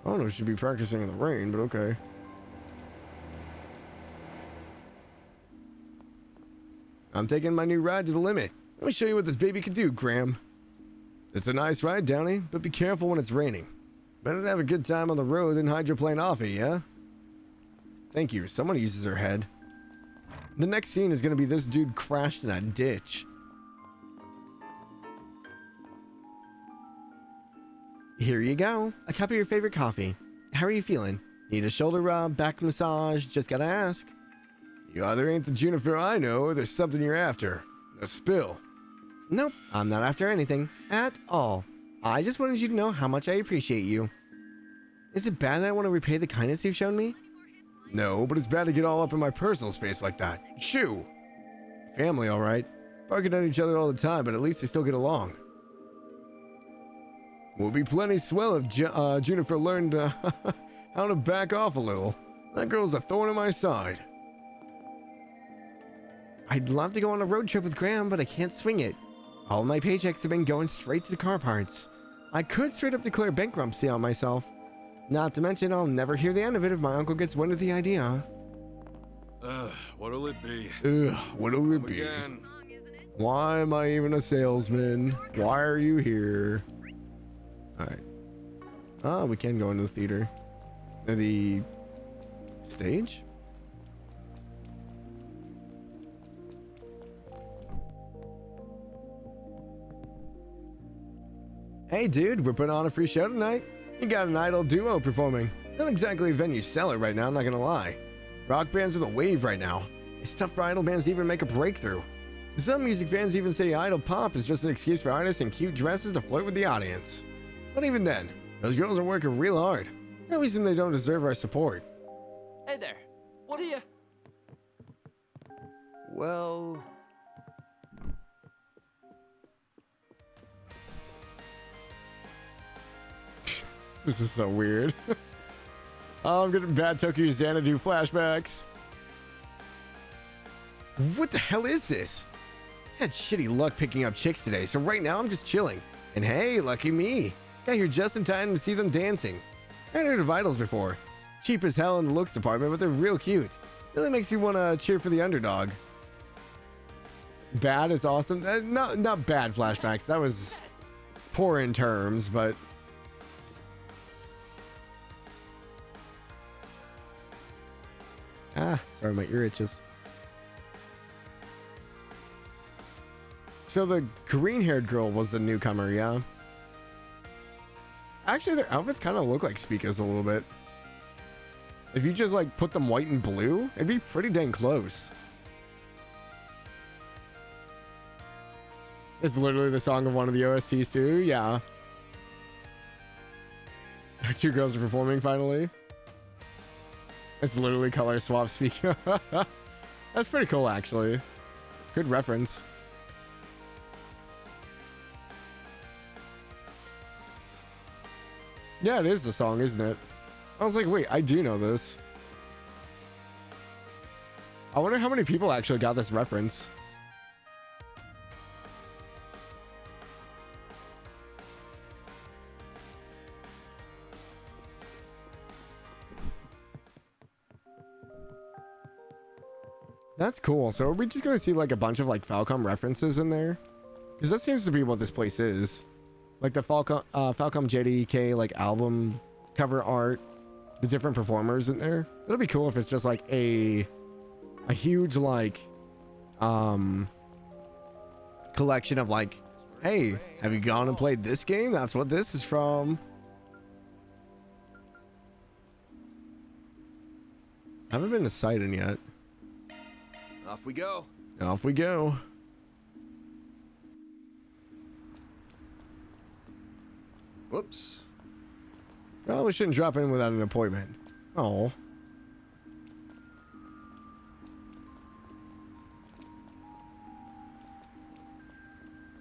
I don't know if I should be practicing in the rain, but okay. I'm taking my new ride to the limit. Let me show you what this baby can do, Graham. It's a nice ride, Downey, but be careful when it's raining. Better to have a good time on the road than hydroplane off it, yeah? Thank you. Someone uses her head. The next scene is going to be this dude crashed in a ditch. Here you go. A cup of your favorite coffee. How are you feeling? Need a shoulder rub, back massage? Just gotta ask. You either ain't the Juniper I know, or there's something you're after. A spill. Nope, I'm not after anything. At all. I just wanted you to know how much I appreciate you. Is it bad that I want to repay the kindness you've shown me? No, but it's bad to get all up in my personal space like that. Shoo! Family, alright. Barking at each other all the time, but at least they still get along. Would be plenty swell if Juniper learned how to back off a little. That girl's a thorn in my side. I'd love to go on a road trip with Graham, but I can't swing it. All my paychecks have been going straight to the car parts. I could straight up declare bankruptcy on myself. Not to mention, I'll never hear the end of it if my uncle gets wind of the idea. What'll it be? What'll it be? Again. Why am I even a salesman? Why are you here? Alright. Oh, we can go into the theater. Or the stage? Hey dude, we're putting on a free show tonight. You got an idol duo performing. Not exactly a venue seller right now, I'm not gonna lie. Rock bands are the wave right now. It's tough for idol bands to even make a breakthrough. Some music fans even say idol pop is just an excuse for artists in cute dresses to flirt with the audience. But even then, those girls are working real hard. No reason they don't deserve our support. Hey there. What are you? Well... This is so weird. Oh, I'm getting bad Tokyo Xanadu flashbacks. What the hell is this? I had shitty luck picking up chicks today, so right now I'm just chilling. And hey, lucky me. Got here just in time to see them dancing. I hadn't heard of idols before. Cheap as hell in the looks department, but they're real cute. Really makes you want to cheer for the underdog. Bad, it's awesome. Not bad flashbacks. That was poor in terms, but... Ah, sorry, my ear itches. So the green-haired girl was the newcomer, yeah? Actually, their outfits kind of look like Spica's a little bit. If you just, like, put them white and blue, it'd be pretty dang close. It's literally the song of one of the OSTs, too, yeah. Two girls are performing, finally. It's literally color swap Spica. That's pretty cool, actually. Good reference. Yeah, it is the song, isn't it? I was like, wait, I do know this. I wonder how many people actually got this reference. That's cool. So are we just going to see like a bunch of like Falcom references in there? Because that seems to be what this place is. Like the Falcom JDK like album cover art, the different performers in there. It'll be cool if it's just like a huge like collection of like, hey, have you gone and played this game? That's what this is from. I haven't been to Sidon yet. Off we go. Off we go. Whoops. Well, we shouldn't drop in without an appointment. Oh.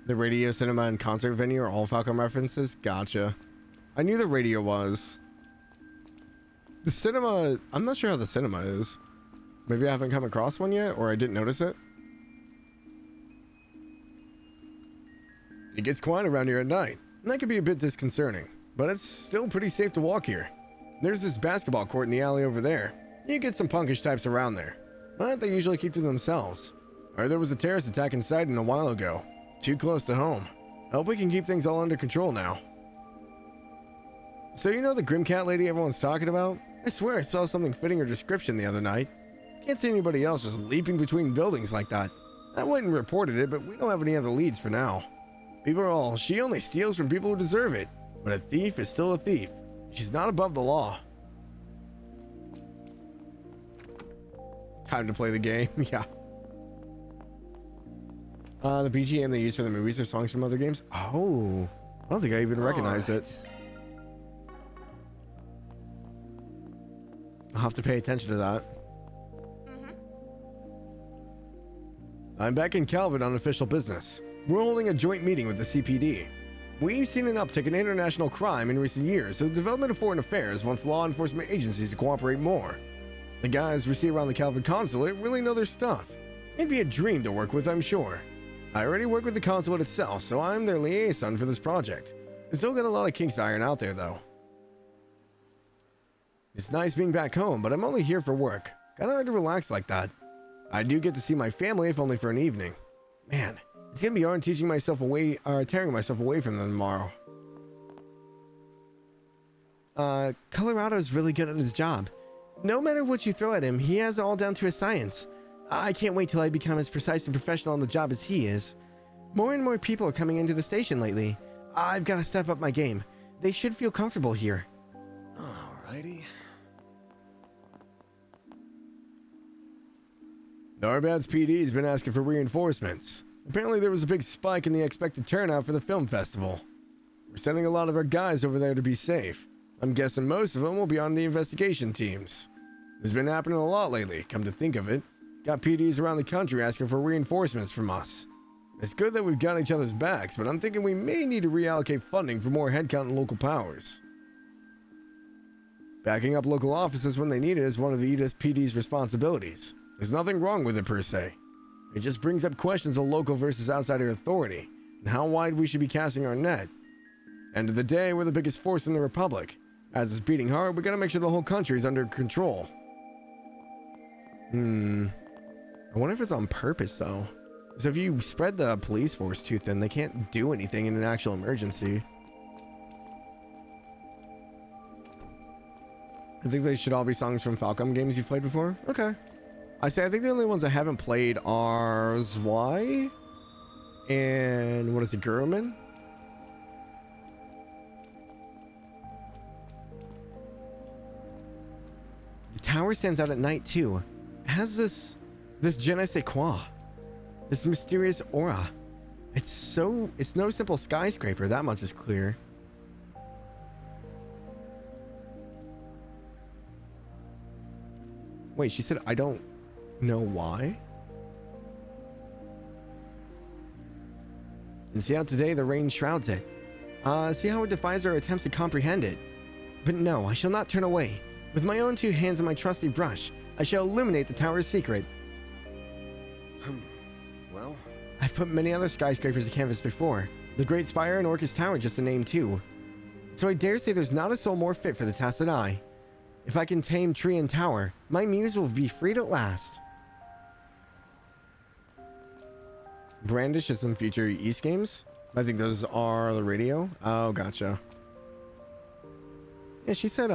The radio, cinema, and concert venue are all Falcom references? Gotcha. I knew the radio was. The cinema, I'm not sure how the cinema is. Maybe I haven't come across one yet, or I didn't notice it. It gets quiet around here at night, and that can be a bit disconcerting, but it's still pretty safe to walk here. There's this basketball court in the alley over there. You get some punkish types around there, but they usually keep to themselves. Or there was a terrorist attack inside a while ago. Too close to home. I hope we can keep things all under control now. So you know the Grim Cat lady everyone's talking about? I swear I saw something fitting her description the other night. Can't see anybody else just leaping between buildings like that. I went and reported it, but we don't have any other leads for now. People are all, she only steals from people who deserve it. But a thief is still a thief. She's not above the law. Time to play the game, yeah. The BGM they use for the movies are songs from other games. Oh, I don't think I even recognized it. I'll have to pay attention to that. I'm back in Calvin on official business. We're holding a joint meeting with the CPD. We've seen an uptick in international crime in recent years, so the development of foreign affairs wants law enforcement agencies to cooperate more. The guys we see around the Calvin consulate really know their stuff. It'd be a dream to work with, I'm sure. I already work with the consulate itself, so I'm their liaison for this project. I still got a lot of kinks to iron out there, though. It's nice being back home, but I'm only here for work. Kinda hard to relax like that. I do get to see my family, if only for an evening. Man, it's gonna be hard tearing myself away from them tomorrow. Colorado's really good at his job. No matter what you throw at him, he has it all down to a science. I can't wait till I become as precise and professional on the job as he is. More and more people are coming into the station lately. I've got to step up my game. They should feel comfortable here. Alrighty. Tharbad's PD's been asking for reinforcements. Apparently there was a big spike in the expected turnout for the film festival. We're sending a lot of our guys over there to be safe. I'm guessing most of them will be on the investigation teams. This has been happening a lot lately, come to think of it. Got PDs around the country asking for reinforcements from us. It's good that we've got each other's backs, but I'm thinking we may need to reallocate funding for more headcount and local powers. Backing up local offices when they need it is one of the Edith PD's responsibilities. There's nothing wrong with it per se. It just brings up questions of local versus outsider authority, and how wide we should be casting our net. End of the day, we're the biggest force in the Republic. As it's beating hard, we gotta make sure the whole country is under control. I wonder if it's on purpose, though. So if you spread the police force too thin, they can't do anything in an actual emergency. I think they should all be songs from Falcom games you've played before. Okay. I think the only ones I haven't played are Zwei and what is it, Gurman? The tower stands out at night too. It has this je ne sais quoi. This mysterious aura. It's no simple skyscraper, that much is clear. Wait, she said I don't know why? And see how today the rain shrouds it. See how it defies our attempts to comprehend it. But no, I shall not turn away. With my own 2 hands and my trusty brush, I shall illuminate the tower's secret. Well, I've put many other skyscrapers to canvas before. The Great Spire and Orcus Tower just to name 2. So I dare say there's not a soul more fit for the task than I. If I can tame tree and tower, my muse will be freed at last. Brandish is some future East games. I think those are the radio. Oh, gotcha. Yeah, she said,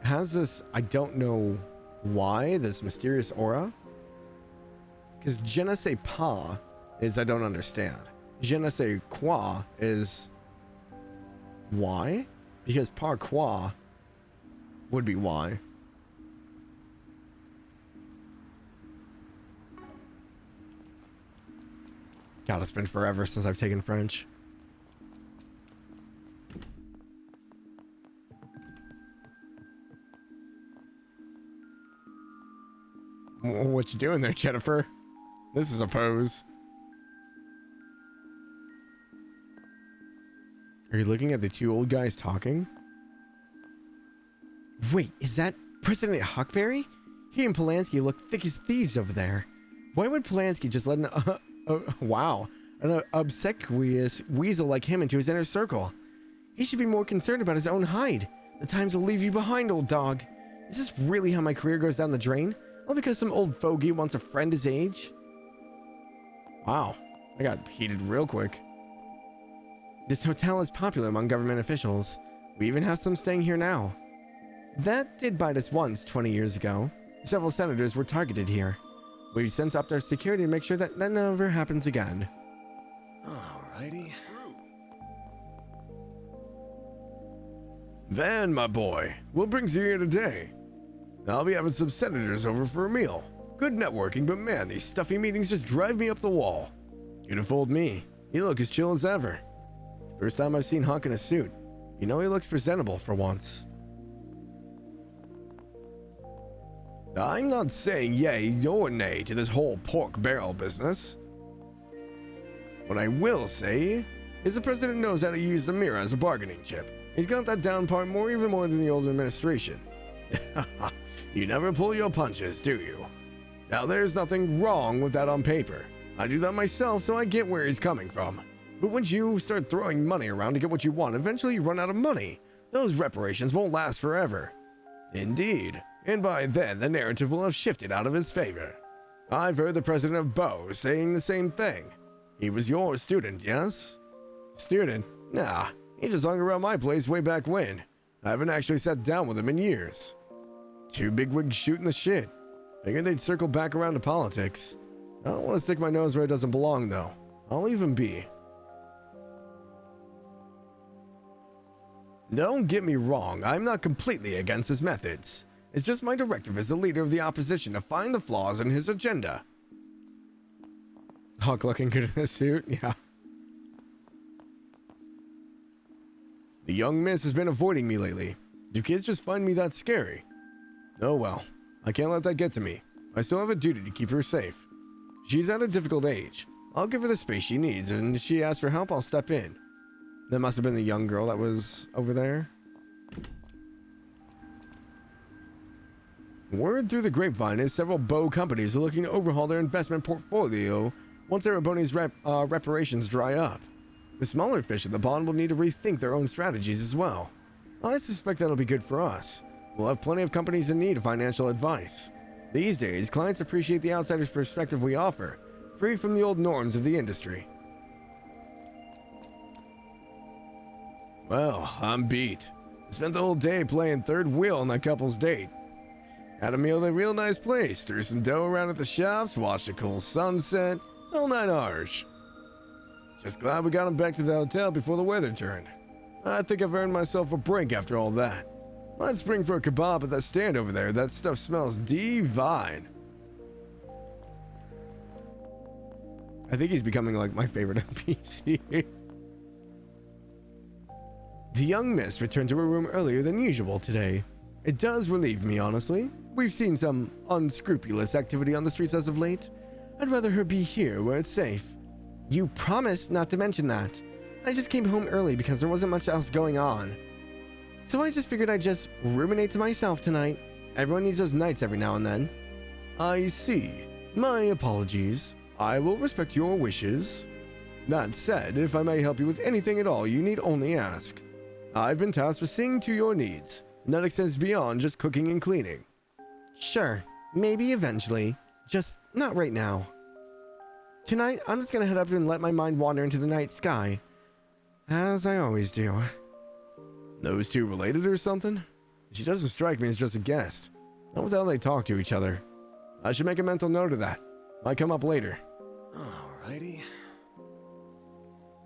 has this, I don't know why, this mysterious aura? Because je ne sais pas is I don't understand. Je ne sais quoi is why? Because par quoi would be why. God, it's been forever since I've taken French. What you doing there, Jennifer? This is a pose. Are you looking at the 2 old guys talking? Wait, is that President Huckberry? He and Polanski look thick as thieves over there. Why would Polanski just let an obsequious weasel like him into his inner circle? He should be more concerned about his own hide. The times will leave you behind, old dog. Is this really how my career goes down the drain? All because some old fogey wants a friend his age? Wow, I got heated real quick. This hotel is popular among government officials. We even have some staying here now. That did bite us once 20 years ago. Several senators were targeted here. We've since upped our security to make sure that never happens again. Alrighty. Van, my boy, what brings you here today? I'll be having some senators over for a meal. Good networking, but man, these stuffy meetings just drive me up the wall. You'd have fooled me. You look as chill as ever. First time I've seen Hunk in a suit. You know he looks presentable for once. I'm not saying yay or nay to this whole pork barrel business. What I will say is the president knows how to use the mirror as a bargaining chip. He's got that down part even more than the old administration. You never pull your punches, do you? Now there's nothing wrong with that on paper. I do that myself, so I get where he's coming from. But once you start throwing money around to get what you want, eventually you run out of money. Those reparations won't last forever. Indeed. And by then, the narrative will have shifted out of his favor. I've heard the president of Bo saying the same thing. He was your student, yes? Student? Nah, he just hung around my place way back when. I haven't actually sat down with him in years. Two bigwigs shooting the shit. Figured they'd circle back around to politics. I don't want to stick my nose where it doesn't belong, though. I'll leave him be. Don't get me wrong, I'm not completely against his methods. It's just my directive as the leader of the opposition to find the flaws in his agenda. Hawk looking good in a suit, yeah. The young miss has been avoiding me lately. Do kids just find me that scary? Oh well, I can't let that get to me. I still have a duty to keep her safe. She's at a difficult age. I'll give her the space she needs, and if she asks for help, I'll step in. That must have been the young girl that was over there. Word through the grapevine is several Bo companies are looking to overhaul their investment portfolio once Ereboni's reparations dry up. The smaller fish in the pond will need to rethink their own strategies as well. I suspect that'll be good for us. We'll have plenty of companies in need of financial advice. These days, clients appreciate the outsider's perspective we offer, free from the old norms of the industry. Well, I'm beat. I spent the whole day playing third wheel on that couple's date. Had a meal at a real nice place, threw some dough around at the shops, watched a cool sunset, all night ours. Just glad we got him back to the hotel before the weather turned. I think I've earned myself a break after all that. I'd spring for a kebab at that stand over there. That stuff smells divine. I think he's becoming like my favorite NPC. The young miss returned to her room earlier than usual today. It does relieve me, honestly. We've seen some unscrupulous activity on the streets as of late. I'd rather her be here where it's safe. You promised not to mention that. I just came home early because there wasn't much else going on. So I just figured I'd just ruminate to myself tonight. Everyone needs those nights every now and then. I see. My apologies. I will respect your wishes. That said, if I may help you with anything at all, you need only ask. I've been tasked with seeing to your needs. That extends beyond just cooking and cleaning. Sure, maybe eventually. Just not right now. Tonight, I'm just gonna head up and let my mind wander into the night sky. As I always do. Those two related or something? She doesn't strike me as just a guest. Not with how they talk to each other. I should make a mental note of that. Might come up later. Alrighty.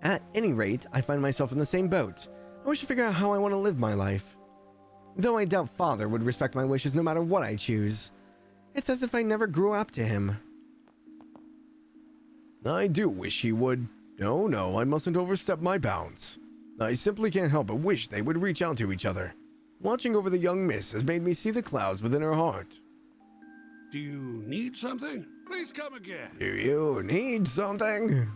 At any rate, I find myself in the same boat. I wish to figure out how I want to live my life. Though I doubt Father would respect my wishes no matter what I choose. It's as if I never grew up to him. I do wish he would. No, I mustn't overstep my bounds. I simply can't help but wish they would reach out to each other. Watching over the young miss has made me see the clouds within her heart. Do you need something? Please come again. Do you need something?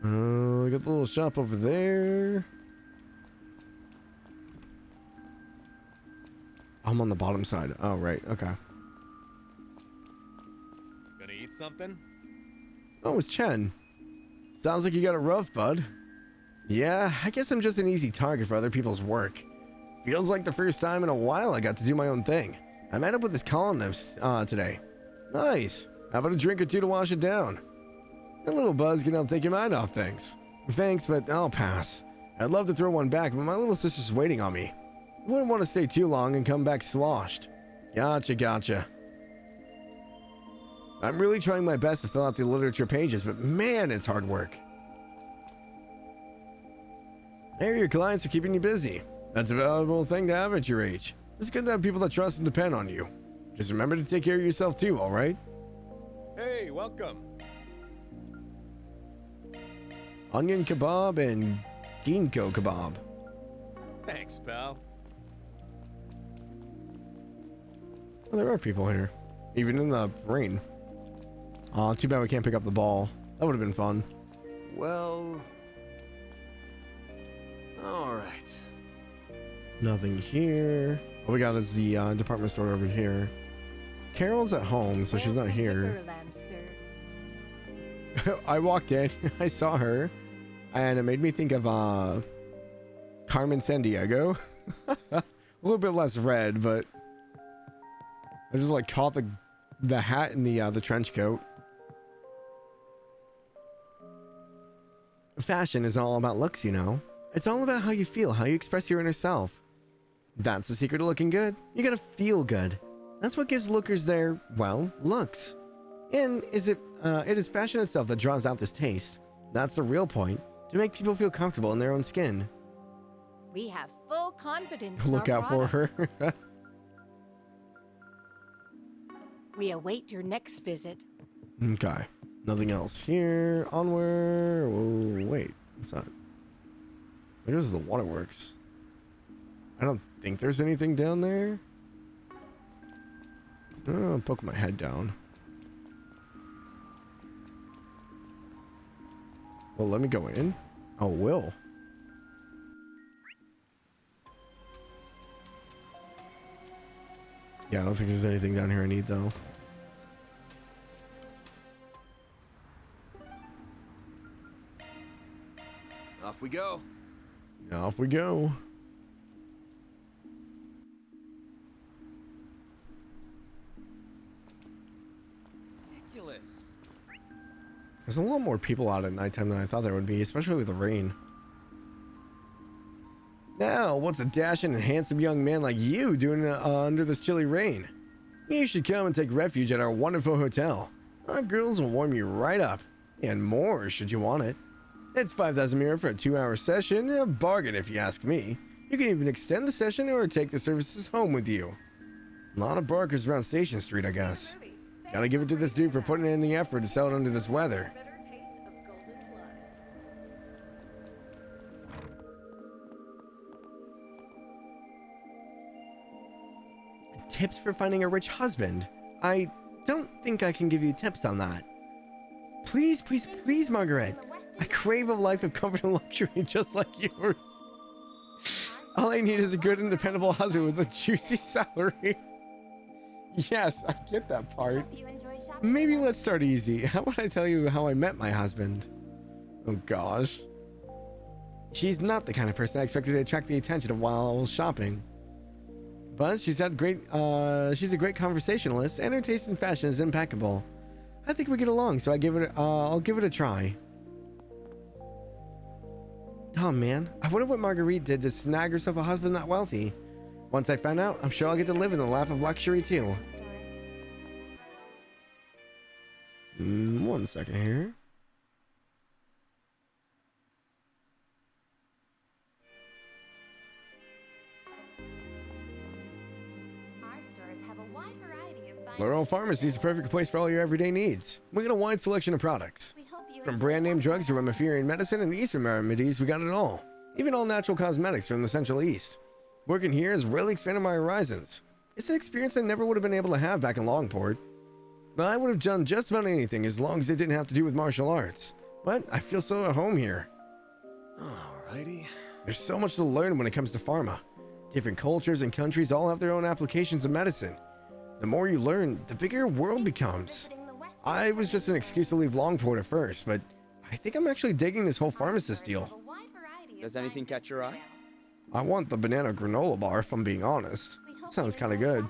I got the little shop over there. I'm on the bottom side. Oh, right. Okay. Gonna eat something? Oh, it's Chen. Sounds like you got it rough, bud. Yeah, I guess I'm just an easy target for other people's work. Feels like the first time in a while I got to do my own thing. I met up with this columnist today. Nice. How about a drink or two to wash it down? A little buzz can help take your mind off things. Thanks, but I'll pass. I'd love to throw one back, but my little sister's waiting on me. Wouldn't want to stay too long and come back sloshed. Gotcha. I'm really trying my best to fill out the literature pages, but man, it's hard work. Hey, your clients are keeping you busy. That's a valuable thing to have at your age. It's good to have people that trust and depend on you. Just remember to take care of yourself too, alright? Hey, welcome. Onion kebab and ginkgo kebab. Thanks, pal. Well, there are people here, even in the rain. Aw, too bad we can't pick up the ball. That would have been fun. Well... Alright. Nothing here. All we got is the department store over here. Carol's at home, so she's not here. I walked in, I saw her, and it made me think of Carmen Sandiego. A little bit less red, but I just like caught the hat and the trench coat. Fashion isn't all about looks, you know. It's all about how you feel, how you express your inner self. That's the secret to looking good. You gotta feel good. That's what gives lookers their, well, looks. And it is fashion itself that draws out this taste. That's the real point, to make people feel comfortable in their own skin. We have full confidence. Look out for her. We await your next visit. Okay. Nothing else here. Onward. Oh, wait. What's that? There's the waterworks. I don't think there's anything down there. Oh, I'll poke my head down. Well, let me go in. Oh, will. Yeah, I don't think there's anything down here I need, though. Off we go. Off we go. Ridiculous. There's a lot more people out at nighttime than I thought there would be, especially with the rain. Now, what's a dashing and handsome young man like you doing under this chilly rain? You should come and take refuge at our wonderful hotel. Our girls will warm you right up, and more should you want it. It's 5,000 mira for a 2-hour session, a bargain if you ask me. You can even extend the session or take the services home with you. A lot of barkers around Station Street, I guess. Gotta give it to this dude for putting in the effort to sell it under this weather. Tips for finding a rich husband? I don't think I can give you tips on that. Please, please, please, Margaret. I crave a life of comfort and luxury just like yours. All I need is a good and dependable husband with a juicy salary. Yes, I get that part. Maybe let's start easy. How about I tell you how I met my husband? Oh gosh. She's not the kind of person I expected to attract the attention of while shopping. But she's a great conversationalist, and her taste in fashion is impeccable. I think we get along, so I'll give it a try. Oh man, I wonder what Marguerite did to snag herself a husband that wealthy. Once I find out, I'm sure I'll get to live in the lap of luxury too. One second here. Laurel Pharmacy is the perfect place for all your everyday needs. We got a wide selection of products. From brand name drugs to Remiferian medicine and Eastern remedies, we got it all. Even all natural cosmetics from the Central East. Working here has really expanded my horizons. It's an experience I never would have been able to have back in Longport. But I would have done just about anything as long as it didn't have to do with martial arts. But I feel so at home here. Alrighty. There's so much to learn when it comes to pharma. Different cultures and countries all have their own applications of medicine. The more you learn, the bigger your world becomes. I was just an excuse to leave Longport at first, but I think I'm actually digging this whole pharmacist deal. Does anything catch your eye? I want the banana granola bar, if I'm being honest. Sounds kind of good.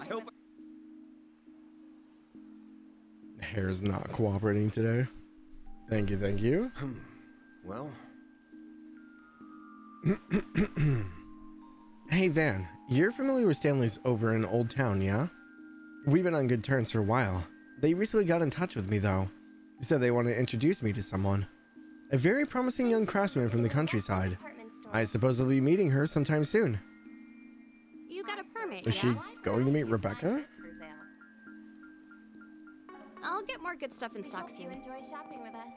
Hair's not cooperating today. Thank you, thank you. Well. Hey, Van, you're familiar with Stanley's over in Old Town, yeah? We've been on good terms for a while. They recently got in touch with me, though. They said they want to introduce me to someone. A very promising young craftsman from the countryside. I suppose I'll be meeting her sometime soon. You got a permit, Is she going to meet Rebecca? I'll get more good stuff in stock soon. Enjoy shopping with us.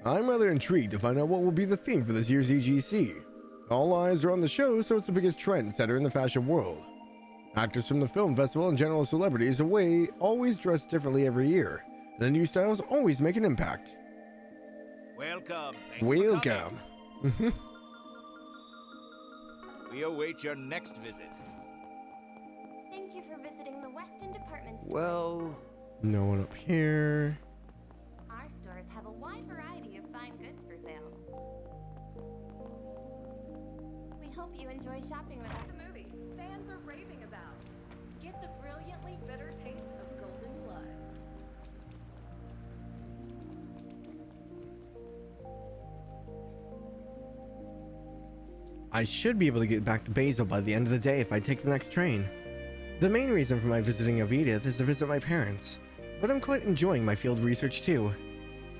I'm rather intrigued to find out what will be the theme for this year's EGC. All eyes are on the show, so it's the biggest trendsetter in the fashion world. Actors from the film festival and general celebrities away always dress differently every year. The new styles always make an impact. Welcome. Welcome. We await your next visit. Thank you for visiting the Weston Department Store. Well... No one up here. Our stores have a wide variety of fine goods for sale. We hope you enjoy shopping with us. The movie fans are raving about. Get the brilliantly bitter taste of golden blood. I should be able to get back to Basil by the end of the day if I take the next train. The main reason for my visiting of Edith is to visit my parents, but I'm quite enjoying my field research too.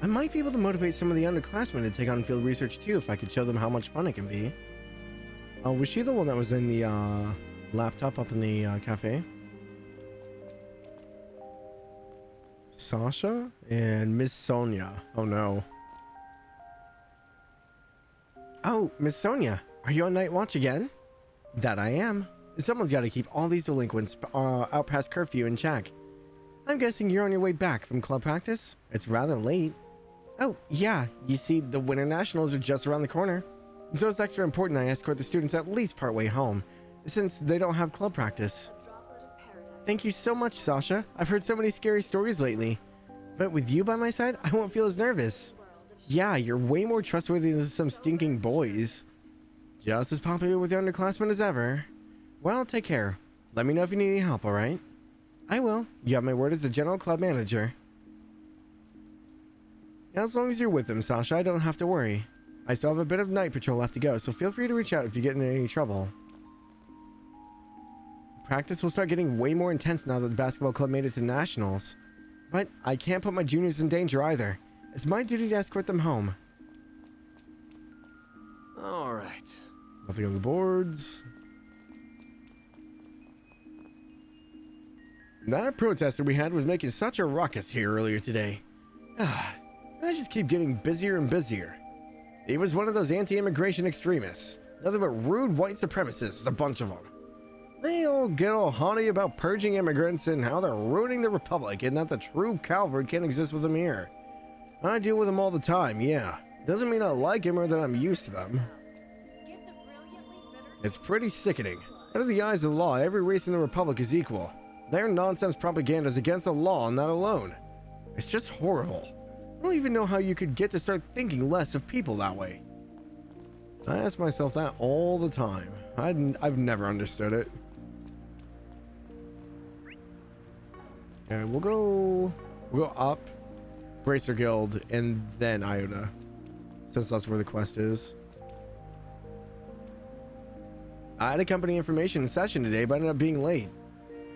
I might be able to motivate some of the underclassmen to take on field research too if I could show them how much fun it can be. Was she the one that was in the laptop up in the cafe? Sasha and Miss Sonia. Oh no. Oh, Miss Sonia, are you on night watch again? That I am. Someone's got to keep all these delinquents out past curfew in check. I'm guessing you're on your way back from club practice? It's rather late. Oh, yeah, you see, the Winter Nationals are just around the corner. So it's extra important I escort the students at least partway home, since they don't have club practice. Thank you so much, Sasha. I've heard so many scary stories lately. But with you by my side, I won't feel as nervous. Yeah, you're way more trustworthy than some stinking boys. Just as popular with the underclassmen as ever. Well, take care. Let me know if you need any help, alright? I will. You have my word as the general club manager. As long as you're with them, Sasha, I don't have to worry. I still have a bit of night patrol left to go, so feel free to reach out if you get in any trouble. Practice will start getting way more intense now that the basketball club made it to nationals. But I can't put my juniors in danger either. It's my duty to escort them home. Alright. Nothing on the boards. That protester we had was making such a ruckus here earlier today. I just keep getting busier and busier. He was one of those anti-immigration extremists. Nothing but rude white supremacists, a bunch of them. They all get all haughty about purging immigrants and how they're ruining the Republic and that the true Calvert can't exist with them here. I deal with them all the time, yeah. Doesn't mean I like him or that I'm used to them. It's pretty sickening. Under the eyes of the law, every race in the Republic is equal. Their nonsense propaganda is against the law and that alone. It's just horrible. I don't even know how you could get to start thinking less of people that way. I ask myself that all the time. I've never understood it. Okay, we'll go up, Bracer Guild, and then Iota, since that's where the quest is. I had a company information session today, but ended up being late.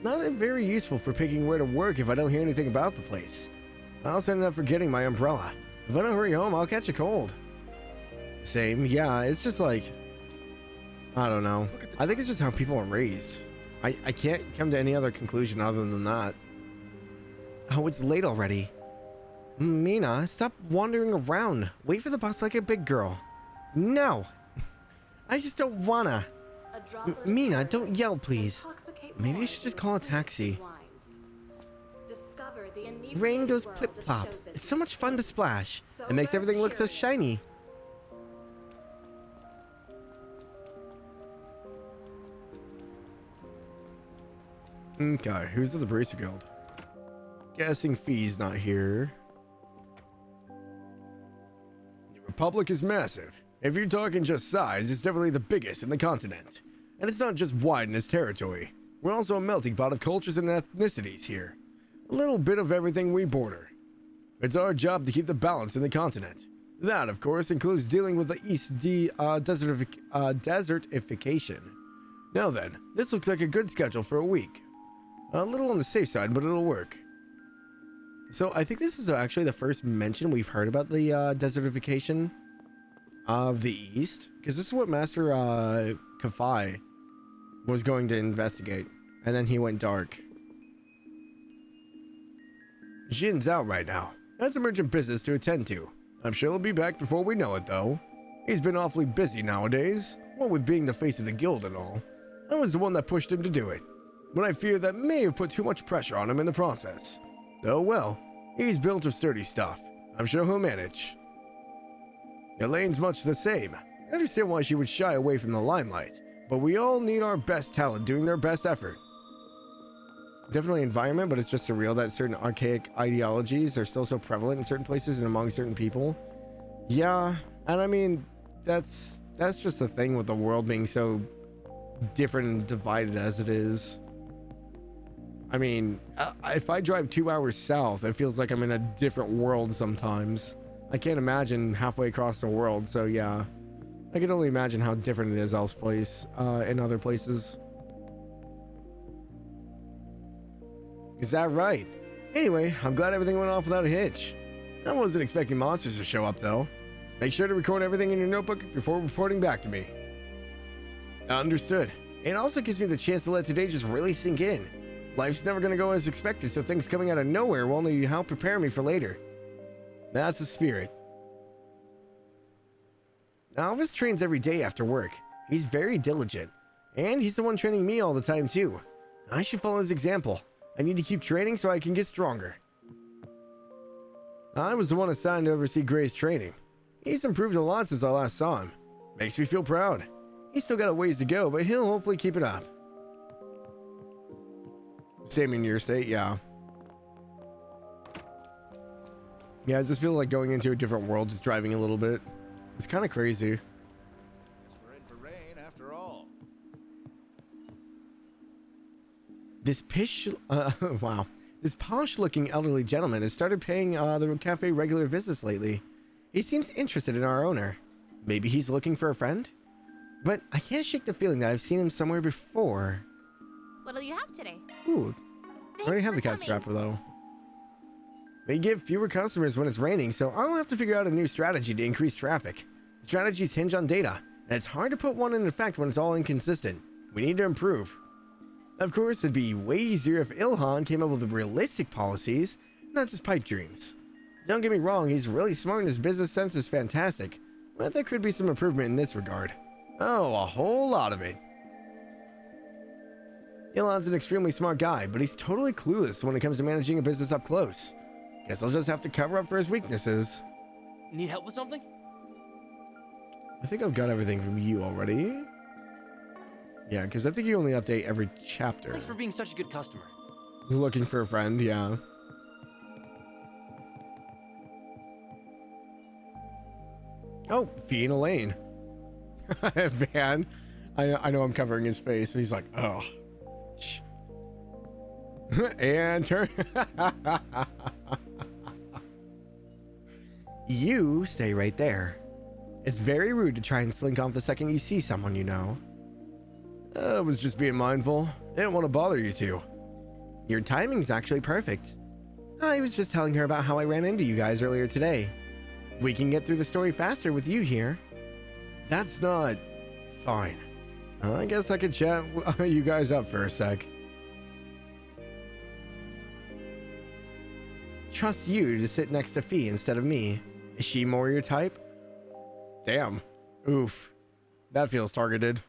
Not very useful for picking where to work if I don't hear anything about the place. I also ended up forgetting my umbrella. If I don't hurry home, I'll catch a cold. Same, yeah, it's just like, I don't know. I think it's just how people are raised. I can't come to any other conclusion other than that. Oh, it's late already. Mina, stop wandering around. Wait for the bus like a big girl. No! I just don't wanna. Mina, don't yell, please. Maybe I should just call a taxi. Rain goes plip-plop. It's so much fun to splash. It makes everything look so shiny. Okay, who's at the Bracer Guild? Guessing Fee's not here. The Republic is massive. If you're talking just size, it's definitely the biggest in the continent. And it's not just wide in its territory. We're also a melting pot of cultures and ethnicities here. A little bit of everything we border. It's our job to keep the balance in the continent. That, of course, includes dealing with the East desertification. Now then, this looks like a good schedule for a week. A little on the safe side, but it'll work. So I think this is actually the first mention we've heard about the desertification of the East, because this is what Master Kafai was going to investigate, and then he went dark. Jin's out right now. That's some urgent business to attend to. I'm sure he'll be back before we know it, though. He's been awfully busy nowadays, what with being the face of the guild and all. I was the one that pushed him to do it, but I fear that may have put too much pressure on him in the process. Oh well, he's built of sturdy stuff. I'm sure he'll manage. Elaine's much the same. I understand why she would shy away from the limelight, But we all need our best talent doing their best effort. Definitely environment, but it's just surreal that certain archaic ideologies are still so prevalent in certain places and among certain people. Yeah, and I mean, that's just the thing with the world being so different and divided as it is. I mean, if I drive 2 hours south, it feels like I'm in a different world sometimes. I can't imagine halfway across the world, so yeah. I can only imagine how different it is elsewhere, in other places. Is that right? Anyway, I'm glad everything went off without a hitch. I wasn't expecting monsters to show up, though. Make sure to record everything in your notebook before reporting back to me. Understood. It also gives me the chance to let today just really sink in. Life's never gonna go as expected, so things coming out of nowhere will only help prepare me for later. That's the spirit. Alvis trains every day after work. He's very diligent. And he's the one training me all the time, too. I should follow his example. I need to keep training so I can get stronger. I was the one assigned to oversee Gray's training. He's improved a lot since I last saw him. Makes me feel proud. He's still got a ways to go, but he'll hopefully keep it up. Same in your state, yeah. Yeah, I just feel like going into a different world, just driving a little bit. It's kind of crazy. We're in for rain after all. This wow. This posh-looking elderly gentleman has started paying the cafe regular visits lately. He seems interested in our owner. Maybe he's looking for a friend? But I can't shake the feeling that I've seen him somewhere before. What'll you have today? Ooh, I already have the cat strapper though. They get fewer customers when it's raining, so I'll have to figure out a new strategy to increase traffic. Strategies hinge on data, and it's hard to put one in effect when it's all inconsistent. We need to improve. Of course, it'd be way easier if Ilhan came up with realistic policies, not just pipe dreams. Don't get me wrong, he's really smart and his business sense is fantastic, but there could be some improvement in this regard. Oh, a whole lot of it. Ilhan's an extremely smart guy, but he's totally clueless when it comes to managing a business up close. Guess I'll just have to cover up for his weaknesses. Need help with something? I think I've got everything from you already. Yeah, because I think you only update every chapter. Thanks for being such a good customer. Looking for a friend, yeah. Oh, Fee and Elaine. Van. I know I'm covering his face. He's like, oh. Shh. And turn. You stay right there. It's very rude to try and slink off the second you see someone you know. I was just being mindful. I didn't want to bother you two. Your timing's actually perfect. I was just telling her about how I ran into you guys earlier today. We can get through the story faster with you here. That's not... fine. I guess I could chat you guys up for a sec. Trust you to sit next to Fee instead of me. Is she more your type? Damn. Oof. That feels targeted.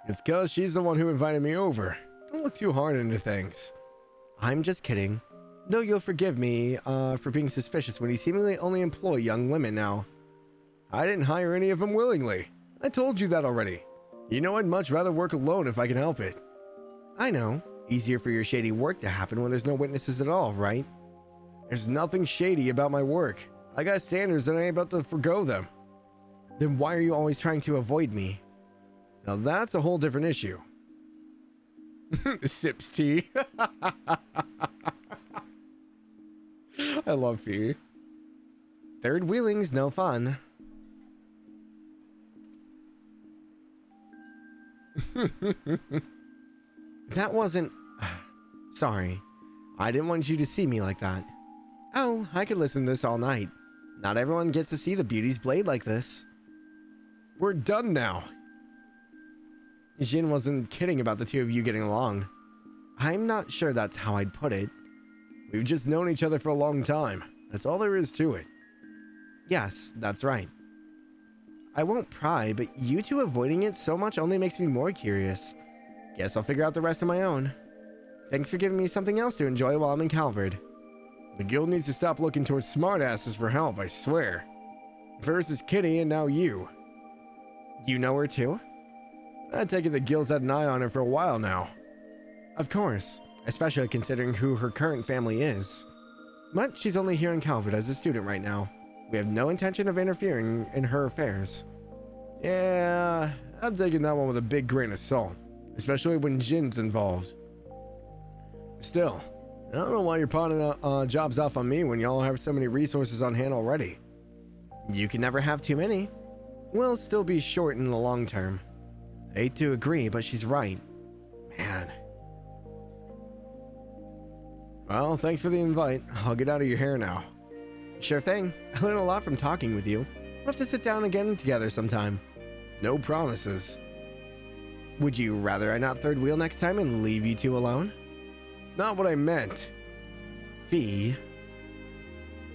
It's cause she's the one who invited me over. Don't look too hard into things. I'm just kidding. Though you'll forgive me for being suspicious when you seemingly only employ young women now. I didn't hire any of them willingly. I told you that already. You know I'd much rather work alone if I can help it. I know. Easier for your shady work to happen when there's no witnesses at all, right? There's nothing shady about my work. I got standards and I ain't about to forgo them. Then why are you always trying to avoid me? Now that's a whole different issue. Sips tea. I love Fee. Third wheeling's no fun. That wasn't... Sorry. I didn't want you to see me like that. Oh, I could listen to this all night. Not everyone gets to see the beauty's blade like this. We're done now. Jin wasn't kidding about the two of you getting along. I'm not sure that's how I'd put it. We've just known each other for a long time. That's all there is to it. Yes, that's right. I won't pry, but you two avoiding it so much only makes me more curious. Guess I'll figure out the rest on my own. Thanks for giving me something else to enjoy while I'm in Calvard. The guild needs to stop looking towards smartasses for help, I swear. First is Kitty and now you. You know her too? I take it the guild's had an eye on her for a while now. Of course, especially considering who her current family is. But she's only here in Calvert as a student right now. We have no intention of interfering in her affairs. Yeah, I'm taking that one with a big grain of salt, especially when Jin's involved. Still, I don't know why you're pawning jobs off on me when y'all have so many resources on hand already. You can never have too many. We'll still be short in the long term. I hate to agree, but she's right. Man. Well, thanks for the invite. I'll get out of your hair now. Sure thing. I learned a lot from talking with you. We'll have to sit down again together sometime. No promises. Would you rather I not third wheel next time and leave you two alone? Not what I meant. Fee.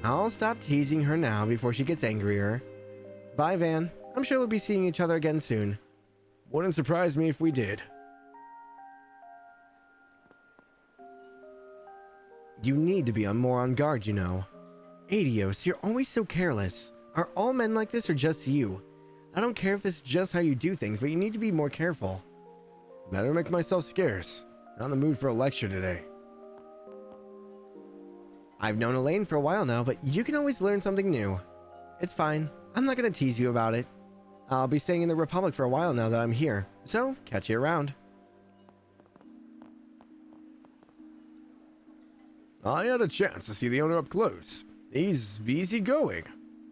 I'll stop teasing her now before she gets angrier. Bye, Van. I'm sure we'll be seeing each other again soon. Wouldn't surprise me if we did. You need to be more on guard, you know. Adios, you're always so careless. Are all men like this or just you? I don't care if this is just how you do things, but you need to be more careful. Better make myself scarce. Not in the mood for a lecture today. I've known Elaine for a while now, but you can always learn something new. It's fine. I'm not gonna tease you about it. I'll be staying in the Republic for a while now that I'm here, so catch you around. I had a chance to see the owner up close. He's easygoing.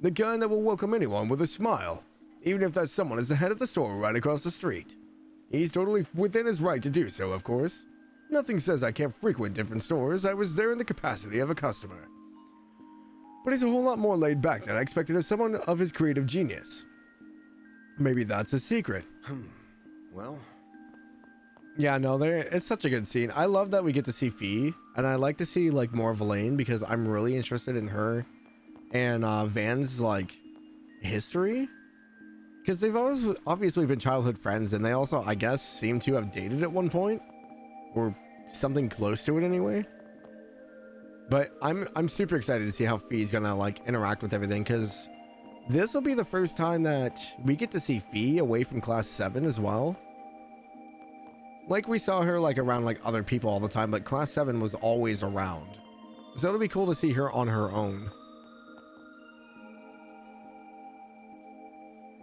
The kind that will welcome anyone with a smile, even if that someone is the head of the store right across the street. He's totally within his right to do so, of course. Nothing says I can't frequent different stores. I was there in the capacity of a customer. But he's a whole lot more laid back than I expected of someone of his creative genius. Maybe that's his secret. Well... Yeah, no, it's such a good scene. I love that we get to see Fee, and I like to see like more of Elaine because I'm really interested in her and Van's like history, because they've always obviously been childhood friends, and they also, I guess, seem to have dated at one point or something close to it anyway. But I'm super excited to see how Fee's gonna like interact with everything, because this will be the first time that we get to see Fee away from Class 7 as well. Like, we saw her like around like other people all the time, but Class 7 was always around. So it'll be cool to see her on her own.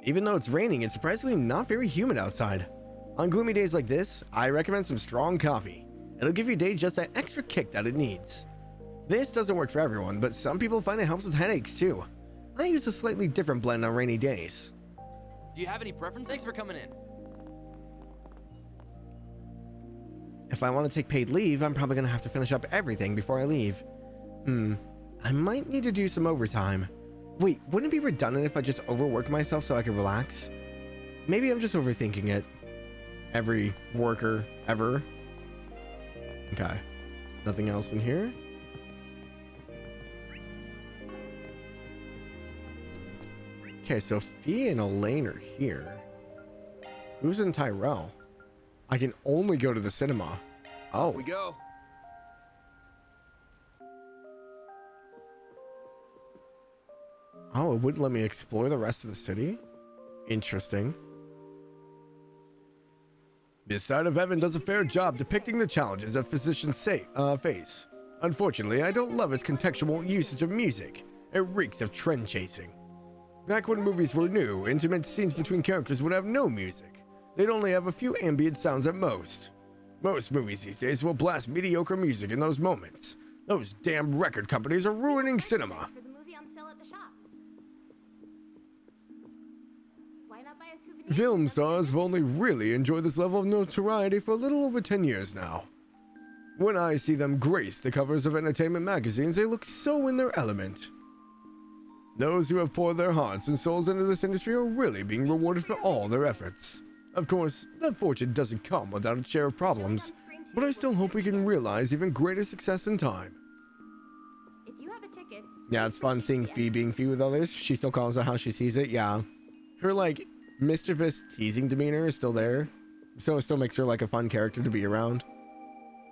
Even though it's raining, it's surprisingly not very humid outside. On gloomy days like this, I recommend some strong coffee. It'll give your day just that extra kick that it needs. This doesn't work for everyone, but some people find it helps with headaches too. I use a slightly different blend on rainy days. Do you have any preference? Thanks for coming in. If I want to take paid leave, I'm probably going to have to finish up everything before I leave. I might need to do some overtime. Wait, wouldn't it be redundant if I just overwork myself so I could relax? Maybe I'm just overthinking it. Every worker ever. Okay. Nothing else in here? Okay, so Fee and Elaine are here. Who's in Tyrell? I can only go to the cinema. Oh. Off we go. Oh, it wouldn't let me explore the rest of the city? Interesting. This side of heaven does a fair job depicting the challenges that physicians face. Unfortunately, I don't love its contextual usage of music. It reeks of trend chasing. Back when movies were new, intimate scenes between characters would have no music. They'd only have a few ambient sounds at most. Most movies these days will blast mediocre music in those moments. Those damn record companies are ruining cinema. For the movie on sale at the shop. Why not buy a souvenir? Film stars have only really enjoyed this level of notoriety for a little over 10 years now. When I see them grace the covers of entertainment magazines, they look so in their element. Those who have poured their hearts and souls into this industry are really being rewarded for all their efforts. Of course, that fortune doesn't come without its share of problems, but I still hope we can realize even greater success in time. If you have a ticket, yeah, it's fun seeing Fee being Fee with others. She still calls it how she sees it, yeah. Her, like, mischievous teasing demeanor is still there, so it still makes her, like, a fun character to be around.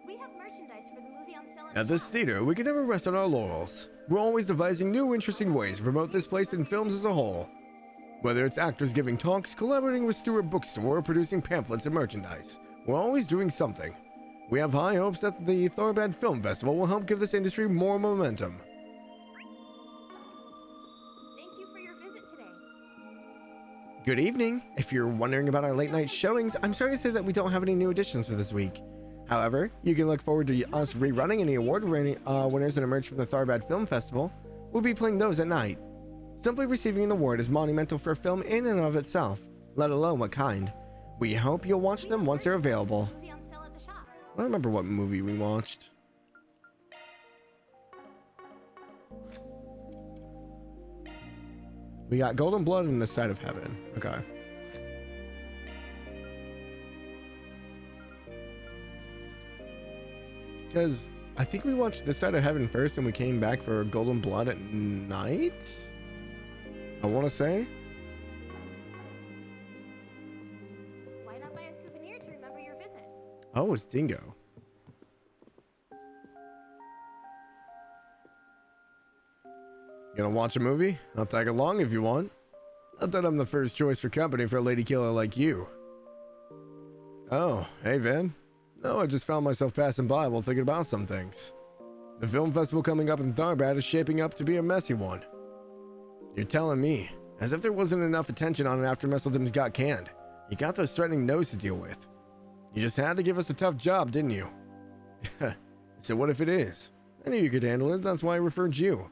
we have merchandise for the movie on sale At this theater, we can never rest on our laurels. We're always devising new, interesting ways to promote this place and films as a whole. Whether it's actors giving talks, collaborating with Stewart Bookstore, or producing pamphlets and merchandise, we're always doing something. We have high hopes that the Tharbad Film Festival will help give this industry more momentum. Thank you for your visit today. Good evening. If you're wondering about our late night showings, I'm sorry to say that we don't have any new additions for this week. However, you can look forward to us rerunning any award winners that emerge from the Tharbad Film Festival. We'll be playing those at night. Simply receiving an award is monumental for a film in and of itself, let alone what kind. We hope you'll watch them once they're available. Movie on sale at the shop. I don't remember what movie we watched. We got Golden Blood and The Side of Heaven. Okay. Because I think we watched This Side of Heaven first and we came back for Golden Blood at night? I want to say. Why not buy a souvenir to remember your visit? Oh, it's Dingo. Gonna watch a movie? I'll tag along if you want. Not that I'm the first choice for company for a lady killer like you. Oh, hey Van. No, I just found myself passing by while thinking about some things. The film festival coming up in Tharbad is shaping up to be a messy one. You're telling me, as if there wasn't enough attention on it after Messeldum's got canned. You got those threatening no's to deal with. You just had to give us a tough job, didn't you? So what if it is? I knew you could handle it, that's why I referred you.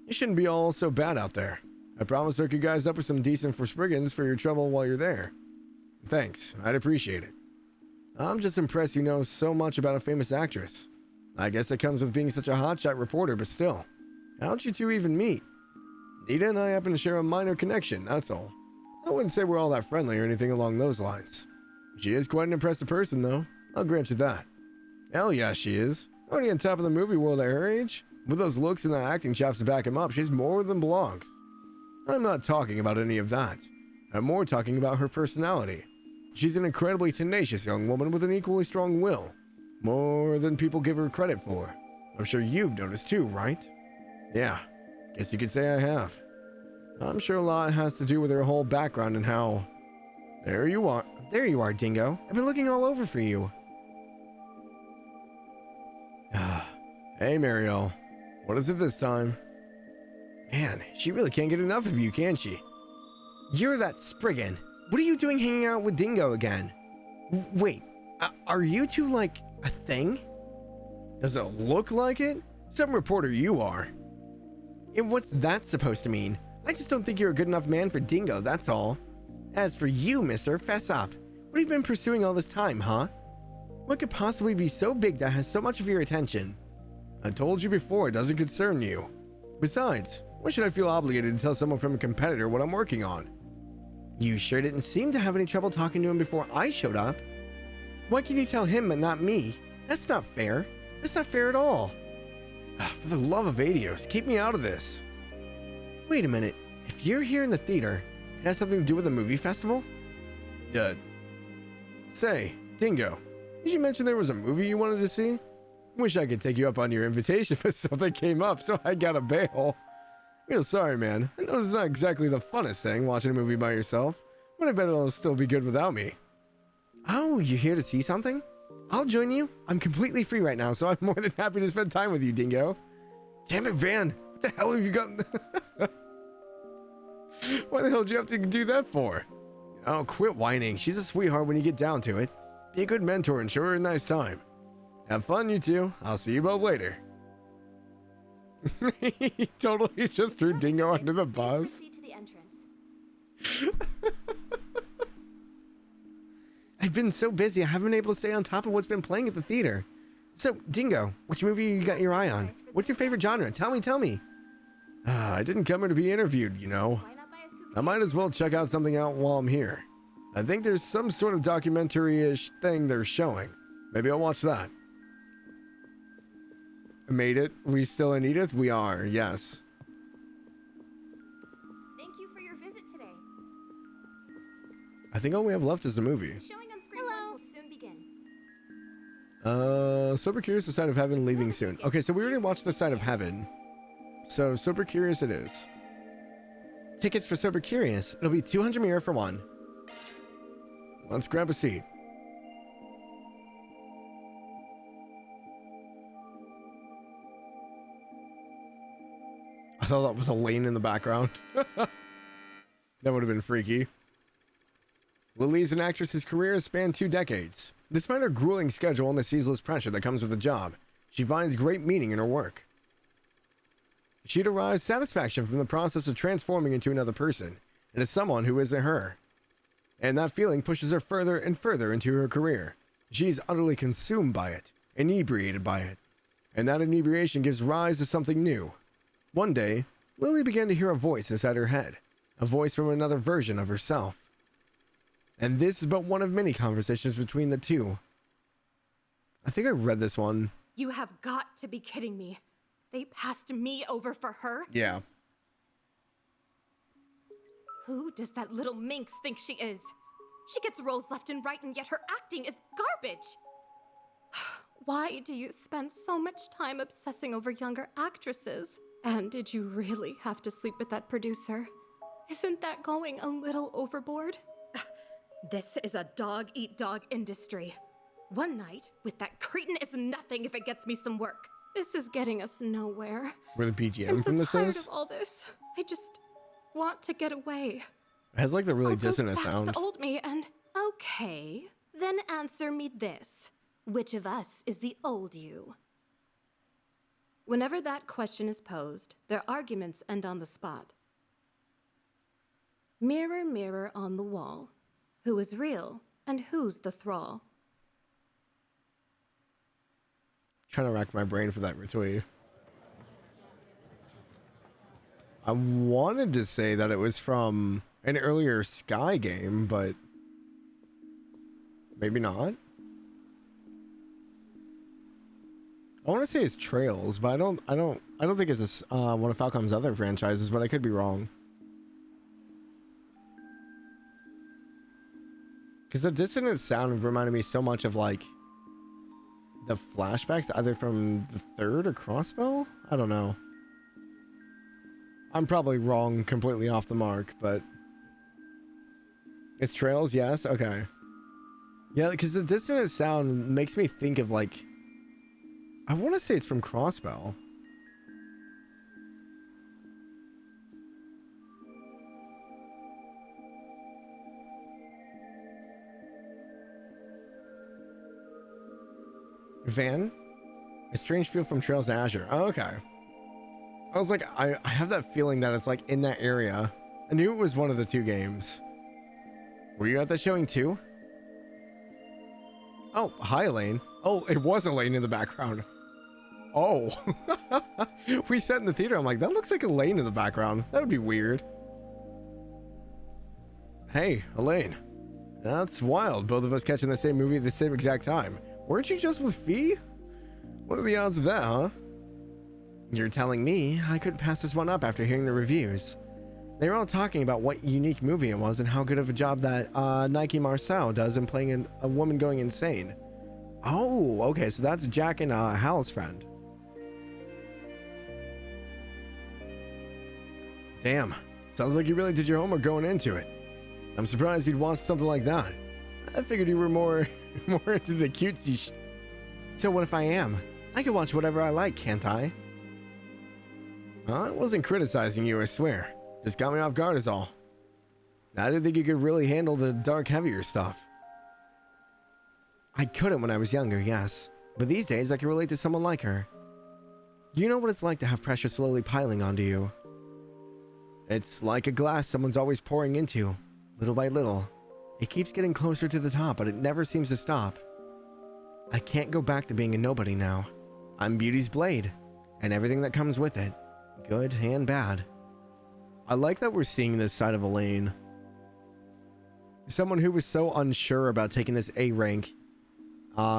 You shouldn't be all so bad out there. I promise to hook you guys up with some decent forspriggans for your trouble while you're there. Thanks, I'd appreciate it. I'm just impressed you know so much about a famous actress. I guess it comes with being such a hotshot reporter, but still. How'd you two even meet? Nita and I happen to share a minor connection, that's all. I wouldn't say we're all that friendly or anything along those lines. She is quite an impressive person, though. I'll grant you that. Hell yeah, she is. Already on top of the movie world at her age. With those looks and the acting chops to back him up, she's more than belongs. I'm not talking about any of that. I'm more talking about her personality. She's an incredibly tenacious young woman with an equally strong will. More than people give her credit for. I'm sure you've noticed too, right? Yeah, guess you could say I have. I'm sure a lot has to do with her whole background and how... There you are. There you are, Dingo. I've been looking all over for you. Hey, Mariel. What is it this time? Man, she really can't get enough of you, can she? You're that Spriggan. What are you doing hanging out with Dingo again? Wait, are you two like a thing? Does it look like it? Some reporter you are. And what's that supposed to mean? I just don't think you're a good enough man for Dingo, that's all. As for you, mister, fess up. What have you been pursuing all this time, huh? What could possibly be so big that has so much of your attention? I told you before, it doesn't concern you. Besides, why should I feel obligated to tell someone from a competitor what I'm working on? You sure didn't seem to have any trouble talking to him before I showed up. Why can you tell him but not me? That's not fair. That's not fair at all. For the love of Adios, keep me out of this. Wait a minute. If you're here in the theater, it has something to do with the movie festival? Say, Dingo, did you mention there was a movie you wanted to see? Wish I could take you up on your invitation, but something came up, so I gotta bail. Real sorry, man. I know it's not exactly the funnest thing, watching a movie by yourself, but I bet it'll still be good without me. Oh, you're here to see something? I'll join you. I'm completely free right now, so I'm more than happy to spend time with you, Dingo. Damn it, Van. What the hell have you gotten? Why the hell did you have to do that for? Oh, quit whining. She's a sweetheart when you get down to it. Be a good mentor and show her a nice time. Have fun, you two. I'll see you both later. He totally just threw Dingo under the bus. Proceed to the entrance. I've been so busy, I haven't been able to stay on top of what's been playing at the theater. So, Dingo, which movie you got your eye on? What's your favorite genre? Tell me. I didn't come here to be interviewed, you know. I might as well check out something out while I'm here. I think there's some sort of documentary-ish thing they're showing. Maybe I'll watch that. Made it. We still in Edith? We are, yes. Thank you for your visit today. I think all we have left is the movie. The showing on screen will soon begin. Super Curious, The Side of Heaven, leaving soon. Okay, so we already watched The Side of Heaven. So, Super Curious it is. Tickets for Sober Curious. It'll be 200 mirror for one. Let's grab a seat. I thought that was Elaine in the background. That would have been freaky. Lily is an actress whose career has spanned 2 decades. Despite her grueling schedule and the ceaseless pressure that comes with the job, she finds great meaning in her work. She derives satisfaction from the process of transforming into another person, into someone who isn't her. And that feeling pushes her further and further into her career. She is utterly consumed by it, inebriated by it. And that inebriation gives rise to something new. One day, Lily began to hear a voice inside her head, a voice from another version of herself. And this is but one of many conversations between the two. I think I read this one. You have got to be kidding me. They passed me over for her? Yeah. Who does that little minx think she is? She gets roles left and right, and yet her acting is garbage. Why do you spend so much time obsessing over younger actresses? And did you really have to sleep with that producer? Isn't that going a little overboard? This is a dog-eat-dog industry. One night with that cretin is nothing if it gets me some work. This is getting us nowhere. Where the BGM I'm so from this tired is? of all this. I just want to get away. It has like the really I'll dissonant go back sound. to the old me and... Okay, then answer me this. Which of us is the old you? Whenever that question is posed, their arguments end on the spot. Mirror, mirror on the wall. Who is real and who's the thrall? Trying to rack my brain for that retweet. I wanted to say that it was from an earlier Sky game, but maybe not. I want to say it's Trails, but I don't think it's one of Falcom's other franchises, but I could be wrong. Because the dissonant sound reminded me so much of like the flashbacks, either from the 3rd or Crossbow. I don't know. I'm probably wrong, completely off the mark, but it's Trails. Yes, okay. Yeah, because the dissonant sound makes me think of like, I want to say it's from Crossbow. Van? A strange feel from Trails to Azure. Oh, okay. I was like, I have that feeling that it's like in that area. I knew it was one of the 2 games. Were you at that showing too? Oh, hi, Elaine. Oh, it was Elaine in the background. Oh. We sat in the theater. I'm like, that looks like Elaine in the background. That would be weird. Hey, Elaine. That's wild. Both of us catching the same movie at the same exact time. Weren't you just with Fee? What are the odds of that, huh? You're telling me I couldn't pass this one up after hearing the reviews. They were all talking about what unique movie it was and how good of a job that Nike Marceau does in playing a woman going insane. Oh, okay, so that's Jack and Hal's friend. Damn, sounds like you really did your homework going into it. I'm surprised you'd watch something like that. I figured you were more into the cutesy So what if I am? I can watch whatever I like, can't I? I wasn't criticizing you, I swear. Just got me off guard is all. I didn't think you could really handle the dark, heavier stuff. I couldn't when I was younger, yes. But these days I can relate to someone like her. You know what it's like to have pressure slowly piling onto you. It's like a glass someone's always pouring into, little by little. It keeps getting closer to the top, but it never seems to stop. I can't go back to being a nobody now. I'm Beauty's blade, and everything that comes with it, good and bad. I like that we're seeing this side of Elaine. Someone who was so unsure about taking this A rank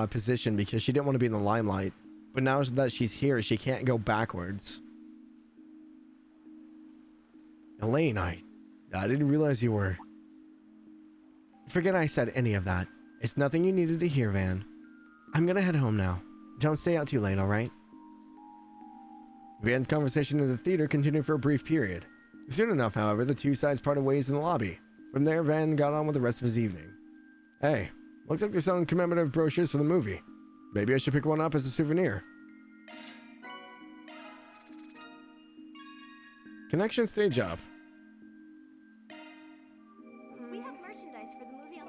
position because she didn't want to be in the limelight. But now that she's here, she can't go backwards. Elaine, I didn't realize you were... Forget I said any of that. It's nothing you needed to hear, Van. I'm gonna head home now. Don't stay out too late, alright? Van's conversation in the theater continued for a brief period. Soon enough, however, the two sides parted ways in the lobby. From there, Van got on with the rest of his evening. Hey, looks like they're selling commemorative brochures for the movie. Maybe I should pick one up as a souvenir. Connection stage up. We have merchandise for the movie.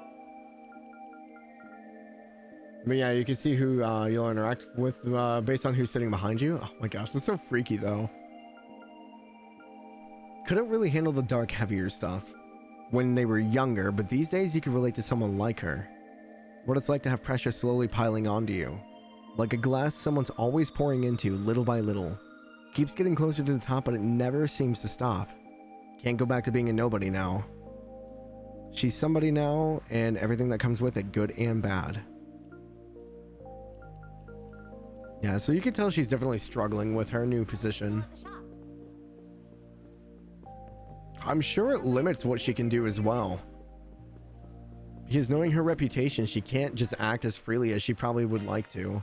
But yeah, you can see who you'll interact with based on who's sitting behind you. Oh my gosh, that's so freaky though. Couldn't really handle the dark, heavier stuff when they were younger, but these days you can relate to someone like her. What it's like to have pressure slowly piling onto you. Like a glass someone's always pouring into, little by little. Keeps getting closer to the top, but it never seems to stop. Can't go back to being a nobody now. She's somebody now, and everything that comes with it, good and bad. Yeah, so you can tell she's definitely struggling with her new position. I'm sure it limits what she can do as well. Because knowing her reputation, she can't just act as freely as she probably would like to.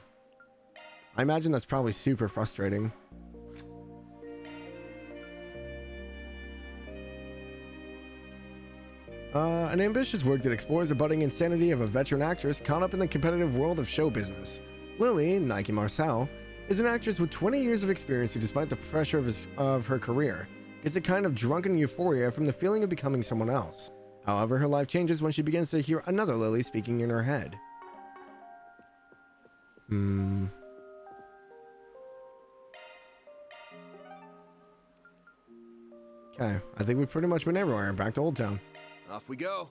I imagine that's probably super frustrating. An ambitious work that explores the budding insanity of a veteran actress caught up in the competitive world of show business. Lily, Nike Marcel, is an actress with 20 years of experience who, despite the pressure of her career, gets a kind of drunken euphoria from the feeling of becoming someone else. However, her life changes when she begins to hear another Lily speaking in her head. Okay, I think we've pretty much been everywhere. Back to Old Town. Off we go.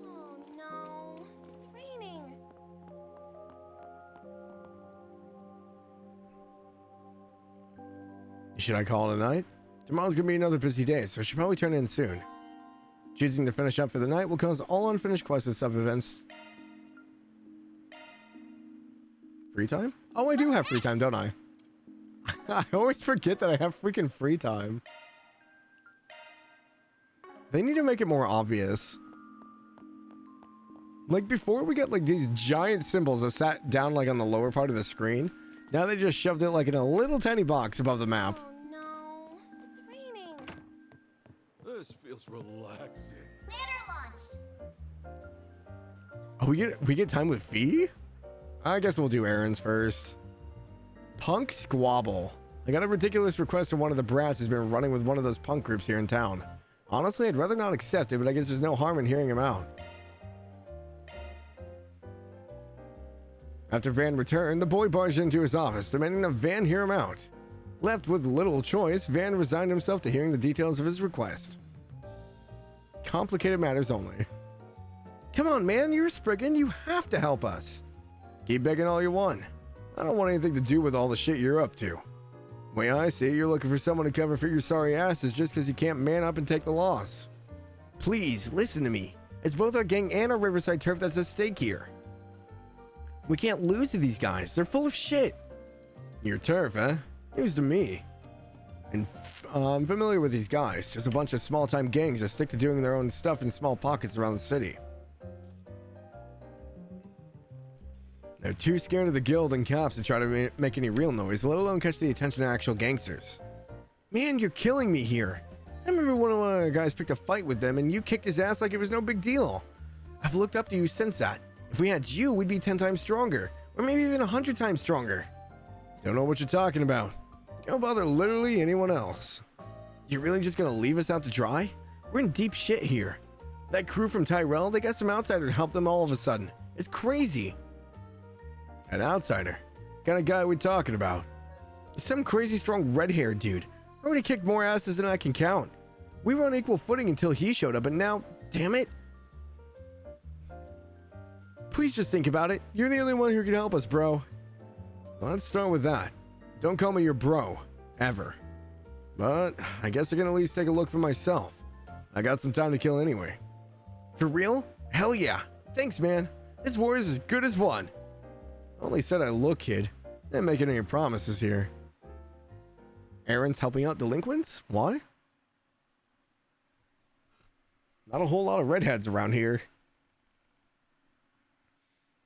Oh no, it's raining. Should I call it a night? Tomorrow's gonna be another busy day, so I should probably turn in soon. Choosing to finish up for the night will cause all unfinished quests and sub-events. Free time? Oh, I do have free time, don't I? I always forget that I have freaking free time. They need to make it more obvious. Like before, we got like these giant symbols that sat down like on the lower part of the screen. Now they just shoved it like in a little tiny box above the map. Oh no, it's raining. This feels relaxing. Oh, we get time with Fee? I guess we'll do errands first. Punk Squabble. I got a ridiculous request from one of the brass who's been running with one of those punk groups here in town. Honestly, I'd rather not accept it, but I guess there's no harm in hearing him out. After Van returned, the boy barged into his office, demanding that Van hear him out. Left with little choice, Van resigned himself to hearing the details of his request. Complicated matters only. Come on, man, you're a Spriggan. You have to help us. Keep begging all you want. I don't want anything to do with all the shit you're up to. The way I see it, you're looking for someone to cover for your sorry asses just because you can't man up and take the loss. Please, listen to me. It's both our gang and our Riverside turf that's at stake here. We can't lose to these guys. They're full of shit. Your turf, huh? News to me. And I'm familiar with these guys. Just a bunch of small-time gangs that stick to doing their own stuff in small pockets around the city. They're too scared of the guild and cops to try to make any real noise, let alone catch the attention of actual gangsters. Man, you're killing me here. I remember one of our guys picked a fight with them and you kicked his ass like it was no big deal. I've looked up to you since that. If we had you, we'd be 10 times stronger, or maybe even 100 times stronger. Don't know what you're talking about. Don't bother literally anyone else. You're really just gonna leave us out to dry? We're in deep shit here. That crew from Tyrell, they got some outsider to help them all of a sudden. It's crazy. An outsider? What kind of guy are we talking about? He's some crazy strong red-haired dude. Already kicked more asses than I can count. We were on equal footing until he showed up, and now, damn it. Please just think about it. You're the only one who can help us, bro. Let's start with that. Don't call me your bro. Ever. But I guess I can at least take a look for myself. I got some time to kill anyway. For real? Hell yeah. Thanks, man. This war is as good as won. Only said I look, kid. Ain't making any promises here. Aaron's helping out delinquents? Why? Not a whole lot of redheads around here.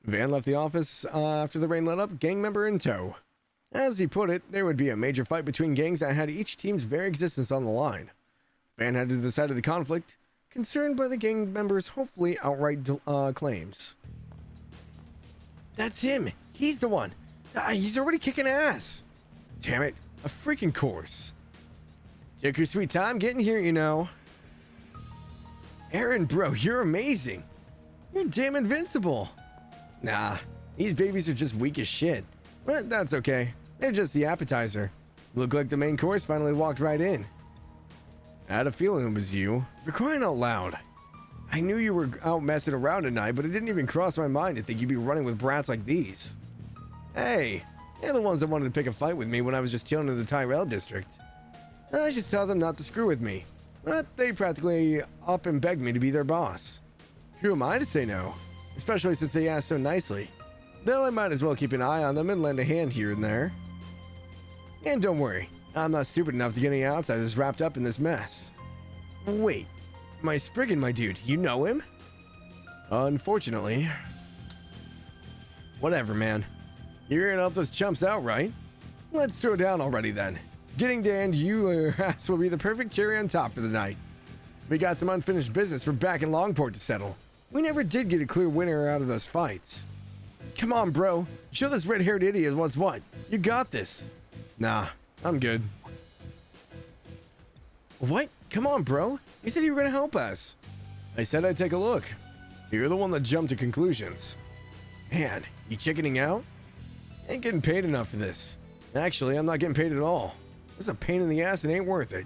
Van left the office after the rain let up, gang member in tow. As he put it, there would be a major fight between gangs that had each team's very existence on the line. Van headed to the side of the conflict, concerned by the gang members' hopefully outright claims. That's him! He's the one! He's already kicking ass! Damn it, a freaking course. Took your sweet time getting here, you know. Aaron, bro, you're amazing! You're damn invincible! Nah, these babies are just weak as shit. But that's okay. They're just the appetizer. Look like the main course finally walked right in. I had a feeling it was you. For crying out loud. I knew you were out messing around tonight, but it didn't even cross my mind to think you'd be running with brats like these. Hey, they're the ones that wanted to pick a fight with me when I was just chilling in the Tyrell district. I just tell them not to screw with me, but they practically up and begged me to be their boss. Who am I to say no? Especially since they asked so nicely. Though I might as well keep an eye on them and lend a hand here and there. And don't worry, I'm not stupid enough to get any outsiders wrapped up in this mess. Wait, my Spriggan, my dude, you know him? Unfortunately. Whatever, man. You're gonna help those chumps out, right? Let's throw down already then. Getting to end you ass will be the perfect cherry on top for the night. We got some unfinished business for back in Longport to settle. We never did get a clear winner out of those fights. Come on, bro. Show this red-haired idiot what's what. You got this. Nah, I'm good. What? Come on, bro. You said you were gonna help us. I said I'd take a look. You're the one that jumped to conclusions. Man, you chickening out? Ain't getting paid enough for this. Actually, I'm not getting paid at all. This is a pain in the ass and ain't worth it.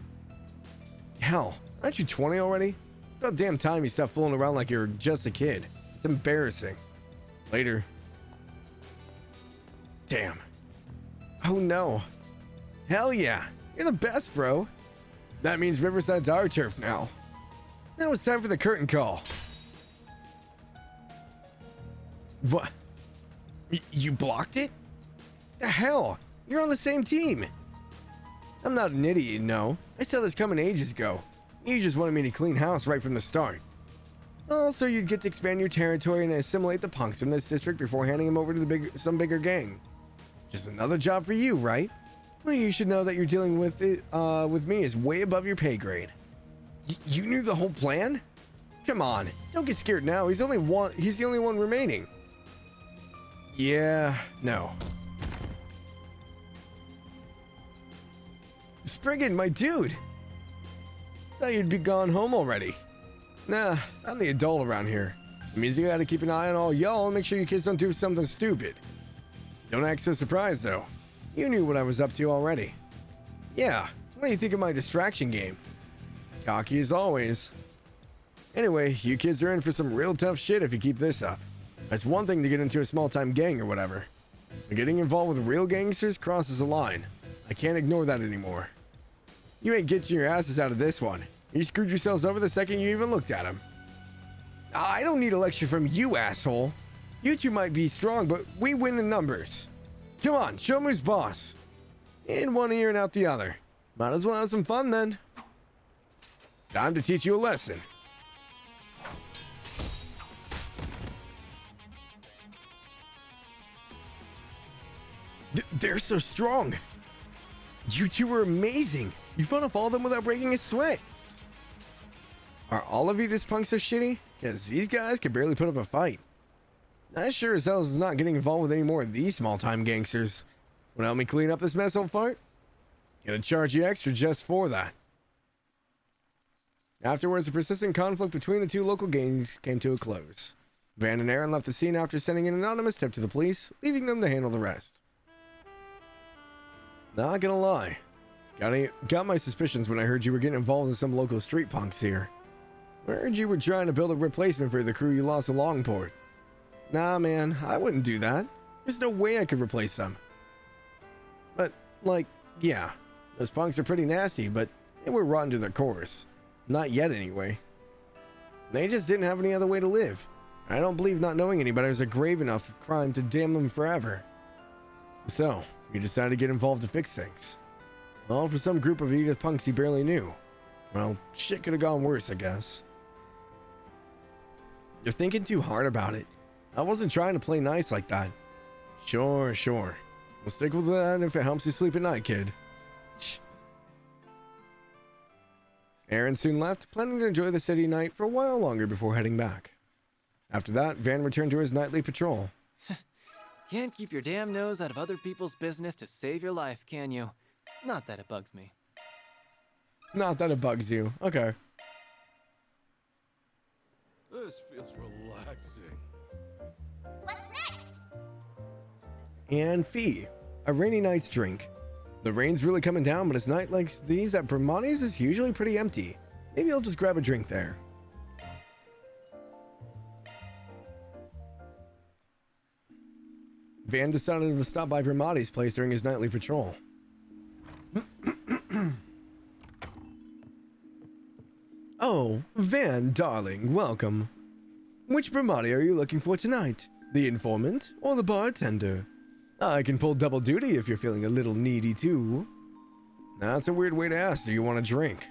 Hell, aren't you 20 already? About damn time you stop fooling around like you're just a kid. It's embarrassing. Later. Damn. Oh no. Hell yeah. You're the best, bro. That means Riverside's our turf now. Now it's time for the curtain call. What? You blocked it? The hell? You're on the same team. I'm not an idiot, no. I saw this coming ages ago. You just wanted me to clean house right from the start. Also, you'd get to expand your territory and assimilate the punks in this district before handing them over to some bigger gang. Just another job for you, right? Well, you should know that you're dealing with me is way above your pay grade. You knew the whole plan? Come on, don't get scared now. He's the only one remaining. Yeah, no. Spriggan, my dude. Thought you'd be gone home already. Nah, I'm the adult around here. It means you gotta keep an eye on all y'all and make sure you kids don't do something stupid. Don't act so surprised though. You knew what I was up to already. Yeah, what do you think of my distraction game? Cocky as always. Anyway, you kids are in for some real tough shit if you keep this up. It's one thing to get into a small-time gang or whatever, but getting involved with real gangsters crosses a line. I can't ignore that anymore. You ain't getting your asses out of this one. You screwed yourselves over the second you even looked at him. I don't need a lecture from you, asshole. You two might be strong, but we win in numbers. Come on, show me who's boss. In one ear and out the other. Might as well have some fun then. Time to teach you a lesson. They're so strong. You two were amazing. You fought off all of them without breaking a sweat. Are all of you just punks so shitty? Because these guys can barely put up a fight. I sure as hell is not getting involved with any more of these small-time gangsters. Wanna help me clean up this mess, old fart? Gonna charge you extra just for that. Afterwards, a persistent conflict between the two local gangs came to a close. Van and Aaron left the scene after sending an anonymous tip to the police, leaving them to handle the rest. Not gonna lie. Got my suspicions when I heard you were getting involved in some local street punks here. I heard you were trying to build a replacement for the crew you lost in Longport. Nah, man, I wouldn't do that. There's no way I could replace them. But, like, yeah, those punks are pretty nasty, but they were rotten to their cores. Not yet, anyway. They just didn't have any other way to live. I don't believe not knowing any better is a grave enough crime to damn them forever. So, you decided to get involved to fix things. All for some group of Edith punks you barely knew. Well, shit could have gone worse, I guess. You're thinking too hard about it. I wasn't trying to play nice like that. Sure. We'll stick with that if it helps you sleep at night, kid. Aaron soon left, planning to enjoy the city night for a while longer before heading back. After that, Van returned to his nightly patrol. Can't keep your damn nose out of other people's business to save your life, can you? Not that it bugs me. Not that it bugs you. Okay. This feels relaxing. What's next? And Fee, a rainy night's drink. The rain's really coming down, but it's night like these at Bramani's is usually pretty empty. Maybe I'll just grab a drink there. Van decided to stop by Bramani's place during his nightly patrol. Oh, Van, darling, welcome. Which Bramani are you looking for tonight? The informant or the bartender? I can pull double duty if you're feeling a little needy too. That's a weird way to ask, do you want a drink?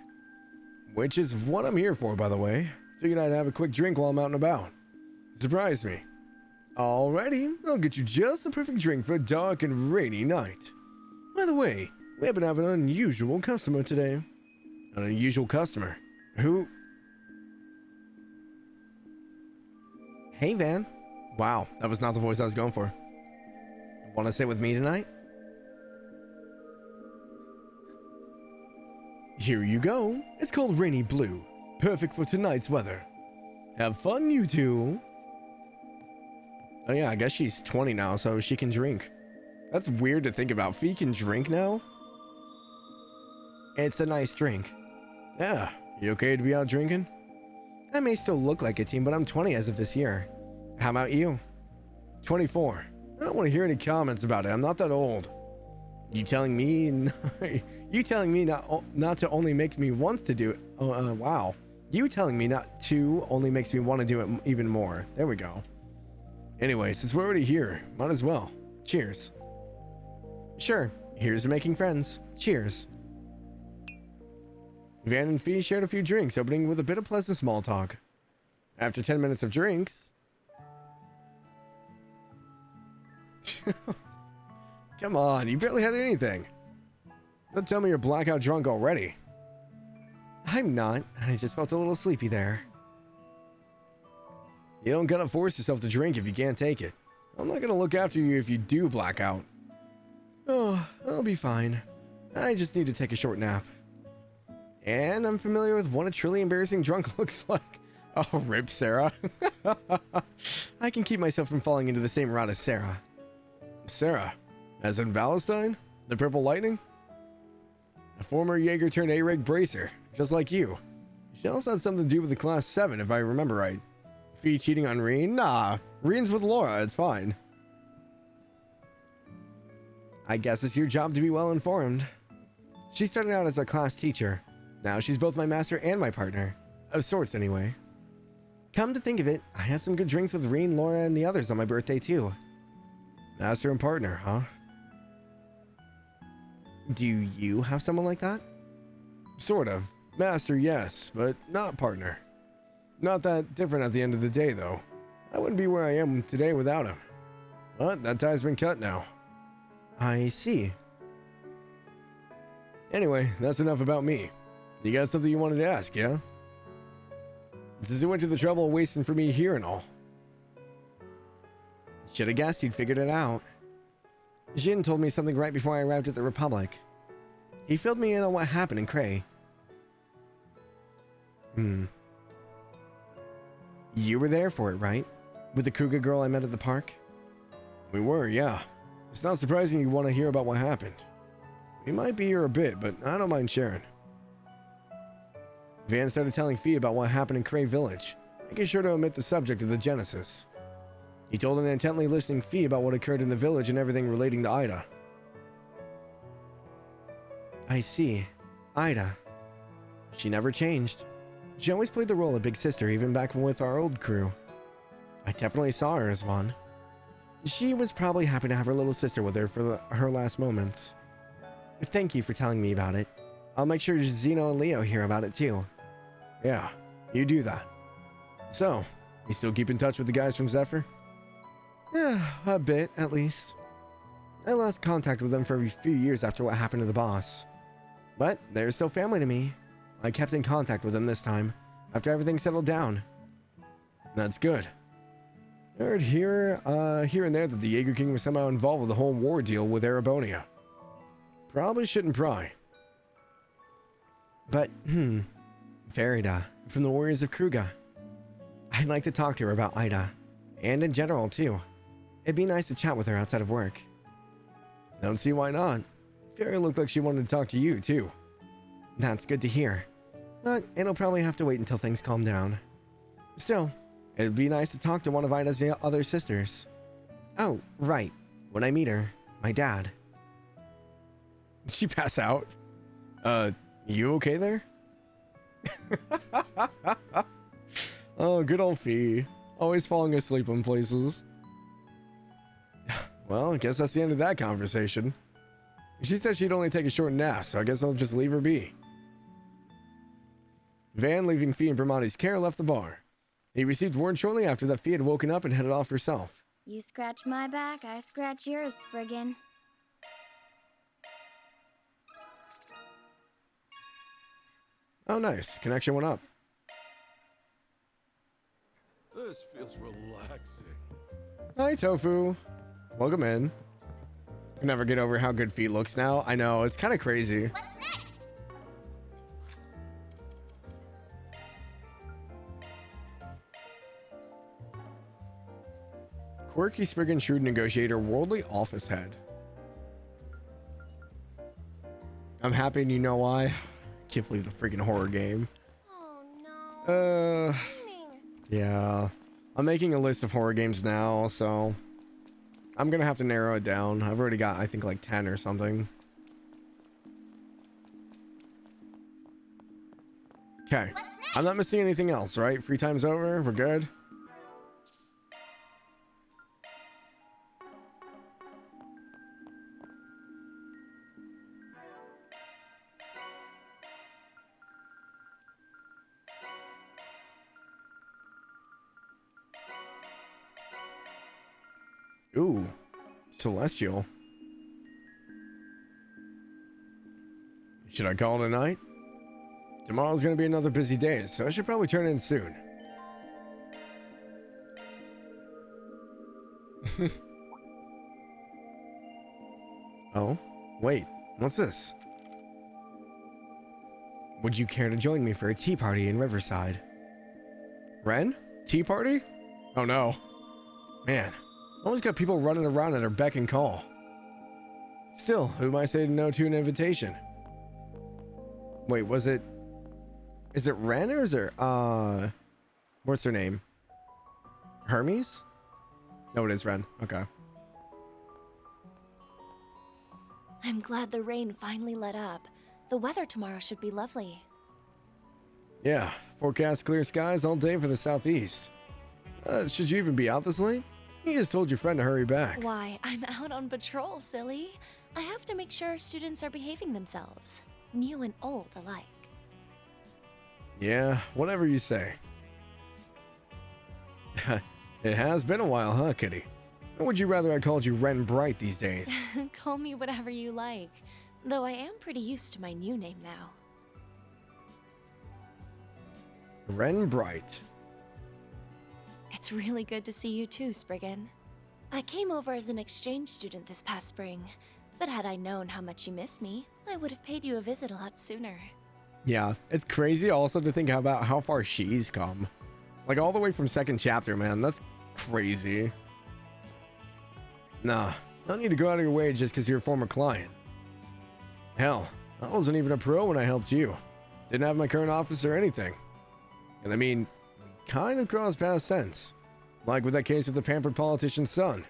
Which is what I'm here for, by the way. Figured I'd have a quick drink while I'm out and about. Surprise me. Alrighty, I'll get you just the perfect drink for a dark and rainy night. By the way, we happen to have an unusual customer today. An unusual customer? Who? Hey, Van. Wow, that was not the voice I was going for. Want to sit with me tonight? Here you go. It's called Rainy Blue. Perfect for tonight's weather. Have fun, you two. Oh yeah, I guess she's 20 now, so she can drink. That's weird to think about. Fee can drink now? It's a nice drink. Yeah, you okay to be out drinking? I may still look like a teen, but I'm 20 as of this year. How about you? 24. I don't want to hear any comments about it. I'm not that old. You telling me not to only make me want to do it. Wow. You telling me not to only makes me want to do it even more. There we go. Anyway, since we're already here, might as well. Cheers. Sure. Here's to making friends. Cheers. Van and Fee shared a few drinks, opening with a bit of pleasant small talk. After 10 minutes of drinks... Come on, you barely had anything. Don't tell me you're blackout drunk already. I'm not. I just felt a little sleepy there. You don't gotta force yourself to drink if you can't take it. I'm not gonna look after you if you do black out. Oh, I'll be fine. I just need to take a short nap. And I'm familiar with what a truly embarrassing drunk looks like. Oh, rip Sarah. I can keep myself from falling into the same route as Sarah. Sarah? As in Valentine? The Purple Lightning? A former Jaeger turned A-Rig bracer, just like you. She also had something to do with the Class 7, if I remember right. Fee cheating on Reen? Nah, Reen's with Laura, it's fine. I guess it's your job to be well informed. She started out as a class teacher. Now she's both my master and my partner. Of sorts, anyway. Come to think of it, I had some good drinks with Reen, Laura, and the others on my birthday, too. Master and partner, huh? Do you have someone like that? Sort of. Master, yes, but not partner. Not that different at the end of the day, though. I wouldn't be where I am today without him. But that tie's been cut now. I see. Anyway, that's enough about me. You got something you wanted to ask, yeah? Since you went to the trouble of wasting for me here and all. Should have guessed you'd figured it out. Jin told me something right before I arrived at the Republic. He filled me in on what happened in Cray. You were there for it, right? With the Kruger girl I met at the park? We were, yeah. It's not surprising you want to hear about what happened. We might be here a bit, but I don't mind sharing. Van started telling Fee about what happened in Cray Village, making sure to omit the subject of the Genesis. He told an intently listening Fee about what occurred in the village and everything relating to Ida. I see. Ida. She never changed. She always played the role of big sister, even back with our old crew. I definitely saw her as one. She was probably happy to have her little sister with her for her last moments. Thank you for telling me about it. I'll make sure Zeno and Leo hear about it too. Yeah, you do that. So, you still keep in touch with the guys from Zephyr? A bit, at least. I lost contact with them for a few years after what happened to the boss. But they're still family to me. I kept in contact with them this time, after everything settled down. That's good. I heard here and there that the Jaeger King was somehow involved with the whole war deal with Erebonia. Probably shouldn't pry. But, Verida, from the Warriors of Kruga. I'd like to talk to her about Ida, and in general, too. It'd be nice to chat with her outside of work. Don't see why not. Fairy looked like she wanted to talk to you, too. That's good to hear. But it'll probably have to wait until things calm down. Still, it'd be nice to talk to one of Ida's other sisters. Oh, right. When I meet her, my dad. Did she pass out? You okay there? Oh, good old Fee. Always falling asleep in places. Well, I guess that's the end of that conversation. She said she'd only take a short nap, so I guess I'll just leave her be. Van, leaving Fee in Bramati's care, left the bar. He received word shortly after that Fee had woken up and headed off herself. You scratch my back, I scratch yours, Spriggan. Oh, nice. Connection went up. This feels relaxing. Hi, Tofu. Welcome in. I never get over how good Fee looks now. I know, it's kind of crazy. What's next? Quirky, Spriggan, shrewd negotiator, worldly office head. I'm happy and you know why. Can't believe the freaking horror game. Oh no. Yeah. I'm making a list of horror games now, so I'm gonna have to narrow it down. I've already got, I think, like 10 or something. Okay. I'm not missing anything else, right? Free time's over. We're good. Ooh, Celestial. Should I call it a night? Tomorrow's gonna be another busy day, so I should probably turn in soon. Oh, wait, what's this? Would you care to join me for a tea party in Riverside? Ren? Tea party? Oh no. Man. Always got people running around at her beck and call. Still, who might say no to an invitation? Wait, was it... Is it Ren or is it... What's her name? Hermes? No, it is Ren. Okay. I'm glad the rain finally let up. The weather tomorrow should be lovely. Yeah, forecast clear skies all day for the southeast. Should you even be out this late? You just told your friend to hurry back. Why, I'm out on patrol, silly. I have to make sure students are behaving themselves, new and old alike. Yeah, whatever you say. It has been a while, huh, Kitty? Or would you rather I called you Ren Bright these days? Call me whatever you like, though I am pretty used to my new name now. Ren Bright. It's really good to see you too, Spriggan. I came over as an exchange student this past spring, but had I known how much you miss me, I would have paid you a visit a lot sooner. Yeah, it's crazy also to think about how far she's come. Like all the way from second chapter, man. That's crazy. Nah, don't need to go out of your way just because you're a former client. Hell, I wasn't even a pro when I helped you. Didn't have my current office or anything. And I mean, kind of crossed paths since. Like with that case with the pampered politician's son.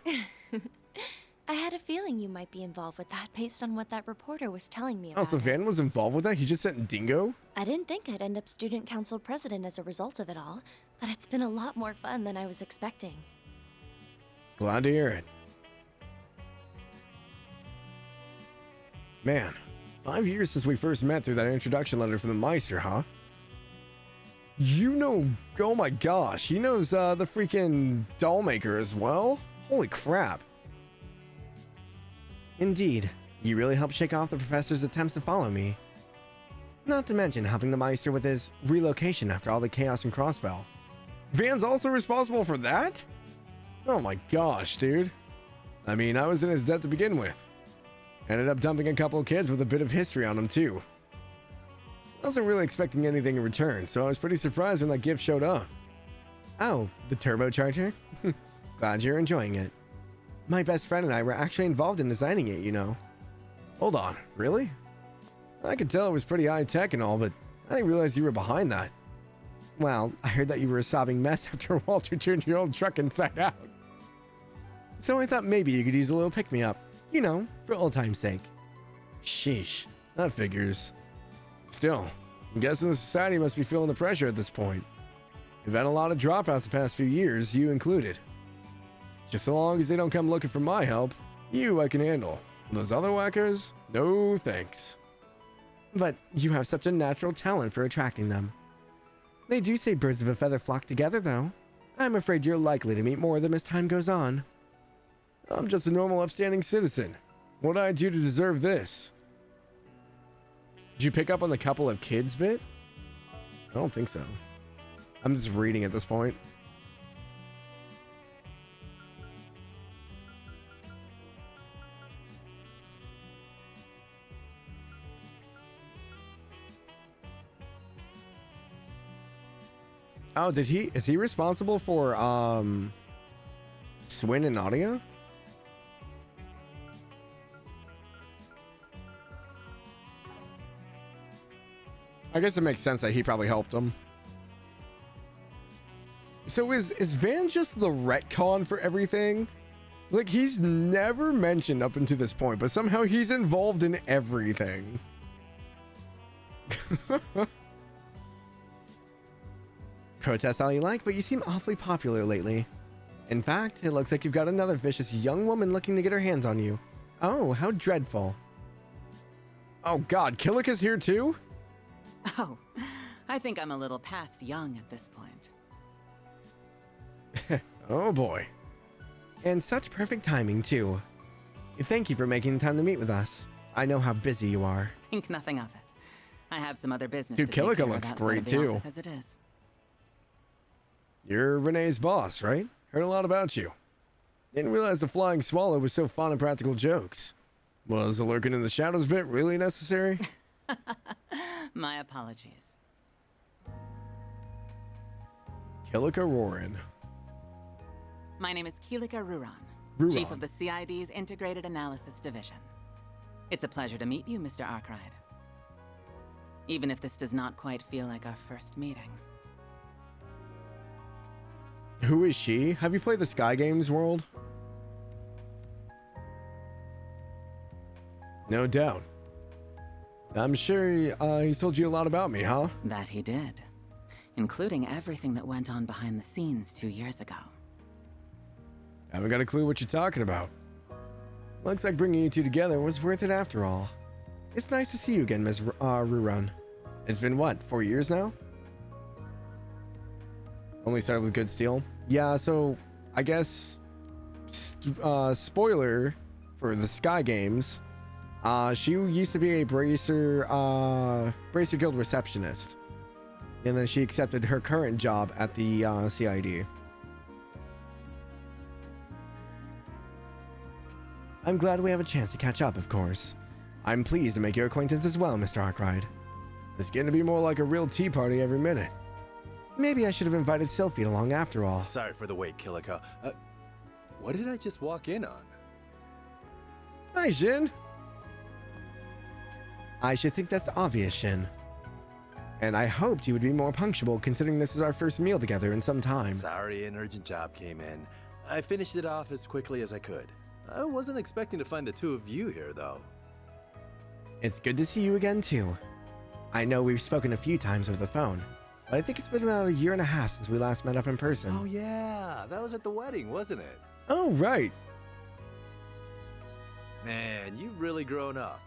I had a feeling you might be involved with that based on what that reporter was telling me about. Oh, so Van was involved with that? He just sent Dingo? I didn't think I'd end up student council president as a result of it all, but it's been a lot more fun than I was expecting. Glad to hear it. Man, 5 years since we first met through that introduction letter from the Meister, huh? You know, oh my gosh, he knows the freaking doll maker as well? Holy crap. Indeed, you really helped shake off the professor's attempts to follow me. Not to mention helping the Meister with his relocation after all the chaos in Crossbell. Van's also responsible for that? Oh my gosh, dude. I mean, I was in his debt to begin with. Ended up dumping a couple of kids with a bit of history on them too. I wasn't really expecting anything in return, so I was pretty surprised when that gift showed up. Oh, the turbocharger? Glad you're enjoying it. My best friend and I were actually involved in designing it, you know. Hold on, really? I could tell it was pretty high-tech and all, but I didn't realize you were behind that. Well, I heard that you were a sobbing mess after Walter turned your old truck inside out. So I thought maybe you could use a little pick-me-up. You know, for old time's sake. Sheesh, that figures. Still, I'm guessing the society must be feeling the pressure at this point. We've had a lot of dropouts the past few years, you included. Just so long as they don't come looking for my help, you I can handle. Those other whackers, no thanks. But you have such a natural talent for attracting them. They do say birds of a feather flock together, though. I'm afraid you're likely to meet more of them as time goes on. I'm just a normal, upstanding citizen. What did I do to deserve this? Did you pick up on the couple of kids bit? I don't think so. I'm just reading at this point. Oh, is he responsible for, Swin and Nadia? I guess it makes sense that he probably helped him. So is Van just the retcon for everything? Like, he's never mentioned up until this point, but somehow he's involved in everything. Protest all you like, but you seem awfully popular lately. In fact, it looks like you've got another vicious young woman looking to get her hands on you. Oh, how dreadful. Oh god, Killica's here too? Oh, I think I'm a little past young at this point. Oh boy. And such perfect timing too. Thank you for making the time to meet with us. I know how busy you are. Think nothing of it. I have some other business Dude, to take Killica care of looks outside great of the too. office as it is. You're Renee's boss, right? Heard a lot about you. Didn't realize the Flying Swallow was so fond of practical jokes. Was the lurking in the shadows bit really necessary? My apologies. Killica Roran. My name is Killica Ruran, Chief of the CID's Integrated Analysis Division. It's a pleasure to meet you, Mr. Arkwright. Even if this does not quite feel like our first meeting. Who is she? Have you played the Sky Games world? No doubt. I'm sure he's told you a lot about me, huh? That he did. Including everything that went on behind the scenes 2 years ago. Haven't got a clue what you're talking about. Looks like bringing you two together was worth it after all. It's nice to see you again, Ms. Ruran. It's been what, 4 years now? Only started with good steel. Yeah, so I guess spoiler for the Sky Games. She used to be a Bracer Guild receptionist, and then she accepted her current job at the CID. I'm glad we have a chance to catch up, of course. I'm pleased to make your acquaintance as well, Mr. Arkwright. It's getting to be more like a real tea party every minute. Maybe I should have invited Sylphie along after all. Sorry for the wait, Killica. What did I just walk in on? Hi, Jin. I should think that's obvious, Shin. And I hoped you would be more punctual considering this is our first meal together in some time. Sorry, an urgent job came in. I finished it off as quickly as I could. I wasn't expecting to find the two of you here, though. It's good to see you again, too. I know we've spoken a few times over the phone, but I think it's been about 1.5 years since we last met up in person. Oh yeah, that was at the wedding, wasn't it? Oh, right. Man, you've really grown up.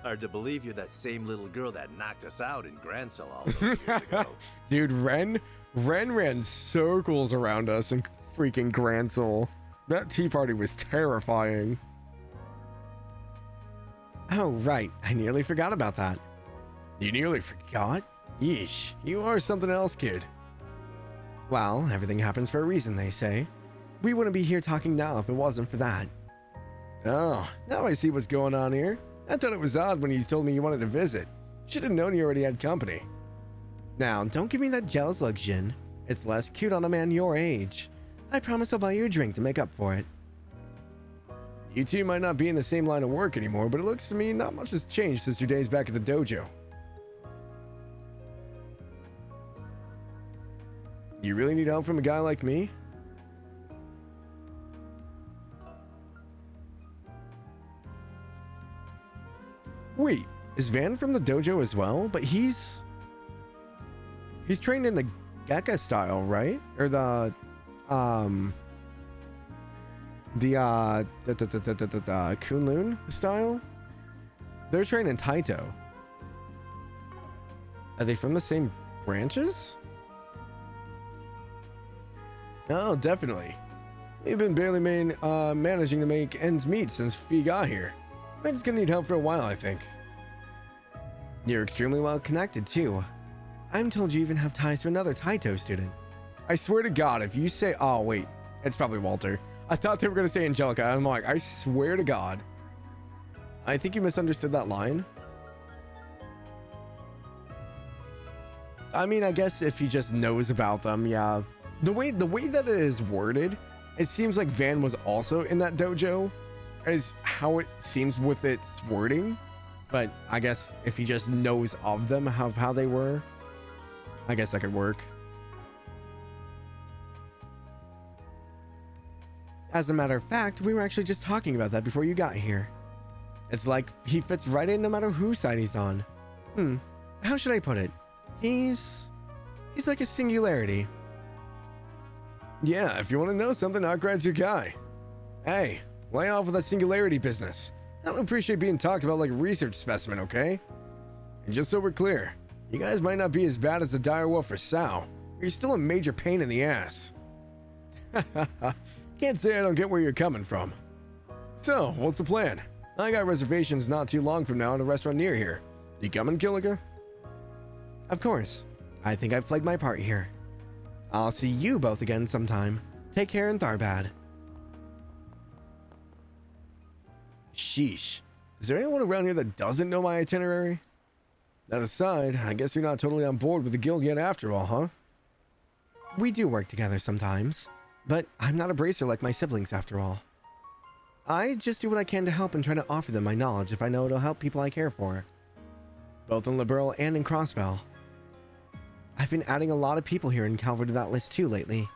Hard to believe you're that same little girl that knocked us out in Grancel all those years ago. Dude, Ren ran circles around us in freaking Grancel. That tea party was terrifying. Oh, right. I nearly forgot about that. You nearly forgot? Yeesh, you are something else, kid. Well, everything happens for a reason, they say. We wouldn't be here talking now if it wasn't for that. Oh, now I see what's going on here. I thought it was odd when you told me you wanted to visit. Should have known you already had company. Now, don't give me that jealous look, Jin. It's less cute on a man your age. I promise I'll buy you a drink to make up for it. You two might not be in the same line of work anymore, but it looks to me not much has changed since your days back at the dojo. You really need help from a guy like me? Wait, is Van from the dojo as well? But he's trained in the Gekka style, right? Or the Kunlun style? They're trained in Taito. Are they from the same branches? Oh, definitely. We've been barely managing to make ends meet since Fee got here. We're just gonna need help for a while, I think. You're extremely well connected, too. I'm told you even have ties to another Taito student. I swear to God, if you say... Oh, wait. It's probably Walter. I thought they were going to say Angelica. I'm like, I swear to God. I think you misunderstood that line. I mean, I guess if he just knows about them, yeah. The way that it is worded, it seems like Van was also in that dojo, is how it seems with its wording. But I guess if he just knows of them, how they were, I guess that could work. As a matter of fact, we were actually just talking about that before you got here. It's like he fits right in no matter whose side he's on. How should I put it? He's like a singularity. Yeah, if you want to know something, Arkrad's your guy. Hey, lay off with that singularity business. I don't appreciate being talked about like a research specimen, okay? And just so we're clear, you guys might not be as bad as the dire wolf or Sao, but you're still a major pain in the ass. Can't say I don't get where you're coming from. So, what's the plan? I got reservations not too long from now at a restaurant near here. You coming, Kilika? Of course. I think I've played my part here. I'll see you both again sometime. Take care in Tharbad. Sheesh. Is there anyone around here that doesn't know my itinerary? That aside, I guess you're not totally on board with the guild yet after all, huh? We do work together sometimes, but I'm not a bracer like my siblings after all. I just do what I can to help and try to offer them my knowledge if I know it'll help people I care for. Both in Liberl and in Crossbell. I've been adding a lot of people here in Calvary to that list too lately.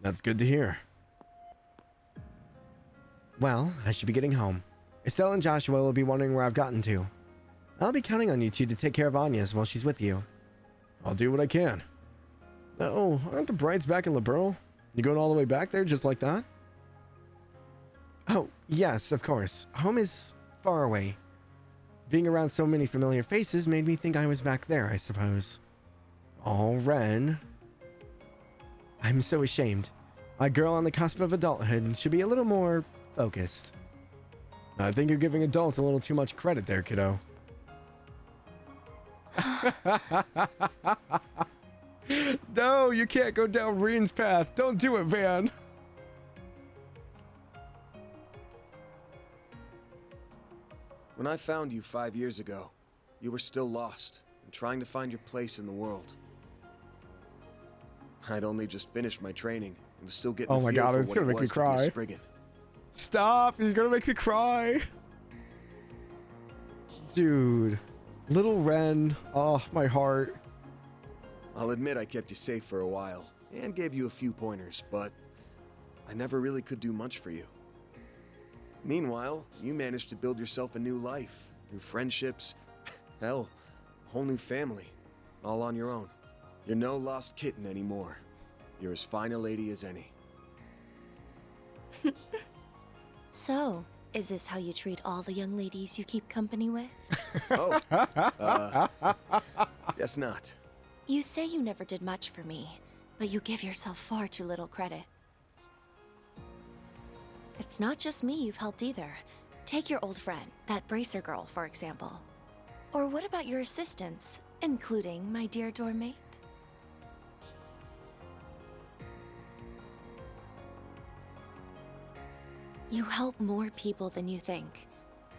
That's good to hear. Well, I should be getting home. Estelle and Joshua will be wondering where I've gotten to. I'll be counting on you two to take care of Anya's while she's with you. I'll do what I can. Oh, aren't the brides back in Liberl? You going all the way back there just like that? Oh, yes, of course. Home is far away. Being around so many familiar faces made me think I was back there, I suppose. Oh, Ren. I'm so ashamed. A girl on the cusp of adulthood should be a little more focused. I think you're giving adults a little too much credit there, kiddo. No, you can't go down Reen's path. Don't do it, Van. When I found you 5 years ago, you were still lost and trying to find your place in the world. I'd only just finished my training and was still getting oh my god, it's gonna make me cry. Stop, you're gonna make me cry. Dude, little Ren, oh, my heart. I'll admit I kept you safe for a while and gave you a few pointers, but I never really could do much for you. Meanwhile, you managed to build yourself a new life, new friendships, hell, a whole new family, all on your own. You're no lost kitten anymore. You're as fine a lady as any. So, is this how you treat all the young ladies you keep company with? Oh, guess not. You say you never did much for me, but you give yourself far too little credit. it's not just me you've helped either. Take your old friend, that bracer girl, for example. Or what about your assistants, including my dear doormate? You help more people than you think.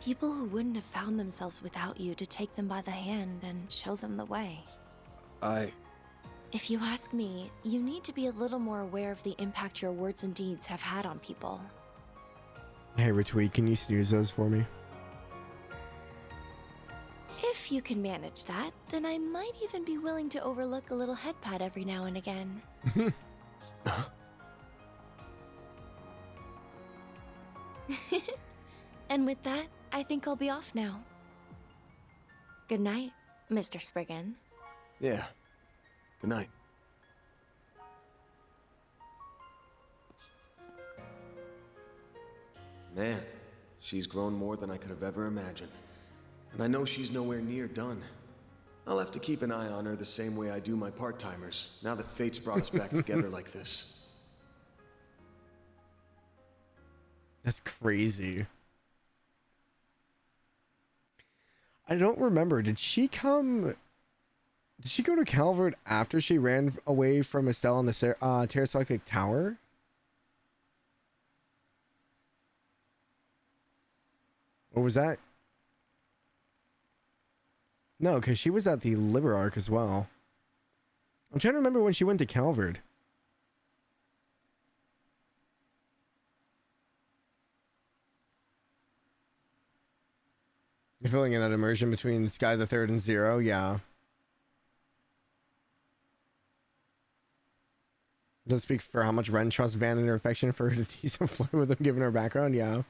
People who wouldn't have found themselves without you to take them by the hand and show them the way. If you ask me, you need to be a little more aware of the impact your words and deeds have had on people. Hey, Retweet, can you snooze those for me? If you can manage that, then I might even be willing to overlook a little head pat every now and again. And with that, I think I'll be off now. Good night, Mr. Spriggan. Yeah. Good night. Man, she's grown more than I could have ever imagined. And I know she's nowhere near done. I'll have to keep an eye on her the same way I do my part-timers, now that fate's brought us back together like this. That's crazy. I don't remember. Did she go to Calvert after she ran away from Estelle on the Terracyclic Tower? Or was that? No, because she was at the Liberarch as well. I'm trying to remember when she went to Calvert. You're filling in that immersion between Sky the Third and Zero, yeah. Does speak for how much Ren trusts Van and her affection for her to tease and flirt with him given her background, yeah.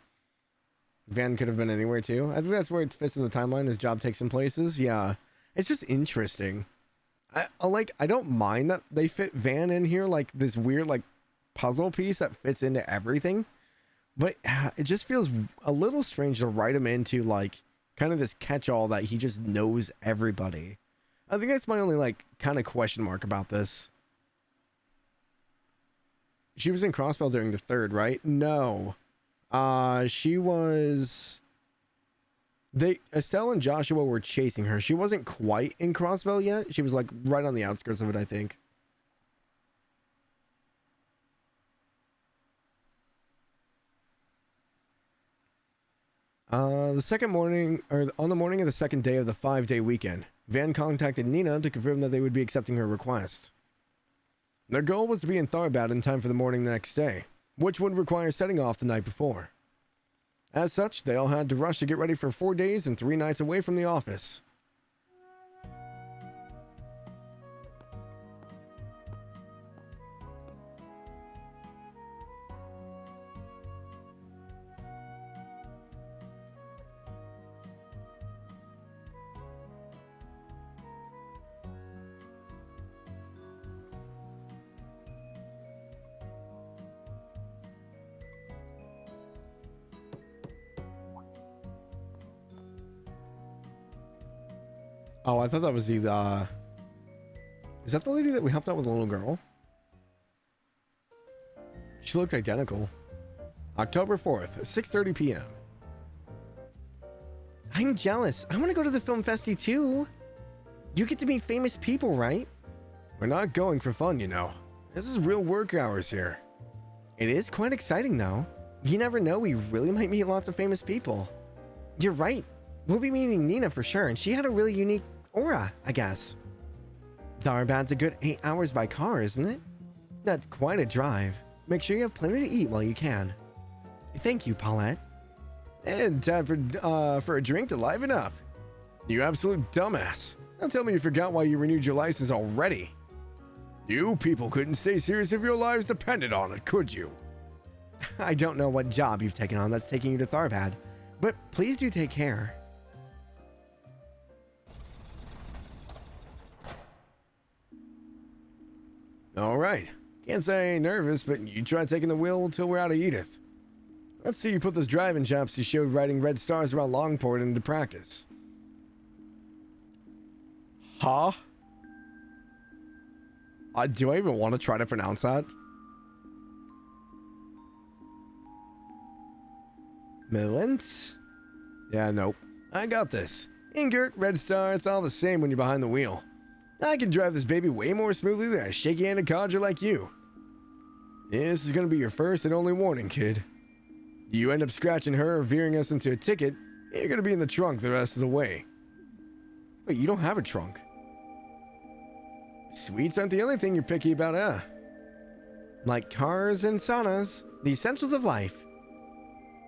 Van could have been anywhere too. I think that's where it fits in the timeline. His job takes him places, yeah. It's just interesting. I don't mind that they fit Van in here like this weird like puzzle piece that fits into everything. But it just feels a little strange to write him into like kind of this catch-all that he just knows everybody. I think that's my only like kind of question mark about this. She was in Crossbell during the third, right? No. She was... Estelle and Joshua were chasing her. She wasn't quite in Crossbell yet. She was like right on the outskirts of it, I think. The second morning, or on the morning of the second day of the 5-day weekend, Van contacted Nina to confirm that they would be accepting her request. Their goal was to be in Tharbad in time for the morning the next day, which would require setting off the night before. As such, they all had to rush to get ready for 4 days and 3 nights away from the office. Oh, I thought that was the, is that the lady that we helped out with the little girl? She looked identical. October 4th, 6:30 p.m. I'm jealous. I want to go to the film festy too. You get to meet famous people, right? We're not going for fun, you know. This is real work hours here. It is quite exciting though. You never know, we really might meet lots of famous people. You're right. We'll be meeting Nina for sure, and she had a really unique aura, I guess. Tharbad's a good 8 hours by car, isn't it? That's quite a drive. Make sure you have plenty to eat while you can. Thank you, Paulette. And time for a drink to liven up. You absolute dumbass. Now tell me you forgot why you renewed your license already. You people couldn't stay serious if your lives depended on it, could you? I don't know what job you've taken on that's taking you to Tharbad, but please do take care. All right. Can't say I ain't nervous, but you try taking the wheel until we're out of Edith. Let's see you put those driving chops you showed riding red stars around Longport into practice. Huh? Do I even want to try to pronounce that? Milent? Yeah, nope. I got this. Ingert, Red Star, it's all the same when you're behind the wheel. I can drive this baby way more smoothly than a shaky-handed codger like you. This is gonna be your first and only warning, kid. You end up scratching her or veering us into a ticket, you're gonna be in the trunk the rest of the way. Wait, you don't have a trunk? Sweets aren't the only thing you're picky about, huh? Like cars and saunas, the essentials of life.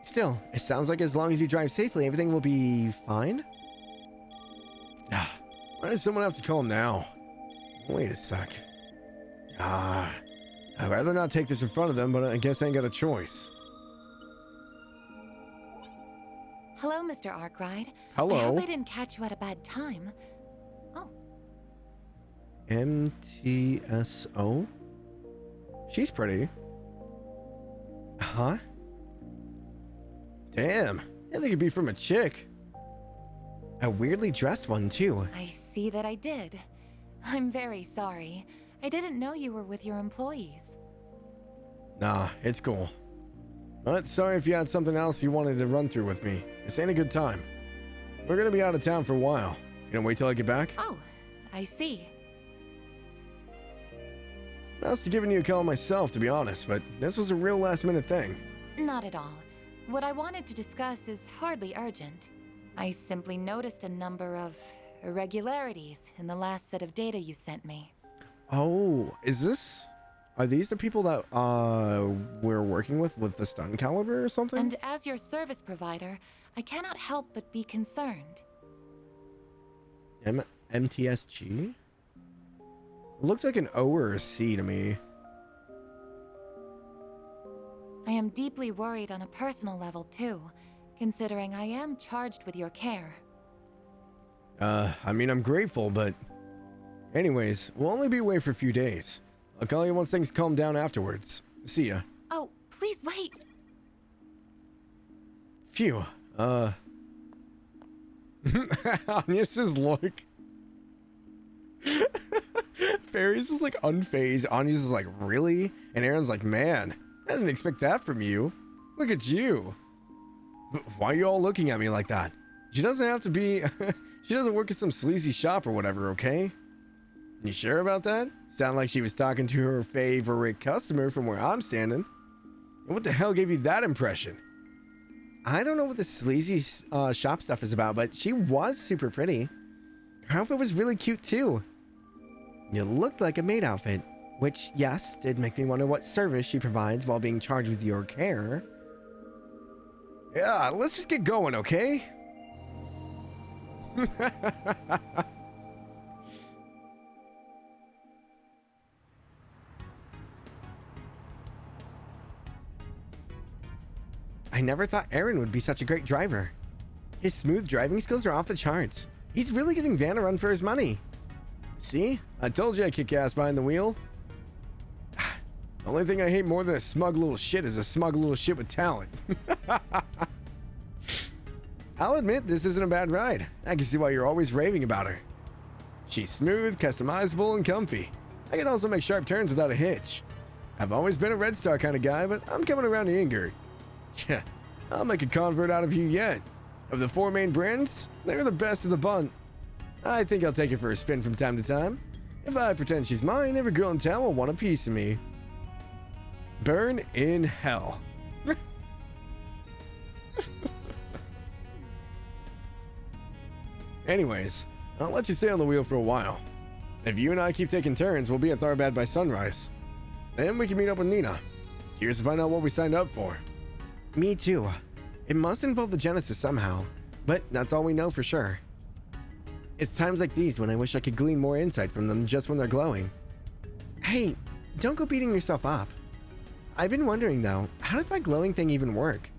Still, it sounds like as long as you drive safely, everything will be fine? Why does someone have to call now? Wait a sec. I'd rather not take this in front of them, but I guess I ain't got a choice. Hello, Mr. Arkwright. Hello. I hope I didn't catch you at a bad time. Oh. MTSO? She's pretty. Huh? Damn, I think it'd be from a chick. A weirdly dressed one, too. I see that I did. I'm very sorry. I didn't know you were with your employees. Nah, it's cool. But sorry if you had something else you wanted to run through with me. This ain't a good time. We're gonna be out of town for a while. You gonna wait till I get back? Oh, I see. I was giving you a call myself, to be honest, but this was a real last-minute thing. Not at all. What I wanted to discuss is hardly urgent. I simply noticed a number of irregularities in the last set of data you sent me. Oh, are these the people that we're working with the stun caliber or something? And as your service provider, I cannot help but be concerned. MTSG? It looks like an O or a C to me. I am deeply worried on a personal level too, considering I am charged with your care. I mean, I'm grateful, but... Anyways, we'll only be away for a few days. I'll call you once things calm down afterwards. See ya. Oh, please wait! Phew, Anya's look. Fairy's just like unfazed. Anya's is like, really? And Aaron's like, man, I didn't expect that from you. Look at you. But why are you all looking at me like that? She doesn't have to be... She doesn't work at some sleazy shop or whatever, okay? You sure about that? Sound like she was talking to her favorite customer from where I'm standing. And what the hell gave you that impression? I don't know what the sleazy shop stuff is about, but she was super pretty. Her outfit was really cute too. You looked like a maid outfit, which, yes, did make me wonder what service she provides while being charged with your care. Yeah, let's just get going, okay? I never thought Aaron would be such a great driver. His smooth driving skills are off the charts. He's really giving Van a run for his money. See? I told you I kick ass behind the wheel. The only thing I hate more than a smug little shit is a smug little shit with talent. I'll admit, this isn't a bad ride. I can see why you're always raving about her. She's smooth, customizable, and comfy. I can also make sharp turns without a hitch. I've always been a Red Star kind of guy, but I'm coming around to Ingert. Yeah, I'll make a convert out of you yet. Of the 4 main brands, they're the best of the bunch. I think I'll take her for a spin from time to time. If I pretend she's mine, every girl in town will want a piece of me. Burn in hell. Anyways, I'll let you stay on the wheel for a while. If you and I keep taking turns, we'll be at Tharbad by sunrise. Then we can meet up with Nina. Curious to find out what we signed up for. Me too. It must involve the Genesis somehow, but that's all we know for sure. It's times like these when I wish I could glean more insight from them just when they're glowing. Hey, don't go beating yourself up. I've been wondering though, how does that glowing thing even work?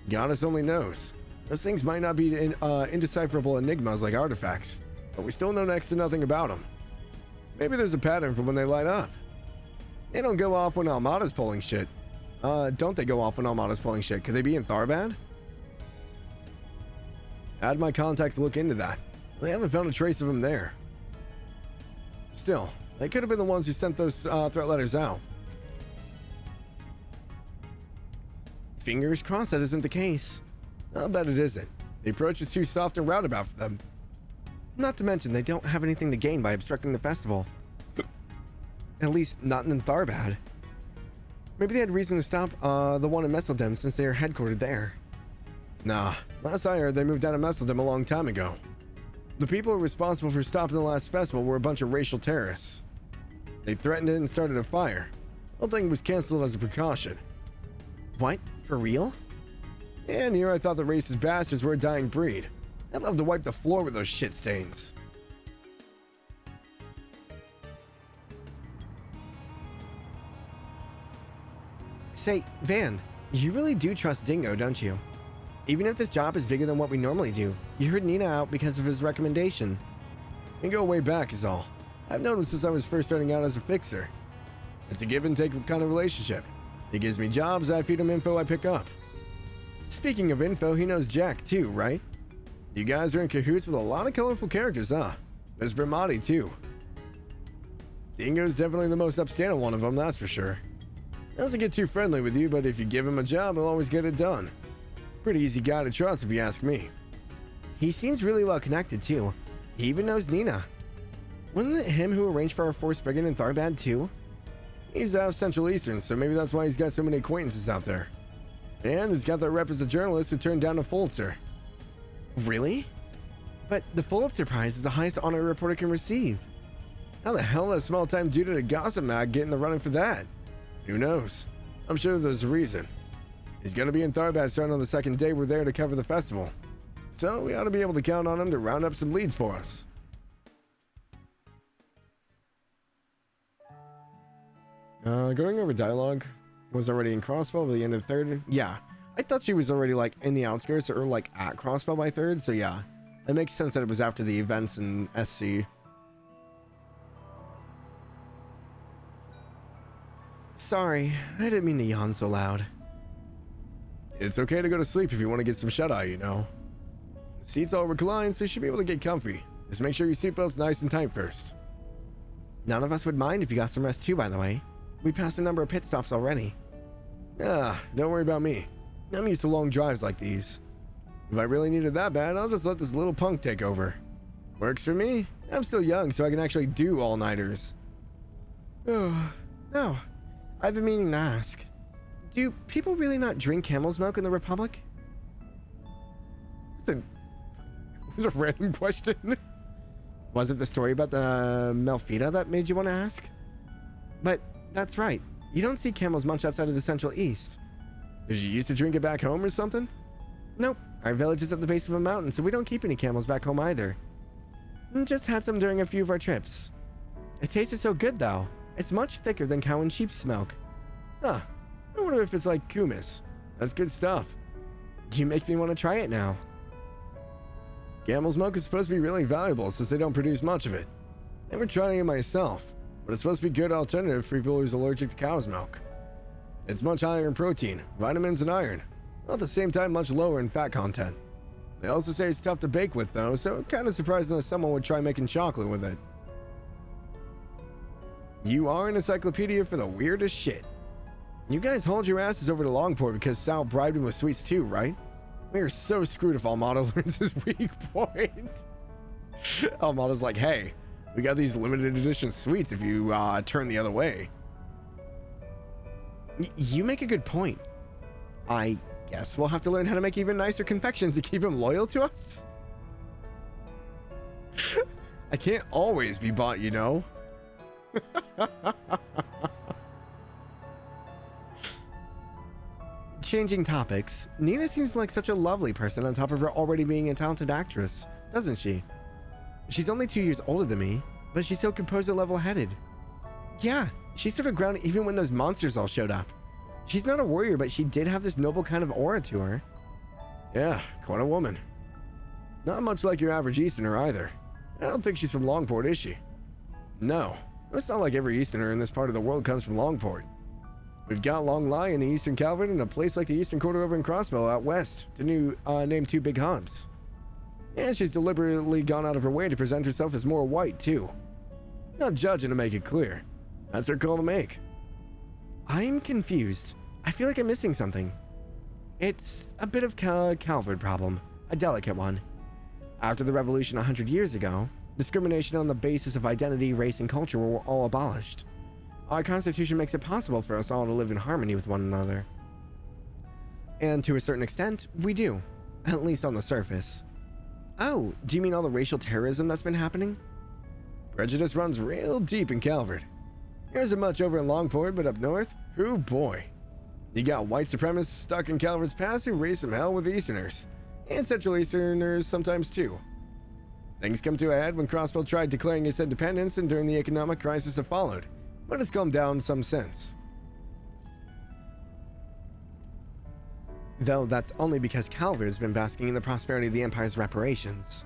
Giannis only knows. Those things might not be indecipherable enigmas like artifacts, but we still know next to nothing about them. Maybe there's a pattern for when they light up. They don't go off when Almada's pulling shit. Don't they go off when Almada's pulling shit? Could they be in Tharbad? I had my contacts look into that. They haven't found a trace of them there. Still, they could have been the ones who sent those threat letters out. Fingers crossed that isn't the case. I'll bet it isn't. The approach is too soft and roundabout for them. Not to mention, they don't have anything to gain by obstructing the festival. At least, not in Tharbad. Maybe they had reason to stop the one in Messeldem since they are headquartered there. Nah, last I heard they moved out of Messeldem a long time ago. The people responsible for stopping the last festival were a bunch of racial terrorists. They threatened it and started a fire. The whole thing was cancelled as a precaution. What? For real? And here I thought the racist bastards were a dying breed. I'd love to wipe the floor with those shit stains. Say, Van, you really do trust Dingo, don't you? Even if this job is bigger than what we normally do, you heard Nina out because of his recommendation. We go way back is all. I've known him since I was first starting out as a fixer. It's a give and take kind of relationship. He gives me jobs, I feed him info I pick up. Speaking of info, he knows Jack too, right? You guys are in cahoots with a lot of colorful characters, huh? There's Brimati too. Dingo's definitely the most upstanding one of them, that's for sure. Doesn't get too friendly with you, but if you give him a job, he'll always get it done. Pretty easy guy to trust if you ask me. He seems really well connected too. He even knows Nina. Wasn't it him who arranged for our forced brigand in Tharbad too? He's out of Central Eastern, so maybe that's why he's got so many acquaintances out there. And he's got that rep as a journalist who turned down a Pulitzer. Really? But the Pulitzer Prize is the highest honor a reporter can receive. How the hell did a small-time dude at a gossip mag get in the running for that? Who knows? I'm sure there's a reason. He's gonna be in Tharbad starting on the second day we're there to cover the festival. So we ought to be able to count on him to round up some leads for us. Going over dialogue. Was already in Crossbow by the end of third. Yeah, I thought she was already like in the outskirts or like at Crossbow by third. So yeah, it makes sense that it was after the events in SC. Sorry, I didn't mean to yawn so loud. It's okay to go to sleep if you want to get some shut-eye, you know. The seat's all reclined, so you should be able to get comfy. Just make sure your seatbelt's nice and tight first. None of us would mind if you got some rest too, by the way. We passed a number of pit stops already. Ah, don't worry about me. I'm used to long drives like these. If I really need it that bad, I'll just let this little punk take over. Works for me. I'm still young, so I can actually do all-nighters. Oh, no. I've been meaning to ask. Do people really not drink camel's milk in the Republic? It was a random question. Was it the story about the Melfita that made you want to ask? But that's right. You don't see camels much outside of the Central East. Did you used to drink it back home or something? Nope. Our village is at the base of a mountain, so we don't keep any camels back home either. Just had some during a few of our trips. It tasted so good, though. It's much thicker than cow and sheep's milk. Huh. I wonder if it's like kumis. That's good stuff. You make me want to try it now. Camel's milk is supposed to be really valuable since they don't produce much of it. Never tried it myself, but it's supposed to be a good alternative for people who's allergic to cow's milk. It's much higher in protein, vitamins, and iron, while at the same time much lower in fat content. They also say it's tough to bake with though, so kind of surprising that someone would try making chocolate with it. You are an encyclopedia for the weirdest shit. You guys hold your asses over to Longport because Sal bribed him with sweets too, right? We are so screwed if Almada learns his weak point. Almada's like, hey, we got these limited edition sweets if you turn the other way. You make a good point. I guess we'll have to learn how to make even nicer confections to keep him loyal to us. I can't always be bought, you know. Changing topics, Nina seems like such a lovely person on top of her already being a talented actress, doesn't she? She's only 2 years older than me, but she's so composed and level-headed. Yeah, she stood her ground even when those monsters all showed up. She's not a warrior, but she did have this noble kind of aura to her. Yeah, quite a woman. Not much like your average Easterner either. I don't think she's from Longport, is she? No, it's not like every Easterner in this part of the world comes from Longport. We've got Long Lie in the Eastern Calvert and a place like the Eastern Quarter over in Crossbow out west to name two big hubs. And she's deliberately gone out of her way to present herself as more white, too. Not judging to make it clear. That's her call to make. I'm confused. I feel like I'm missing something. It's a bit of a Calvard problem, a delicate one. After the revolution 100 years ago, discrimination on the basis of identity, race, and culture were all abolished. Our Constitution makes it possible for us all to live in harmony with one another. And to a certain extent, we do. At least on the surface. Oh, do you mean all the racial terrorism that's been happening? Prejudice runs real deep in Calvard. There isn't much over in Longport, but up north, oh boy. You got white supremacists stuck in Calvard's past who raise some hell with the Easterners. And Central Easterners sometimes too. Things come to a head when Crossville tried declaring its independence and during the economic crisis that followed, but it's calmed down some since. Though that's only because Calvard has been basking in the prosperity of the Empire's reparations.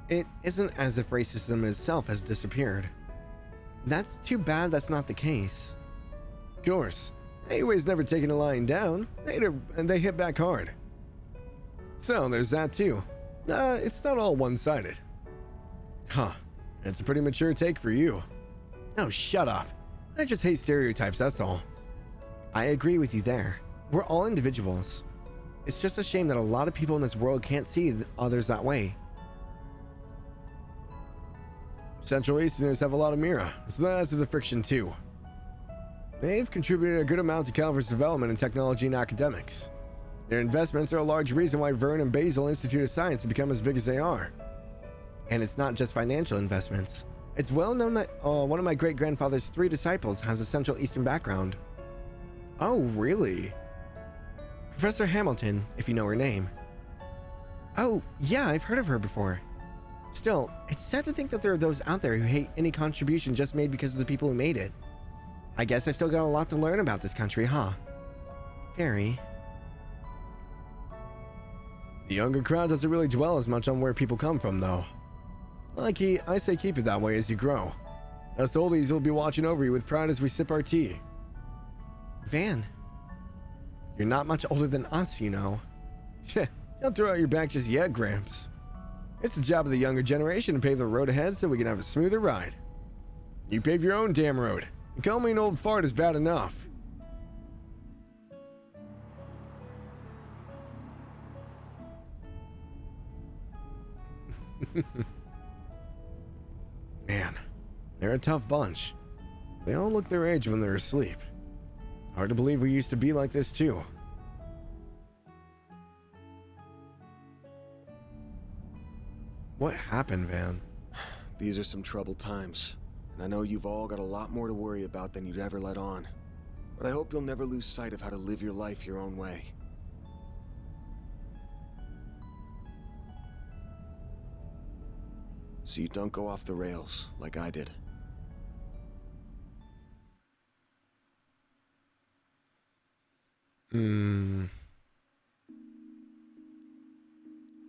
It isn't as if racism itself has disappeared. That's too bad that's not the case. Of course. Anyway's never taken a lying down, and they hit back hard. So there's that too. It's not all one-sided. Huh. It's a pretty mature take for you. Oh, shut up. I just hate stereotypes, that's all. I agree with you there. We're all individuals. It's just a shame that a lot of people in this world can't see others that way. Central Easterners have a lot of Mira, so that adds to the friction too. They've contributed a good amount to Calvard's development in technology and academics. Their investments are a large reason why Vern and Basil Institute of Science have become as big as they are. And it's not just financial investments. It's well known that one of my great-grandfather's 3 disciples has a Central Eastern background. Oh, really? Professor Hamilton, if you know her name. Oh, yeah, I've heard of her before. Still, it's sad to think that there are those out there who hate any contribution just made because of the people who made it. I guess I've still got a lot to learn about this country, huh? Very. The younger crowd doesn't really dwell as much on where people come from, though. I say keep it that way as you grow. Us oldies will be watching over you with pride as we sip our tea. Van, you're not much older than us, you know. Don't throw out your back just yet, Gramps. It's the job of the younger generation to pave the road ahead so we can have a smoother ride. You pave your own damn road. And call me an old fart is bad enough. Man, they're a tough bunch. They all look their age when they're asleep. Hard to believe we used to be like this too. What happened, Van? These are some troubled times, and I know you've all got a lot more to worry about than you'd ever let on. But I hope you'll never lose sight of how to live your life your own way. So you don't go off the rails like I did.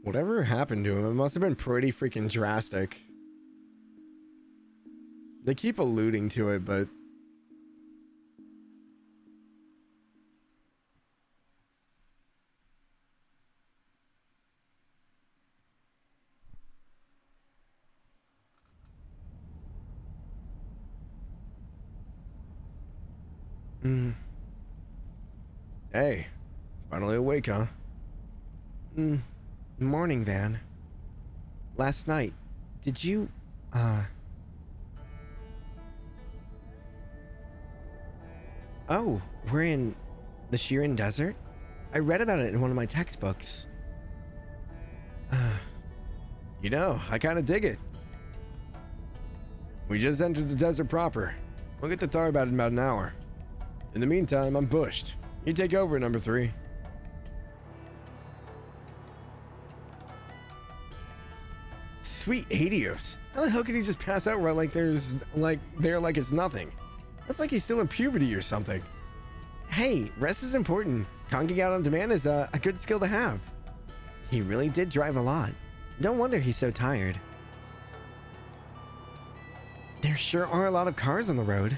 Whatever happened to him, it must have been pretty freaking drastic. They keep alluding to it, but... Hey, finally awake, huh? Morning, Van. Last night, did you, Oh, we're in the Shirin Desert? I read about it in one of my textbooks. You know, I kinda dig it. We just entered the desert proper. We'll get to Tharbad in about an hour. In the meantime, I'm bushed. You take over, number 3. Sweet Adios. How the hell can he just pass out right like it's nothing? That's like he's still in puberty or something. Hey, rest is important. Conking out on demand is a good skill to have. He really did drive a lot. No wonder he's so tired. There sure are a lot of cars on the road.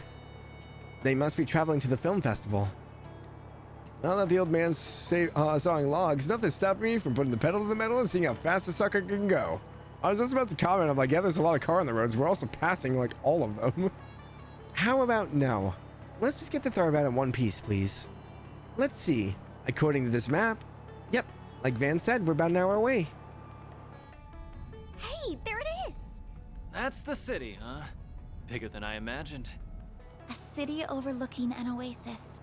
They must be traveling to the film festival. Now that the old man's sawing logs, nothing stopped me from putting the pedal to the metal and seeing how fast a sucker can go. I was just about to comment, I'm like, yeah, there's a lot of car on the roads. We're also passing, like, all of them. How about no? Let's just get to Tharbad in one piece, please. Let's see. According to this map, yep, like Van said, we're about an hour away. Hey, there it is! That's the city, huh? Bigger than I imagined. A city overlooking an oasis,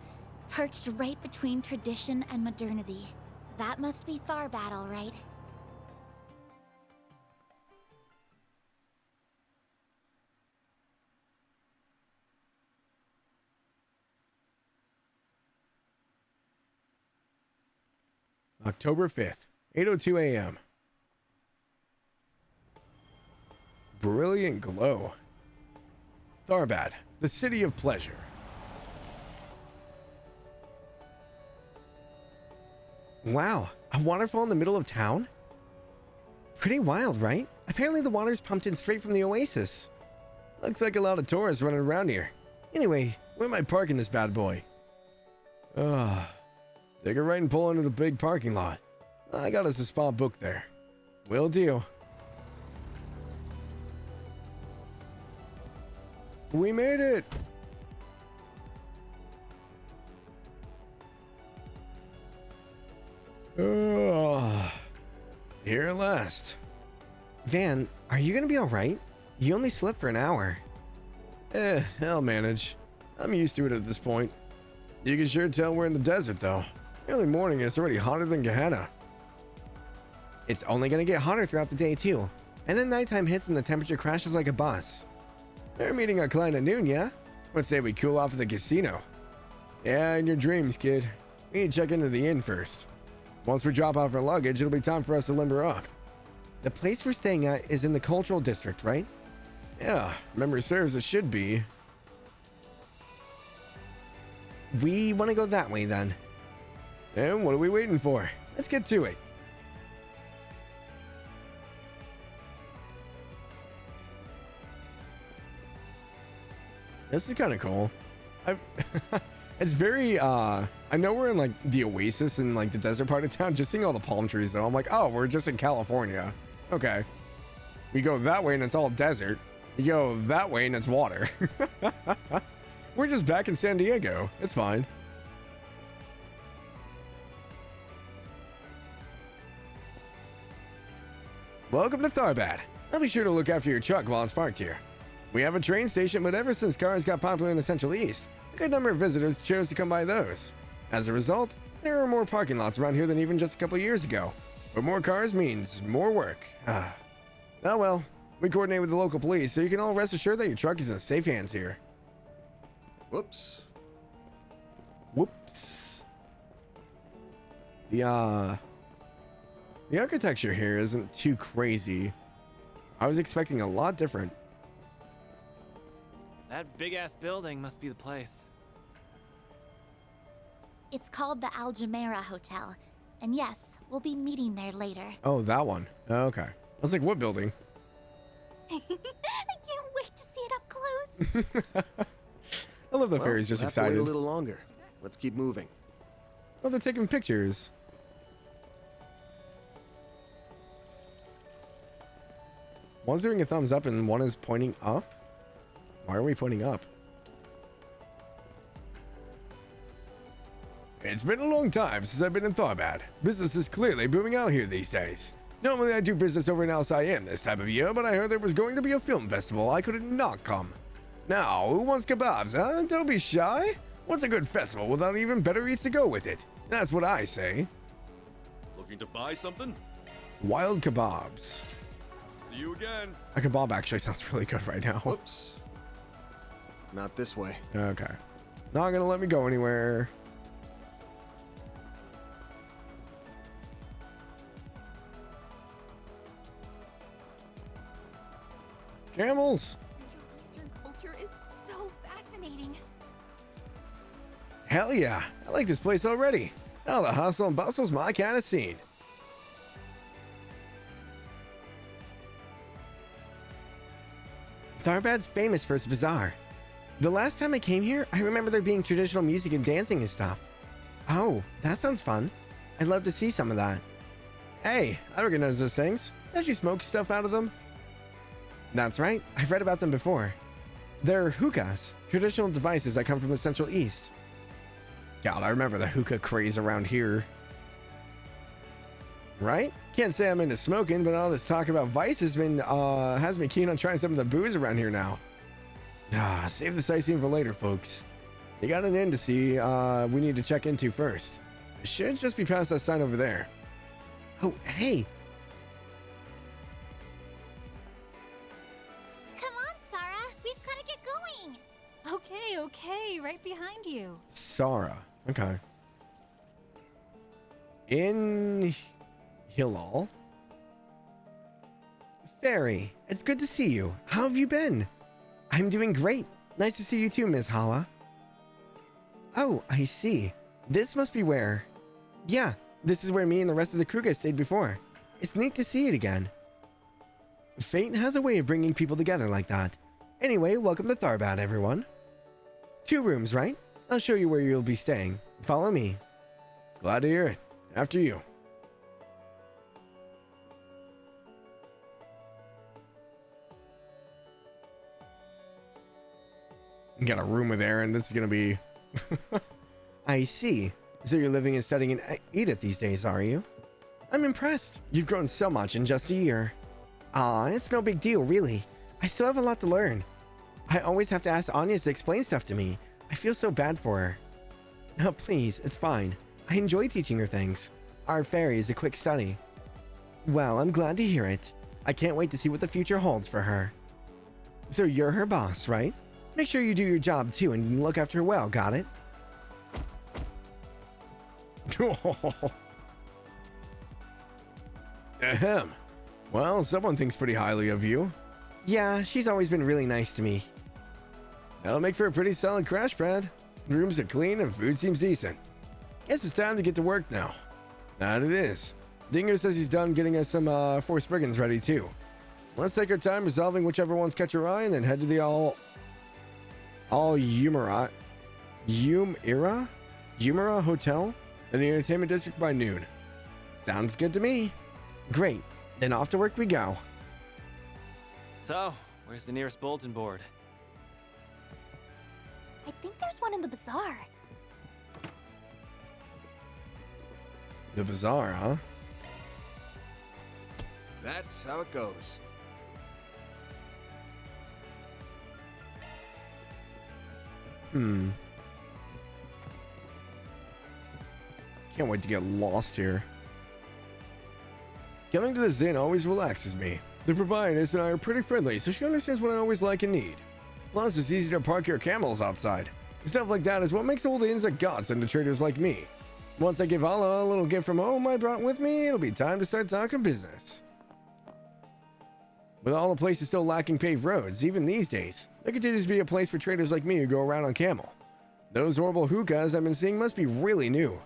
perched right between tradition and modernity. That must be Tharbad, all right. October 5th, 8:02 a.m. Brilliant glow. Tharbad, the city of pleasure. Wow, a waterfall in the middle of town? Pretty wild, right? Apparently the water's pumped in straight from the oasis. Looks like a lot of tourists running around here. Anyway, where am I parking this bad boy? Take a right and pull into the big parking lot. I got us a spot booked there. Will do. We made it! Here at last. Van, are you gonna be alright? You only slept for an hour. I'll manage. I'm used to it at this point. You can sure tell we're in the desert, though. Early morning and it's already hotter than Gehenna. It's only gonna get hotter throughout the day, too. And then nighttime hits and the temperature crashes like a bus. We're meeting our client at noon, yeah? Let's say we cool off at the casino. Yeah, in your dreams, kid. We need to check into the inn first. Once we drop off our luggage, it'll be time for us to limber up. The place we're staying at is in the cultural district, right? Yeah, memory serves, it should be. We want to go that way, then. And what are we waiting for? Let's get to it. This is kind of cool. It's very, I know we're in like the oasis in like the desert part of town. Just seeing all the palm trees though, I'm like, oh, we're just in California. Okay. We go that way and it's all desert. We go that way and it's water. We're just back in San Diego. It's fine. Welcome to Tharbad. I'll be sure to look after your truck while it's parked here. We have a train station, but ever since cars got popular in the Central East, a good number of visitors chose to come by those. As a result, there are more parking lots around here than even just a couple years ago. But more cars means more work. Oh well, we coordinate with the local police, so you can all rest assured that your truck is in safe hands here. Whoops. Whoops. The architecture here isn't too crazy. I was expecting a lot different. That big-ass building must be the place. It's called the Al Jumeirah Hotel. And yes, we'll be meeting there later. Oh, that one. Okay. I was like, what building? I can't wait to see it up close. I love the fairy's just we'll excited. Have to wait a little longer. Let's keep moving. Oh, they're taking pictures. One's doing a thumbs up and one is pointing up. Why are we pointing up? It's been a long time since I've been in Tharbad. Business is clearly booming out here these days. Normally I do business over in LSIM this time of year, but I heard there was going to be a film festival. I could not come. Now, who wants kebabs, huh? Don't be shy. What's a good festival without even better eats to go with it? That's what I say. Looking to buy something? Wild kebabs. See you again. A kebab actually sounds really good right now. Whoops. Not this way. Okay. Not gonna let me go anywhere. Camels. Eastern culture is so fascinating. Hell yeah. I like this place already. Now the hustle and bustle's my kind of scene. Tharbad's famous for its bazaar. The last time I came here, I remember there being traditional music and dancing and stuff. Oh, that sounds fun. I'd love to see some of that. Hey, I recognize those things. Don't you smoke stuff out of them? That's right, I've read about them before. They're hookahs, traditional devices that come from the Central East. God, I remember the hookah craze around here. Right? Can't say I'm into smoking, but all this talk about vice has me keen on trying some of the booze around here now. Save the sightseeing for later, folks. You got an inn to see we need to check into first. It should just be past that sign over there. Oh, hey. Come on, Sarah. We've got to get going. Okay, right behind you. Sarah. Okay. In Hillel. Fairy, it's good to see you. How have you been? I'm doing great. Nice to see you too, Miss Hala. Oh, I see. This must be where... Yeah, this is where me and the rest of the crew guys stayed before. It's neat to see it again. Fate has a way of bringing people together like that. Anyway, welcome to Tharbad, everyone. 2 rooms, right? I'll show you where you'll be staying. Follow me. Glad to hear it. After you. You got a room with Aaron. This is gonna be... I see. So you're living and studying in Edith these days, are you? I'm impressed. You've grown so much in just a year. It's no big deal, really. I still have a lot to learn. I always have to ask Anya to explain stuff to me. I feel so bad for her. Oh, please, it's fine. I enjoy teaching her things. Our fairy is a quick study. Well, I'm glad to hear it. I can't wait to see what the future holds for her. So you're her boss, right? Make sure you do your job too and look after her well, got it? Ahem. Well, someone thinks pretty highly of you. Yeah, she's always been really nice to me. That'll make for a pretty solid crash pad. Rooms are clean and food seems decent. Guess it's time to get to work now. That it is. Dinger says he's done getting us some 4 Spriggans ready too. Let's take our time resolving whichever ones catch our eye and then head to the all Humira Hotel in the entertainment district by noon. Sounds good to me. Great. Then off to work we go. So, where's the nearest bulletin board? I think there's one in the bazaar. The bazaar, huh? That's how it goes. Can't wait to get lost here. Coming to this inn always relaxes me. The proprietress and I are pretty friendly, so she understands what I always like and need. Plus, it's easy to park your camels outside. Stuff like that is what makes old inns a godsend to traders like me. Once I give Allah a little gift from home I brought with me, it'll be time to start talking business. With all the places still lacking paved roads, even these days, there continues to be a place for traders like me who go around on camel. Those horrible hookahs I've been seeing must be really new.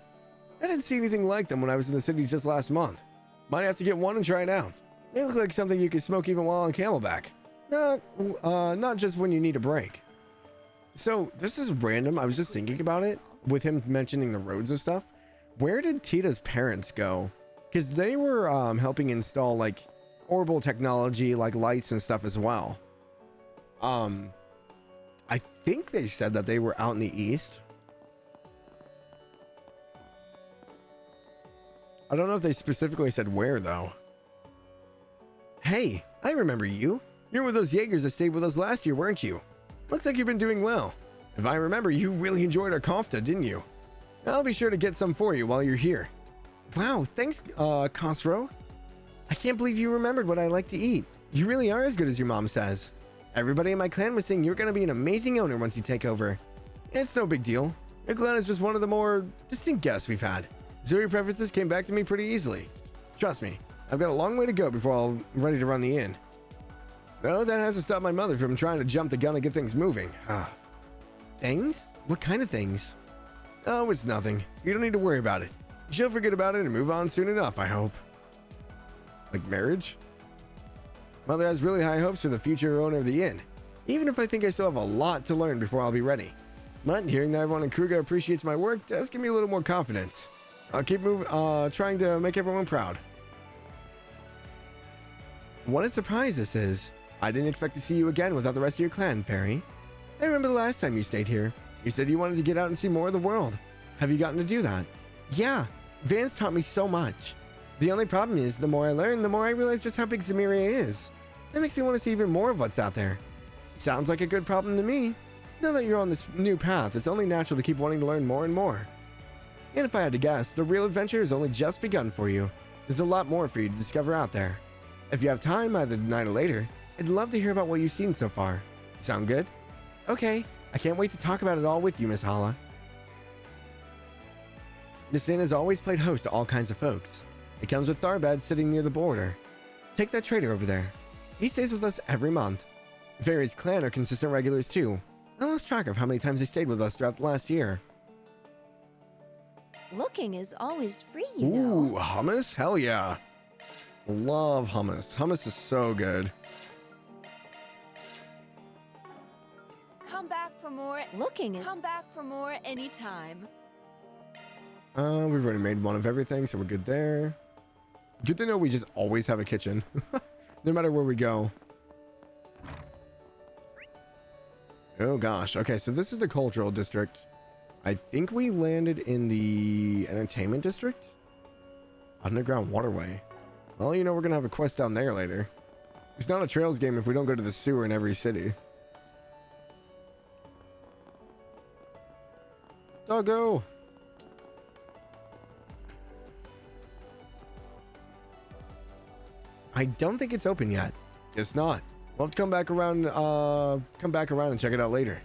I didn't see anything like them when I was in the city just last month. Might have to get one and try it out. They look like something you could smoke even while on camelback. Not just when you need a break. So, this is random. I was just thinking about it with him mentioning the roads and stuff. Where did Tita's parents go? Because they were helping install like orbital technology, like lights and stuff as well. I think they said that they were out in the east. I don't know if they specifically said where though. Hey, I remember you. You're with those Jaegers that stayed with us last year, weren't you? Looks like you've been doing well. If I remember, you really enjoyed our kofta, didn't you? I'll be sure to get some for you while you're here. Wow, thanks, Khosrow. I can't believe you remembered what I like to eat. You really are as good as your mom says. Everybody in my clan was saying you're going to be an amazing owner once you take over. It's no big deal. Your clan is just one of the more distinct guests we've had. So your preferences came back to me pretty easily. Trust me, I've got a long way to go before I'm ready to run the inn. No, that hasn't stopped my mother from trying to jump the gun and get things moving. Things? What kind of things? Oh, it's nothing. You don't need to worry about it. She'll forget about it and move on soon enough, I hope. Like marriage? Mother has really high hopes for the future owner of the inn, even if I think I still have a lot to learn before I'll be ready. But hearing that everyone in Kruger appreciates my work does give me a little more confidence. I'll keep trying to make everyone proud. What a surprise this is. I didn't expect to see you again without the rest of your clan, Fairy. I remember the last time you stayed here. You said you wanted to get out and see more of the world. Have you gotten to do that? Yeah, Vance taught me so much. The only problem is, the more I learn, the more I realize just how big Zemuria is. That makes me want to see even more of what's out there. Sounds like a good problem to me. Now that you're on this new path, it's only natural to keep wanting to learn more and more. And if I had to guess, the real adventure has only just begun for you. There's a lot more for you to discover out there. If you have time, either tonight or later, I'd love to hear about what you've seen so far. Sound good? Okay, I can't wait to talk about it all with you, Miss Hala. This inn has always played host to all kinds of folks. It comes with Tharbad sitting near the border. Take that trader over there. He stays with us every month. Varys' clan are consistent regulars too. I lost track of how many times they stayed with us throughout the last year. Looking is always free, you know. Ooh, hummus? Hell yeah. Love hummus. Hummus is so good. Come back for more. Come back for more anytime. We've already made one of everything, so we're good there. Good to know we just always have a kitchen. No matter where we go. Oh gosh. Okay, so this is the cultural district. I think we landed in the entertainment district? Underground waterway. Well, you know, we're gonna have a quest down there later. It's not a Trails game if we don't go to the sewer in every city. Doggo! I don't think it's open yet. Guess not. We'll have to come back around and check it out later.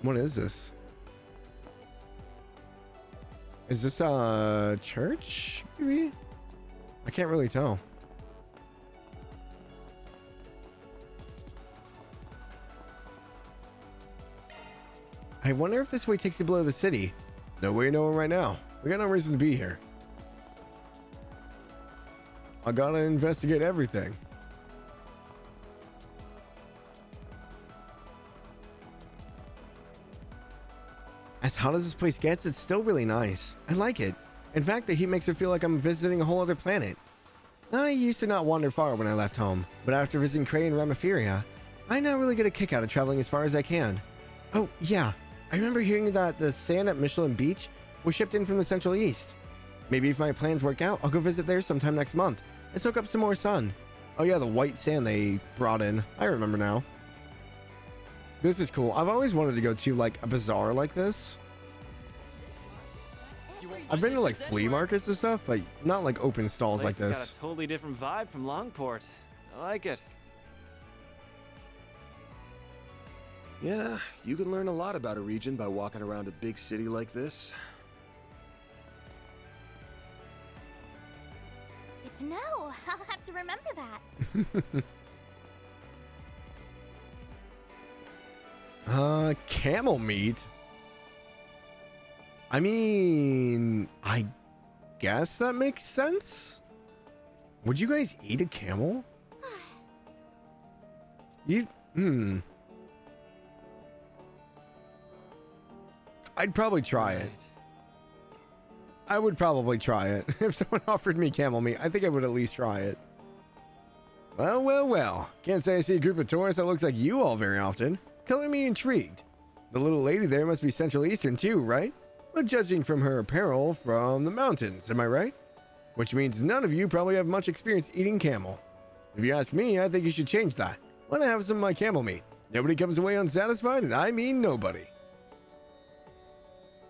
What is this? Is this a church, maybe? I can't really tell. I wonder if this way takes you below the city. No way to know right now. We got no reason to be here. I gotta investigate everything. As hot as this place gets, it's still really nice. I like it. In fact, the heat makes it feel like I'm visiting a whole other planet. I used to not wander far when I left home, but after visiting Cray and Ramiferia, I now really get a kick out of traveling as far as I can. Oh, yeah. I remember hearing that the sand at Michelin Beach was shipped in from the Central East. Maybe if my plans work out, I'll go visit there sometime next month and soak up some more sun. Oh yeah, the white sand they brought in. I remember now. This is cool. I've always wanted to go to like a bazaar like this. I've been to like flea markets and stuff, but not like open stalls like this. It's got a totally different vibe from Longport. I like it. Yeah, you can learn a lot about a region by walking around a big city like this. Good to know. I'll have to remember that. Camel meat? I mean, I guess that makes sense. Would you guys eat a camel? I'd probably try it. I would probably try it. If someone offered me camel meat, I think I would at least try it. Well, well, well. Can't say I see a group of tourists that looks like you all very often. Color me intrigued. The little lady there must be Central Eastern too, right? But judging from her apparel, from the mountains, am I right? Which means none of you probably have much experience eating camel. If you ask me, I think you should change that. When I have some of my camel meat, nobody comes away unsatisfied, and I mean nobody.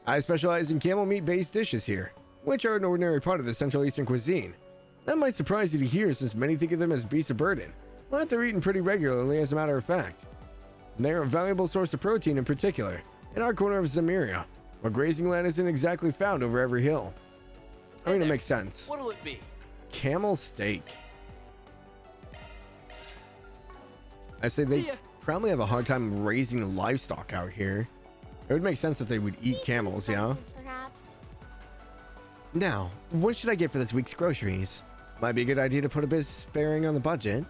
I specialize in camel meat-based dishes here, which are an ordinary part of the Central Eastern cuisine. That might surprise you to hear, since many think of them as beasts of burden, but they're eaten pretty regularly as a matter of fact. They're a valuable source of protein in particular, in our corner of Zemuria, where grazing land isn't exactly found over every hill. I mean, it makes sense. What'll it be? Camel steak. I say they probably have a hard time raising livestock out here. It would make sense that they would eat camels, yeah? Perhaps. Now, what should I get for this week's groceries? Might be a good idea to put a bit of sparing on the budget.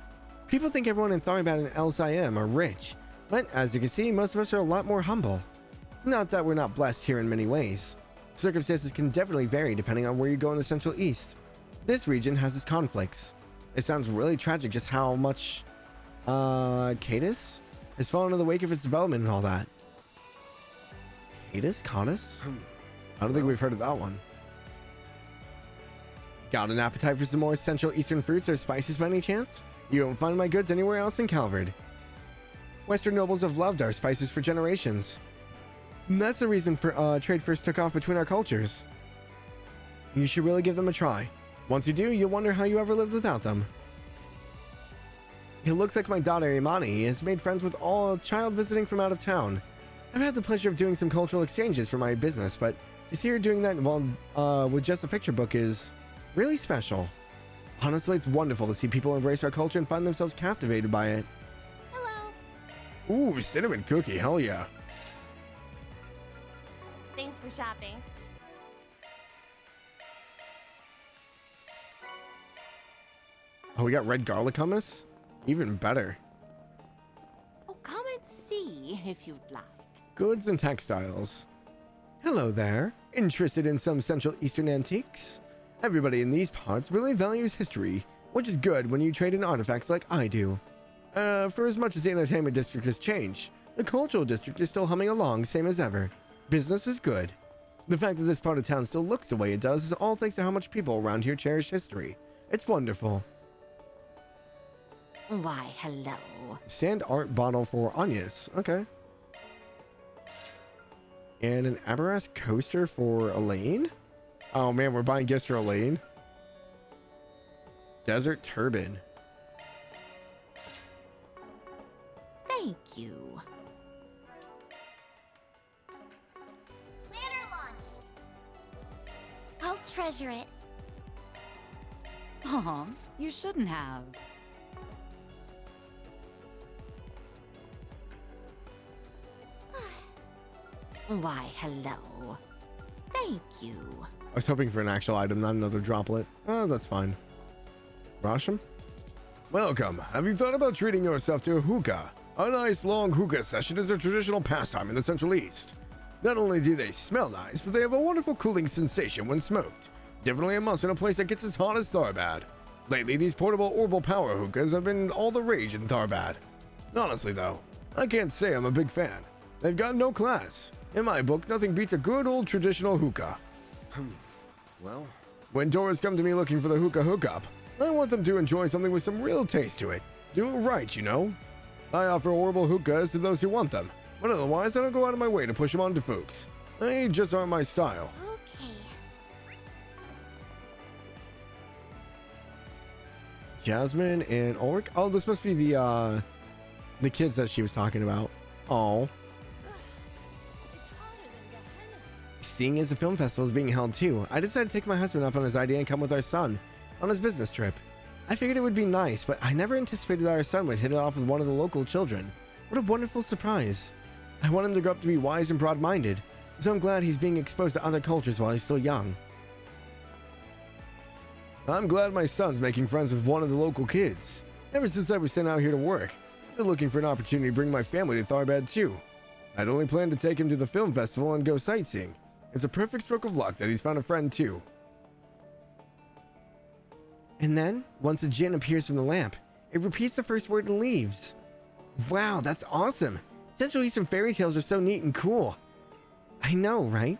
People think everyone in Tharbad and LSIM are rich, but as you can see, most of us are a lot more humble. Not that we're not blessed here in many ways. Circumstances can definitely vary depending on where you go in the Central East. This region has its conflicts. It sounds really tragic just how much, Cadus has fallen in the wake of its development and all that. Cadus? Cadus? I don't think we've heard of that one. Got an appetite for some more Central Eastern fruits or spices by any chance? You won't find my goods anywhere else in Calvard. Western nobles have loved our spices for generations. And that's the reason for trade first took off between our cultures. You should really give them a try. Once you do, you'll wonder how you ever lived without them. It looks like my daughter Imani has made friends with all child visiting from out of town. I've had the pleasure of doing some cultural exchanges for my business, but to see her doing that while with just a picture book is really special. Honestly, it's wonderful to see people embrace our culture and find themselves captivated by it. Hello. Ooh, cinnamon cookie, hell yeah. Thanks for shopping. Oh, we got red garlic hummus? Even better. Oh, come and see if you'd like. Goods and textiles. Hello there. Interested in some Central Eastern antiques? Everybody in these parts really values history, which is good when you trade in artifacts like I do. For as much as the entertainment district has changed, the cultural district is still humming along, same as ever. Business is good. The fact that this part of town still looks the way it does is all thanks to how much people around here cherish history. It's wonderful. Why, hello. Sand art bottle for Agnes. Okay. And an Aberrast coaster for Elaine? Oh man, we're buying gifts for Elaine. Desert turban. Thank you. Lantern launch. I'll treasure it. Aw, you shouldn't have. Why, hello. Thank you. I was hoping for an actual item, not another droplet. Oh, that's fine. Rasham? Welcome. Have you thought about treating yourself to a hookah? A nice long hookah session is a traditional pastime in the Central East. Not only do they smell nice, but they have a wonderful cooling sensation when smoked. Definitely a must in a place that gets as hot as Tharbad. Lately, these portable orbital power hookahs have been all the rage in Tharbad. Honestly though, I can't say I'm a big fan. They've got no class. In my book, nothing beats a good old traditional hookah. Well, when tourists come to me looking for the hookah hookup, I want them to enjoy something with some real taste to it. Do it right, you know. I offer orbital hookahs to those who want them, but otherwise I don't go out of my way to push them onto folks. They just aren't my style. Okay. Jasmine and Ulrich? Oh, this must be the kids that she was talking about. Oh. Seeing as the film festival is being held too, I decided to take my husband up on his idea and come with our son on his business trip. I figured it would be nice, but I never anticipated that our son would hit it off with one of the local children. What a wonderful surprise. I want him to grow up to be wise and broad-minded, so I'm glad he's being exposed to other cultures while he's still young. I'm glad my son's making friends with one of the local kids. Ever since I was sent out here to work, I've been looking for an opportunity to bring my family to Tharbad too. I'd only planned to take him to the film festival and go sightseeing. It's a perfect stroke of luck that he's found a friend too. And then, once a djinn appears from the lamp, it repeats the first word and leaves. Wow, that's awesome! Central Eastern fairy tales are so neat and cool. I know, right?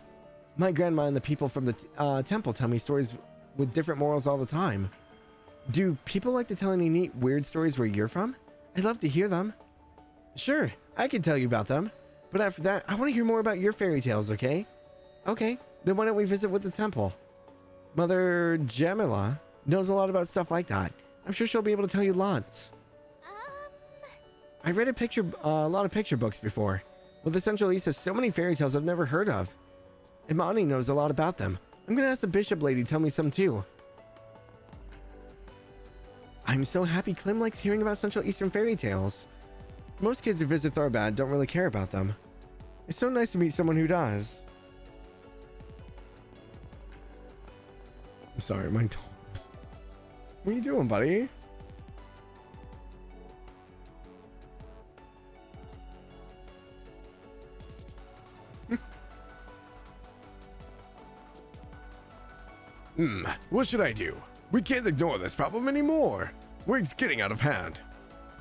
My grandma and the people from the temple tell me stories with different morals all the time. Do people like to tell any neat, weird stories where you're from? I'd love to hear them. Sure, I can tell you about them. But after that, I want to hear more about your fairy tales, okay? Okay, then why don't we visit with the temple? Mother Jamila knows a lot about stuff like that. I'm sure she'll be able to tell you lots. I read a lot of picture books before, but the Central East has so many fairy tales I've never heard of. Imani knows a lot about them. I'm gonna ask the bishop lady to tell me some too. I'm so happy Clem likes hearing about Central Eastern fairy tales. Most kids who visit Tharbad don't really care about them. It's so nice to meet someone who does. I'm sorry, my dogs. What are you doing, buddy? What should I do? We can't ignore this problem anymore. Wig's getting out of hand.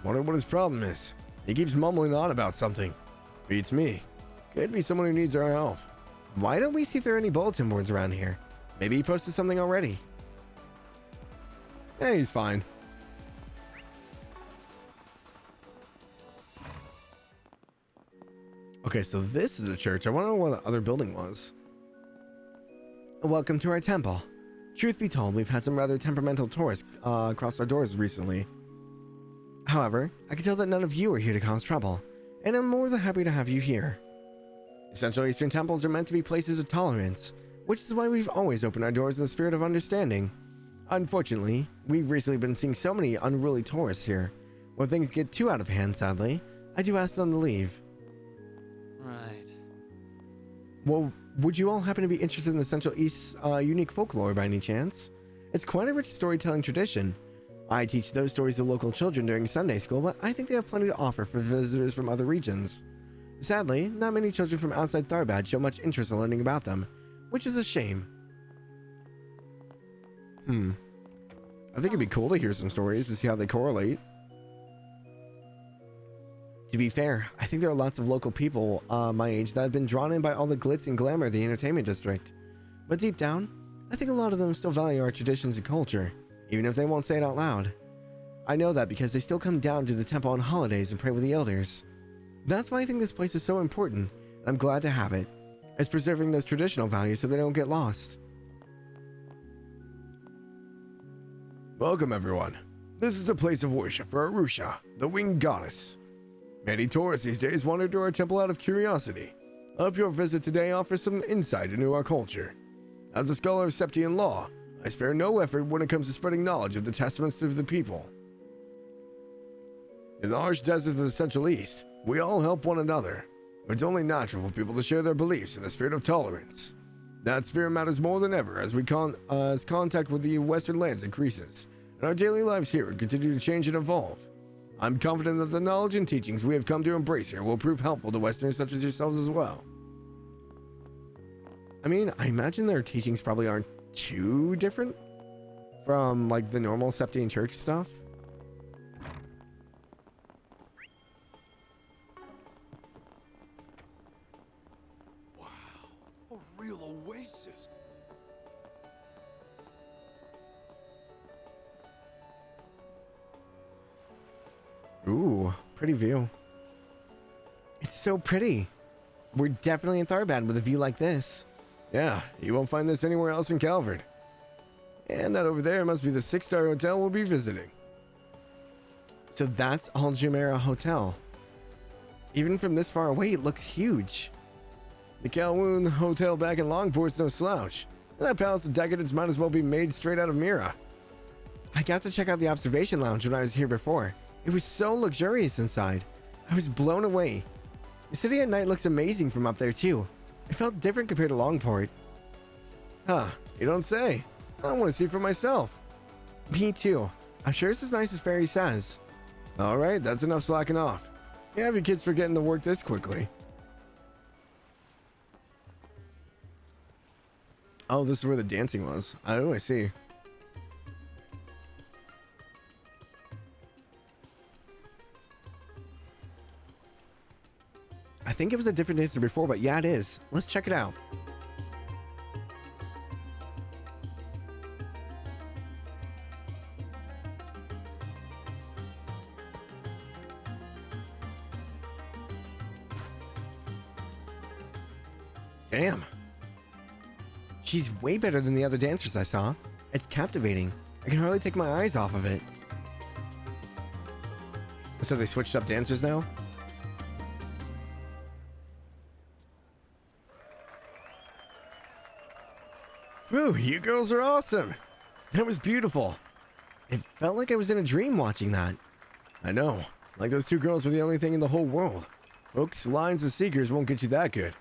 Wonder what his problem is. He keeps mumbling on about something. Beats me. Could be someone who needs our help. Why don't we see if there are any bulletin boards around here? Maybe he posted something already. Hey, he's fine. Okay, so this is a church. I want to know what the other building was. Welcome to our temple. Truth be told, we've had some rather temperamental tourists cross our doors recently. However, I can tell that none of you are here to cause trouble, and I'm more than happy to have you here. Central Eastern temples are meant to be places of tolerance, which is why we've always opened our doors in the spirit of understanding. Unfortunately, we've recently been seeing so many unruly tourists here. When things get too out of hand, sadly, I do ask them to leave. Right. Well, would you all happen to be interested in the Central East's unique folklore by any chance? It's quite a rich storytelling tradition. I teach those stories to local children during Sunday school, but I think they have plenty to offer for visitors from other regions. Sadly, not many children from outside Tharbad show much interest in learning about them, which is a shame. I think it'd be cool to hear some stories to see how they correlate. To be fair, I think there are lots of local people my age that have been drawn in by all the glitz and glamour of the entertainment district. But deep down, I think a lot of them still value our traditions and culture, even if they won't say it out loud. I know that because they still come down to the temple on holidays and pray with the elders. That's why I think this place is so important, and I'm glad to have it. It's preserving those traditional values so they don't get lost. Welcome, everyone. This is a place of worship for Arusha, the winged goddess. Many tourists these days wander to our temple out of curiosity. I hope your visit today offers some insight into our culture. As a scholar of Septian law, I spare no effort when it comes to spreading knowledge of the testaments of the people. In the harsh deserts of the Central East, we all help one another. It's only natural for people to share their beliefs in the spirit of tolerance. That spirit matters more than ever as as contact with the Western lands increases, and our daily lives here continue to change and evolve. I'm confident that the knowledge and teachings we have come to embrace here will prove helpful to Westerners such as yourselves as well. I mean, I imagine their teachings probably aren't too different from like the normal Septian Church stuff. Wow, a real oasis. Ooh, pretty view. It's so pretty. We're definitely in Tharbad with a view like this. Yeah, you won't find this anywhere else in Calvert. And that over there must be the 6-star hotel we'll be visiting. So that's Al Jumeirah Hotel. Even from this far away, it looks huge. The Calhoun Hotel back in Longport's no slouch. And that Palace of Decadence might as well be made straight out of Mira. I got to check out the observation lounge when I was here before. It was so luxurious inside. I was blown away. The city at night looks amazing from up there too. It felt different compared to Longport. Huh, you don't say. I want to see for myself. Me too. I'm sure it's as nice as Fairy says. Alright, that's enough slacking off. You have your kids forgetting to work this quickly. Oh, this is where the dancing was. Oh, I see. I think it was a different dancer before, but yeah, it is. Let's check it out. Damn. She's way better than the other dancers I saw. It's captivating. I can hardly take my eyes off of it. So they switched up dancers now? Whew, you girls are awesome. That was beautiful. It felt like I was in a dream watching that. I know. Like those two girls were the only thing in the whole world. Hooks, lines, and seekers won't get you that good.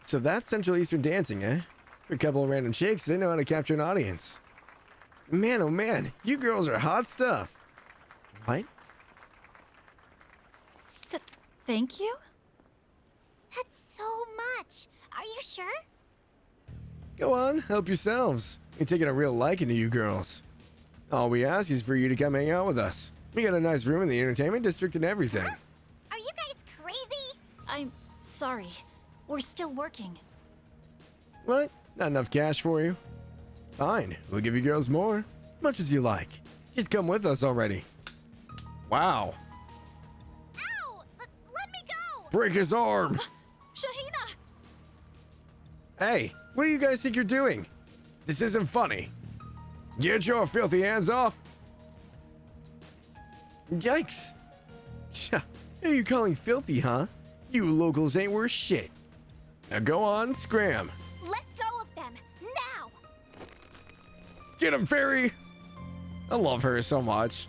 So that's Central Eastern dancing, eh? For a couple of random shakes, they know how to capture an audience. Man, oh man, you girls are hot stuff. What? Thank you? That's so much. Are you sure? Go on, help yourselves. We're taking a real liking to you girls. All we ask is for you to come hang out with us. We got a nice room in the entertainment district and everything. Are you guys crazy? I'm Sorry. We're still working. What? Not enough cash for you? Fine, we'll give you girls more. Much as you like. Just come with us already. Wow. Ow! Let me go! Break his arm! Shahina! Hey, what do you guys think you're doing? This isn't funny. Get your filthy hands off! Yikes! Tja, who are you calling filthy, huh? You locals ain't worth shit. Now go on, scram. Let go of them, now! Get him, Fairy! I love her so much.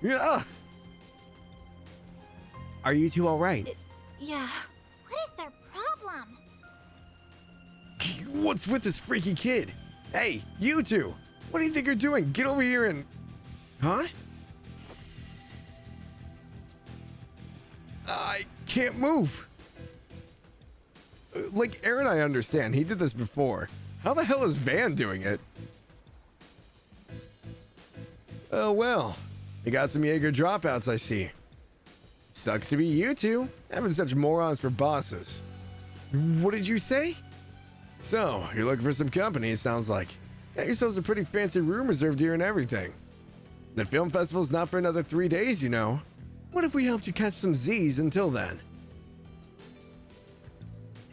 Yeah. Are you two all right? Yeah. What is their problem? What's with this freaky kid? Hey, you two! What do you think you're doing? Get over here and... Huh? I can't move. Like, Aaron, I understand. He did this before. How the hell is Van doing it? Oh, well. You got some Jaeger dropouts, I see. Sucks to be you two, having such morons for bosses. What did you say? So, you're looking for some company, it sounds like. Got yourselves a pretty fancy room reserved here and everything. The film festival's not for another 3 days, you know. What if we helped you catch some Z's until then?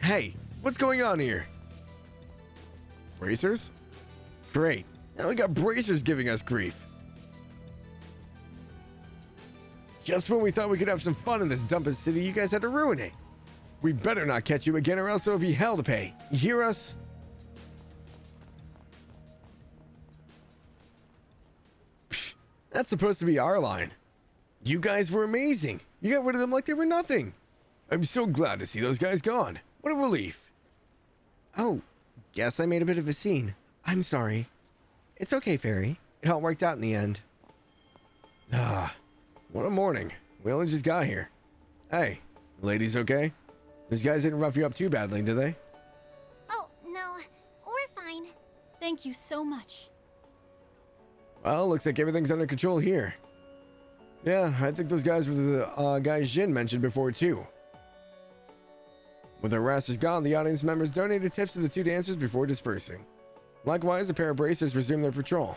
Hey, what's going on here? Bracers? Great. Now we got bracers giving us grief. Just when we thought we could have some fun in this dumping city, you guys had to ruin it. We better not catch you again or else it'll be hell to pay. You hear us? Psh, that's supposed to be our line. You guys were amazing. You got rid of them like they were nothing. I'm so glad to see those guys gone. What a relief. Oh, guess I made a bit of a scene. I'm sorry. It's okay, Fairy. It all worked out in the end. Ah, what a morning. We only just got here. Hey, ladies okay? Those guys didn't rough you up too badly, did they? Oh, no. We're fine. Thank you so much. Well, looks like everything's under control here. Yeah, I think those guys were the guys Jin mentioned before, too. With the harassers gone, the audience members donated tips to the two dancers before dispersing. Likewise, a pair of bracers resumed their patrol.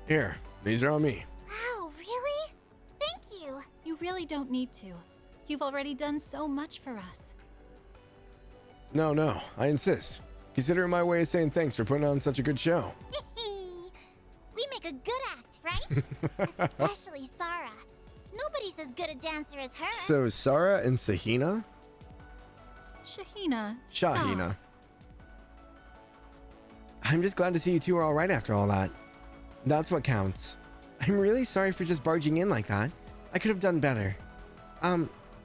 Here, these are on me. Wow, really? Thank you. You really don't need to. You've already done so much for us. No, I insist. Consider it my way of saying thanks for putting on such a good show. We make a good act, right? Especially Sarah. Nobody's as good a dancer as her. So Sarah and Shahina? Shahina. Shahina. I'm just glad to see you two are all right after all that. That's what counts. I'm really sorry for just barging in like that. I could have done better.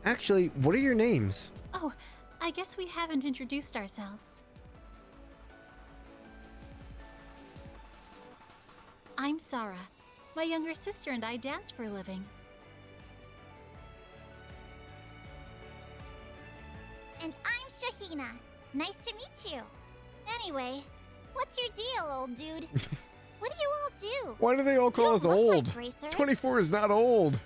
Actually, what are your names? Oh, I guess we haven't introduced ourselves. I'm Sarah. My younger sister and I dance for a living. And I'm Shahina. Nice to meet you. Anyway, what's your deal, old dude? What do you all do? Why do they all call us old? Like racers. 24 is not old.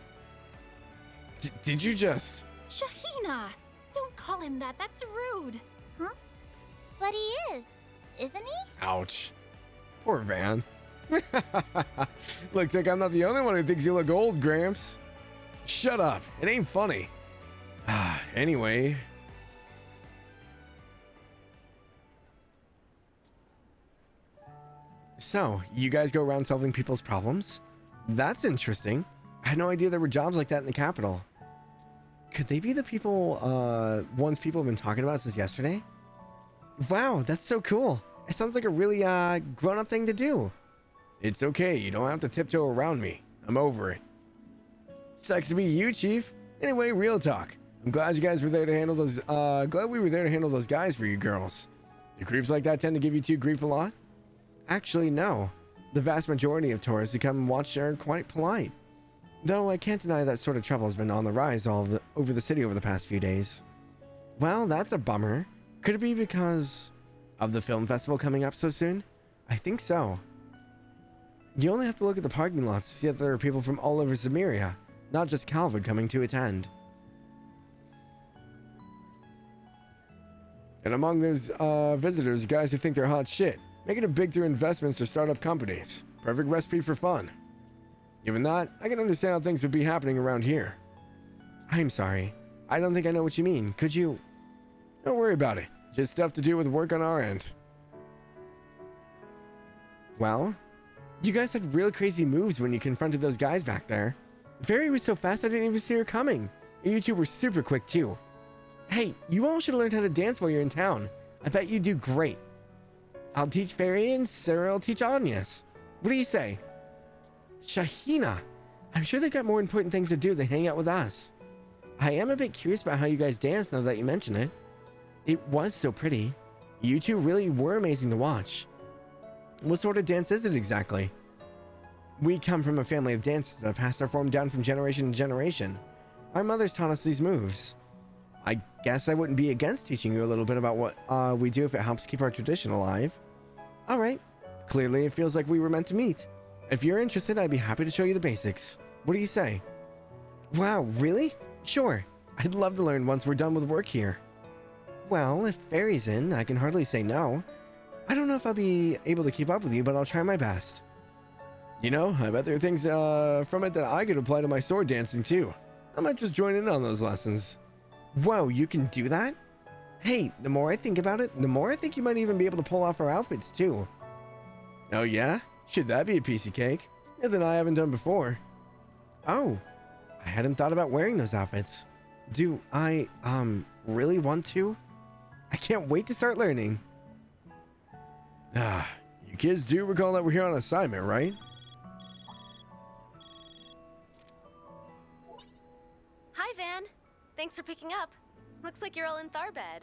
Did you just... Shahina! Don't call him that. That's rude. Huh? But he is, isn't he? Ouch. Poor Van. Looks like I'm not the only one who thinks you look old, Gramps. Shut up. It ain't funny. Anyway. So, you guys go around solving people's problems? That's interesting. I had no idea there were jobs like that in the capital. Could they be the people, ones people have been talking about since yesterday? Wow, that's so cool. It sounds like a really, grown-up thing to do. It's okay. You don't have to tiptoe around me. I'm over it. Sucks to be you, Chief. Anyway, real talk. I'm glad you guys were there to handle those, glad we were there to handle those guys for you girls. Do creeps like that tend to give you two grief a lot? Actually, no. The vast majority of tourists who come and watch are quite polite. Though I can't deny that sort of trouble has been on the rise over the city over the past few days. Well, that's a bummer. Could it be because of the film festival coming up so soon? I think so. You only have to look at the parking lots to see that there are people from all over Zemuria, not just Calvin coming to attend. And among those visitors, guys who think they're hot shit, making it big through investments or startup companies. Perfect recipe for fun. Given that, I can understand how things would be happening around here. I'm sorry. I don't think I know what you mean. Could you... Don't worry about it. Just stuff to do with work on our end. Well, you guys had real crazy moves when you confronted those guys back there. Fairy was so fast I didn't even see her coming. And you two were super quick too. Hey, you all should learn how to dance while you're in town. I bet you do great. I'll teach Fairy and Sarah will teach Agnes. What do you say? Shahina, I'm sure they've got more important things to do than hang out with us. I am a bit curious about how you guys danced now that you mention it. It was so pretty. You two really were amazing to watch. What sort of dance is it exactly? We come from a family of dancers that have passed our form down from generation to generation. Our mothers taught us these moves. I guess I wouldn't be against teaching you a little bit about what we do if it helps keep our tradition alive. Alright, clearly it feels like we were meant to meet. If you're interested, I'd be happy to show you the basics. What do you say? Wow, really? Sure, I'd love to learn once we're done with work here. Well, if Fairy's in, I can hardly say no. I don't know if I'll be able to keep up with you, but I'll try my best. You know, I bet there are things from it that I could apply to my sword dancing too. I might just join in on those lessons. Whoa, you can do that? Hey, the more I think about it, the more I think you might even be able to pull off our outfits too. Oh yeah? Should that be a piece of cake? Nothing I haven't done before. Oh, I hadn't thought about wearing those outfits. Do I, really want to? I can't wait to start learning. Ah, you kids do recall that we're here on assignment, right? Hi, Van. Thanks for picking up. Looks like you're all in Tharbad.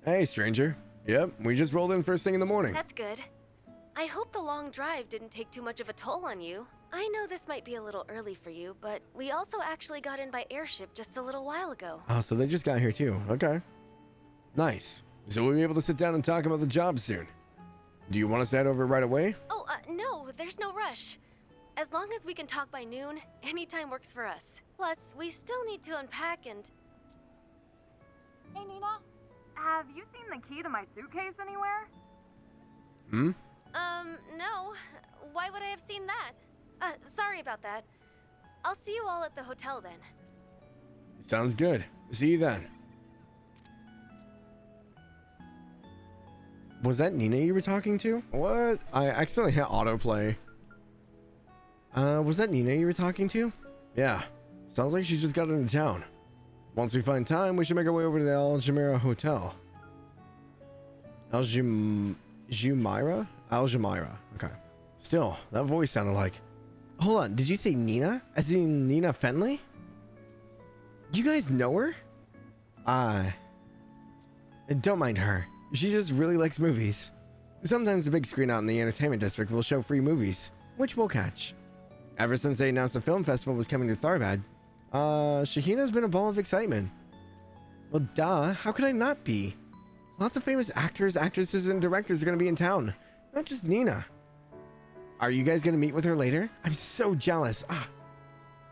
Hey, stranger. Yep, we just rolled in first thing in the morning. That's good. I hope the long drive didn't take too much of a toll on you. I know this might be a little early for you, but we also actually got in by airship just a little while ago. Oh, so they just got here too. Okay. Nice. So we'll be able to sit down and talk about the job soon. Do you want us to head over right away? Oh, no, there's no rush. As long as we can talk by noon, any time works for us. Plus, we still need to unpack and... Hey, Nina? Have you seen the key to my suitcase anywhere? Hmm? No. Why would I have seen that? Sorry about that. I'll see you all at the hotel then. Sounds good. See you then. Was that Nina you were talking to? What? I accidentally hit autoplay. Was that Nina you were talking to? Yeah. Sounds like she just got into town. Once we find time, we should make our way over to the Aljamira Hotel. Aljamira? Aljamira. Okay. Still, that voice sounded like... Hold on, did you say Nina? As in Nina Fenley? You guys know her? Don't mind her. She just really likes movies. Sometimes the big screen out in the entertainment district will show free movies, which we'll catch. Ever since they announced the film festival was coming to Tharbad, Shahina's been a ball of excitement. Well, duh, how could I not be? Lots of famous actors, actresses, and directors are going to be in town. Not just Nina. Are you guys going to meet with her later? I'm so jealous.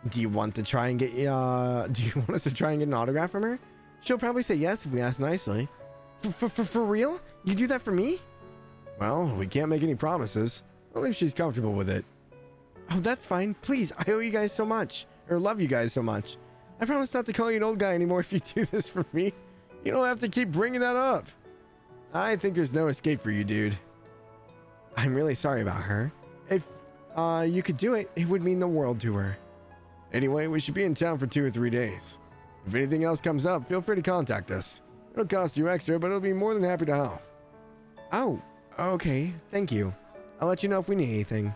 Do you want to try and get, do you want us to try and get an autograph from her? She'll probably say yes if we ask nicely. For real? You do that for me? Well, we can't make any promises. Only if she's comfortable with it. Oh, that's fine. Please, I owe you guys so much. Or love you guys so much. I promise not to call you an old guy anymore if you do this for me. You don't have to keep bringing that up. I think there's no escape for you, dude. I'm really sorry about her. If you could do it, it would mean the world to her. Anyway, we should be in town for 2 or 3 days. If anything else comes up, feel free to contact us. It'll cost you extra, but I'll be more than happy to help. Oh, okay. Thank you. I'll let you know if we need anything.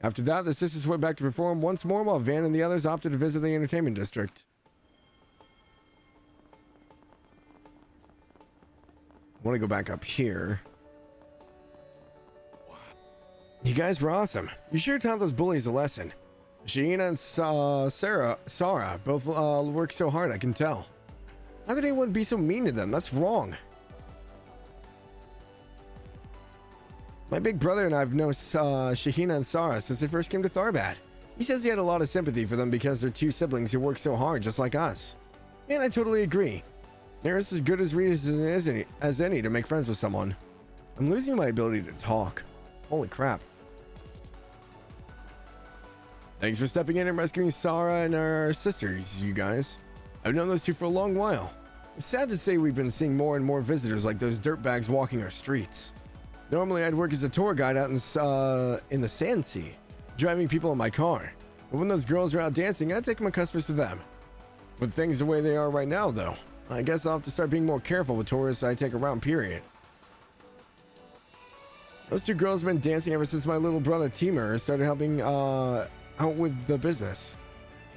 After that, the sisters went back to perform once more while Van and the others opted to visit the entertainment district. I want to go back up here. You guys were awesome. You sure taught those bullies a lesson. Sheena and Sarah both work so hard, I can tell. How could anyone be so mean to them? That's wrong. My big brother and I have known Shahina and Sarah since they first came to Tharbad. He says he had a lot of sympathy for them because they're two siblings who work so hard just like us. And I totally agree. They're as good as readers as any to make friends with someone. I'm losing my ability to talk. Holy crap. Thanks for stepping in and rescuing Sarah and our sisters, you guys. I've known those two for a long while. It's sad to say we've been seeing more and more visitors like those dirtbags walking our streets. Normally I'd work as a tour guide out in the Sand Sea, driving people in my car. But when those girls are out dancing, I take my customers to them. With things the way they are right now, though, I guess I'll have to start being more careful with tourists I take around, period. Those two girls have been dancing ever since my little brother Timur started helping out with the business.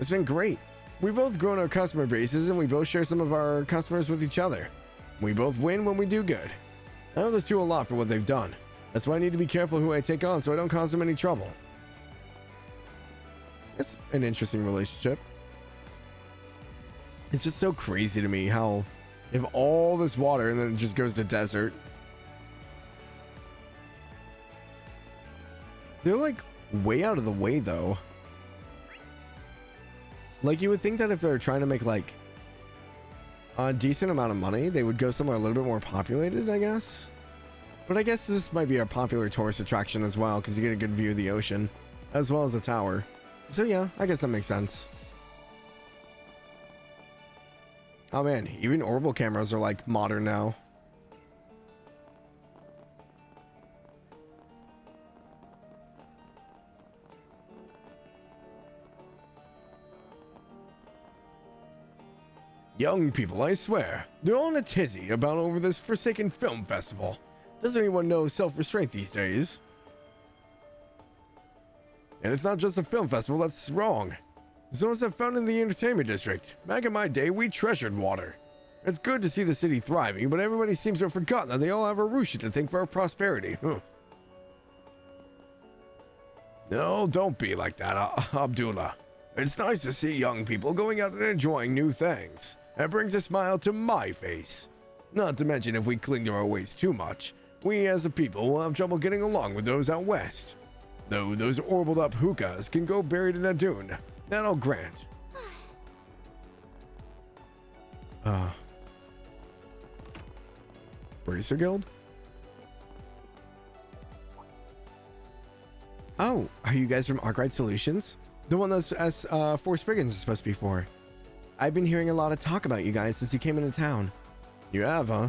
It's been great. We've both grown our customer bases and we both share some of our customers with each other. We both win when we do good. I owe those two a lot for what they've done. That's why I need to be careful who I take on so I don't cause them any trouble. It's an interesting relationship. It's just so crazy to me how you have all this water and then it just goes to desert. They're like way out of the way though. Like you would think that if they're trying to make like a decent amount of money, they would go somewhere a little bit more populated, I guess. But I guess this might be a popular tourist attraction as well because you get a good view of the ocean as well as the tower. So yeah, I guess that makes sense. Oh man, even orbital cameras are like modern now. Young people, I swear, they're all in a tizzy about over this forsaken film festival. Does anyone know self-restraint these days? And it's not just a film festival that's wrong. Zones have found in the entertainment district. Back in my day, we treasured water. It's good to see the city thriving, but everybody seems to have forgotten that they all have Arusha to thank for our prosperity. No, don't be like that, Abdullah. It's nice to see young people going out and enjoying new things. That brings a smile to my face. Not to mention if we cling to our ways too much, we as a people will have trouble getting along with those out west. Though those orbled up hookahs can go buried in a dune, that I'll grant. Bracer Guild? Oh, are you guys from Arkwright Solutions? The one that's Four Spriggans is supposed to be for. I've been hearing a lot of talk about you guys since you came into town. You have, huh?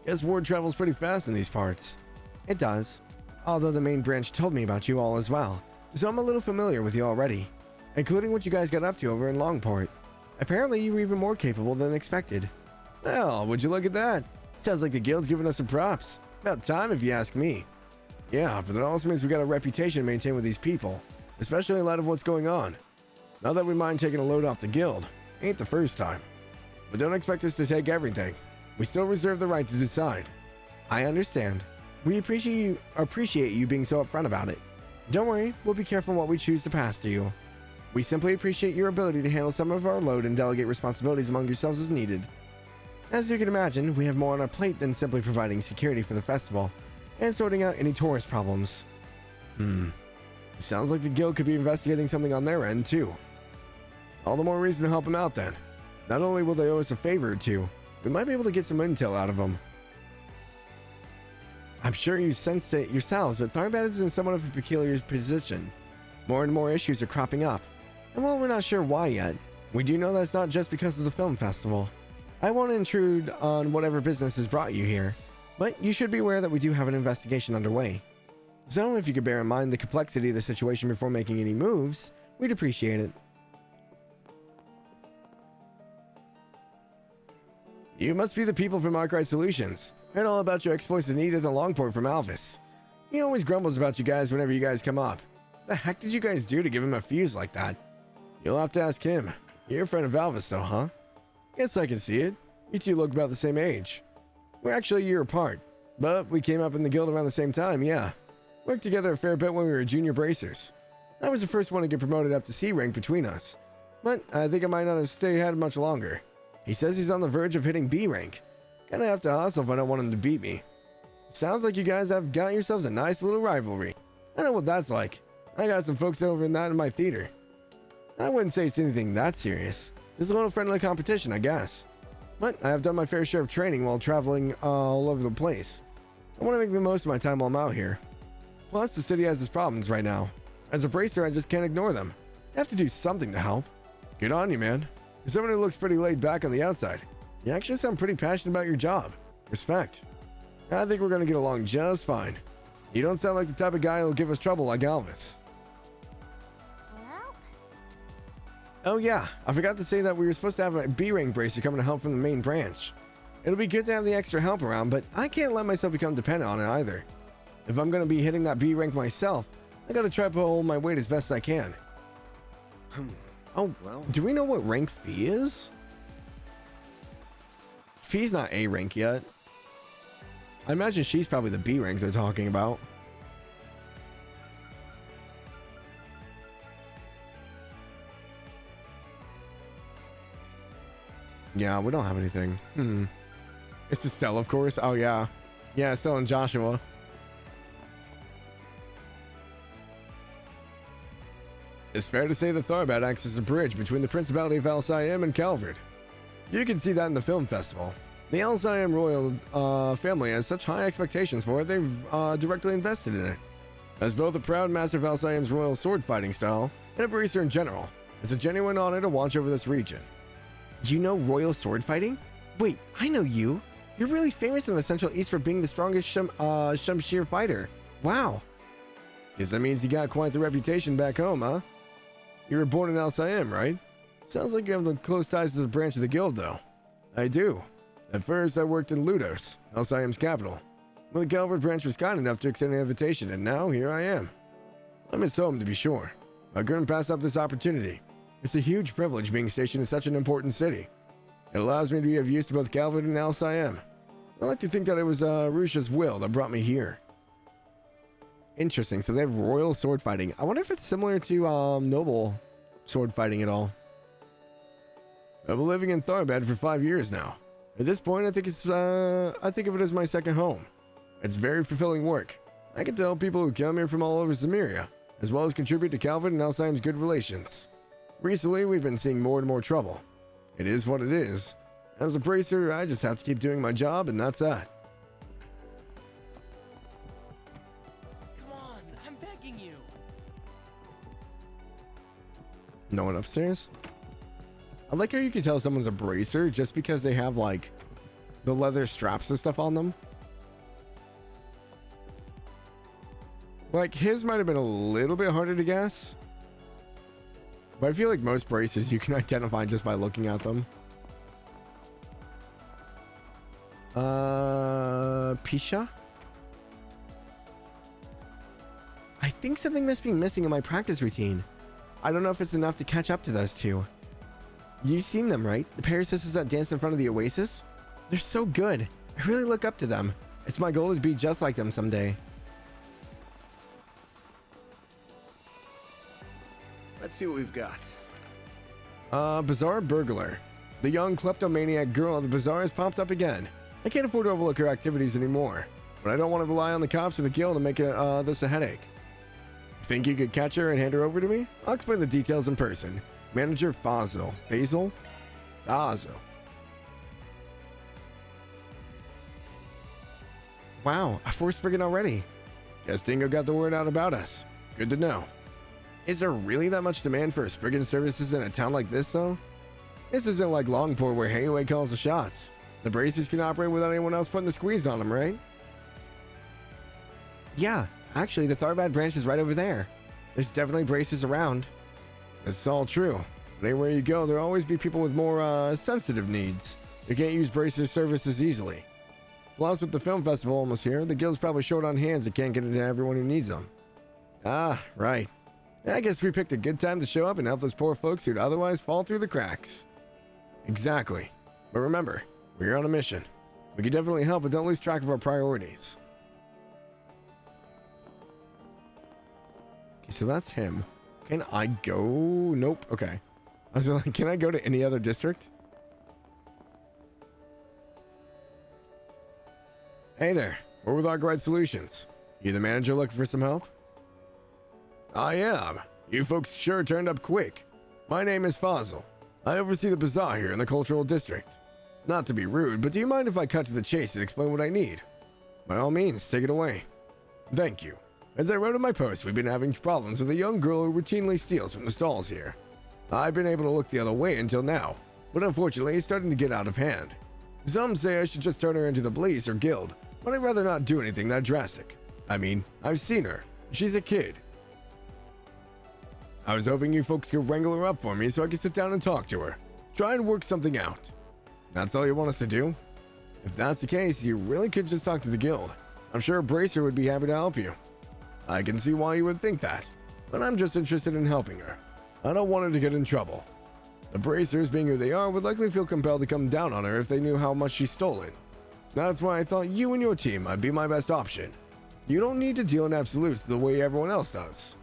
Guess word travels pretty fast in these parts. It does. Although the main branch told me about you all as well, so I'm a little familiar with you already, including what you guys got up to over in Longport. Apparently you were even more capable than expected. Well, would you look at that? Sounds like the guild's giving us some props. About time if you ask me. Yeah, but it also means we got a reputation to maintain with these people, especially in light of what's going on. Not that we mind taking a load off the guild. Ain't the first time. But don't expect us to take everything. We still reserve the right to decide. I understand. We appreciate you being so upfront about it. Don't worry, we'll be careful what we choose to pass to you. We simply appreciate your ability to handle some of our load and delegate responsibilities among yourselves as needed. As you can imagine, we have more on our plate than simply providing security for the festival and sorting out any tourist problems. Sounds like the guild could be investigating something on their end too. All the more reason to help them out then. Not only will they owe us a favor or two, we might be able to get some intel out of them. I'm sure you sensed it yourselves, but Tharbad is in somewhat of a peculiar position. More and more issues are cropping up. And while we're not sure why yet, we do know that's not just because of the film festival. I won't intrude on whatever business has brought you here, but you should be aware that we do have an investigation underway. So if you could bear in mind the complexity of the situation before making any moves, we'd appreciate it. You must be the people from Arkwright Solutions. Heard all about your exploits in Edith and Longport from Alvis. He always grumbles about you guys whenever you guys come up. The heck did you guys do to give him a fuse like that? You'll have to ask him. You're a friend of Alvis though, huh? Guess I can see it. You two look about the same age. We're actually a year apart, but we came up in the guild around the same time, yeah. Worked together a fair bit when we were junior bracers. I was the first one to get promoted up to C rank between us, but I think I might not have stayed much longer. He says he's on the verge of hitting B rank. Gonna have to hustle if I don't want him to beat me. Sounds like you guys have got yourselves a nice little rivalry. I know what that's like. I got some folks over in that in my theater. I wouldn't say it's anything that serious. Just a little friendly competition, I guess. But I have done my fair share of training while traveling all over the place. I want to make the most of my time while I'm out here. Plus, the city has its problems right now. As a bracer, I just can't ignore them. I have to do something to help. Good on you, man. You're someone who looks pretty laid back on the outside. You actually sound pretty passionate about your job. Respect. I think we're going to get along just fine. You don't sound like the type of guy who'll give us trouble like Alvis. Oh yeah, I forgot to say that we were supposed to have a B-rank bracer coming to help from the main branch. It'll be good to have the extra help around, but I can't let myself become dependent on it either. If I'm going to be hitting that B rank myself, I gotta try to hold my weight as best I can. Oh, well. Do we know what rank Fee is? Fee's not A rank yet. I imagine she's probably the B rank they're talking about. Yeah, we don't have anything. It's Estelle, of course. Oh, yeah. Yeah, Estelle and Joshua. It's fair to say that Tharbad acts as a bridge between the Principality of Alcyon and Calvard. You can see that in the film festival. The Alcyon royal family has such high expectations for it, they've directly invested in it. As both a proud master of Alcyon's royal sword fighting style and a bracer in general, it's a genuine honor to watch over this region. You know royal sword fighting? Wait, I know you. You're really famous in the Central East for being the strongest Shamshir fighter. Wow. Guess that means you got quite the reputation back home, huh? You were born in Alcyon, right? Sounds like you have the close ties to the branch of the guild, though. I do. At first, I worked in Ludos, Alcyon's capital. Well, the Calvard branch was kind enough to extend an invitation, and now here I am. I miss home, to be sure. I couldn't pass up this opportunity. It's a huge privilege being stationed in such an important city. It allows me to be of use to both Calvard and Alcyon. I like to think that it was Rusha's will that brought me here. Interesting, so they have royal sword fighting. I wonder if it's similar to noble sword fighting at all. I've been living in Tharbad for 5 years now. At this point, I think of it as my second home. It's very fulfilling work. I get to help people who come here from all over Zemuria, as well as contribute to Calvard and Alcyon's good relations. Recently, we've been seeing more and more trouble. It is what it is. As a bracer, I just have to keep doing my job, and that's that. Come on, I'm begging you. No one upstairs? I like how you can tell someone's a bracer just because they have, like, the leather straps and stuff on them. Like, his might have been a little bit harder to guess. But I feel like most braces you can identify just by looking at them. Pisha? I think something must be missing in my practice routine. I don't know if it's enough to catch up to those two. You've seen them, right? The pair of sisters that dance in front of the oasis? They're so good. I really look up to them. It's my goal to be just like them someday. Let's see what we've got. Bazaar burglar. The young kleptomaniac girl at the bazaar has popped up again. I can't afford to overlook her activities anymore, but I don't want to rely on the cops or the guild to make this a headache. Think you could catch her and hand her over to me? I'll explain the details in person. Manager Fazel. Fazel? Fazel. Wow, a fourth Spriggan already. Guess Dingo got the word out about us. Good to know. Is there really that much demand for Spriggan services in a town like this, though? This isn't like Longport where Hayway calls the shots. The braces can operate without anyone else putting the squeeze on them, right? Yeah, actually, the Tharbad branch is right over there. There's definitely braces around. It's all true. But anywhere you go, there'll always be people with more sensitive needs. You can't use braces services easily. Plus, with the film festival almost here, the guild's probably short on hands that can't get it to everyone who needs them. Ah, right. I guess we picked a good time to show up and help those poor folks who'd otherwise fall through the cracks. Exactly. But remember, we're on a mission. We can definitely help, but don't lose track of our priorities. Okay, so that's him. Can I go? Nope. Okay. I was like, can I go to any other district? Hey there. or with Arkwright Solutions. You the manager looking for some help? I am. You folks sure turned up quick. My name is Fazil. I oversee the bazaar here in the cultural district. Not to be rude, but do you mind if I cut to the chase and explain what I need? By all means, take it away. Thank you. As I wrote in my post, we've been having problems with a young girl who routinely steals from the stalls here. I've been able to look the other way until now, but unfortunately it's starting to get out of hand. Some say I should just turn her into the police or guild, but I'd rather not do anything that drastic. I mean, I've seen her. She's a kid. I was hoping you folks could wrangle her up for me so I could sit down and talk to her. Try and work something out. That's all you want us to do? If that's the case, you really could just talk to the guild. I'm sure Bracer would be happy to help you. I can see why you would think that, but I'm just interested in helping her. I don't want her to get in trouble. The Bracers, being who they are, would likely feel compelled to come down on her if they knew how much she's stolen. That's why I thought you and your team might be my best option. You don't need to deal in absolutes the way everyone else does.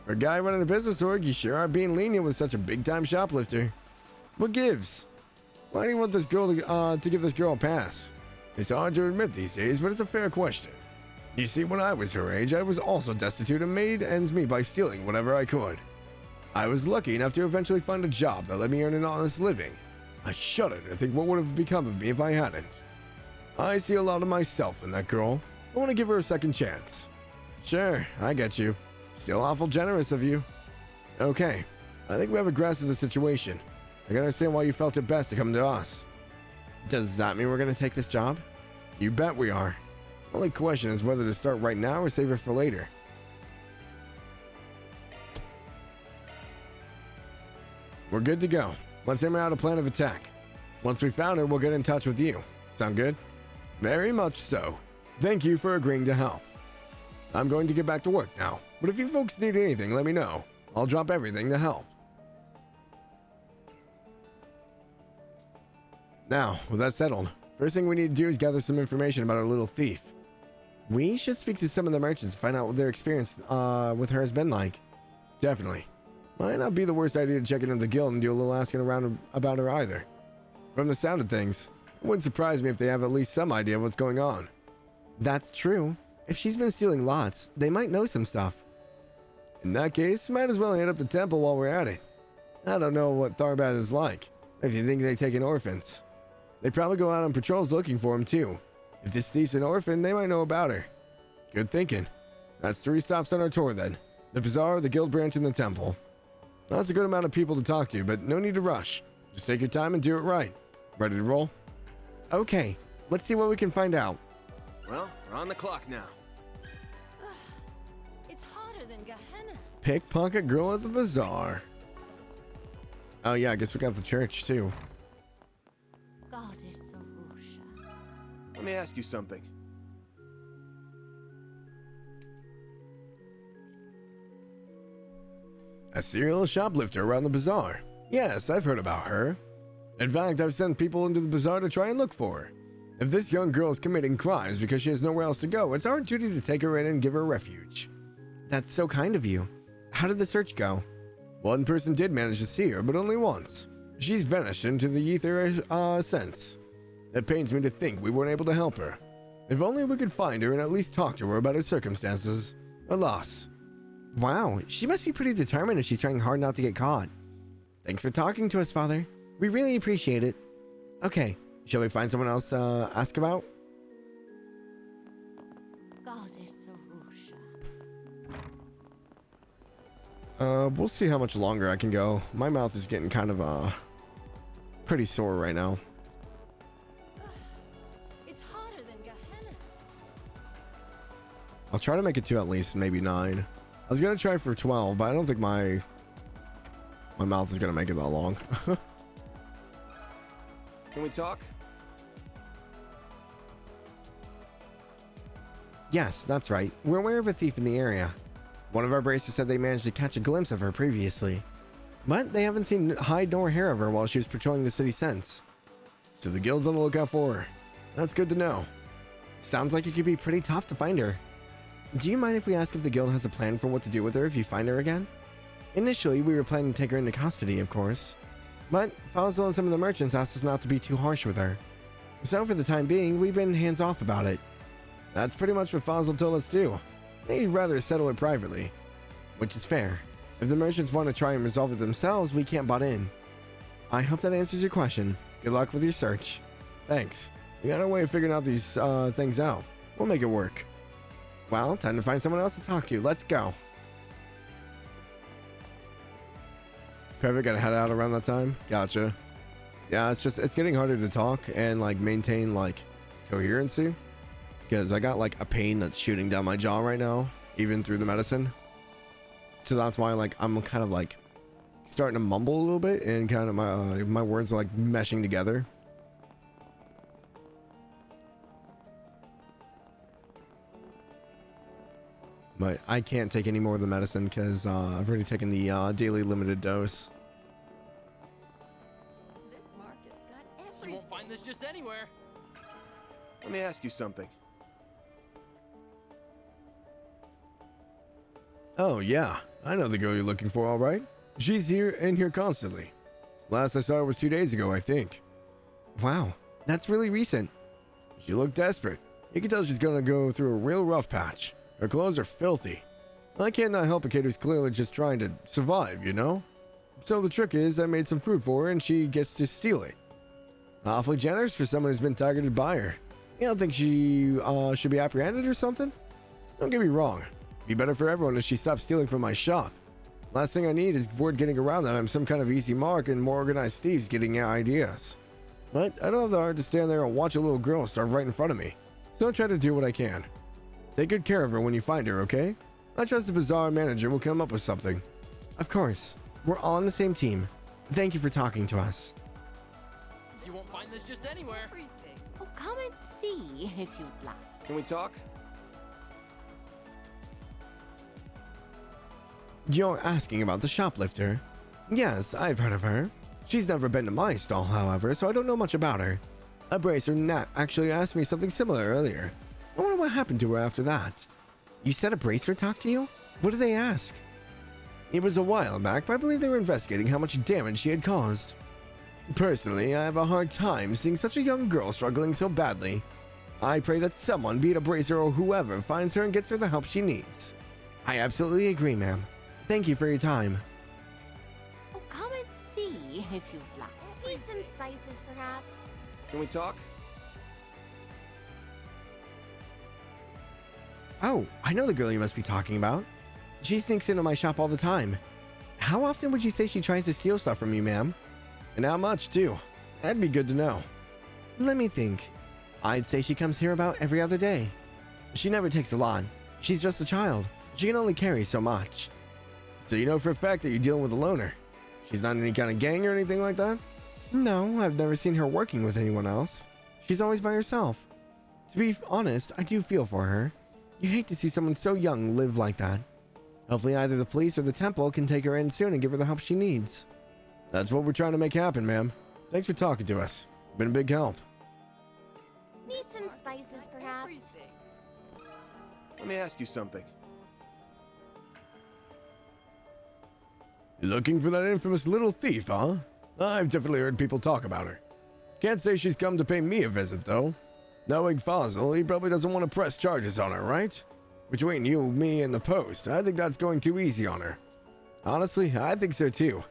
For a guy running a business org, you sure are being lenient with such a big-time shoplifter. What gives? Why do you want this girl to give this girl a pass? It's hard to admit these days, but it's a fair question. You see, when I was her age, I was also destitute and made ends meet by stealing whatever I could. I was lucky enough to eventually find a job that let me earn an honest living. I shudder to think what would have become of me if I hadn't. I see a lot of myself in that girl. I want to give her a second chance. Sure, I get you. Still awful generous of you. Okay, I think we have a grasp of the situation. I can understand why you felt it best to come to us. Does that mean we're gonna take this job? You bet we are. Only question is whether to start right now or save it for later. We're good to go. Let's hammer out a plan of attack. Once we found her, we'll get in touch with you. Sound good? Very much so. Thank you for agreeing to help. I'm going to get back to work now, but if you folks need anything, let me know. I'll drop everything to help. Now, with that settled, first thing we need to do is gather some information about our little thief. We should speak to some of the merchants to find out what their experience with her has been like. Definitely. Might not be the worst idea to check into the guild and do a little asking around about her either. From the sound of things, it wouldn't surprise me if they have at least some idea of what's going on. That's true. If she's been stealing lots, they might know some stuff. In that case, might as well hit up the temple while we're at it. I don't know what Tharbad is like, if you think they take in orphans. They probably go out on patrols looking for him too. If this thief's an orphan, they might know about her. Good thinking. That's 3 stops on our tour then. The bazaar, the guild branch, and the temple. That's a good amount of people to talk to, but no need to rush. Just take your time and do it right. Ready to roll? Okay, let's see what we can find out. Well, we're on the clock now. It's hotter than Gehenna. Pickpocket girl at the bazaar. Oh yeah, I guess we got the church too. Goddess Arusha. Let me ask you something. A serial shoplifter around the bazaar. Yes, I've heard about her. In fact, I've sent people into the bazaar to try and look for her. If this young girl is committing crimes because she has nowhere else to go, it's our duty to take her in and give her refuge. That's so kind of you. How did the search go? One person did manage to see her, but only once. She's vanished into the ether since. It pains me to think we weren't able to help her. If only we could find her and at least talk to her about her circumstances. Alas. Wow, she must be pretty determined if she's trying hard not to get caught. Thanks for talking to us, Father. We really appreciate it. Okay, shall we find someone else to ask about? Goddess Arusha. We'll see how much longer I can go. My mouth is getting kind of, pretty sore right now. It's hotter than Gehenna. I'll try to make it to at least maybe 9. I was gonna try for 12, but I don't think my mouth is gonna make it that long. Can we talk? Yes, that's right. We're aware of a thief in the area. One of our bracers said they managed to catch a glimpse of her previously, but they haven't seen hide nor hair of her while she was patrolling the city since. So the guild's on the lookout for her. That's good to know. Sounds like it could be pretty tough to find her. Do you mind if we ask if the guild has a plan for what to do with her if you find her again? Initially, we were planning to take her into custody, of course. But Fazil and some of the merchants asked us not to be too harsh with her. So for the time being, we've been hands off about it. That's pretty much what Fossil told us too. They'd rather settle it privately, which is fair. If the merchants want to try and resolve it themselves, we can't butt in. I hope that answers your question. Good luck with your search. Thanks. We got a way of figuring out these things out. We'll make it work. Well, time to find someone else to talk to. Let's go. Perfect, gotta head out around that time. Gotcha. Yeah, it's getting harder to talk and like maintain like coherency, because I got like a pain that's shooting down my jaw right now, even through the medicine. So that's why like I'm kind of like starting to mumble a little bit, and kind of my words are like meshing together. But I can't take any more of the medicine because I've already taken the daily limited dose. This market's got everything. You won't find this just anywhere. Let me ask you something. Oh yeah, I know the girl you're looking for, all right. She's in here constantly. Last I saw her was 2 days ago, I think. Wow, that's really recent. She looked desperate. You can tell she's gonna go through a real rough patch. Her clothes are filthy. I can't not help a kid who's clearly just trying to survive, you know? So the trick is, I made some food for her and she gets to steal it. Awfully generous for someone who's been targeted by her. You don't think she should be apprehended or something? Don't get me wrong. It'd be better for everyone if she stops stealing from my shop. Last thing I need is word getting around that I'm some kind of easy mark and more organized thieves getting ideas. But I don't have the heart to stand there and watch a little girl starve right in front of me. So I'll try to do what I can. Take good care of her when you find her, okay? I trust the bazaar manager will come up with something. Of course. We're all on the same team. Thank you for talking to us. You won't find this just anywhere. Oh, come and see if you'd like. Can we talk? You're asking about the shoplifter? Yes, I've heard of her. She's never been to my stall, however, so I don't know much about her. A bracer Nat actually asked me something similar earlier. I wonder what happened to her after that. You said a bracer talked to you? What did they ask? It was a while back, but I believe they were investigating how much damage she had caused. Personally, I have a hard time seeing such a young girl struggling so badly. I pray that someone, be it a bracer or whoever, finds her and gets her the help she needs. I absolutely agree, ma'am. Thank you for your time. Oh, come and see if you'd like. Need some spices, perhaps? Can we talk? Oh, I know the girl you must be talking about. She sneaks into my shop all the time. How often would you say she tries to steal stuff from you, ma'am? And how much, too? That'd be good to know. Let me think. I'd say she comes here about every other day. She never takes a lot. She's just a child. She can only carry so much. So you know for a fact that you're dealing with a loner? She's not in any kind of gang or anything like that? No, I've never seen her working with anyone else. She's always by herself. To be honest, I do feel for her. You hate to see someone so young live like that. Hopefully either the police or the temple can take her in soon and give her the help she needs. That's what we're trying to make happen, ma'am. Thanks for talking to us. Been a big help. Need some spices, perhaps? Let me ask you something. Looking for that infamous little thief, huh? I've definitely heard people talk about her. Can't say she's come to pay me a visit, though. Knowing Fossil, he probably doesn't want to press charges on her, right? Between you, me, and the Post, I think that's going too easy on her. Honestly, I think so too.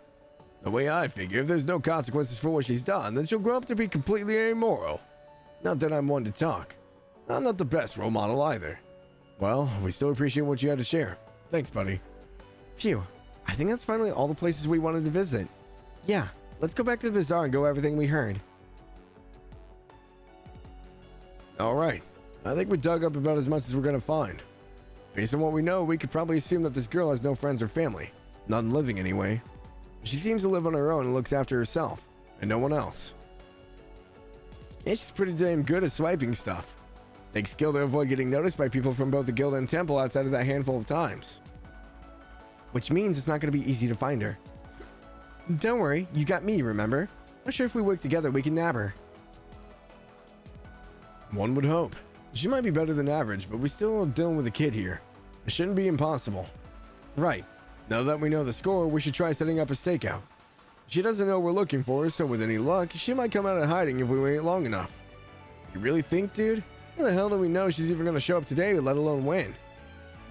The way I figure, if there's no consequences for what she's done, then she'll grow up to be completely amoral. Not that I'm one to talk. I'm not the best role model either. Well, we still appreciate what you had to share. Thanks, buddy. Phew. I think that's finally all the places we wanted to visit. Yeah, let's go back to the bazaar and go over everything we heard. Alright, I think we dug up about as much as we're gonna find. Based on what we know, we could probably assume that this girl has no friends or family. None living anyway. She seems to live on her own and looks after herself, and no one else. And she's pretty damn good at swiping stuff. Takes skill to avoid getting noticed by people from both the guild and temple outside of that handful of times. Which means it's not going to be easy to find her. Don't worry, you got me, remember? I'm sure if we work together, we can nab her. One would hope. She might be better than average, but we're still dealing with a kid here. It shouldn't be impossible. Right. Now that we know the score, we should try setting up a stakeout. She doesn't know we're looking for her, so with any luck, she might come out of hiding if we wait long enough. You really think, dude? How the hell do we know she's even going to show up today, let alone win?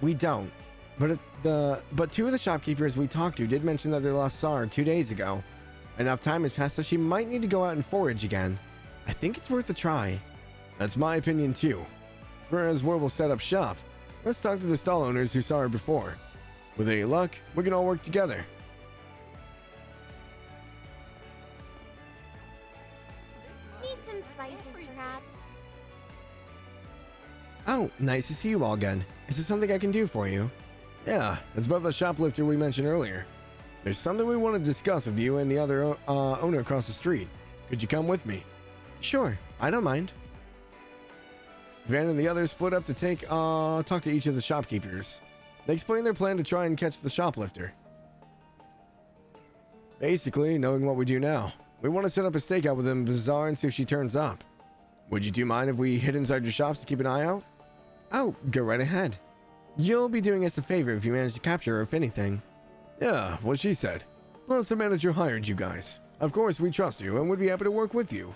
We don't. But two of the shopkeepers we talked to did mention that they last saw her 2 days ago. Enough time has passed that she might need to go out and forage again. I think it's worth a try. That's my opinion too. Whereas where we'll set up shop, let's talk to the stall owners who saw her before. With any luck, we can all work together. Need some spices, perhaps? Oh, nice to see you all again. Is there something I can do for you? Yeah, it's about the shoplifter we mentioned earlier. There's something we want to discuss with you and the other owner across the street. Could you come with me? Sure, I don't mind. Van and the others split up to talk to each of the shopkeepers. They explain their plan to try and catch the shoplifter. Basically, knowing what we do now, we want to set up a stakeout with them Bazaar and see if she turns up. Would you mind if we hid inside your shops to keep an eye out? Oh, go right ahead. You'll be doing us a favor if you manage to capture her, if anything. Yeah, what she said. Plus, the manager hired you guys. Of course, we trust you and would be happy to work with you.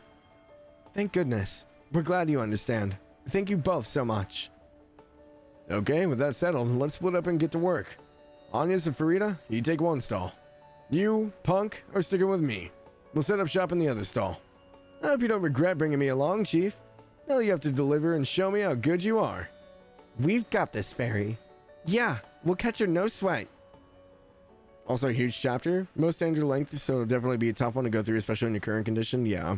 Thank goodness. We're glad you understand. Thank you both so much. Okay, with that settled, let's split up and get to work. Agnes and Farida, you take one stall. You, Punk, are sticking with me. We'll set up shop in the other stall. I hope you don't regret bringing me along, Chief. Now you have to deliver and show me how good you are. We've got this, Fairy. Yeah, we'll catch her, no sweat. Also a huge chapter. Most standard length, so it'll definitely be a tough one to go through, especially in your current condition. Yeah.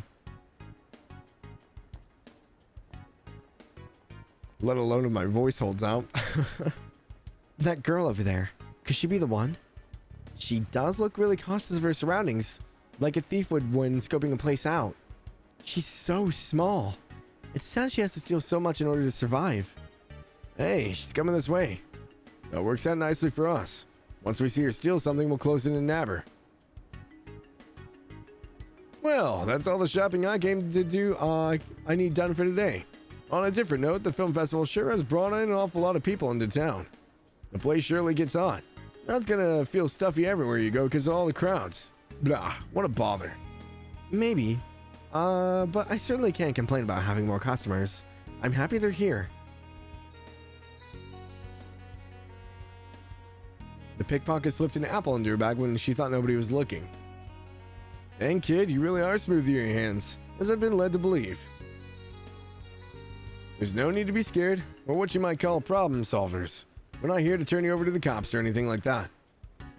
Let alone if my voice holds out. That girl over there, could she be the one? She does look really cautious of her surroundings, like a thief would when scoping a place out. She's so small. It's sad she has to steal so much in order to survive. Hey, she's coming this way. That works out nicely for us. Once we see her steal something, we'll close in and nab her. Well, that's all the shopping I came to do. I need done for today. On a different note, the film festival sure has brought in an awful lot of people into town. The place surely gets on. Now it's gonna feel stuffy everywhere you go because of all the crowds. Blah, what a bother. Maybe. But I certainly can't complain about having more customers. I'm happy they're here. The pickpocket slipped an apple into her bag when she thought nobody was looking. Dang kid, you really are smooth with your hands, as I've been led to believe. There's no need to be scared, or what you might call problem solvers. We're not here to turn you over to the cops or anything like that.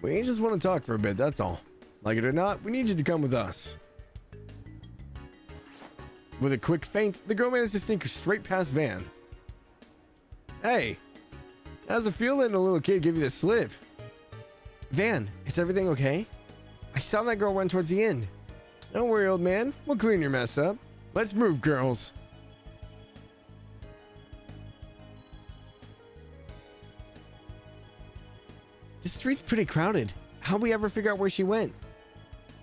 We just want to talk for a bit, that's all. Like it or not, we need you to come with us. With a quick feint, the girl managed to sneak straight past Van. Hey, how's it feel letting a little kid give you the slip? Van, is everything okay? I saw that girl run towards the inn. Don't worry, old man. We'll clean your mess up. Let's move, girls. The street's pretty crowded. How'd we ever figure out where she went?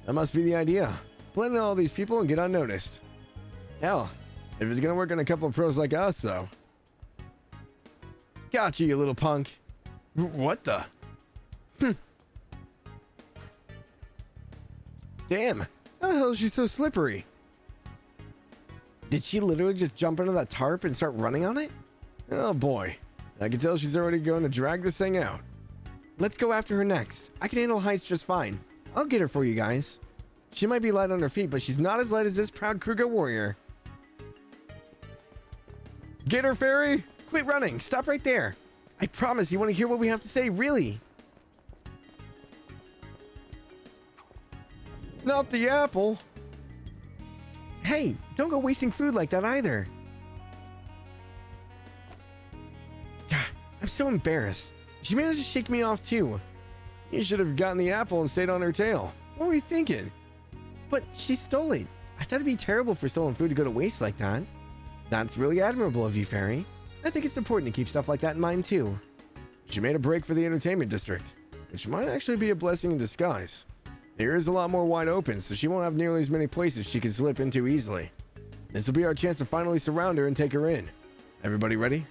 That must be the idea. Blend in all these people and get unnoticed. Hell, if it's gonna work on a couple of pros like us, though. Gotcha, you little punk. What the? Damn, how the hell is she so slippery? Did she literally just jump into that tarp and start running on it? Oh boy, I can tell she's already going to drag this thing out. Let's go after her next. I can handle heights just fine. I'll get her for you guys. She might be light on her feet, but she's not as light as this proud Kruger warrior. Get her, Fairy! Quit running. Stop right there. I promise you want to hear what we have to say, really. Not the apple. Hey, don't go wasting food like that either. I'm so embarrassed. She managed to shake me off too. You should have gotten the apple and stayed on her tail. What were you thinking? But she stole it. I thought it'd be terrible for stolen food to go to waste like that. That's really admirable of you, Fairy. I think it's important to keep stuff like that in mind too. She made a break for the entertainment district, which might actually be a blessing in disguise. The area is a lot more wide open, so she won't have nearly as many places she can slip into easily. This will be our chance to finally surround her and take her in. Everybody ready?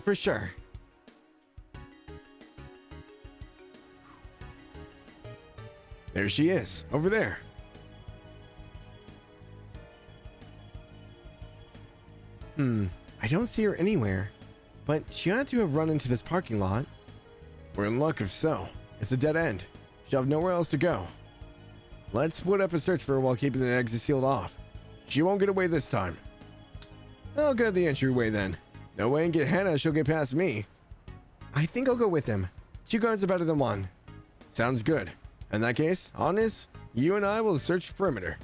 For sure. There she is, over there. I don't see her anywhere, but she had to have run into this parking lot. We're in luck if so. It's a dead end. She'll have nowhere else to go. Let's split up and search for her while keeping the exit sealed off. She won't get away this time. I'll go to the entryway then. No way and get Hannah, she'll get past me. I think I'll go with him. 2 guards are better than 1. Sounds good. In that case, Honest, you and I will search the perimeter.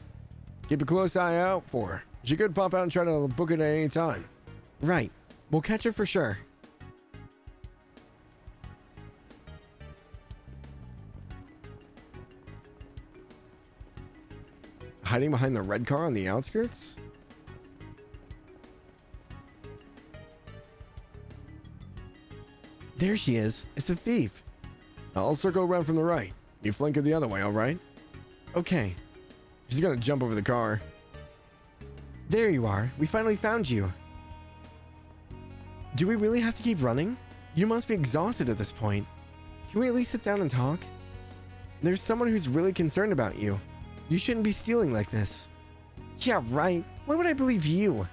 Keep a close eye out for her. She could pop out and try to book it at any time. Right. We'll catch her for sure. Hiding behind the red car on the outskirts? There she is. It's the thief. I'll circle around from the right. You flank her the other way, alright? Okay. She's gonna jump over the car. There you are. We finally found you. Do we really have to keep running? You must be exhausted at this point. Can we at least sit down and talk? There's someone who's really concerned about you. You shouldn't be stealing like this. Yeah, right. Why would I believe you?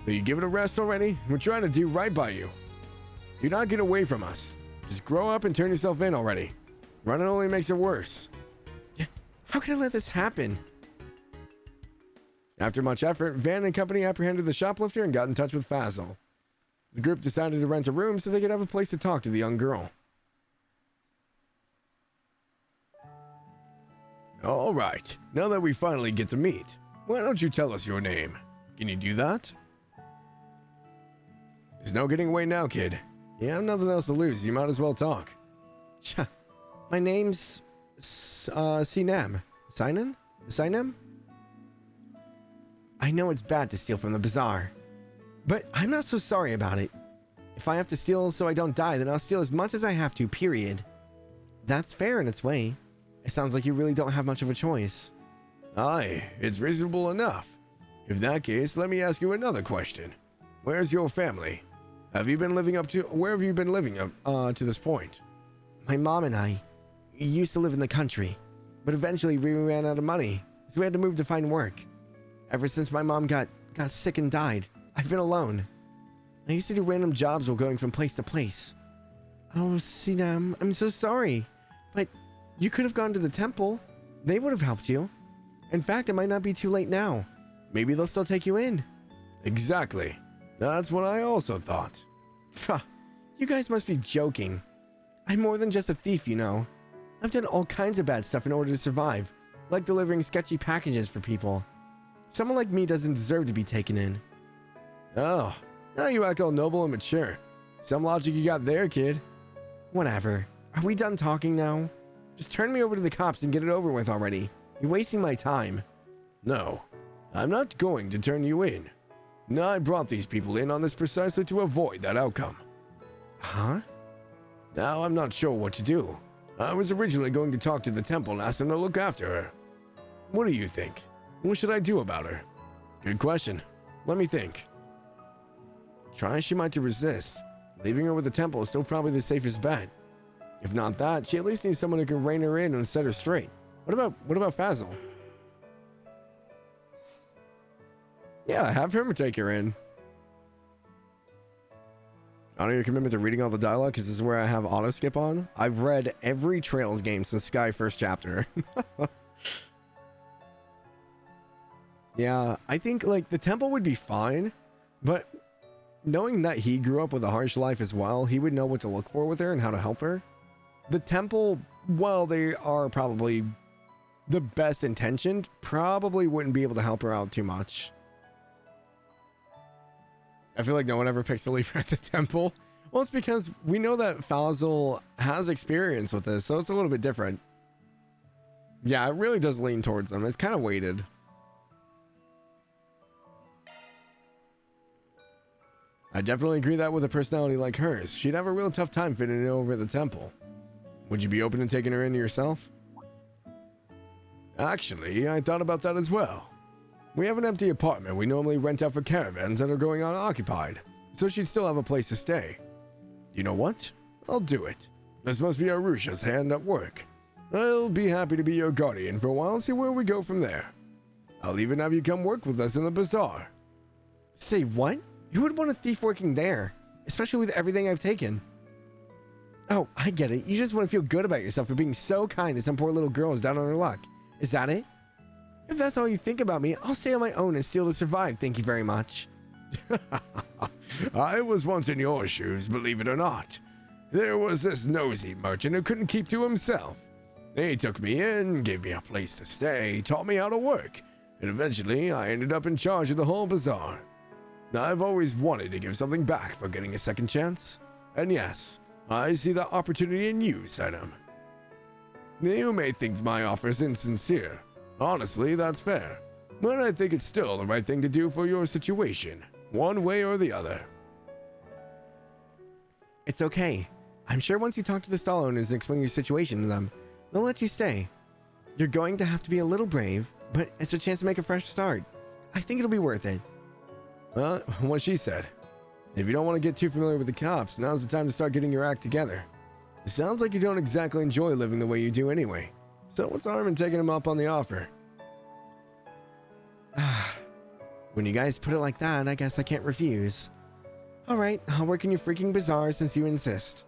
Will you give it a rest already? We're trying to do right by you. Do not get away from us. Just grow up and turn yourself in already. Running only makes it worse. How can I let this happen? After much effort, Van and company apprehended the shoplifter and got in touch with Fazil. The group decided to rent a room so they could have a place to talk to the young girl. All right, now that we finally get to meet, why don't you tell us your name? Can you do that? There's no getting away now, kid. You have nothing else to lose, you might as well talk. My name's Sinem. Sinem? I know it's bad to steal from the bazaar, but I'm not so sorry about it. If I have to steal so I don't die, then I'll steal as much as I have to, period. That's fair in its way. It sounds like you really don't have much of a choice. Aye, it's reasonable enough. In that case, let me ask you another question. Where's your family? Where have you been living up to this point? My mom and I used to live in the country, but eventually we ran out of money, so we had to move to find work. Ever since my mom got sick and died, I've been alone. I used to do random jobs while going from place to place. Oh, Sinem, I'm so sorry, but you could have gone to the temple. They would have helped you. In fact, it might not be too late now. Maybe they'll still take you in. Exactly. That's what I also thought. You guys must be joking. I'm more than just a thief, you know. I've done all kinds of bad stuff in order to survive, like delivering sketchy packages for people. Someone like me doesn't deserve to be taken in. Oh, now you act all noble and mature. Some logic you got there, kid. Whatever. Are we done talking now? Just turn me over to the cops and get it over with already. You're wasting my time. No, I'm not going to turn you in. No, I brought these people in on this precisely to avoid that outcome. Huh? Now I'm not sure what to do. I was originally going to talk to the temple and ask them to look after her. What do you think? What should I do about her? Good question. Let me think. Try as she might to resist. Leaving her with the temple is still probably the safest bet. If not that, she at least needs someone who can rein her in and set her straight. What about Fazil? Yeah, have him take her in. Honor your commitment to reading all the dialogue, because this is where I have auto skip on. I've read every Trails game since Sky first chapter. Yeah, I think like the temple would be fine, but knowing that he grew up with a harsh life as well, he would know what to look for with her and how to help her. The temple, while they are probably the best intentioned, probably wouldn't be able to help her out too much. I feel like no one ever picks to leave her at the temple. Well, it's because we know that Fazil has experience with this, so it's a little bit different. Yeah, it really does lean towards them. It's kind of weighted. I definitely agree that with a personality like hers, she'd have a real tough time fitting in over at the temple. Would you be open to taking her in yourself? Actually, I thought about that as well. We have an empty apartment we normally rent out for caravans that are going unoccupied, so she'd still have a place to stay. You know what? I'll do it. This must be Arusha's hand at work. I'll be happy to be your guardian for a while and see where we go from there. I'll even have you come work with us in the bazaar. Say what? Who would want a thief working there? Especially with everything I've taken. Oh, I get it. You just want to feel good about yourself for being so kind to some poor little girl who's down on her luck. Is that it? If that's all you think about me, I'll stay on my own and steal to survive, thank you very much. I was once in your shoes, believe it or not. There was this nosy merchant who couldn't keep to himself. He took me in, gave me a place to stay, taught me how to work, and eventually I ended up in charge of the whole bazaar. I've always wanted to give something back for getting a second chance. And yes, I see the opportunity in you, Saddam. You may think my offer is insincere. Honestly, that's fair. But I think it's still the right thing to do for your situation, one way or the other. It's okay. I'm sure once you talk to the stall owners and explain your situation to them, they'll let you stay. You're going to have to be a little brave, but it's a chance to make a fresh start. I think it'll be worth it. Well, what she said. If you don't want to get too familiar with the cops, now's the time to start getting your act together. It sounds like you don't exactly enjoy living the way you do anyway. So what's the harm in taking him up on the offer? When you guys put it like that, I guess I can't refuse. Alright, I'll work in your freaking bazaar since you insist.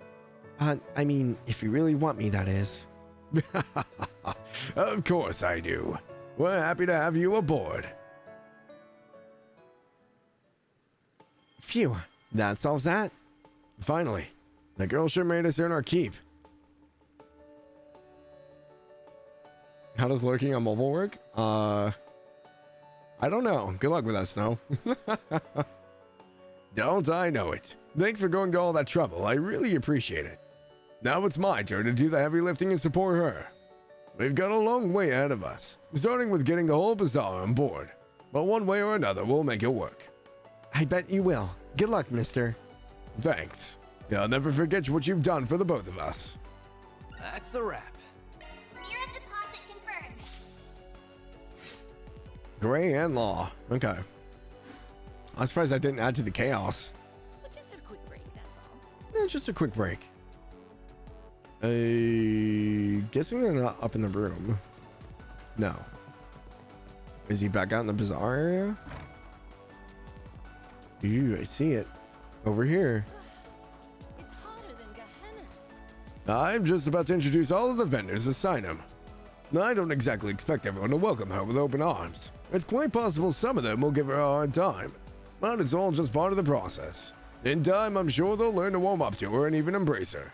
I mean, if you really want me, that is. Of course I do. We're happy to have you aboard. Phew, that solves that. Finally, the girl sure made us earn our keep. How does lurking on mobile work? I don't know. Good luck with that, Snow. Don't I know it. Thanks for going to all that trouble. I really appreciate it. Now it's my turn to do the heavy lifting and support her. We've got a long way ahead of us, starting with getting the whole bazaar on board. But one way or another, we'll make it work. I bet you will. Good luck, mister. Thanks. I'll never forget what you've done for the both of us. That's a wrap. Mira deposit confirmed. Gray and Law. Okay. I'm surprised I didn't add to the chaos. But just a quick break, that's all. Yeah, just a quick break. Guessing they're not up in the room. No. Is he back out in the bazaar area? Ooh, I see it. Over here. It's hotter than Gehenna. I'm just about to introduce all of the vendors to Sinem. I don't exactly expect everyone to welcome her with open arms. It's quite possible some of them will give her a hard time, but it's all just part of the process. In time, I'm sure they'll learn to warm up to her and even embrace her.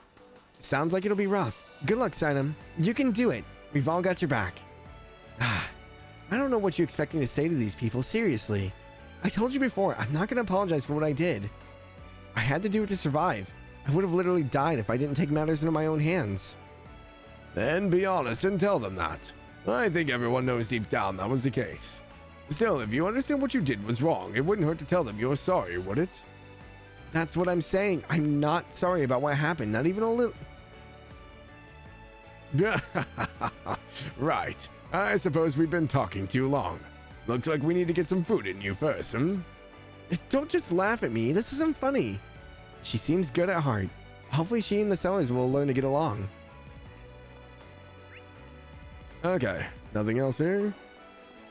Sounds like it'll be rough. Good luck, Sinem. You can do it. We've all got your back. I don't know what you expect me to say to these people, seriously. I told you before, I'm not going to apologize for what I did. I had to do it to survive. I would have literally died if I didn't take matters into my own hands. Then be honest and tell them that. I think everyone knows deep down that was the case. Still, if you understand what you did was wrong, it wouldn't hurt to tell them you're sorry, would it? That's what I'm saying. I'm not sorry about what happened, not even a little. Right. I suppose we've been talking too long. Looks like we need to get some food in you first, Don't just laugh at me. This isn't funny. She seems good at heart. Hopefully she and the sellers will learn to get along. Okay, nothing else here?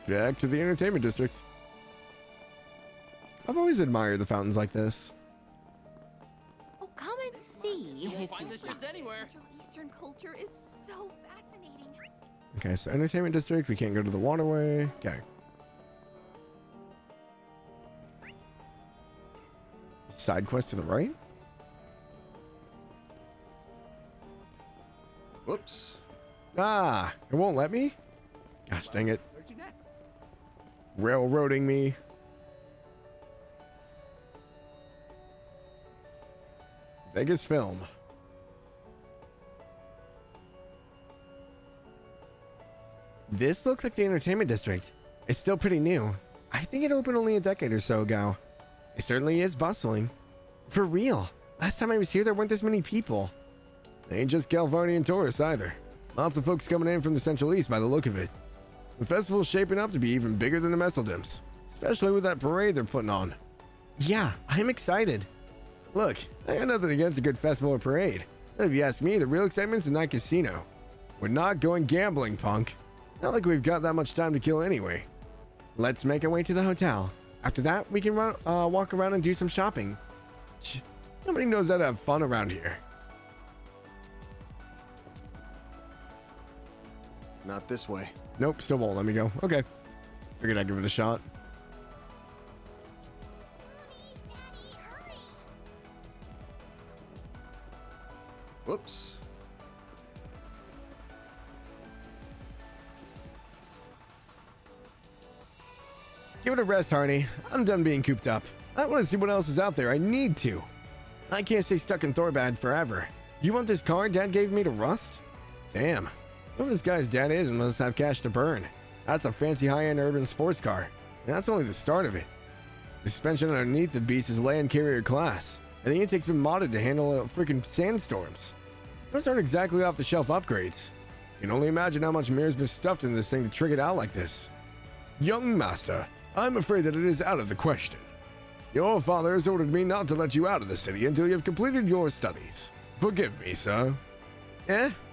Back to the entertainment district. I've always admired the fountains like this. Oh, come and see. You won't find this just anywhere. Central Eastern culture is so fascinating. Okay, so entertainment district. We can't go to the waterway. Okay. Side quest to the right? Whoops. Ah, it won't let me? Gosh dang it. Where'd you next? Railroading me. Vegas film. This looks like the entertainment district. It's still pretty new. I think it opened only a decade or so ago. It certainly is bustling. For real. Last time I was here, there weren't this many people. They ain't just Galvarnian tourists either. Lots of folks coming in from the Central East by the look of it. The festival's shaping up to be even bigger than the Messeldims, especially with that parade they're putting on. Yeah, I'm excited. Look, I got nothing against a good festival or parade. And if you ask me, the real excitement's in that casino. We're not going gambling, punk. Not like we've got that much time to kill anyway. Let's make our way to the hotel. After that, we can walk around and do some shopping. Nobody knows how to have fun around here. Not this way. Nope, still won't let me go. Okay. Figured I'd give it a shot. Whoops. Give it a rest, Harney. I'm done being cooped up. I want to see what else is out there. I need to. I can't stay stuck in Tharbad forever. You want this car Dad gave me to rust? Damn. Whoever this guy's dad is must have cash to burn. That's a fancy high-end urban sports car. And that's only the start of it. The suspension underneath the beast is land carrier class, and the intake's been modded to handle freaking sandstorms. Those aren't exactly off-the-shelf upgrades. You can only imagine how much Mirror's been stuffed in this thing to trick it out like this. Young master, I'm afraid that it is out of the question. Your father has ordered me not to let you out of the city until you have completed your studies. Forgive me, sir.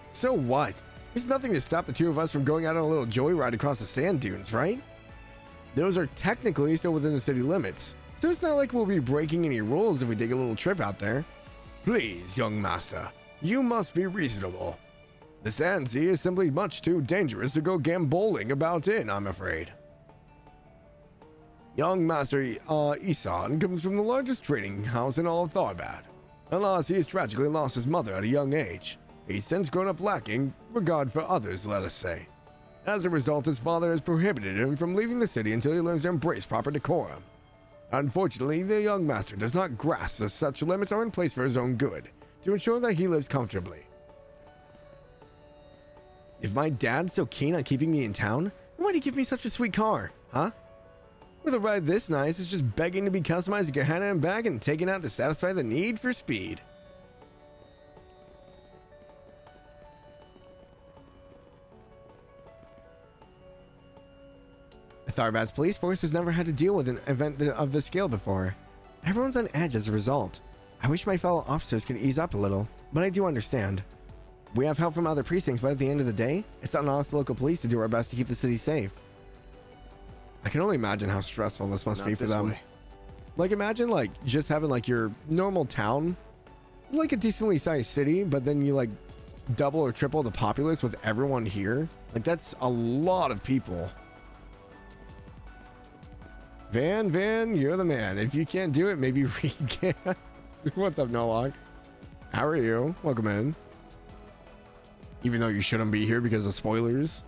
So what? There's nothing to stop the two of us from going out on a little joyride across the sand dunes, right? Those are technically still within the city limits, so it's not like we'll be breaking any rules if we take a little trip out there. Please, young master, you must be reasonable. The sand sea is simply much too dangerous to go gamboling about in, I'm afraid. Young Master Isan comes from the largest trading house in all of Tharbad. Alas, he has tragically lost his mother at a young age. He's since grown up lacking regard for others, let us say. As a result, his father has prohibited him from leaving the city until he learns to embrace proper decorum. Unfortunately, the young master does not grasp that such limits are in place for his own good, to ensure that he lives comfortably. If my dad's so keen on keeping me in town, why'd he give me such a sweet car, huh? With a ride this nice, it's just begging to be customized to Gehenna and back and taken out to satisfy the need for speed. Tharbad's police force has never had to deal with an event of this scale before. Everyone's on edge as a result. I wish my fellow officers could ease up a little, but I do understand. We have help from other precincts, but at the end of the day, it's on us local police to do our best to keep the city safe. I can only imagine how stressful this must be for them. Like, imagine, like, just having, like, your normal town, like a decently sized city, but then you, like, double or triple the populace with everyone here. Like, that's a lot of people. Van, you're the man. If you can't do it, maybe Reed can. What's up, Jalmoc? How are you? Welcome in. Even though you shouldn't be here because of spoilers.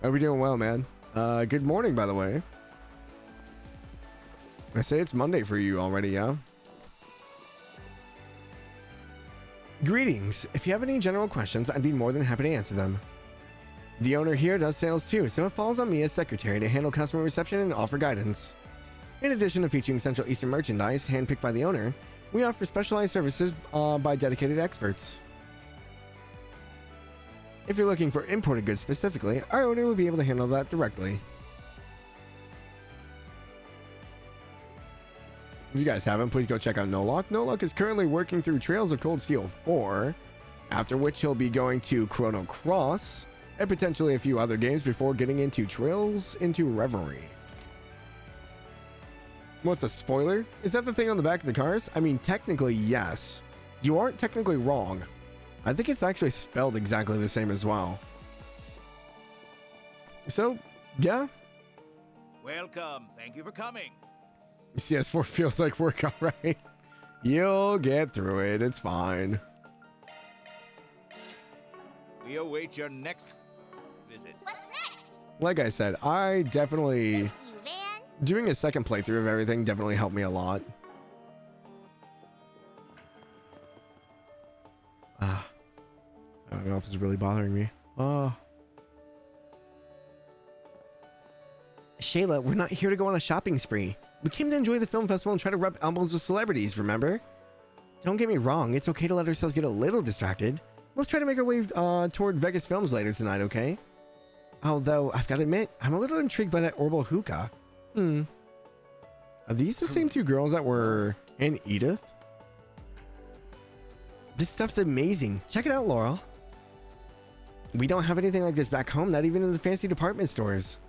Hope you're doing well, man. Good morning, by the way. I say it's Monday for you already, yeah? Greetings. If you have any general questions, I'd be more than happy to answer them. The owner here does sales too, so it falls on me as secretary to handle customer reception and offer guidance. In addition to featuring Central Eastern merchandise handpicked by the owner, we offer specialized services by dedicated experts. If you're looking for imported goods specifically, our owner will be able to handle that directly. If you guys haven't, please go check out Jalmoc. Jalmoc is currently working through Trails of Cold Steel 4, after which he'll be going to Chrono Cross, and potentially a few other games before getting into Trails into Reverie. What's a spoiler? Is that the thing on the back of the cars? I mean, technically, yes. You aren't technically wrong. I think it's actually spelled exactly the same as well. So, yeah. Welcome. Thank you for coming. CS4 feels like work, alright. You'll get through it. It's fine. We await your next visit. What's next? Like I said, I definitely... Doing a second playthrough of everything definitely helped me a lot. I don't know if this is really bothering me. Shayla, we're not here to go on a shopping spree. We came to enjoy the film festival and try to rub elbows with celebrities, remember? Don't get me wrong, it's okay to let ourselves get a little distracted. Let's try to make our way toward Vegas Films later tonight, okay? Although, I've got to admit, I'm a little intrigued by that orbital hookah. Are these the same two girls that were in Edith? This stuff's amazing. Check it out, Laurel. We don't have anything like this back home, not even in the fancy department stores.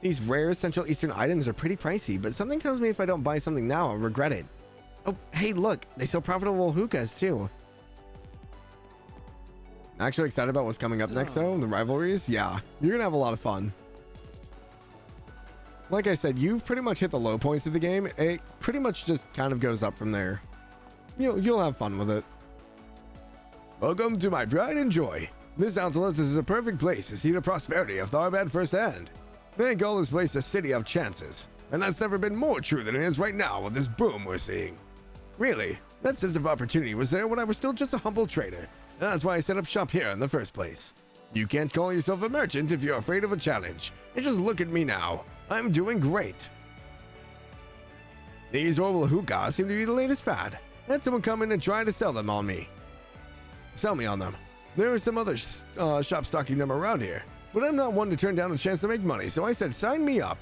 These rare Central Eastern items are pretty pricey, but something tells me if I don't buy something now, I'll regret it. Oh, hey, look, they sell profitable hookahs too. Actually excited about what's coming up next though, the rivalries. Yeah, you're gonna have a lot of fun. Like I said, you've pretty much hit the low points of the game. It pretty much just kind of goes up from there. You'll have fun with it. Welcome to my pride and joy. This outlet is a perfect place to see the prosperity of Tharbad firsthand. They call this place a city of chances, and that's never been more true than it is right now with this boom we're seeing. Really, that sense of opportunity was there when I was still just a humble trader, and that's why I set up shop here in the first place. You can't call yourself a merchant if you're afraid of a challenge, and just look at me now. I'm doing great. These horrible hookahs seem to be the latest fad. I had someone come in and try to sell me on them. There are some other shops stocking them around here, but I'm not one to turn down a chance to make money, so I said sign me up.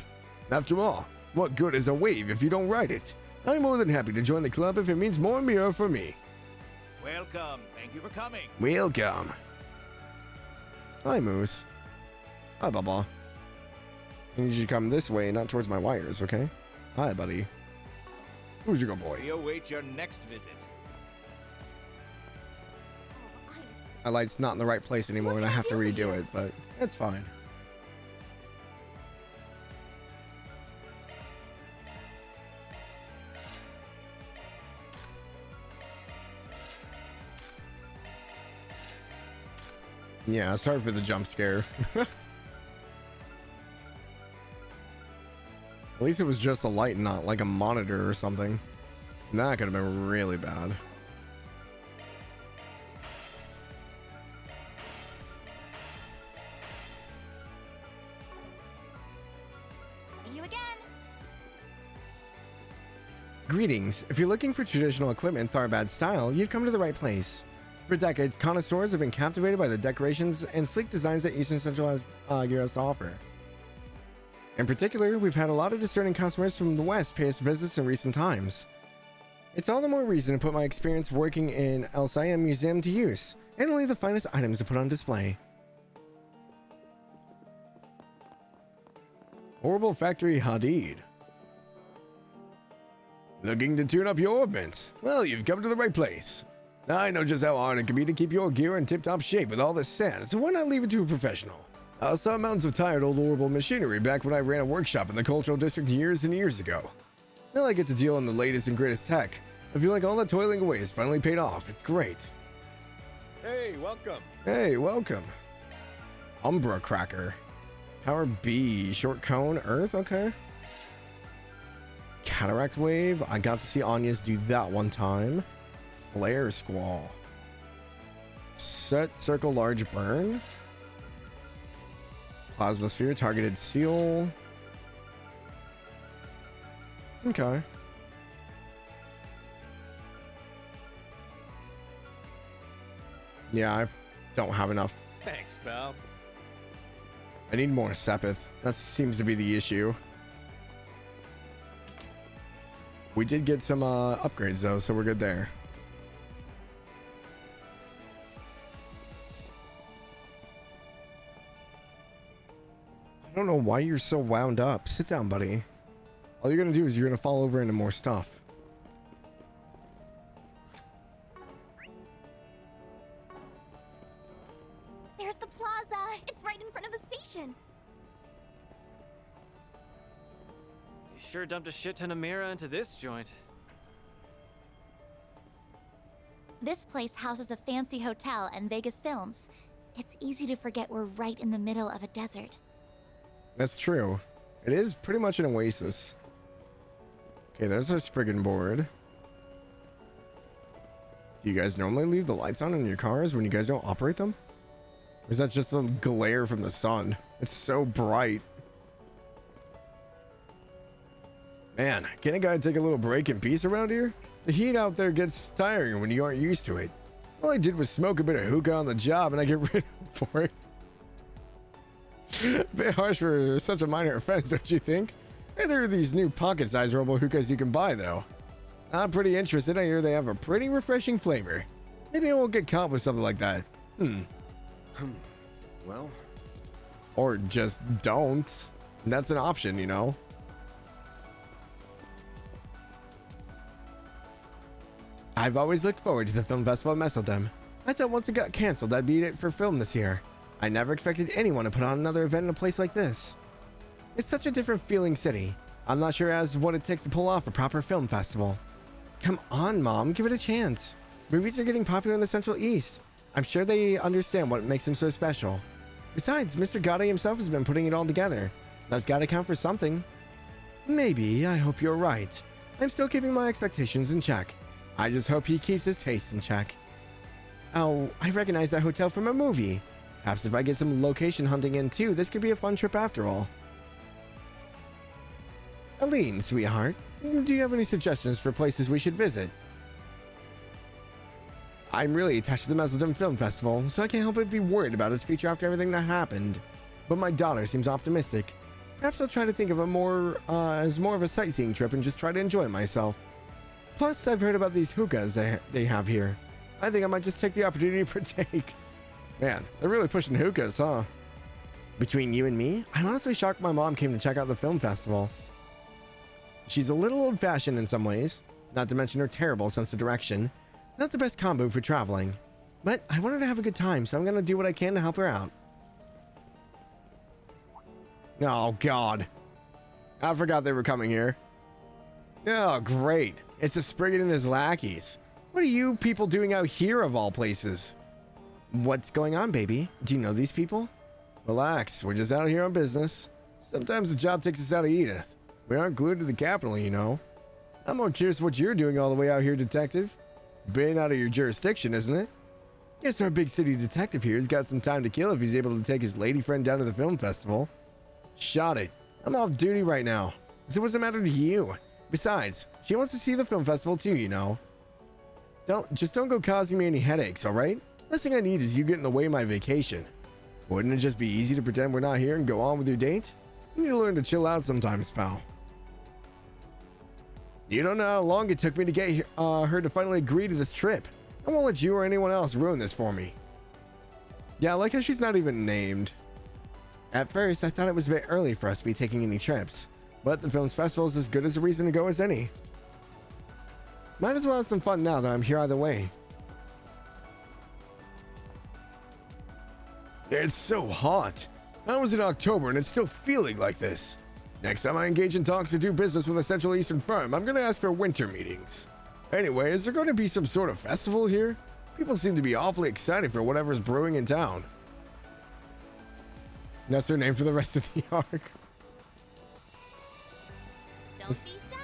After all, what good is a wave if you don't ride it? I'm more than happy to join the club if it means more mirror for me. Welcome. Thank you for coming. Welcome. Hi, Moose. Hi, Baba. I need you to come this way, not towards my wires, okay? Hi, buddy. Who's your good boy? We await your next visit. My light's not in the right place anymore and I have to redo it, but it's fine. Yeah, sorry for the jump scare. At least it was just a light, not like a monitor or something. That could have been really bad. See you again. Greetings. If you're looking for traditional equipment Tharbad style, you've come to the right place. For decades, connoisseurs have been captivated by the decorations and sleek designs that Eastern Central Gear has to offer. In particular, we've had a lot of discerning customers from the West pay us visits in recent times. It's all the more reason to put my experience working in El Siam Museum to use, and only the finest items to put on display. Horrible Factory Hadid. Looking to tune up your orbits? Well, you've come to the right place. I know just how hard it can be to keep your gear in tip-top shape with all this sand, so why not leave it to a professional? I saw mountains of tired old horrible machinery back when I ran a workshop in the cultural district years and years ago. Now I get to deal in the latest and greatest tech. I feel like all that toiling away has finally paid off. It's great. Hey, welcome. Hey, welcome. Umbra Cracker. Power B. Short cone. Earth. Okay. Cataract Wave. I got to see Anya's do that one time. Flare Squall. Set Circle Large Burn. Plasmasphere, Targeted Seal. Okay. Yeah, I don't have enough. Thanks, pal. I need more Sepith. That seems to be the issue. We did get some upgrades though, so we're good there. I don't know why you're so wound up. Sit down, buddy. All you're gonna do is you're gonna fall over into more stuff. There's the plaza. It's right in front of the station. You sure dumped a shit ton of Mira into this joint. This place houses a fancy hotel and Vegas Films. It's easy to forget we're right in the middle of a desert. That's true. It is pretty much an oasis. Okay, there's our Spriggan board. Do you guys normally leave the lights on in your cars when you guys don't operate them? Or is that just the glare from the sun? It's so bright. Man, can a guy take a little break in peace around here? The heat out there gets tiring when you aren't used to it. All I did was smoke a bit of hookah on the job and I get rid of for it. A bit harsh for such a minor offense, don't you think? Hey, there are these new pocket-sized robo hookahs you can buy, though. I'm pretty interested. I hear they have a pretty refreshing flavor. Maybe I won't get caught with something like that. Well. Or just don't. That's an option, you know? I've always looked forward to the film festival at Messeldom. I thought once it got canceled, that'd be it for film this year. I never expected anyone to put on another event in a place like this. It's such a different feeling city. I'm not sure as what it takes to pull off a proper film festival. Come on, Mom, give it a chance. Movies are getting popular in the Central East. I'm sure they understand what makes them so special. Besides, Mr. Gotti himself has been putting it all together. That's gotta count for something. Maybe, I hope you're right. I'm still keeping my expectations in check. I just hope he keeps his taste in check. Oh, I recognize that hotel from a movie. Perhaps if I get some location hunting in too, this could be a fun trip after all. Aline, sweetheart, do you have any suggestions for places we should visit? I'm really attached to the Messeldom Film Festival, so I can't help but be worried about its future after everything that happened. But my daughter seems optimistic. Perhaps I'll try to think of it as more of a sightseeing trip and just try to enjoy myself. Plus, I've heard about these hookahs they have here. I think I might just take the opportunity to partake. Man, they're really pushing hookahs, huh? Between you and me, I'm honestly shocked my mom came to check out the film festival. She's a little old-fashioned in some ways, not to mention her terrible sense of direction. Not the best combo for traveling. But I want her to have a good time, so I'm gonna do what I can to help her out. Oh, God. I forgot they were coming here. Oh, great. It's a Spriggan and his lackeys. What are you people doing out here of all places? What's going on, baby? Do you know these people? Relax, we're just out here on business. Sometimes the job takes us out of Edith. We aren't glued to the capital, you know. I'm more curious what you're doing all the way out here, detective. Been out of your jurisdiction, isn't it? Guess our big city detective here has got some time to kill if he's able to take his lady friend down to the film festival. Shot it. I'm off duty right now. So what's the matter to you? Besides, she wants to see the film festival too, you know. Don't go causing me any headaches, alright? Last thing I need is you getting in the way of my vacation. Wouldn't it just be easy to pretend we're not here and go on with your date? You need to learn to chill out sometimes, pal. You don't know how long it took me to get her to finally agree to this trip. I won't let you or anyone else ruin this for me. Yeah, I like how she's not even named. At first, I thought it was a bit early for us to be taking any trips, but the film's festival is as good as a reason to go as any. Might as well have some fun now that I'm here either way. It's so hot. I was in October and it's still feeling like this. Next time I engage in talks to do business with a Central Eastern firm, I'm going to ask for winter meetings. Anyway, is there going to be some sort of festival here? People seem to be awfully excited for whatever's brewing in town. That's their name for the rest of the arc. Don't be shy.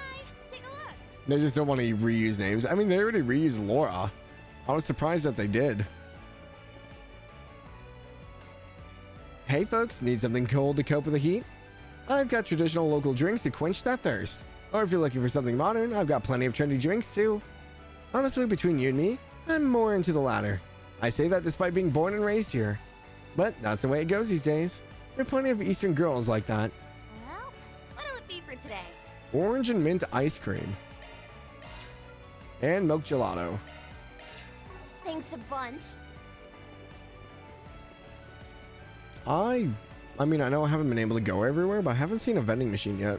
Take a look. They just don't want to reuse names. I mean, they already reused Laura. I was surprised that they did. Hey folks, need something cold to cope with the heat? I've got traditional local drinks to quench that thirst. Or if you're looking for something modern, I've got plenty of trendy drinks too. Honestly, between you and me, I'm more into the latter. I say that despite being born and raised here. But that's the way it goes these days. There are plenty of Eastern girls like that. Well, what'll it be for today? Orange and mint ice cream. And milk gelato. Thanks a bunch. I mean, I know I haven't been able to go everywhere, but I haven't seen a vending machine yet.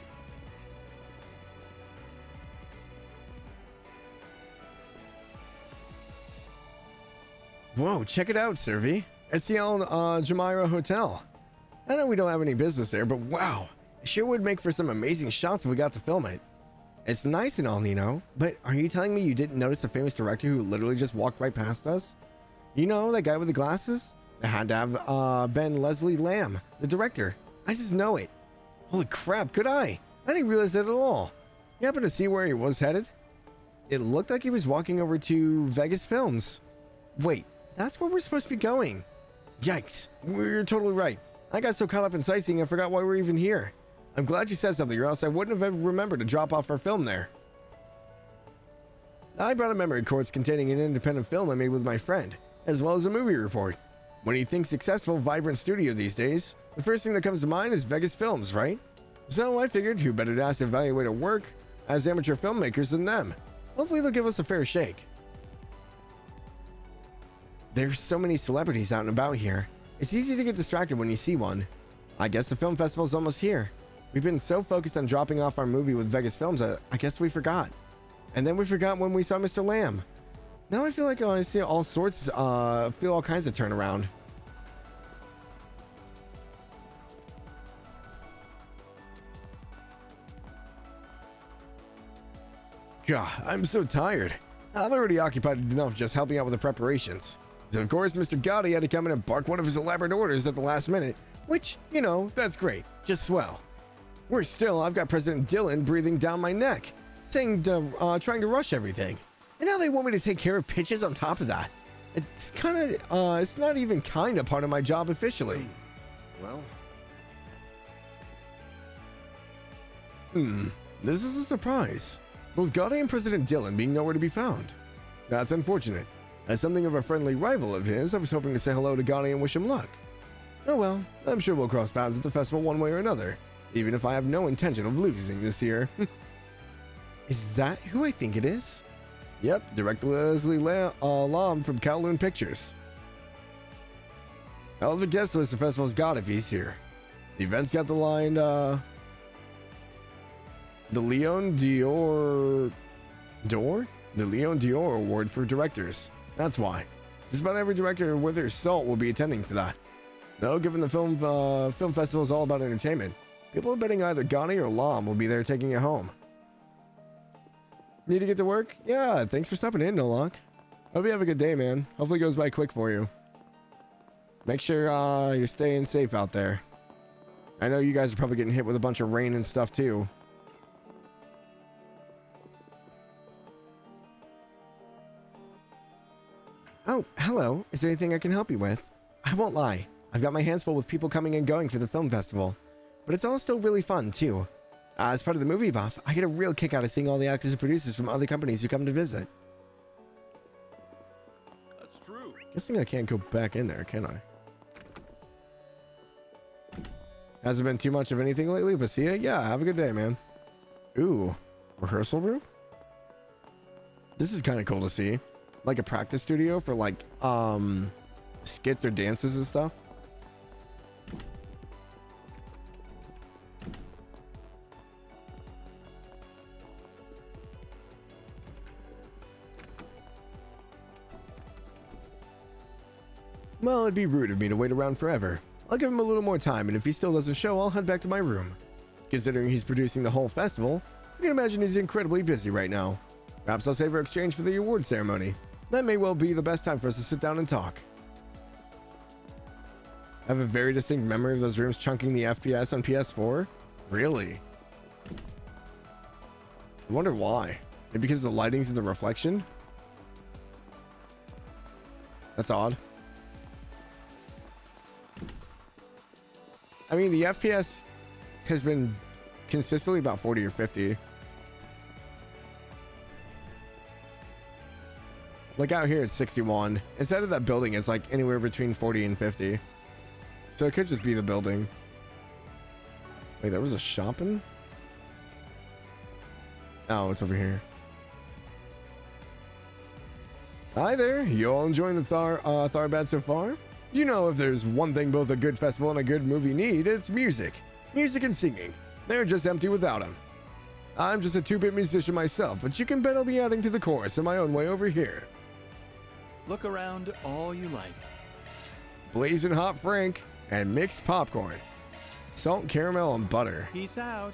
Whoa, check it out, Servi. It's the old Jumeirah Hotel. I know we don't have any business there, but wow, it sure would make for some amazing shots if we got to film it. It's nice and all, you know, but are you telling me you didn't notice the famous director who literally just walked right past us? You know, that guy with the glasses? It had to have been Leslie Lamb, the director. I just know it. Holy crap, could I? I didn't realize that at all. You happen to see where he was headed? It looked like he was walking over to Vegas Films. Wait, that's where we're supposed to be going. Yikes, you're totally right. I got so caught up in sightseeing I forgot why we're even here. I'm glad you said something or else I wouldn't have ever remembered to drop off our film there. I brought a memory quartz containing an independent film I made with my friend, as well as a movie report. When you think successful, vibrant studio these days, the first thing that comes to mind is Vegas Films, right? So I figured who better to ask to evaluate our work as amateur filmmakers than them. Hopefully they'll give us a fair shake. There's so many celebrities out and about here. It's easy to get distracted when you see one. I guess the film festival's almost here. We've been so focused on dropping off our movie with Vegas Films, I guess we forgot. And then we forgot when we saw Mr. Lamb. Now I feel like I see all sorts, feel all kinds of turnaround. God, I'm so tired. I've already occupied enough just helping out with the preparations. So of course, Mr. Gotti had to come in and bark one of his elaborate orders at the last minute, which, you know, that's great. Just swell. Worse still, I've got President Dillon breathing down my neck, saying trying to rush everything. And now they want me to take care of pitches on top of that. It's kind of, it's not even kind of part of my job officially. Well. This is a surprise. Both Gotti and President Dillon being nowhere to be found. That's unfortunate. As something of a friendly rival of his, I was hoping to say hello to Gotti and wish him luck. Oh well, I'm sure we'll cross paths at the festival one way or another, even if I have no intention of losing this year. Is that who I think it is? Yep, Director Leslie Lam from Kowloon Pictures. Hell of a guest list the festival's got if he's here. The event's got the line, the Leon Dior Award for directors. That's why. Just about every director worth their salt will be attending for that. Though, given the film festival is all about entertainment, people are betting either Gotti or Lam will be there taking it home. Need to get to work? Yeah, thanks for stopping in, Jalmoc. Hope you have a good day, man. Hopefully it goes by quick for you. Make sure you're staying safe out there. I know you guys are probably getting hit with a bunch of rain and stuff too. Oh, hello. Is there anything I can help you with? I won't lie. I've got my hands full with people coming and going for the film festival. But it's all still really fun, too. As part of the movie buff, I get a real kick out of seeing all the actors and producers from other companies who come to visit. That's true. Guessing I can't go back in there, can I? Hasn't been too much of anything lately, but see ya? Yeah, have a good day, man. Ooh, rehearsal room? This is kind of cool to see. Like a practice studio for like, skits or dances and stuff. Well, it'd be rude of me to wait around forever. I'll give him a little more time, and if he still doesn't show, I'll head back to my room. Considering he's producing the whole festival, I can imagine he's incredibly busy right now. Perhaps I'll save our exchange for the award ceremony. That may well be the best time for us to sit down and talk. I have a very distinct memory of those rooms chunking the FPS on PS4. Really? I wonder why. Maybe because the lighting's in the reflection? That's odd. I mean, the FPS has been consistently about 40 or 50. Like out here, it's 61. Inside of that building, it's like anywhere between 40 and 50. So it could just be the building. Wait, there was a shopping? Oh, it's over here. Hi there. You all enjoying the Tharbad so far? You know, if there's one thing both a good festival and a good movie need, it's music. Music and singing. They're just empty without them. I'm just a 2-bit musician myself, but you can bet I'll be adding to the chorus in my own way over here. Look around all you like. Blazing hot Frank and mixed popcorn. Salt, caramel, and butter. Peace out.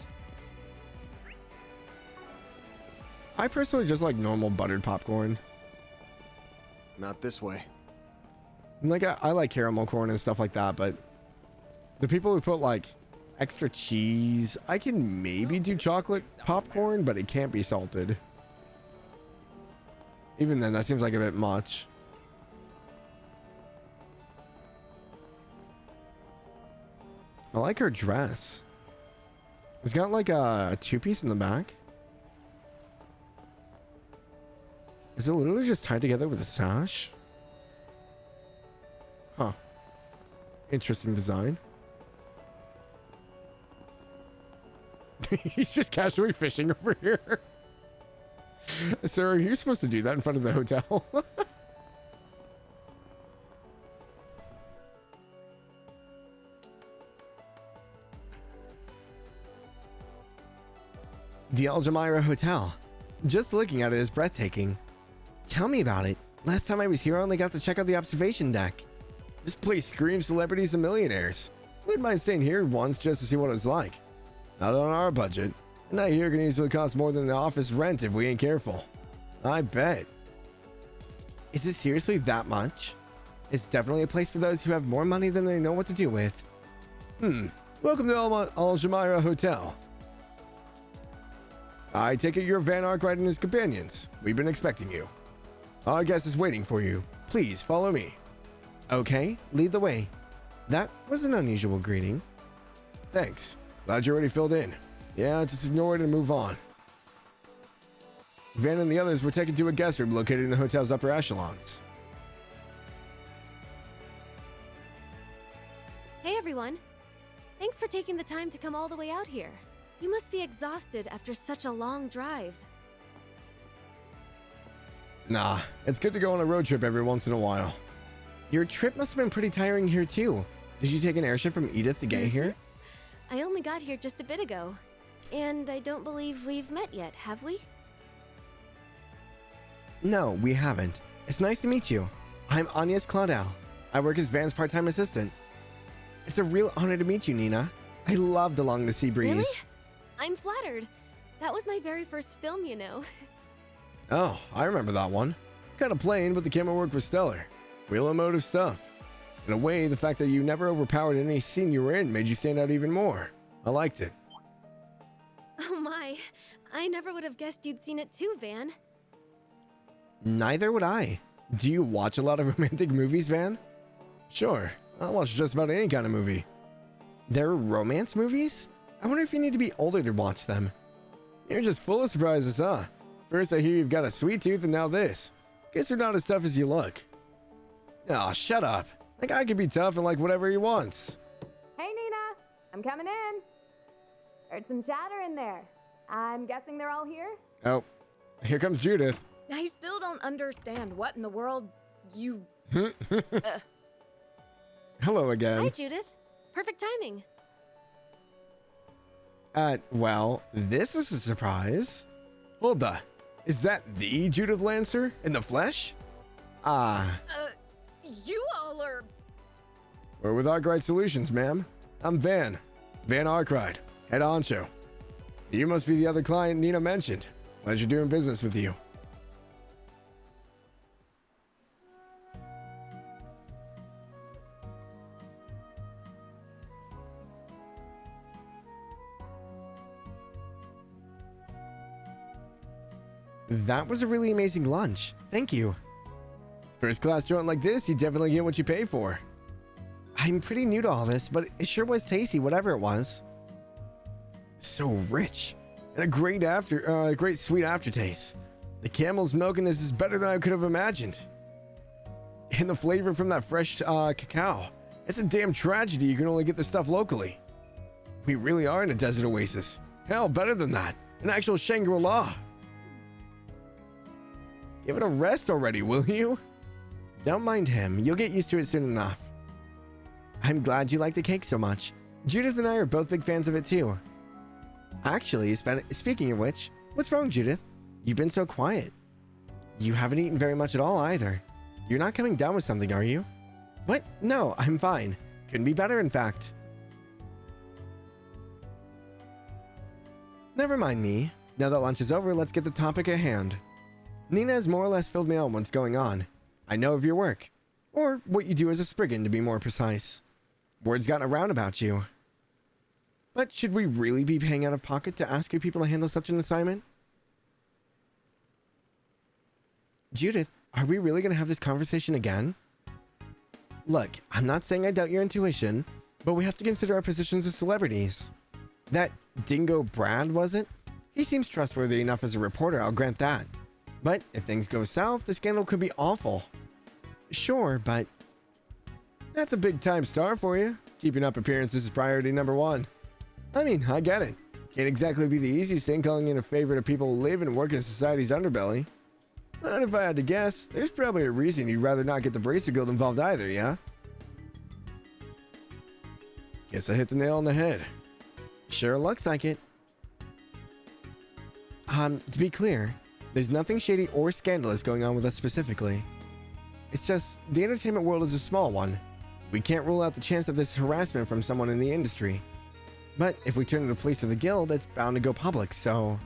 I personally just like normal buttered popcorn. Not this way. Like I like caramel corn and stuff like that, but the people who put like extra cheese, I can maybe do chocolate popcorn, but it can't be salted. Even then, that seems like a bit much. I like her dress. It's got like a 2-piece in the back. Is it literally just tied together with a sash? Huh. Interesting design. He's just casually fishing over here. Sir, are you supposed to do that in front of the hotel? The Aljamira Hotel. Just looking at it is breathtaking. Tell me about it. Last time I was here, I only got to check out the observation deck. This place screams celebrities and millionaires. Wouldn't mind staying here once just to see what it's like. Not on our budget. A night here can easily cost more than the office rent if we ain't careful. I bet. Is it seriously that much? It's definitely a place for those who have more money than they know what to do with. Welcome to Aljamira Hotel. I take it you're Van Arkwright and his companions. We've been expecting you. Our guest is waiting for you. Please follow me. Okay, lead the way. That was an unusual greeting. Thanks. Glad you're already filled in. Yeah, just ignore it and move on. Van and the others were taken to a guest room located in the hotel's upper echelons. Hey everyone. Thanks for taking the time to come all the way out here. You must be exhausted after such a long drive. Nah, it's good to go on a road trip every once in a while. Your trip must have been pretty tiring here too. Did you take an airship from Edith to get here? I only got here just a bit ago. And I don't believe we've met yet, have we? No, we haven't. It's nice to meet you. I'm Agnes Claudel. I work as Van's part-time assistant. It's a real honor to meet you, Nina. I loved Along the Sea Breeze. Really? I'm flattered. That was my very first film, you know. Oh, I remember that one. Kind of plain, but the camera work was stellar. Real emotive stuff. In a way, the fact that you never overpowered any scene you were in made you stand out even more. I liked it. Oh my, I never would have guessed you'd seen it too, Van. Neither would I. Do you watch a lot of romantic movies, Van? Sure, I'll watch just about any kind of movie. There are romance movies? I wonder if you need to be older to watch them. You're just full of surprises, huh? First I hear you've got a sweet tooth and now this. Guess you're not as tough as you look. Aw, shut up. That guy can be tough and like whatever he wants. Hey, Nina. I'm coming in. Heard some chatter in there. I'm guessing they're all here? Oh, here comes Judith. I still don't understand what in the world you... Hello again. Hi, Judith. Perfect timing. Well, this is a surprise. Hold on. Is that the Judith Lancer in the flesh? You all are... We're with Arkwright Solutions, ma'am. I'm Van Arkwright, head honcho. You must be the other client Nina mentioned. Pleasure doing business with you. That was a really amazing lunch. Thank you. First class joint like this, you definitely get what you pay for. I'm pretty new to all this, but it sure was tasty, whatever it was. So rich, and a great sweet aftertaste. The camel's milk in this is better than I could have imagined. And the flavor from that fresh cacao. It's a damn tragedy you can only get this stuff locally. We really are in a desert oasis. Hell, better than that. An actual Shangri-La. Give it a rest already, will you? Don't mind him. You'll get used to it soon enough. I'm glad you like the cake so much. Judith and I are both big fans of it too. Actually, speaking of which, what's wrong, Judith? You've been so quiet. You haven't eaten very much at all either. You're not coming down with something, are you? What? No, I'm fine. Couldn't be better, in fact. Never mind me. Now that lunch is over, let's get the topic at hand. Nina has more or less filled me out on what's going on. I know of your work. Or what you do as a Spriggan, to be more precise. Word's gotten around about you. But should we really be paying out of pocket to ask you people to handle such an assignment? Judith, are we really going to have this conversation again? Look, I'm not saying I doubt your intuition, but we have to consider our positions as celebrities. That dingo Brad, was it? He seems trustworthy enough as a reporter, I'll grant that. But if things go south, the scandal could be awful. Sure, but... That's a big-time star for you. Keeping up appearances is priority number one. I mean, I get it. Can't exactly be the easiest thing calling in a favor to people who live and work in society's underbelly. But if I had to guess, there's probably a reason you'd rather not get the Bracer Guild involved either, yeah? Guess I hit the nail on the head. Sure looks like it. To be clear, there's nothing shady or scandalous going on with us specifically. It's just, the entertainment world is a small one. We can't rule out the chance of this harassment from someone in the industry. But if we turn to the police or the guild, it's bound to go public, so...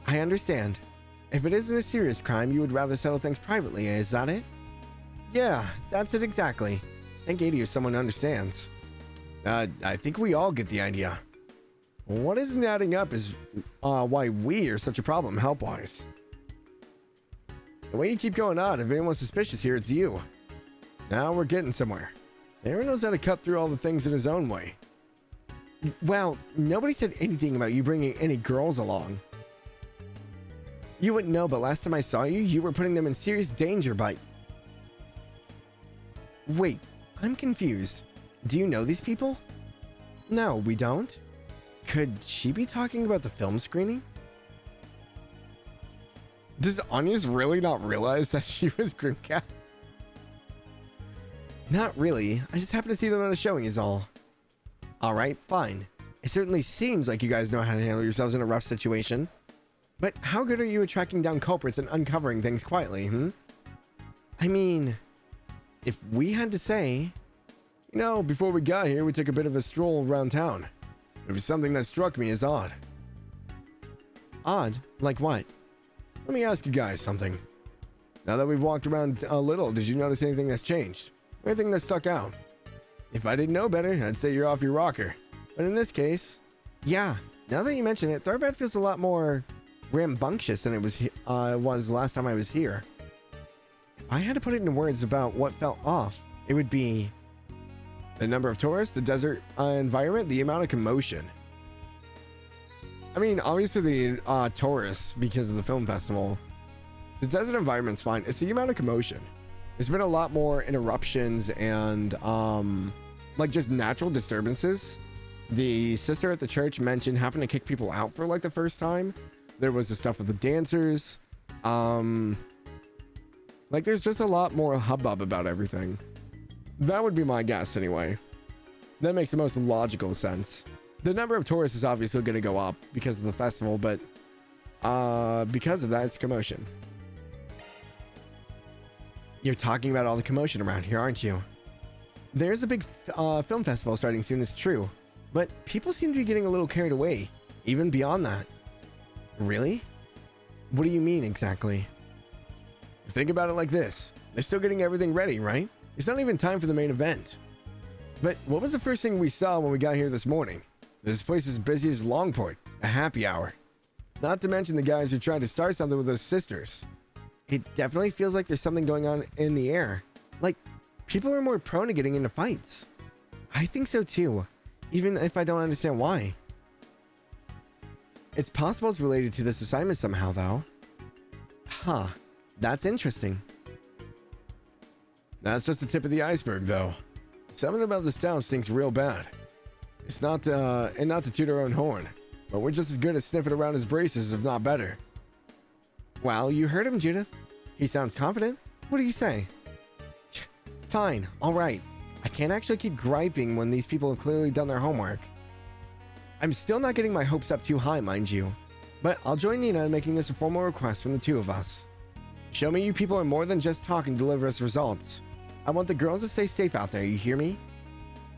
I understand. If it isn't a serious crime, you would rather settle things privately, is that it? Yeah, that's it exactly. Thank 80 if someone understands. I think we all get the idea. What isn't adding up is why we are such a problem help-wise. The way you keep going on, if anyone's suspicious here, it's you. Now we're getting somewhere. Aaron knows how to cut through all the things in his own way. Well, nobody said anything about you bringing any girls along. You wouldn't know, but last time I saw you, you were putting them in serious danger by... Wait, I'm confused. Do you know these people? No, we don't. Could she be talking about the film screening? Does Anya's really not realize that she was Grimcat? Not really. I just happened to see them at a showing is all. Alright, fine. It certainly seems like you guys know how to handle yourselves in a rough situation. But how good are you at tracking down culprits and uncovering things quietly, I mean, if we had to say... You know, before we got here, we took a bit of a stroll around town. It was something that struck me as odd. Odd? Like what? Let me ask you guys something. Now that we've walked around a little, did you notice anything that's changed? Anything that stuck out? If I didn't know better, I'd say you're off your rocker. But in this case, yeah, now that you mention it, Tharbad feels a lot more rambunctious than it was last time I was here. If I had to put it into words about what felt off, it would be the number of tourists, the desert environment, the amount of commotion. I mean, obviously the tourists, because of the film festival. The desert environment's fine. It's the amount of commotion. There's been a lot more interruptions and like just natural disturbances. The sister at the church mentioned having to kick people out for like the first time. There was the stuff with the dancers. Like there's just a lot more hubbub about everything. That would be my guess anyway. That makes the most logical sense. The number of tourists is obviously going to go up because of the festival, but because of that, it's commotion. You're talking about all the commotion around here, aren't you? There's a big film festival starting soon, it's true. But people seem to be getting a little carried away, even beyond that. Really? What do you mean exactly? Think about it like this. They're still getting everything ready, right? It's not even time for the main event. But what was the first thing we saw when we got here this morning? This place is as busy as Longport, a happy hour. Not to mention the guys who tried to start something with those sisters. It definitely feels like there's something going on in the air. Like, people are more prone to getting into fights. I think so too, even if I don't understand why. It's possible it's related to this assignment somehow, though. Huh, that's interesting. That's just the tip of the iceberg, though. Something about this town stinks real bad. It's not, and not to toot our own horn, but we're just as good at sniffing around his braces, if not better. Well, you heard him, Judith. He sounds confident. What do you say? Fine, alright. I can't actually keep griping when these people have clearly done their homework. I'm still not getting my hopes up too high, mind you. But I'll join Nina in making this a formal request from the two of us. Show me you people are more than just talk and deliver us results. I want the girls to stay safe out there, you hear me?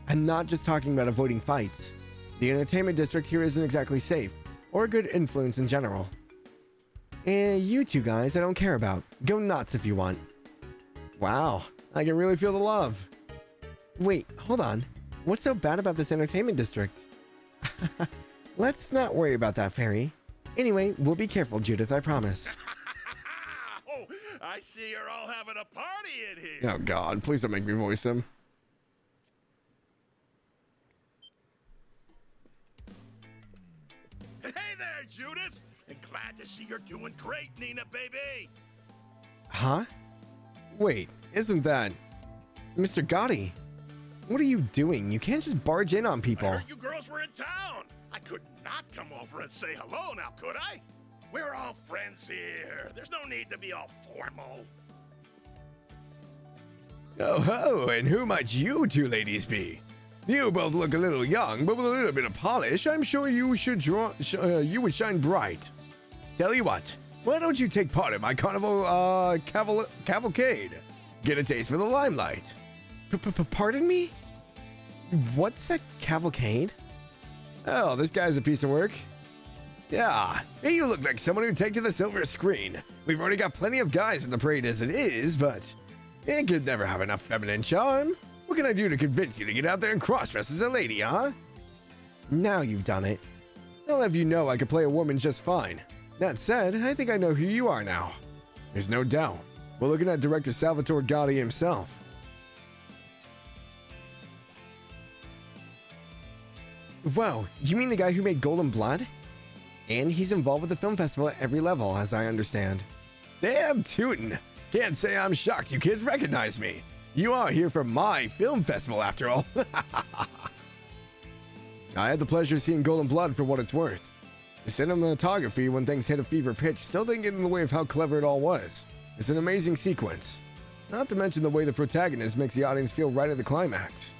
I'm not just talking about avoiding fights. The entertainment district here isn't exactly safe, or a good influence in general. And you two guys I don't care about. Go nuts if you want. Wow, I can really feel the love. Wait, hold on. What's so bad about this entertainment district? Let's not worry about that, Fairy. Anyway, we'll be careful, Judith, I promise. Oh, I see you're all having a party in here. Oh god, please don't make me voice him. Hey there, Judith. And glad to see you're doing great, Nina, baby. Huh? Wait, isn't that Mr. Gotti? What are you doing? You can't just barge in on people. I heard you girls were in town. I could not come over and say hello now, could I? We're all friends here. There's no need to be all formal. Oh ho, and who might you two ladies be? You both look a little young, but with a little bit of polish, I'm sure you would shine bright. Tell you what, why don't you take part in my carnival cavalcade? Get a taste for the limelight. Pardon me? What's a cavalcade? Oh, this guy's a piece of work. Yeah, you look like someone who'd take to the silver screen. We've already got plenty of guys in the parade as it is, but it could never have enough feminine charm. What can I do to convince you to get out there and cross-dress as a lady, huh? Now you've done it. I'll have you know I could play a woman just fine. That said, I think I know who you are now. There's no doubt. We're looking at director Salvatore Gotti himself. Whoa, you mean the guy who made Golden Blood? And he's involved with the film festival at every level, as I understand. Damn tootin'! Can't say I'm shocked you kids recognize me. You are here for my film festival after all. I had the pleasure of seeing Golden Blood for what it's worth. The cinematography, when things hit a fever pitch, still didn't get in the way of how clever it all was. It's an amazing sequence. Not to mention the way the protagonist makes the audience feel right at the climax.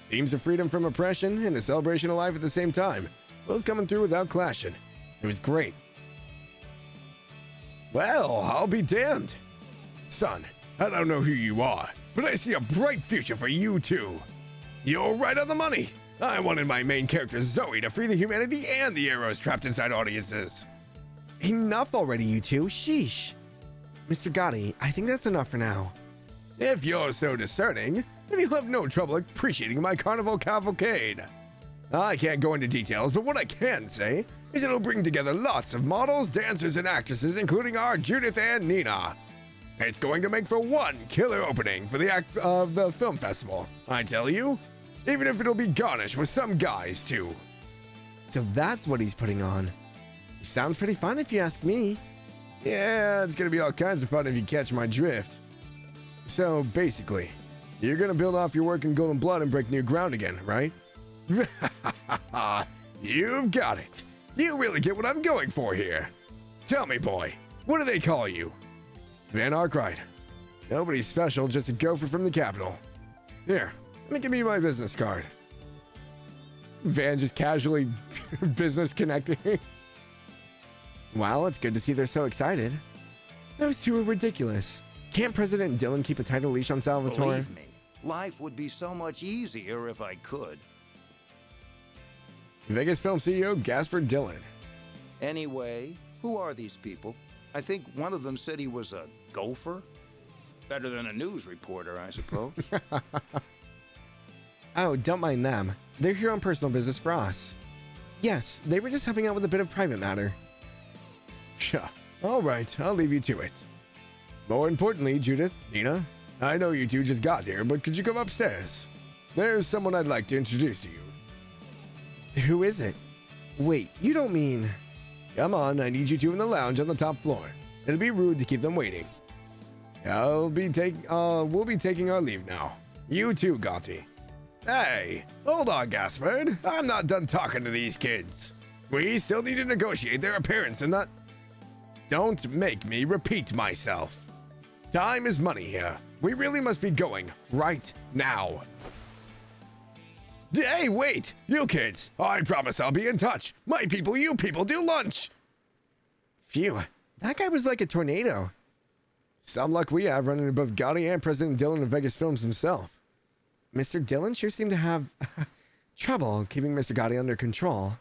Themes of freedom from oppression and a celebration of life at the same time, both coming through without clashing. It was great. Well, I'll be damned. Son, I don't know who you are, but I see a bright future for you too. You're right on the money. I wanted my main character Zoe to free the humanity and the arrows trapped inside audiences. Enough already, you two. Sheesh. Mr. Gotti, I think that's enough for now. If you're so discerning, then you'll have no trouble appreciating my carnival cavalcade. I can't go into details, but what I can say is it'll bring together lots of models, dancers, and actresses, including our Judith and Nina. It's going to make for one killer opening for the act of the film festival, I tell you. Even if it'll be garnished with some guys, too. So that's what he's putting on. Sounds pretty fun if you ask me. Yeah, it's gonna be all kinds of fun if you catch my drift. So, basically, you're gonna build off your work in Golden Blood and break new ground again, right? You've got it. You really get what I'm going for here. Tell me, boy, what do they call you? Van Arkwright. Nobody's special, just a gopher from the capital. Here, let me give you my business card. Van just casually business connecting. Well, it's good to see they're so excited. Those two are ridiculous. Can't President Dillon keep a tighter leash on Salvatore? Believe me, life would be so much easier if I could. Vegas Film CEO Gasper Dillon. Anyway, who are these people? I think one of them said he was a gopher. Better than a news reporter, I suppose. Oh, don't mind them. They're here on personal business for us. Yes, they were just helping out with a bit of private matter. Sure. All right, I'll leave you to it. More importantly, Judith, Nina, I know you two just got here, but could you come upstairs? There's someone I'd like to introduce to you. Who is it? Wait, you don't mean... Come on, I need you two in the lounge on the top floor. It'll be rude to keep them waiting. We'll be taking our leave now. You too, Gotti. Hey, hold on, Gaspard. I'm not done talking to these kids. We still need to negotiate their appearance and that... Don't make me repeat myself. Time is money here. We really must be going right now. Hey, wait! You kids! I promise I'll be in touch. My people, you people, do lunch! Phew, that guy was like a tornado. Some luck we have running above Gotti and President Dillon of Vegas Films himself. Mr. Dillon sure seemed to have trouble keeping Mr. Gotti under control.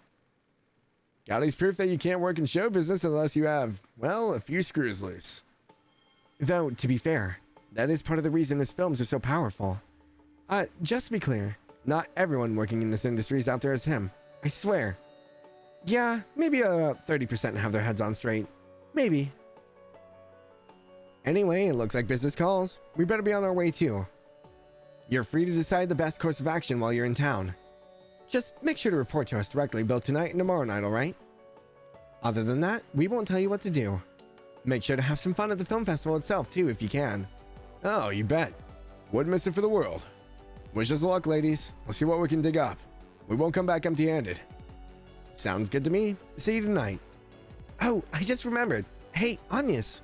Gotti's proof that you can't work in show business unless you have, well, a few screws loose. Though, to be fair, that is part of the reason his films are so powerful. Just to be clear, not everyone working in this industry is out there as him. I swear. Yeah, maybe about 30% have their heads on straight. Maybe. Anyway, it looks like business calls. We better be on our way too. You're free to decide the best course of action while you're in town. Just make sure to report to us directly both tonight and tomorrow night, alright? Other than that, we won't tell you what to do. Make sure to have some fun at the film festival itself too, if you can. Oh, you bet. Wouldn't miss it for the world. Wish us luck, ladies. We'll see what we can dig up. We won't come back empty-handed. Sounds good to me. See you tonight. Oh, I just remembered. Hey, Agnes.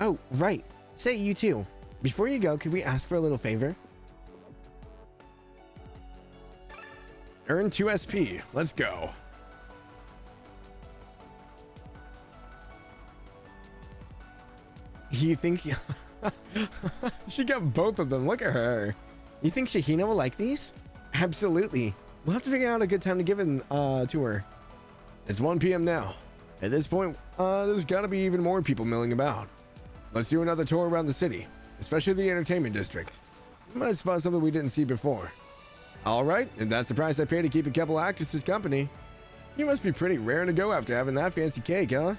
Oh, right. Say you too. Before you go, could we ask for a little favor? Earn 2 SP. Let's go. You think... She got both of them. Look at her. You think Shahina will like these? Absolutely. We'll have to figure out a good time to give it to her. It's 1 p.m. now. At this point, there's gotta be even more people milling about. Let's do another tour around the city, especially the entertainment district. We might spot something we didn't see before. All right, and that's the price I pay to keep a couple actresses company. You must be pretty raring to go after having that fancy cake, huh?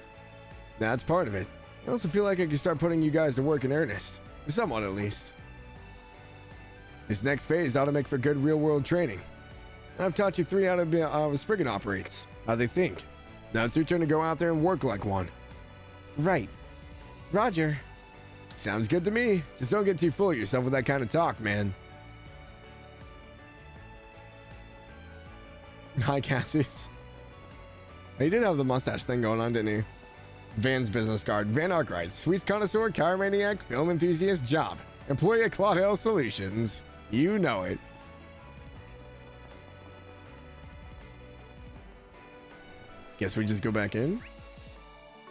That's part of it. I also feel like I can start putting you guys to work in earnest. Somewhat, at least. This next phase ought to make for good real-world training. I've taught you 3 out of how Spriggan operates, how they think. Now it's your turn to go out there and work like one. Right. Roger. Sounds good to me. Just don't get too full of yourself with that kind of talk, man. Hi, Cassius. He did have the mustache thing going on, didn't he? Van's business card. Van Arkwright, sweets connoisseur, car maniac, film enthusiast, job. Employee at Claude Hill Solutions. You know it. Guess we just go back in?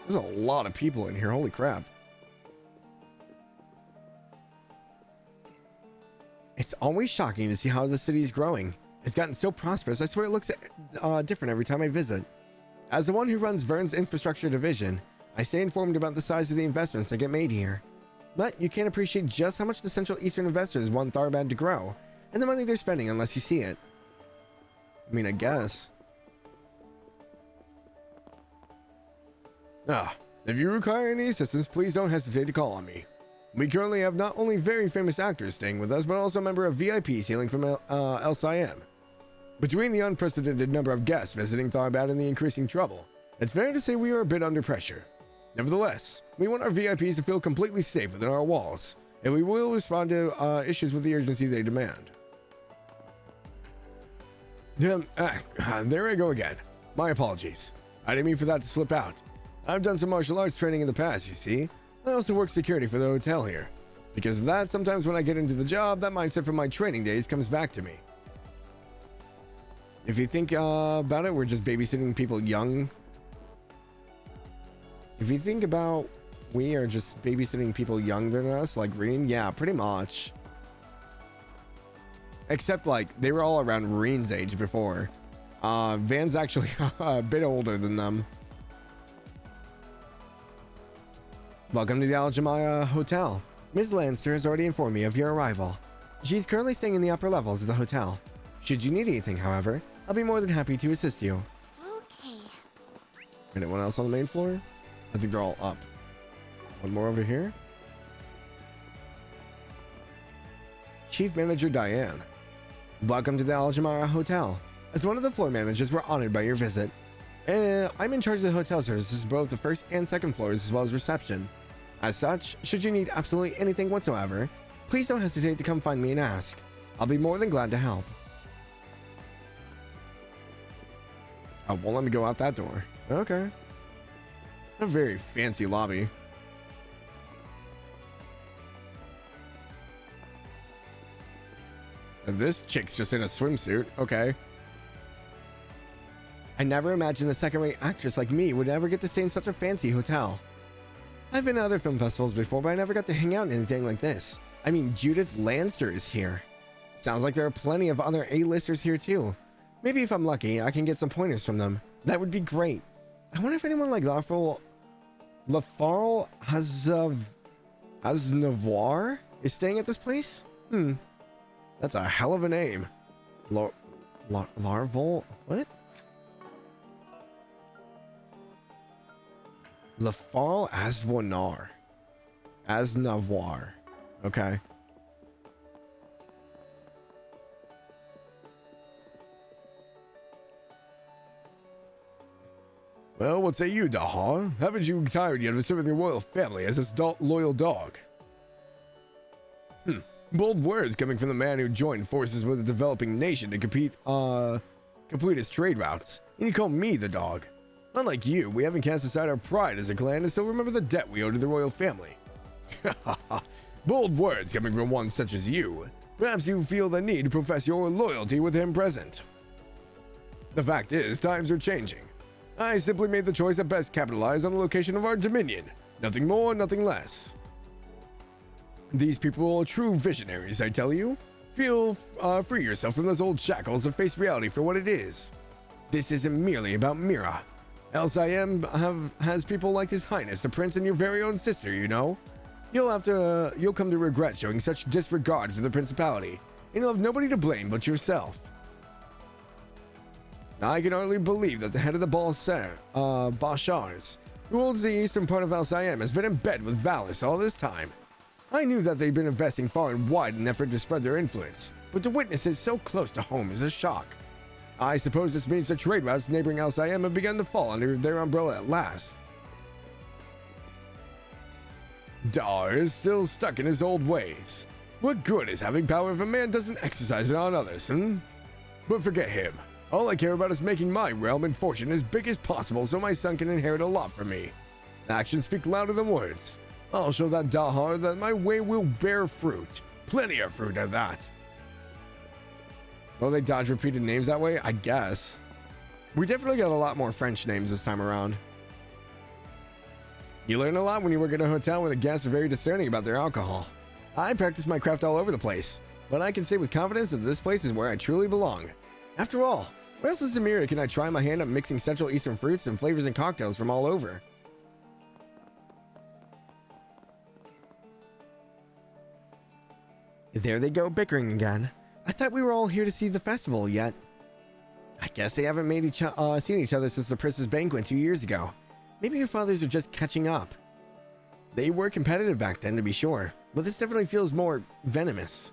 There's a lot of people in here. Holy crap. It's always shocking to see how the city is growing. It's gotten so prosperous, I swear it looks different every time I visit. As the one who runs Vern's infrastructure division, I stay informed about the size of the investments that get made here. But you can't appreciate just how much the Central Eastern investors want Tharbad to grow, and the money they're spending unless you see it. I mean, I guess. If you require any assistance, please don't hesitate to call on me. We currently have not only very famous actors staying with us, but also a member of VIPs hailing from El Siam. Between the unprecedented number of guests visiting Tharbad and the increasing trouble, it's fair to say we are a bit under pressure. Nevertheless, we want our VIPs to feel completely safe within our walls, and we will respond to issues with the urgency they demand. There I go again. My apologies. I didn't mean for that to slip out. I've done some martial arts training in the past, you see. I also work security for the hotel here. Because of that, sometimes when I get into the job, that mindset from my training days comes back to me. If you think about it, we're just babysitting people young. If you think about we are just babysitting people younger than us, like Reen, yeah, pretty much. Except, like, they were all around Reen's age before. Van's actually a bit older than them. Welcome to the Aljamaya Hotel. Ms. Lanster has already informed me of your arrival. She's currently staying in the upper levels of the hotel. Should you need anything, however, I'll be more than happy to assist you. Okay. Anyone else on the main floor? I think they're all up. One more over here. Chief Manager Diane. Welcome to the Aljamaya Hotel. As one of the floor managers, we're honored by your visit. I'm in charge of the hotel services, both the first and second floors, as well as reception. As such, should you need absolutely anything whatsoever, please don't hesitate to come find me and ask. I'll be more than glad to help. Oh, won't let me go out that door. Okay. A very fancy lobby. And this chick's just in a swimsuit. Okay. I never imagined a second-rate actress like me would ever get to stay in such a fancy hotel. I've been to other film festivals before, but I never got to hang out in anything like this. I mean, Judith Lanster is here. Sounds like there are plenty of other A-listers here too. Maybe if I'm lucky, I can get some pointers from them. That would be great. I wonder if anyone like Lafarl Aznavour is staying at this place? That's a hell of a name. Larval? What? Lafarl Aznavour. Okay. Well, what say you, Daha? Haven't you tired yet of serving the royal family as its loyal dog? Bold words coming from the man who joined forces with a developing nation to complete his trade routes. And you call me the dog. Unlike you, we haven't cast aside our pride as a clan and still remember the debt we owe to the royal family. Bold words coming from one such as you. Perhaps you feel the need to profess your loyalty with him present. The fact is, times are changing. I simply made the choice to best capitalize on the location of our dominion. Nothing more, nothing less. These people are true visionaries, I tell you. Free yourself from those old shackles and face reality for what it is. This isn't merely about Mira. LSIM has people like His Highness, the Prince, and your very own sister, you know. You'll come to regret showing such disregard for the Principality, and you'll have nobody to blame but yourself. I can hardly believe that the head of the Bashars, who holds the eastern part of LSIM, has been in bed with Valis all this time. I knew that they'd been investing far and wide in an effort to spread their influence, but to witness it so close to home is a shock. I suppose this means the trade routes neighboring LSIM have begun to fall under their umbrella at last. Dar is still stuck in his old ways. What good is having power if a man doesn't exercise it on others, But forget him. All I care about is making my realm and fortune as big as possible so my son can inherit a lot from me. Actions speak louder than words. I'll show that Dahar that my way will bear fruit. Plenty of fruit at that. Well, they dodge repeated names that way? I guess. We definitely got a lot more French names this time around. You learn a lot when you work at a hotel where the guests are very discerning about their alcohol. I practice my craft all over the place, but I can say with confidence that this place is where I truly belong. After all, where else in Zemira can I try my hand at mixing Central Eastern fruits and flavors and cocktails from all over? There they go bickering again. I thought we were all here to see the festival, yet I guess they haven't seen each other since the Prince's Banquet 2 years ago. Maybe your fathers are just catching up. They were competitive back then, to be sure, but this definitely feels more venomous.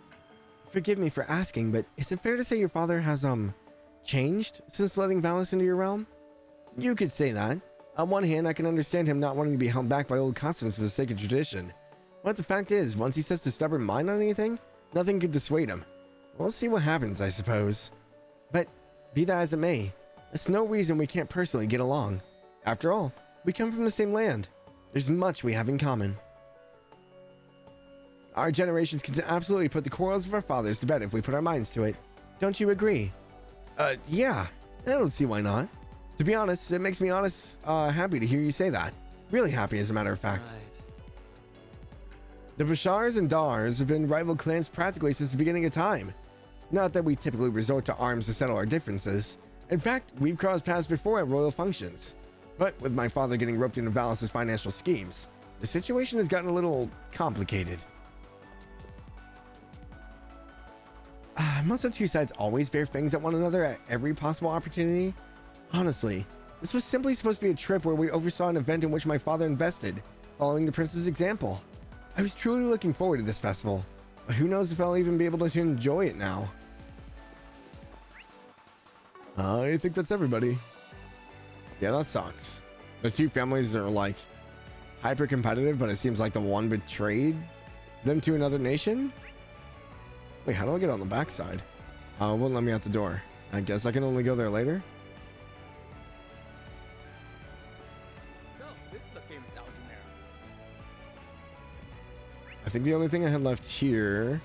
Forgive me for asking, but is it fair to say your father has, changed since letting Valis into your realm? You could say that. On one hand, I can understand him not wanting to be held back by old customs for the sake of tradition. But the fact is, once he sets a stubborn mind on anything, nothing can dissuade him. We'll see what happens, I suppose. But be that as it may, that's no reason we can't personally get along. After all, we come from the same land. There's much we have in common. Our generations can absolutely put the quarrels of our fathers to bed if we put our minds to it. Don't you agree? Yeah. I don't see why not. To be honest, it makes me happy to hear you say that. Really happy, as a matter of fact. Right. The Bashars and Dars have been rival clans practically since the beginning of time. Not that we typically resort to arms to settle our differences. In fact, we've crossed paths before at royal functions. But with my father getting roped into Valis' financial schemes, the situation has gotten a little complicated. Must the two sides always bear fangs at one another at every possible opportunity? Honestly, this was simply supposed to be a trip where we oversaw an event in which my father invested, following the prince's example. I was truly looking forward to this festival, but who knows if I'll even be able to enjoy it now. I think that's everybody. Yeah, that sucks. The two families are like hyper competitive, but it seems like the one betrayed them to another nation. Wait, how do I get on the backside? It won't let me out the door. I guess I can only go there later. So, this is a famous Algemera. I think the only thing I had left here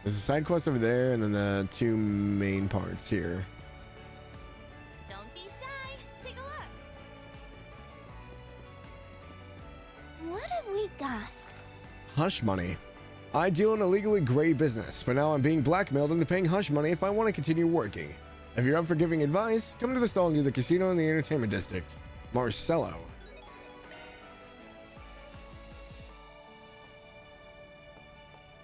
is a side quest over there, and then the two main parts here. Don't be shy. Take a look. What have we got? Hush money. I deal in illegally gray business, but now I'm being blackmailed into paying hush money if I want to continue working. If you're up for giving advice, come to the stall near the casino in the entertainment district. Marcello.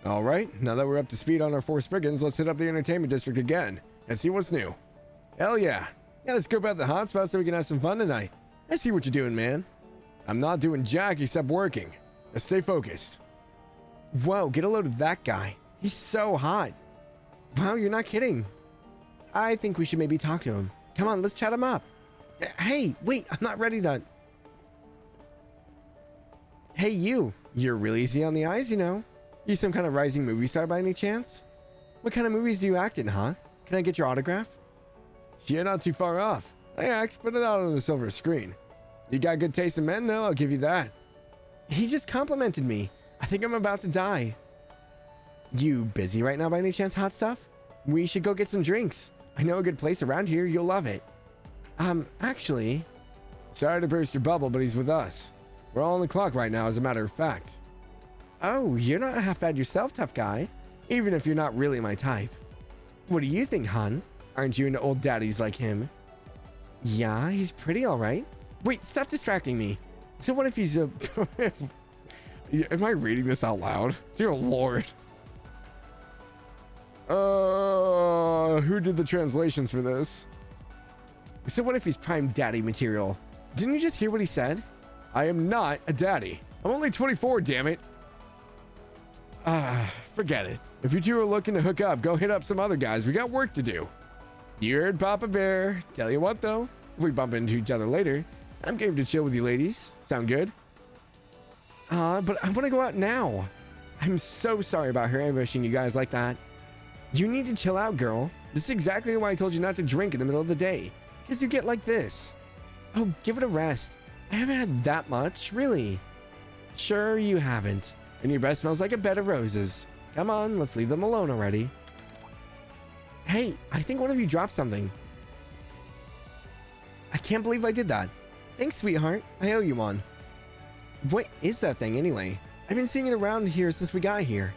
Alright, now that we're up to speed on our 4 Spriggans, let's hit up the entertainment district again and see what's new. Hell yeah. Gotta scope out the hotspots so we can have some fun tonight. I see what you're doing, man. I'm not doing jack except working. Let's stay focused. Whoa, get a load of that guy. He's so hot. Wow, you're not kidding. I think we should maybe talk to him. Come on, let's chat him up. Hey, wait, I'm not ready to... Hey, you. You're really easy on the eyes, you know. You some kind of rising movie star by any chance? What kind of movies do you act in, huh? Can I get your autograph? You're not too far off. I act, but not on the silver screen. You got good taste in men, though, I'll give you that. He just complimented me. I think I'm about to die. You busy right now by any chance, hot stuff? We should go get some drinks. I know a good place around here. You'll love it. Actually... Sorry to burst your bubble, but he's with us. We're all on the clock right now, as a matter of fact. Oh, you're not half bad yourself, tough guy. Even if you're not really my type. What do you think, hon? Aren't you into old daddies like him? Yeah, he's pretty alright. Wait, stop distracting me. So what if he's a... Am I reading this out loud? Dear Lord. Who did the translations for this? So what if he's prime daddy material? Didn't you just hear what he said? I am not a daddy. I'm only 24, damn it. Forget it. If you two are looking to hook up, go hit up some other guys. We got work to do. You heard Papa Bear. Tell you what, though. If we bump into each other later, I'm game to chill with you ladies. Sound good? But I want to go out now. I'm so sorry about her ambushing you guys like that. You need to chill out, girl. This is exactly why I told you not to drink in the middle of the day. Because you get like this. Oh, give it a rest. I haven't had that much, really. Sure, you haven't. And your breath smells like a bed of roses. Come on, let's leave them alone already. Hey, I think one of you dropped something. I can't believe I did that. Thanks, sweetheart. I owe you one. What is that thing anyway? I've been seeing it around here since we got here.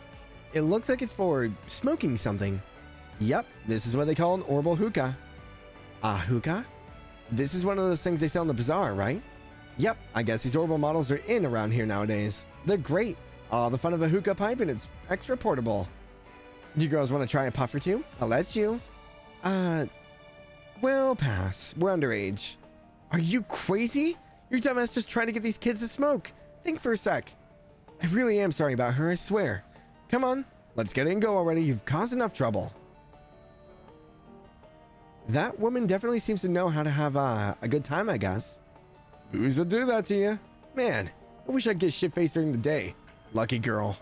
It looks like it's for smoking something. Yep, this is what they call an orbital hookah. A hookah? This is one of those things they sell in the bazaar, right? Yep, I guess these orbital models are in around here nowadays. They're great. All the fun of a hookah pipe, and it's extra portable. You girls want to try a puff or two? I'll let you. Well, pass. We're underage. Are you crazy? Your dumbass just trying to get these kids to smoke. Think for a sec. I really am sorry about her, I swear. Come on, let's get in and go already. You've caused enough trouble. That woman definitely seems to know how to have a good time, I guess. Who's to do that to you? Man, I wish I'd get shit-faced during the day. Lucky girl.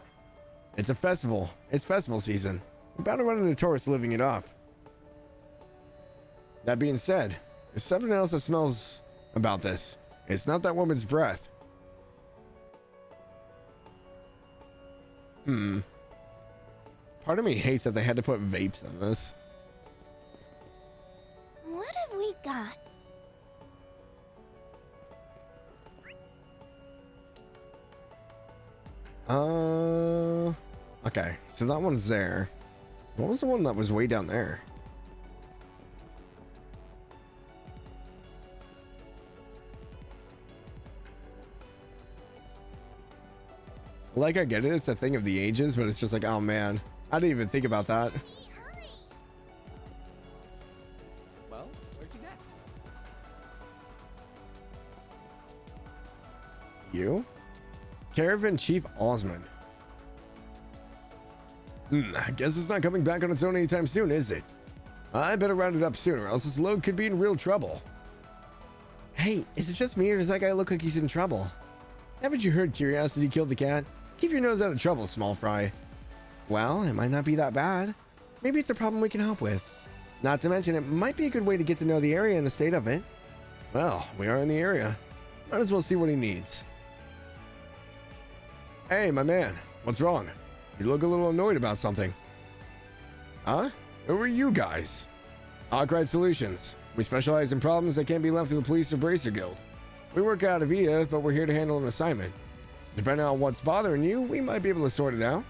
It's a festival. It's festival season. We're about to run into tourists living it up. That being said, there's something else that smells about this. It's not that woman's breath. Part of me hates that they had to put vapes in this. What have we got? Okay, so that one's there. What was the one that was way down there? Like, I get it, it's a thing of the ages, but it's just like, oh man, I didn't even think about that. Well, where'd you next? You? Caravan Chief Osmond. I guess it's not coming back on its own anytime soon, is it? I better round it up sooner, else this load could be in real trouble. Hey, is it just me, or does that guy look like he's in trouble? Haven't you heard curiosity killed the cat? Keep your nose out of trouble, small fry. Well, it might not be that bad. Maybe it's a problem we can help with. Not to mention, it might be a good way to get to know the area and the state of it. Well, we are in the area. Might as well see what he needs. Hey, my man, what's wrong? You look a little annoyed about something. Huh? Who are you guys? Arkwright Solutions. We specialize in problems that can't be left to the police or Bracer Guild. We work out of Edith, but we're here to handle an assignment. Depending on what's bothering you, we might be able to sort it out.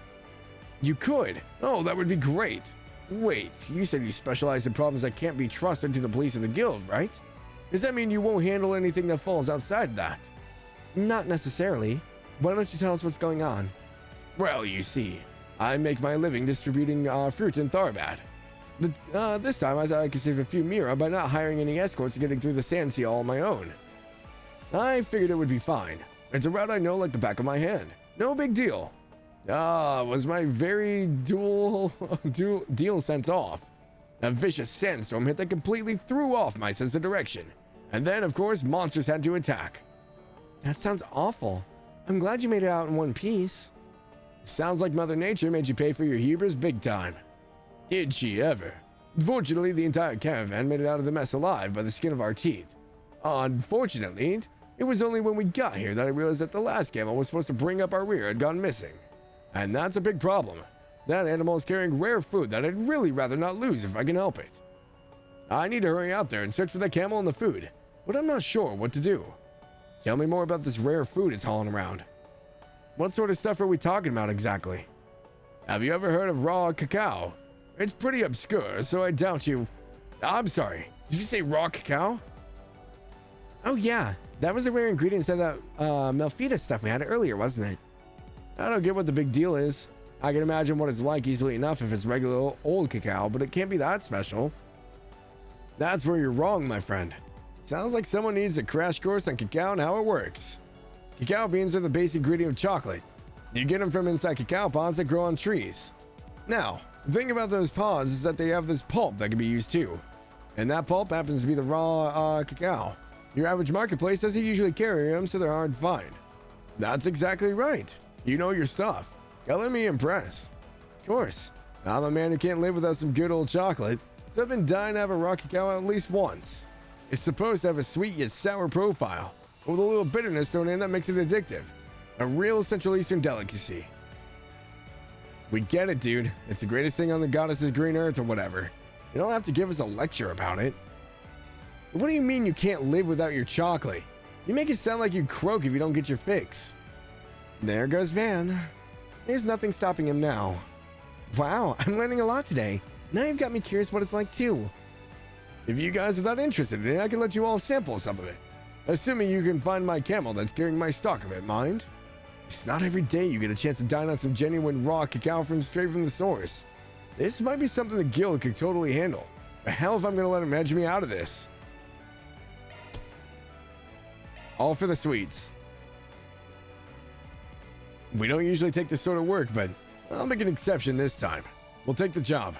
You could? Oh, that would be great. Wait, you said you specialize in problems that can't be trusted to the police or the guild, right? Does that mean you won't handle anything that falls outside that? Not necessarily. Why don't you tell us what's going on? Well, you see, I make my living distributing fruit in Tharbad. This time I thought I could save a few Mira by not hiring any escorts and getting through the sand sea all on my own. I figured it would be fine. It's a route I know like the back of my hand. No big deal. Was my very deal sense off. A vicious sandstorm hit that completely threw off my sense of direction. And then, of course, monsters had to attack. That sounds awful. I'm glad you made it out in one piece. Sounds like Mother Nature made you pay for your hubris big time. Did she ever? Fortunately, the entire caravan made it out of the mess alive by the skin of our teeth. Unfortunately, it was only when we got here that I realized that the last camel was supposed to bring up our rear had gone missing. And that's a big problem. That animal is carrying rare food that I'd really rather not lose if I can help it. I need to hurry out there and search for the camel and the food, but I'm not sure what to do. Tell me more about this rare food it's hauling around. What sort of stuff are we talking about exactly? Have you ever heard of raw cacao? It's pretty obscure, so I doubt you... I'm sorry, did you say raw cacao? Oh yeah, that was a rare ingredient in that Melfita stuff we had earlier, wasn't it? I don't get what the big deal is. I can imagine what it's like easily enough if it's regular old cacao, but it can't be that special. That's where you're wrong, my friend. Sounds like someone needs a crash course on cacao and how it works. Cacao beans are the base ingredient of chocolate. You get them from inside cacao pods that grow on trees. Now, the thing about those pods is that they have this pulp that can be used too. And that pulp happens to be the raw cacao. Your average marketplace doesn't usually carry them, so they're hard to find. That's exactly right. You know your stuff. Color me impressed. Of course, I'm a man who can't live without some good old chocolate, so I've been dying to have a raw cacao at least once. It's supposed to have a sweet yet sour profile, with a little bitterness thrown in that makes it addictive. A real Central Eastern delicacy. We get it, dude. It's the greatest thing on the goddess's green earth or whatever. You don't have to give us a lecture about it. What do you mean you can't live without your chocolate? You make it sound like you'd croak if you don't get your fix. There goes Van. There's nothing stopping him now. Wow, I'm learning a lot today. Now you've got me curious what it's like too. If you guys are that interested in it, I can let you all sample some of it. Assuming you can find my camel that's carrying my stock of it, mind? It's not every day you get a chance to dine on some genuine raw cacao straight from the source. This might be something the guild could totally handle. But hell if I'm gonna let him edge me out of this. All for the sweets. We don't usually take this sort of work, but I'll make an exception this time. We'll take the job.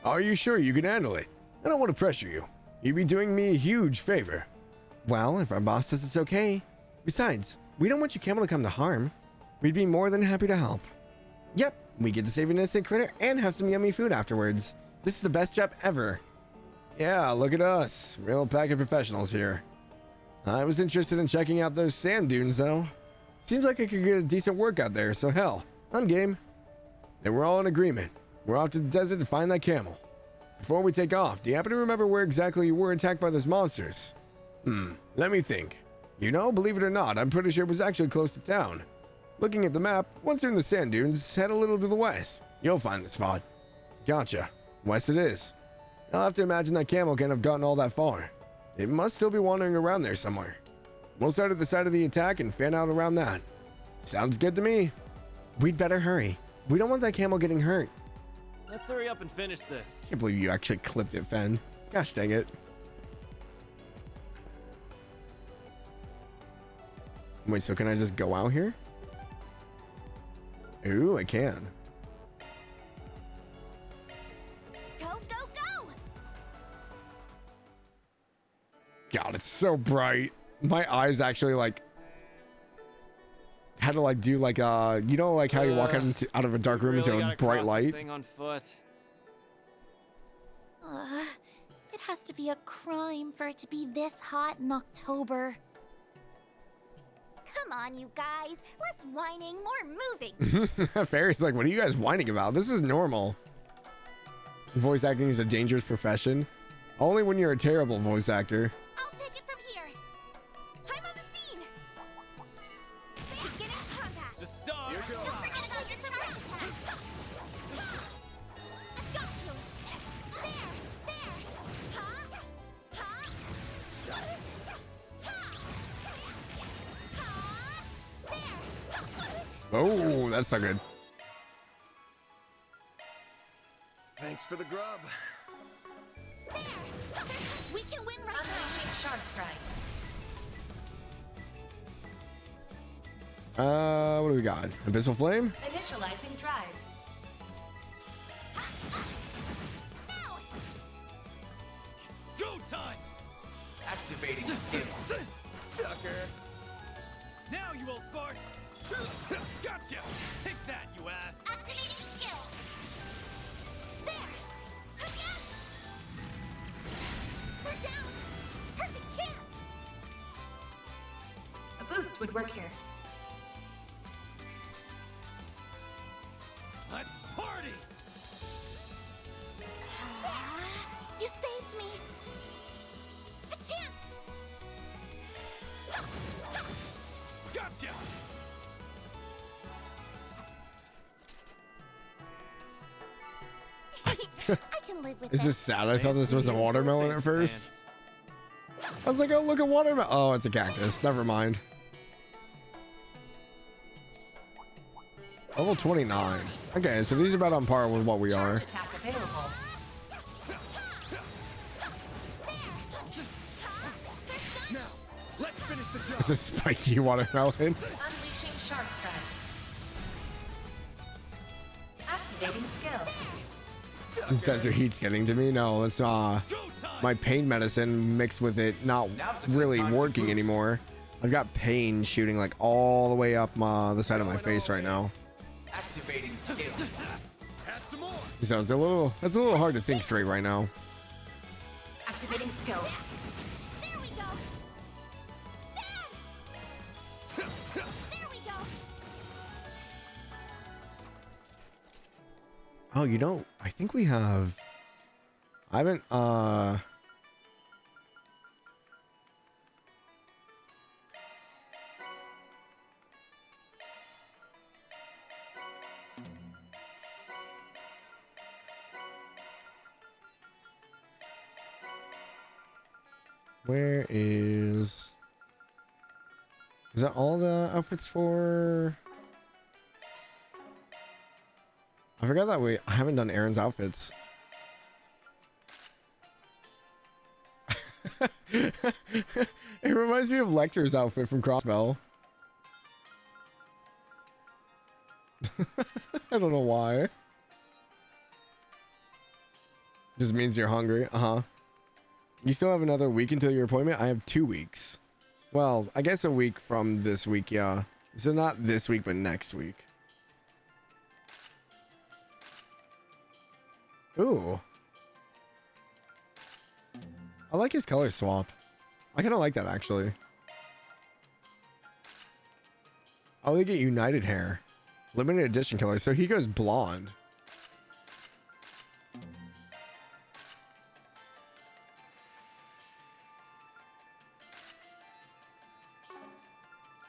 Are you sure you can handle it? I don't want to pressure you. You'd be doing me a huge favor. Well, if our boss says it's okay. Besides, we don't want your camel to come to harm. We'd be more than happy to help. Yep, we get to save an innocent critter and have some yummy food afterwards. This is the best job ever. Yeah, look at us. Real pack of professionals here. I was interested in checking out those sand dunes, though. Seems like I could get a decent workout there, so hell, I'm game. Then we're all in agreement. We're off to the desert to find that camel. Before we take off, do you happen to remember where exactly you were attacked by those monsters? Let me think. You know, believe it or not, I'm pretty sure it was actually close to town. Looking at the map, once you're in the sand dunes, head a little to the west. You'll find the spot. Gotcha. West it is. I'll have to imagine that camel can't have gotten all that far. It must still be wandering around there somewhere. We'll start at the side of the attack and fan out around that. Sounds good to me. We'd better hurry. We don't want that camel getting hurt. Let's hurry up and finish this. Can't believe you actually clipped it, Fen. Gosh dang it. Wait, so can I just go out here? Ooh, I can. Go, go, go! God, it's so bright. My eyes actually like had to like do like you know like how you walk out of a dark room into a bright light. Thing on foot. It has to be a crime for it to be this hot in October. Come on, you guys. Less whining, more moving. Fairy's like, what are you guys whining about? This is normal. Voice acting is a dangerous profession. Only when you're a terrible voice actor. I'll take it from here. I'm on the scene. Beginning combat. The star. Don't forget about your charge attack. I got you. There. Ha. Ha. Oh, that's not good. Thanks for the grub. We can win right now. Unleashing Shard Strike. What do we got? Abyssal Flame? Initializing drive. No! It's go time! Activating skill. Sucker! Now, you old fart! Gotcha! Take that, you ass! Activating skill. There. Yes. We're down. Perfect chance. A boost would work here. Let's party! You saved me. A chance. I can live with Is this sad? I thought this was a watermelon at first. I was like, oh, look at watermelon. Oh, it's a cactus. Never mind. Level 29. Okay, so these are about on par with what we are. It's a spiky watermelon. Unleashing Shark Strike. Activating skill. Desert heat's getting to me. No, it's my pain medicine mixed with it not really working anymore. I've got pain shooting like all the way up the side of my face right now. Activating skill. So it's a little hard to think straight right now. Activating skill. There we go. There we go. Oh, you don't. I think we have. I haven't. Where is that all the outfits for? I forgot that I haven't done Aaron's outfits. It reminds me of Lecter's outfit from Crossbell. I don't know why. Just means you're hungry. You still have another week until your appointment? I have 2 weeks. Well, I guess a week from this week, yeah. So not this week, but next week. Ooh. I like his color swap. I kind of like that, actually. Oh, they get United hair. Limited edition color. So he goes blonde.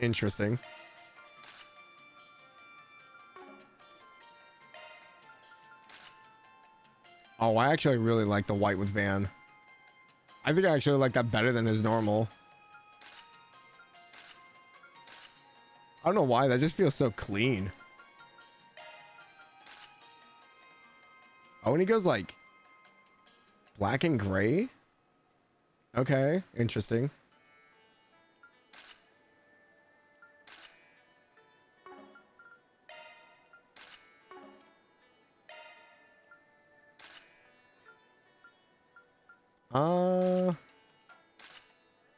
Interesting. Oh, I actually really like the white with Van. I think I actually like that better than his normal. I don't know why, that just feels so clean. Oh, and he goes like black and gray? Okay, interesting.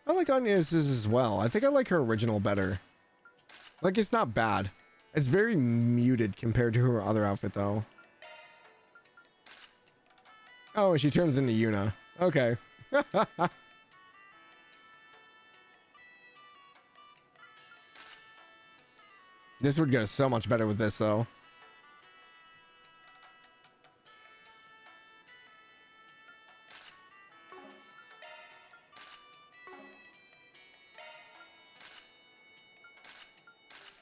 I like Anya's as well. I think I like her original better. Like, it's not bad. It's very muted compared to her other outfit, though. Oh, and she turns into Yuna. Okay. This would go so much better with this, though.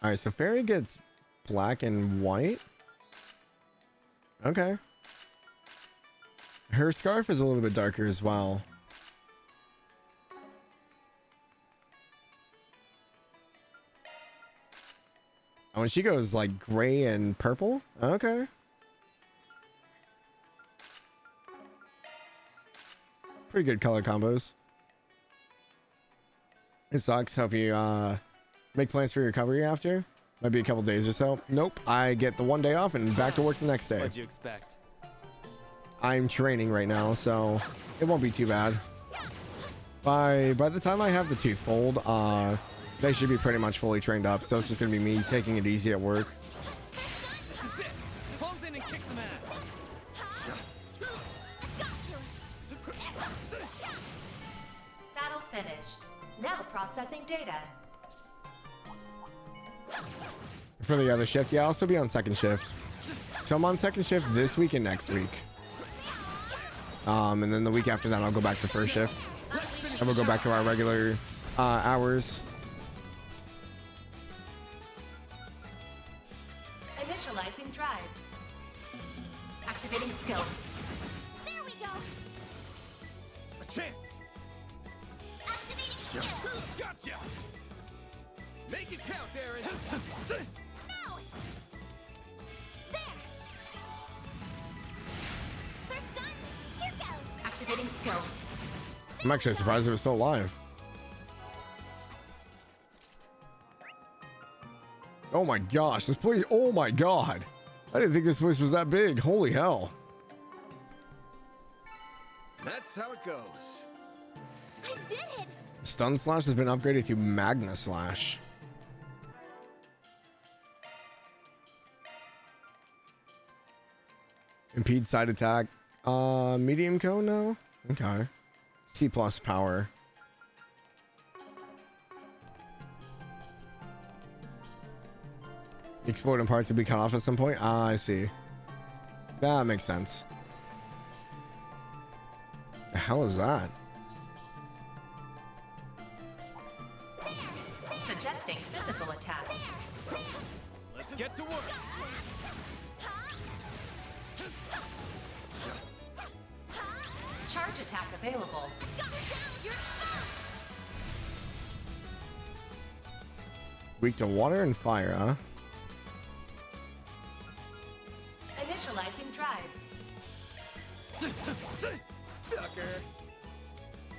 All right, so Fairy gets black and white. Okay. Her scarf is a little bit darker as well. Oh, and she goes like gray and purple. Okay. Pretty good color combos. It sucks. Hope you make plans for your recovery after. Might be a couple days or so. Nope. I get the 1 day off and back to work the next day. What'd you expect? I'm training right now, so it won't be too bad. By the time I have the tooth pulled, they should be pretty much fully trained up. So it's just gonna be me taking it easy at work. This is it. Close in and kick some ass. Battle finished. Now processing data. For the other shift, yeah, I'll still be on second shift. So I'm on second shift this week and next week. And then the week after that, I'll go back to first shift. And we'll go back to our regular hours. Initializing drive. Activating skill. go. A chance. Activating skill. Gotcha. Make it count, Aaron. No. There. First done. Here goes. Activating skill. I'm actually surprised it was still alive. Oh my gosh, this place, oh my god. I didn't think this place was that big. Holy hell. That's how it goes. I did it. Stun Slash has been upgraded to Magna Slash. Impede side attack. Medium cone now? Okay. C+ power. Exploding parts will be cut off at some point. Ah, I see. That makes sense. The hell is that? Suggesting physical attacks. Let's get to work. Charge attack available. Weak to water and fire, huh? Initializing drive. Sucker.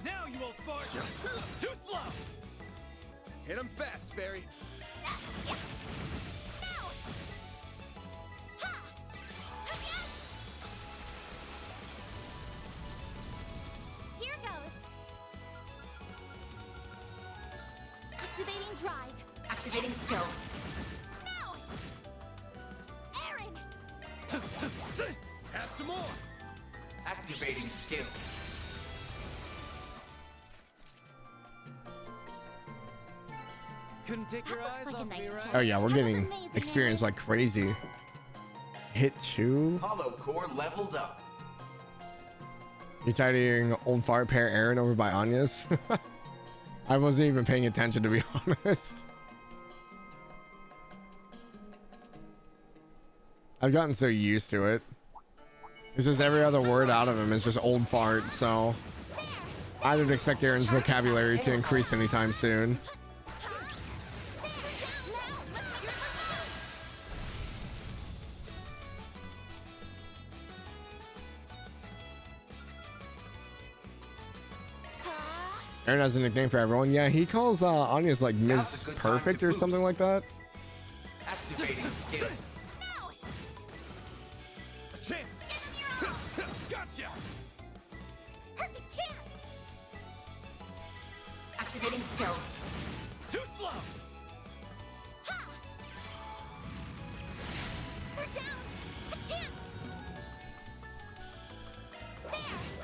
Now you won't fart. Too slow. Hit him fast, Fairy. Here goes. Activating drive. Activating skill. No. Aaron. Have some more. Activating skill. Couldn't take your eyes off me, right? Oh yeah, we're getting experience like crazy. Hit 2. Hollow core leveled up. You tired of hearing old fart pair Aaron over by Anya's? I wasn't even paying attention, to be honest. I've gotten so used to it. It's just every other word out of him is just old fart, so I didn't expect Aaron's vocabulary to increase anytime soon. Aaron has a nickname for everyone. Yeah, he calls Anya's like Ms. Perfect or something like that. Activating skill. A chance. Gotcha. Perfect chance. Activating skill. Too slow. Ha. We're down. A chance.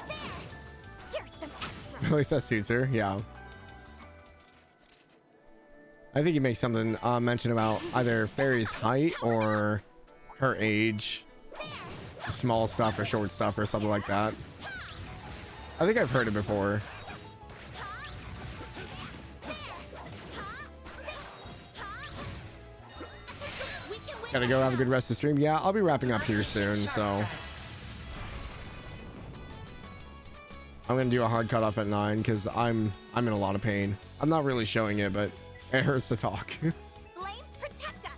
There. Here's some extra. At least that suits her. Yeah. I think he makes something mention about either Fairy's height or her age. Small stuff or short stuff or something like that. I think I've heard it before. Gotta go have a good rest of the stream. Yeah, I'll be wrapping up here soon, so I'm gonna do a hard cutoff at 9 because I'm in a lot of pain. I'm not really showing it, but it hurts to talk. Flames protect us.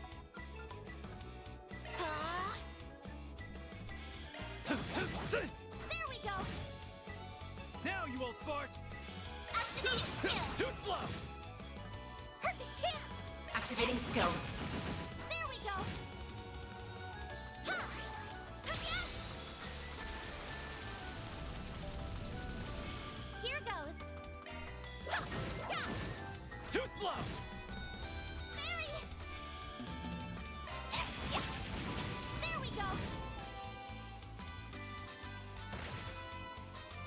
There we go. Now you won't fart. Activating skill. Too slow. Perfect chance. Activating skill. There we go. Ha. Yes. Here goes. Ha. Yeah. Too slow. Mary. Yeah. There we go.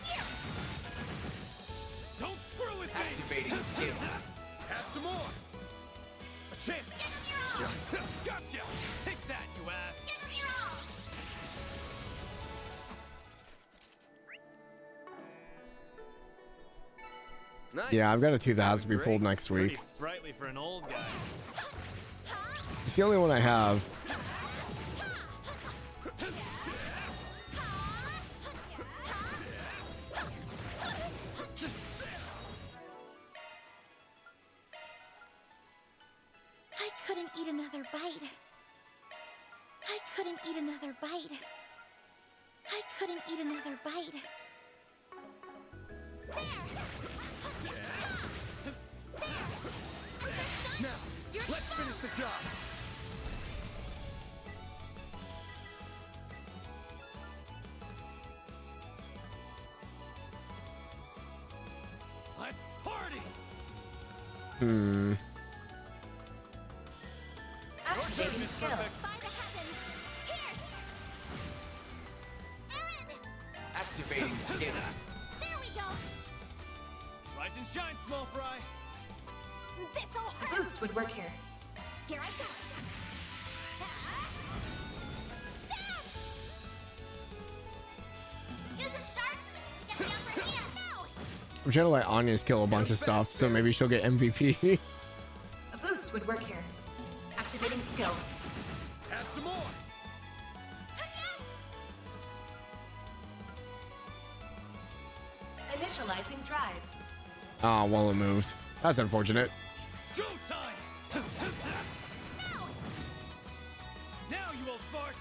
Here. Don't screw with me. Activating skill. Have some more. A chance. Give him your all. Gotcha. Take that, you ass. Give him your all. Nice. Yeah, I've got a tooth that has to be pulled next week. Pretty sprightly for an old guy. It's the only one I have. couldn't eat another bite. I couldn't eat another bite. I couldn't eat another bite. Now, let's finish the job. Let's party. Activating skill. By the heavens! Pierce! Aaron! Activating skill. There we go! Rise and shine, small fry. This'll hurt! A boost would work here. Here I go! Use a sharp boost to get the upper hand! No! I'm trying to let Anya's kill a bunch of stuff, so maybe she'll get MVP. A boost would work here. Activating skill. Have some more. Initializing drive. Ah, well, it moved. That's unfortunate. Go time! Now you will fart!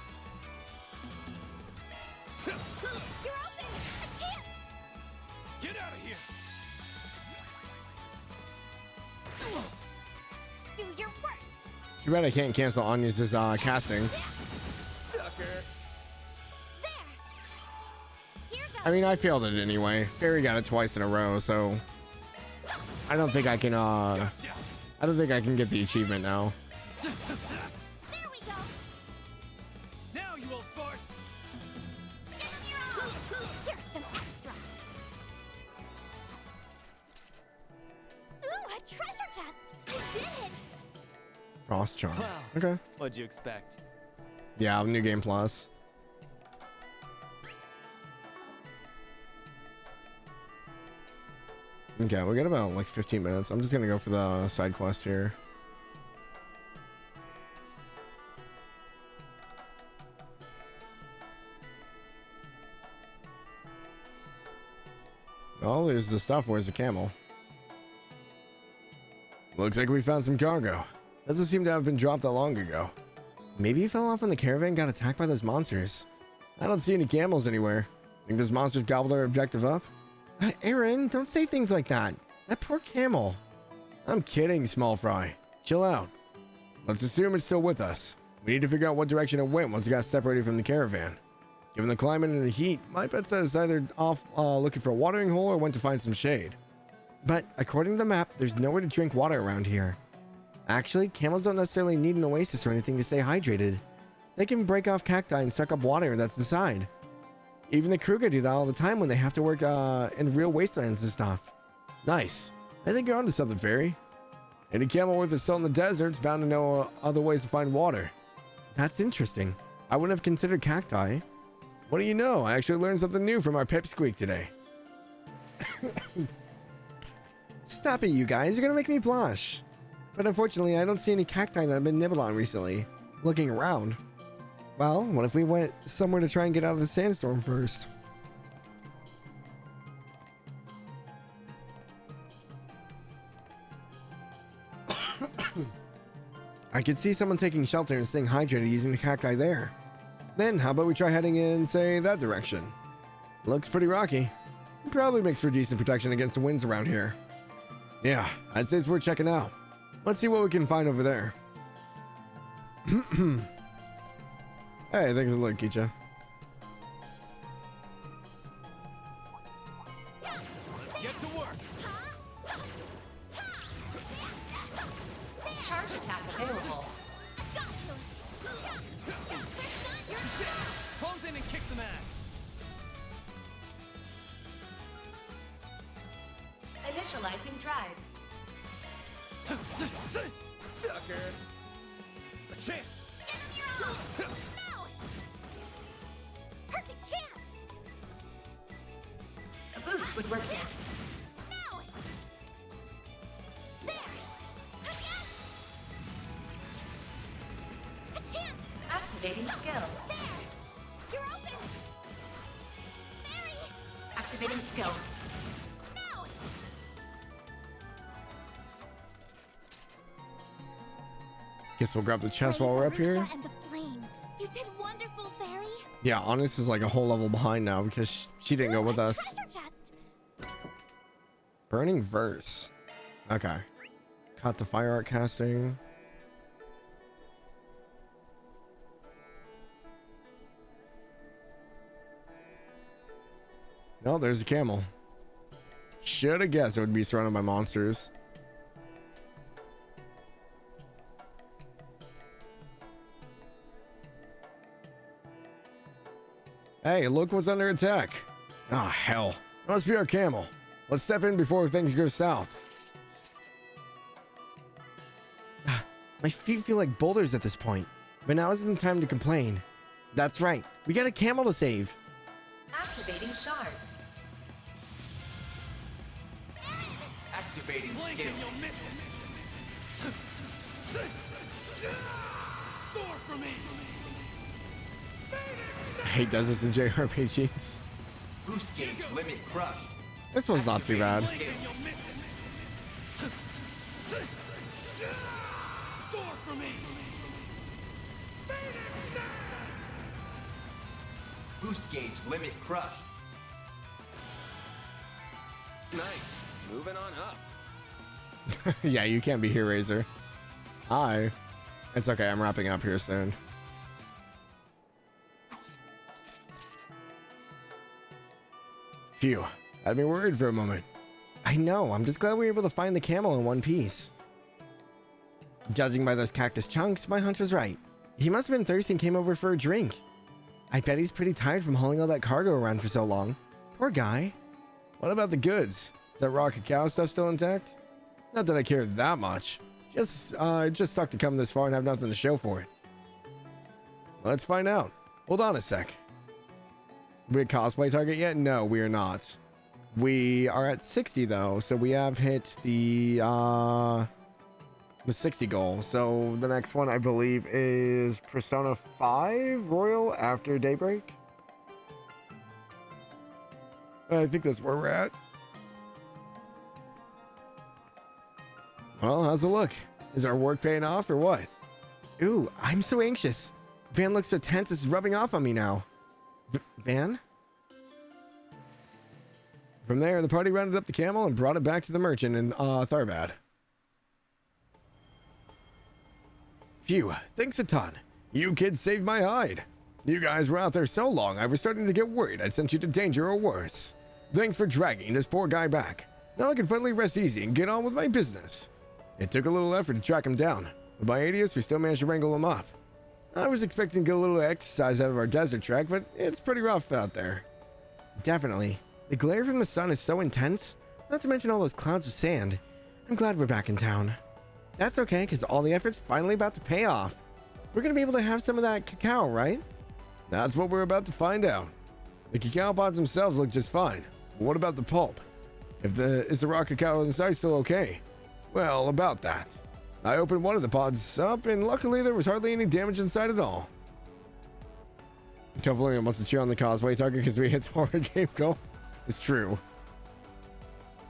You're open! A chance! Get out of here! Do your worst! Too bad I can't cancel Anya's casting. Sucker! I mean, I failed it anyway. Fairy got it twice in a row, so I don't think I can. I don't think I can get the achievement now. There we go! Now you will fart! Give them your all! Here's some extra! Ooh, a treasure chest! I did it! Frost charm. Wow. Okay. What'd you expect? Yeah, new game plus. Okay, we got about like 15 minutes. I'm just gonna go for the side quest here. Oh, there's the stuff. Where's the camel? Looks like we found some cargo. Doesn't seem to have been dropped that long ago. Maybe he fell off when the caravan got attacked by those monsters. I don't see any camels anywhere. Think those monsters gobbled our objective up? Aaron, don't say things like that. That poor camel. I'm kidding, small fry. Chill out. Let's assume it's still with us. We need to figure out what direction it went once it got separated from the caravan. Given the climate and the heat, my bet says it's either off looking for a watering hole or went to find some shade. But according to the map, there's nowhere to drink water around here. Actually, camels don't necessarily need an oasis or anything to stay hydrated. They can break off cacti and suck up water, and that's the side. Even the Kruger do that all the time when they have to work in real wastelands and stuff. Nice. I think you're onto something, Fairy. Any camel worth his salt in the desert's bound to know other ways to find water. That's interesting. I wouldn't have considered cacti. What do you know? I actually learned something new from our pipsqueak today. Stop it, you guys. You're gonna make me blush. But unfortunately, I don't see any cacti that have been nibbled on recently. Looking around. Well, what if we went somewhere to try and get out of the sandstorm first? I could see someone taking shelter and staying hydrated using the cacti there. Then, how about we try heading in, say, that direction? Looks pretty rocky. Probably makes for decent protection against the winds around here. Yeah, I'd say it's worth checking out. Let's see what we can find over there. Hey, thanks a lot, Kicha. Get to work! Charge attack available. Pulls in and kicks some ass! Initializing drive. Sucker! A chance! No! Perfect chance! A boost would work here. No! There! Yes! A chance! Activating skill. There! You're open! Mary! Activating skill. No! Guess we'll grab the chest while we're up here. And the flames. You did wonderful, Fairy. Yeah, Honest is like a whole level behind now because she didn't go with us. Chest. Burning verse. Okay. Caught the fire art casting. Oh, there's a camel. Should have guessed it would be surrounded by monsters. Hey, look what's under attack. Ah, hell. It must be our camel. Let's step in before things go south. My feet feel like boulders at this point, but now isn't the time to complain. That's right. We got a camel to save. Activating shards. Activating skill. I hate deserts and JRPGs. Boost gauge limit crushed. This one's not too bad. Boost gauge limit crushed. Nice. Moving on up. Yeah, you can't be here, Razor. Hi. It's okay, I'm wrapping up here soon. Phew. I'd been worried for a moment. I know, I'm just glad we were able to find the camel in one piece. Judging by those cactus chunks, my hunch was right. He must have been thirsty and came over for a drink. I bet he's pretty tired from hauling all that cargo around for so long. Poor guy. What about the goods? Is that raw cacao stuff still intact? Not that I care that much. It just sucked to come this far and have nothing to show for it. Let's find out. Hold on a sec. We a cosplay target yet? No, we are not. We are at 60 though, so we have hit the 60 goal. So the next one I believe is Persona 5 Royal after Daybreak. I think that's where we're at. Well, how's it look? Is our work paying off or what? Ooh, I'm so anxious. Van looks so tense, it's rubbing off on me now. Van? From there, the party rounded up the camel and brought it back to the merchant in Tharbad. Phew, thanks a ton. You kids saved my hide. You guys were out there so long, I was starting to get worried I'd sent you to danger or worse. Thanks for dragging this poor guy back. Now I can finally rest easy and get on with my business. It took a little effort to track him down, but by 80th, we still managed to wrangle him up. I was expecting to get a little exercise out of our desert trek, but it's pretty rough out there. Definitely. The glare from the sun is so intense, not to mention all those clouds of sand. I'm glad we're back in town. That's okay, because all the effort's finally about to pay off. We're going to be able to have some of that cacao, right? That's what we're about to find out. The cacao pods themselves look just fine. But what about the pulp? Is the raw cacao inside still okay? Well, about that. I opened one of the pods up, and luckily there was hardly any damage inside at all. Totally wants to cheer on the cosplay target because we hit the horror game goal. It's true.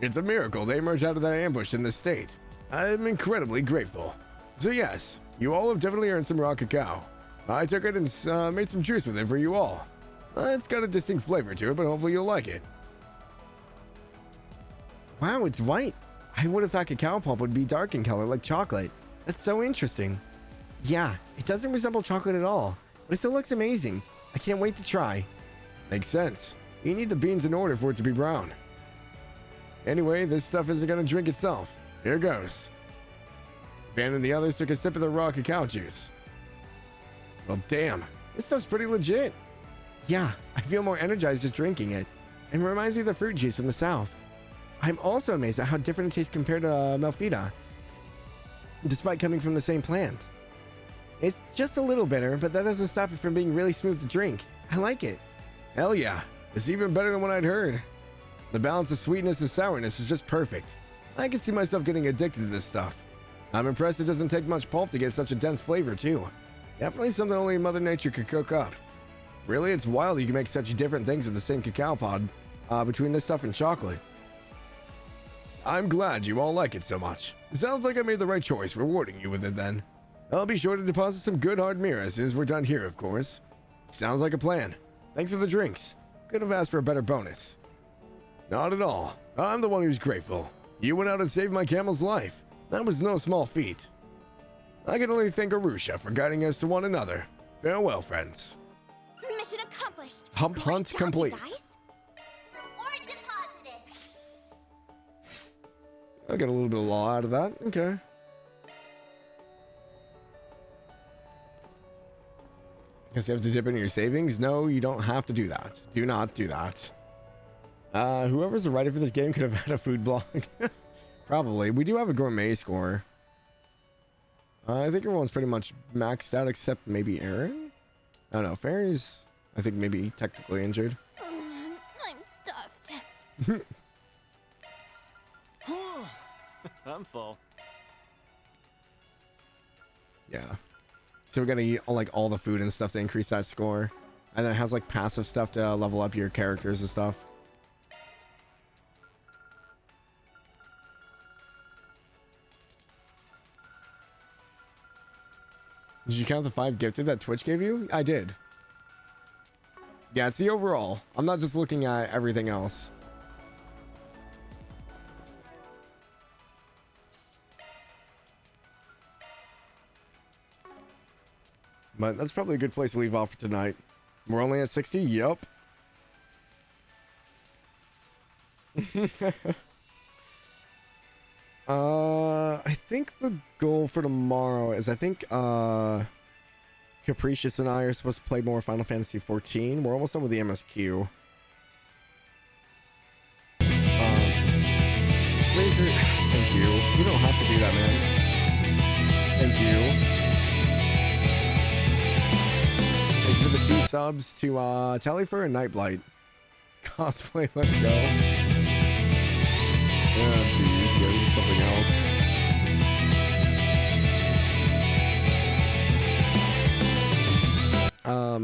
It's a miracle they emerged out of that ambush in this state. I'm incredibly grateful. So yes, you all have definitely earned some raw cacao. I took it and made some juice with it for you all. It's got a distinct flavor to it, but hopefully you'll like it. Wow, it's white. I would have thought cacao pulp would be dark in color like chocolate. That's so interesting. Yeah, it doesn't resemble chocolate at all, but it still looks amazing. I can't wait to try. Makes sense. You need the beans in order for it to be brown. Anyway, this stuff isn't going to drink itself. Here goes. Van and the others took a sip of the raw cacao juice. Well, damn. This stuff's pretty legit. Yeah, I feel more energized just drinking it. And it reminds me of the fruit juice from the south. I'm also amazed at how different it tastes compared to Melfita, despite coming from the same plant. It's just a little bitter, but that doesn't stop it from being really smooth to drink. I like it. Hell yeah, it's even better than what I'd heard. The balance of sweetness and sourness is just perfect. I can see myself getting addicted to this stuff. I'm impressed it doesn't take much pulp to get such a dense flavor too. Definitely something only Mother Nature could cook up. Really, it's wild you can make such different things with the same cacao pod between this stuff and chocolate. I'm glad you all like it so much. It sounds like I made the right choice rewarding you with it then. I'll be sure to deposit some good hard mirror as soon as we're done here, of course. Sounds like a plan. Thanks for the drinks. Could have asked for a better bonus. Not at all. I'm the one who's grateful. You went out and saved my camel's life. That was no small feat. I can only thank Arusha for guiding us to one another. Farewell, friends. Mission accomplished. Hump hunt complete. Guys. Reward deposited. I got a little bit of law out of that. Okay. Guess you have to dip into your savings? No, you don't have to do that. Do not do that. Whoever's the writer for this game could have had a food blog. Probably. We do have a gourmet score. I think everyone's pretty much maxed out except maybe Aaron? I don't know. Fairy's, I think, maybe technically injured. I'm stuffed. I'm full. Yeah. So we're gonna eat like all the food and stuff to increase that score. And then it has like passive stuff to level up your characters and stuff. Did you count the 5 gifted that Twitch gave you? I did. Yeah, it's the overall. I'm not just looking at everything else. But that's probably a good place to leave off for tonight. We're only at 60? Yup. I think the goal for tomorrow is Capricious and I are supposed to play more Final Fantasy 14. We're almost done with the MSQ. Laser, thank you. You don't have to do that, man. Thank you. Thank you for the 2 subs to Tellyfur and Nightblight. Cosplay, let's go. Oh, geez, go do something else.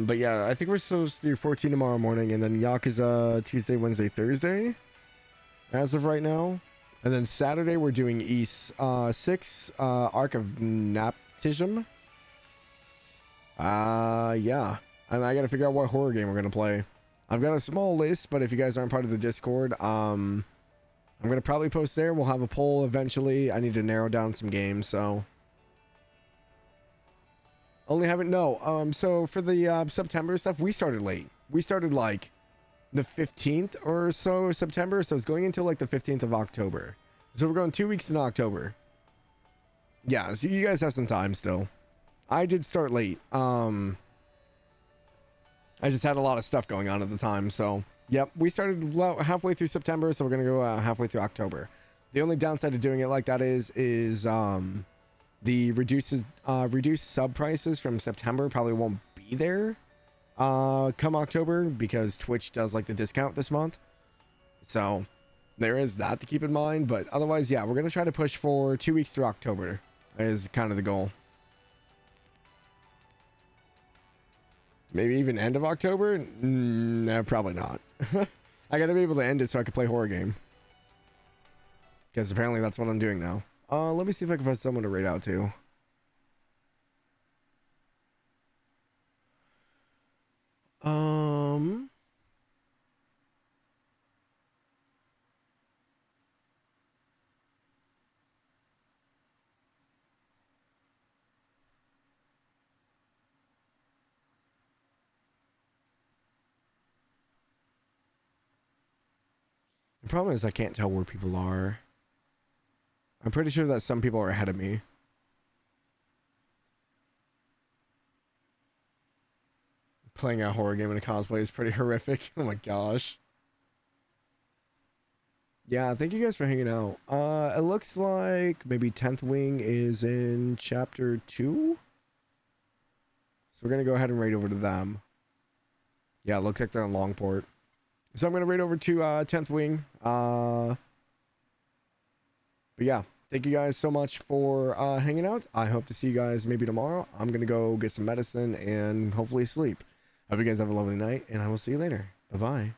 But yeah, I think we're supposed to do 14 tomorrow morning, and then Yakuza Tuesday, Wednesday, Thursday, as of right now. And then Saturday we're doing East 6 Arc of Naptism. Yeah, and I gotta figure out what horror game we're gonna play. I've got a small list, but if you guys aren't part of the Discord, I'm gonna probably post there. We'll have a poll eventually. I need to narrow down some games, so only haven't so for the September stuff, we started late. We started like the 15th or so of September, so it's going until like the 15th of October. So we're going 2 weeks in October. Yeah, so you guys have some time still. I did start late. I just had a lot of stuff going on at the time, so yep, we started halfway through September, so we're gonna go halfway through October. The only downside to doing it like that is the reduced sub prices from September probably won't be there come October, because Twitch does like the discount this month. So there is that to keep in mind, but otherwise, yeah, we're gonna try to push for 2 weeks through October is kind of the goal. Maybe even end of October? Nah, probably not. I gotta be able to end it so I can play horror game, because apparently that's what I'm doing now. Let me see if I can find someone to raid out to. The problem is I can't tell where people are. I'm pretty sure that some people are ahead of me. Playing a horror game in a cosplay is pretty horrific. Oh my gosh. Yeah, thank you guys for hanging out. It looks like maybe 10th Wing is in chapter 2. So we're going to go ahead and raid over to them. Yeah, it looks like they're on Longport. So I'm going to raid over to 10th Wing. But yeah, thank you guys so much for hanging out. I hope to see you guys maybe tomorrow. I'm going to go get some medicine and hopefully sleep. Hope you guys have a lovely night, and I will see you later. Bye-bye.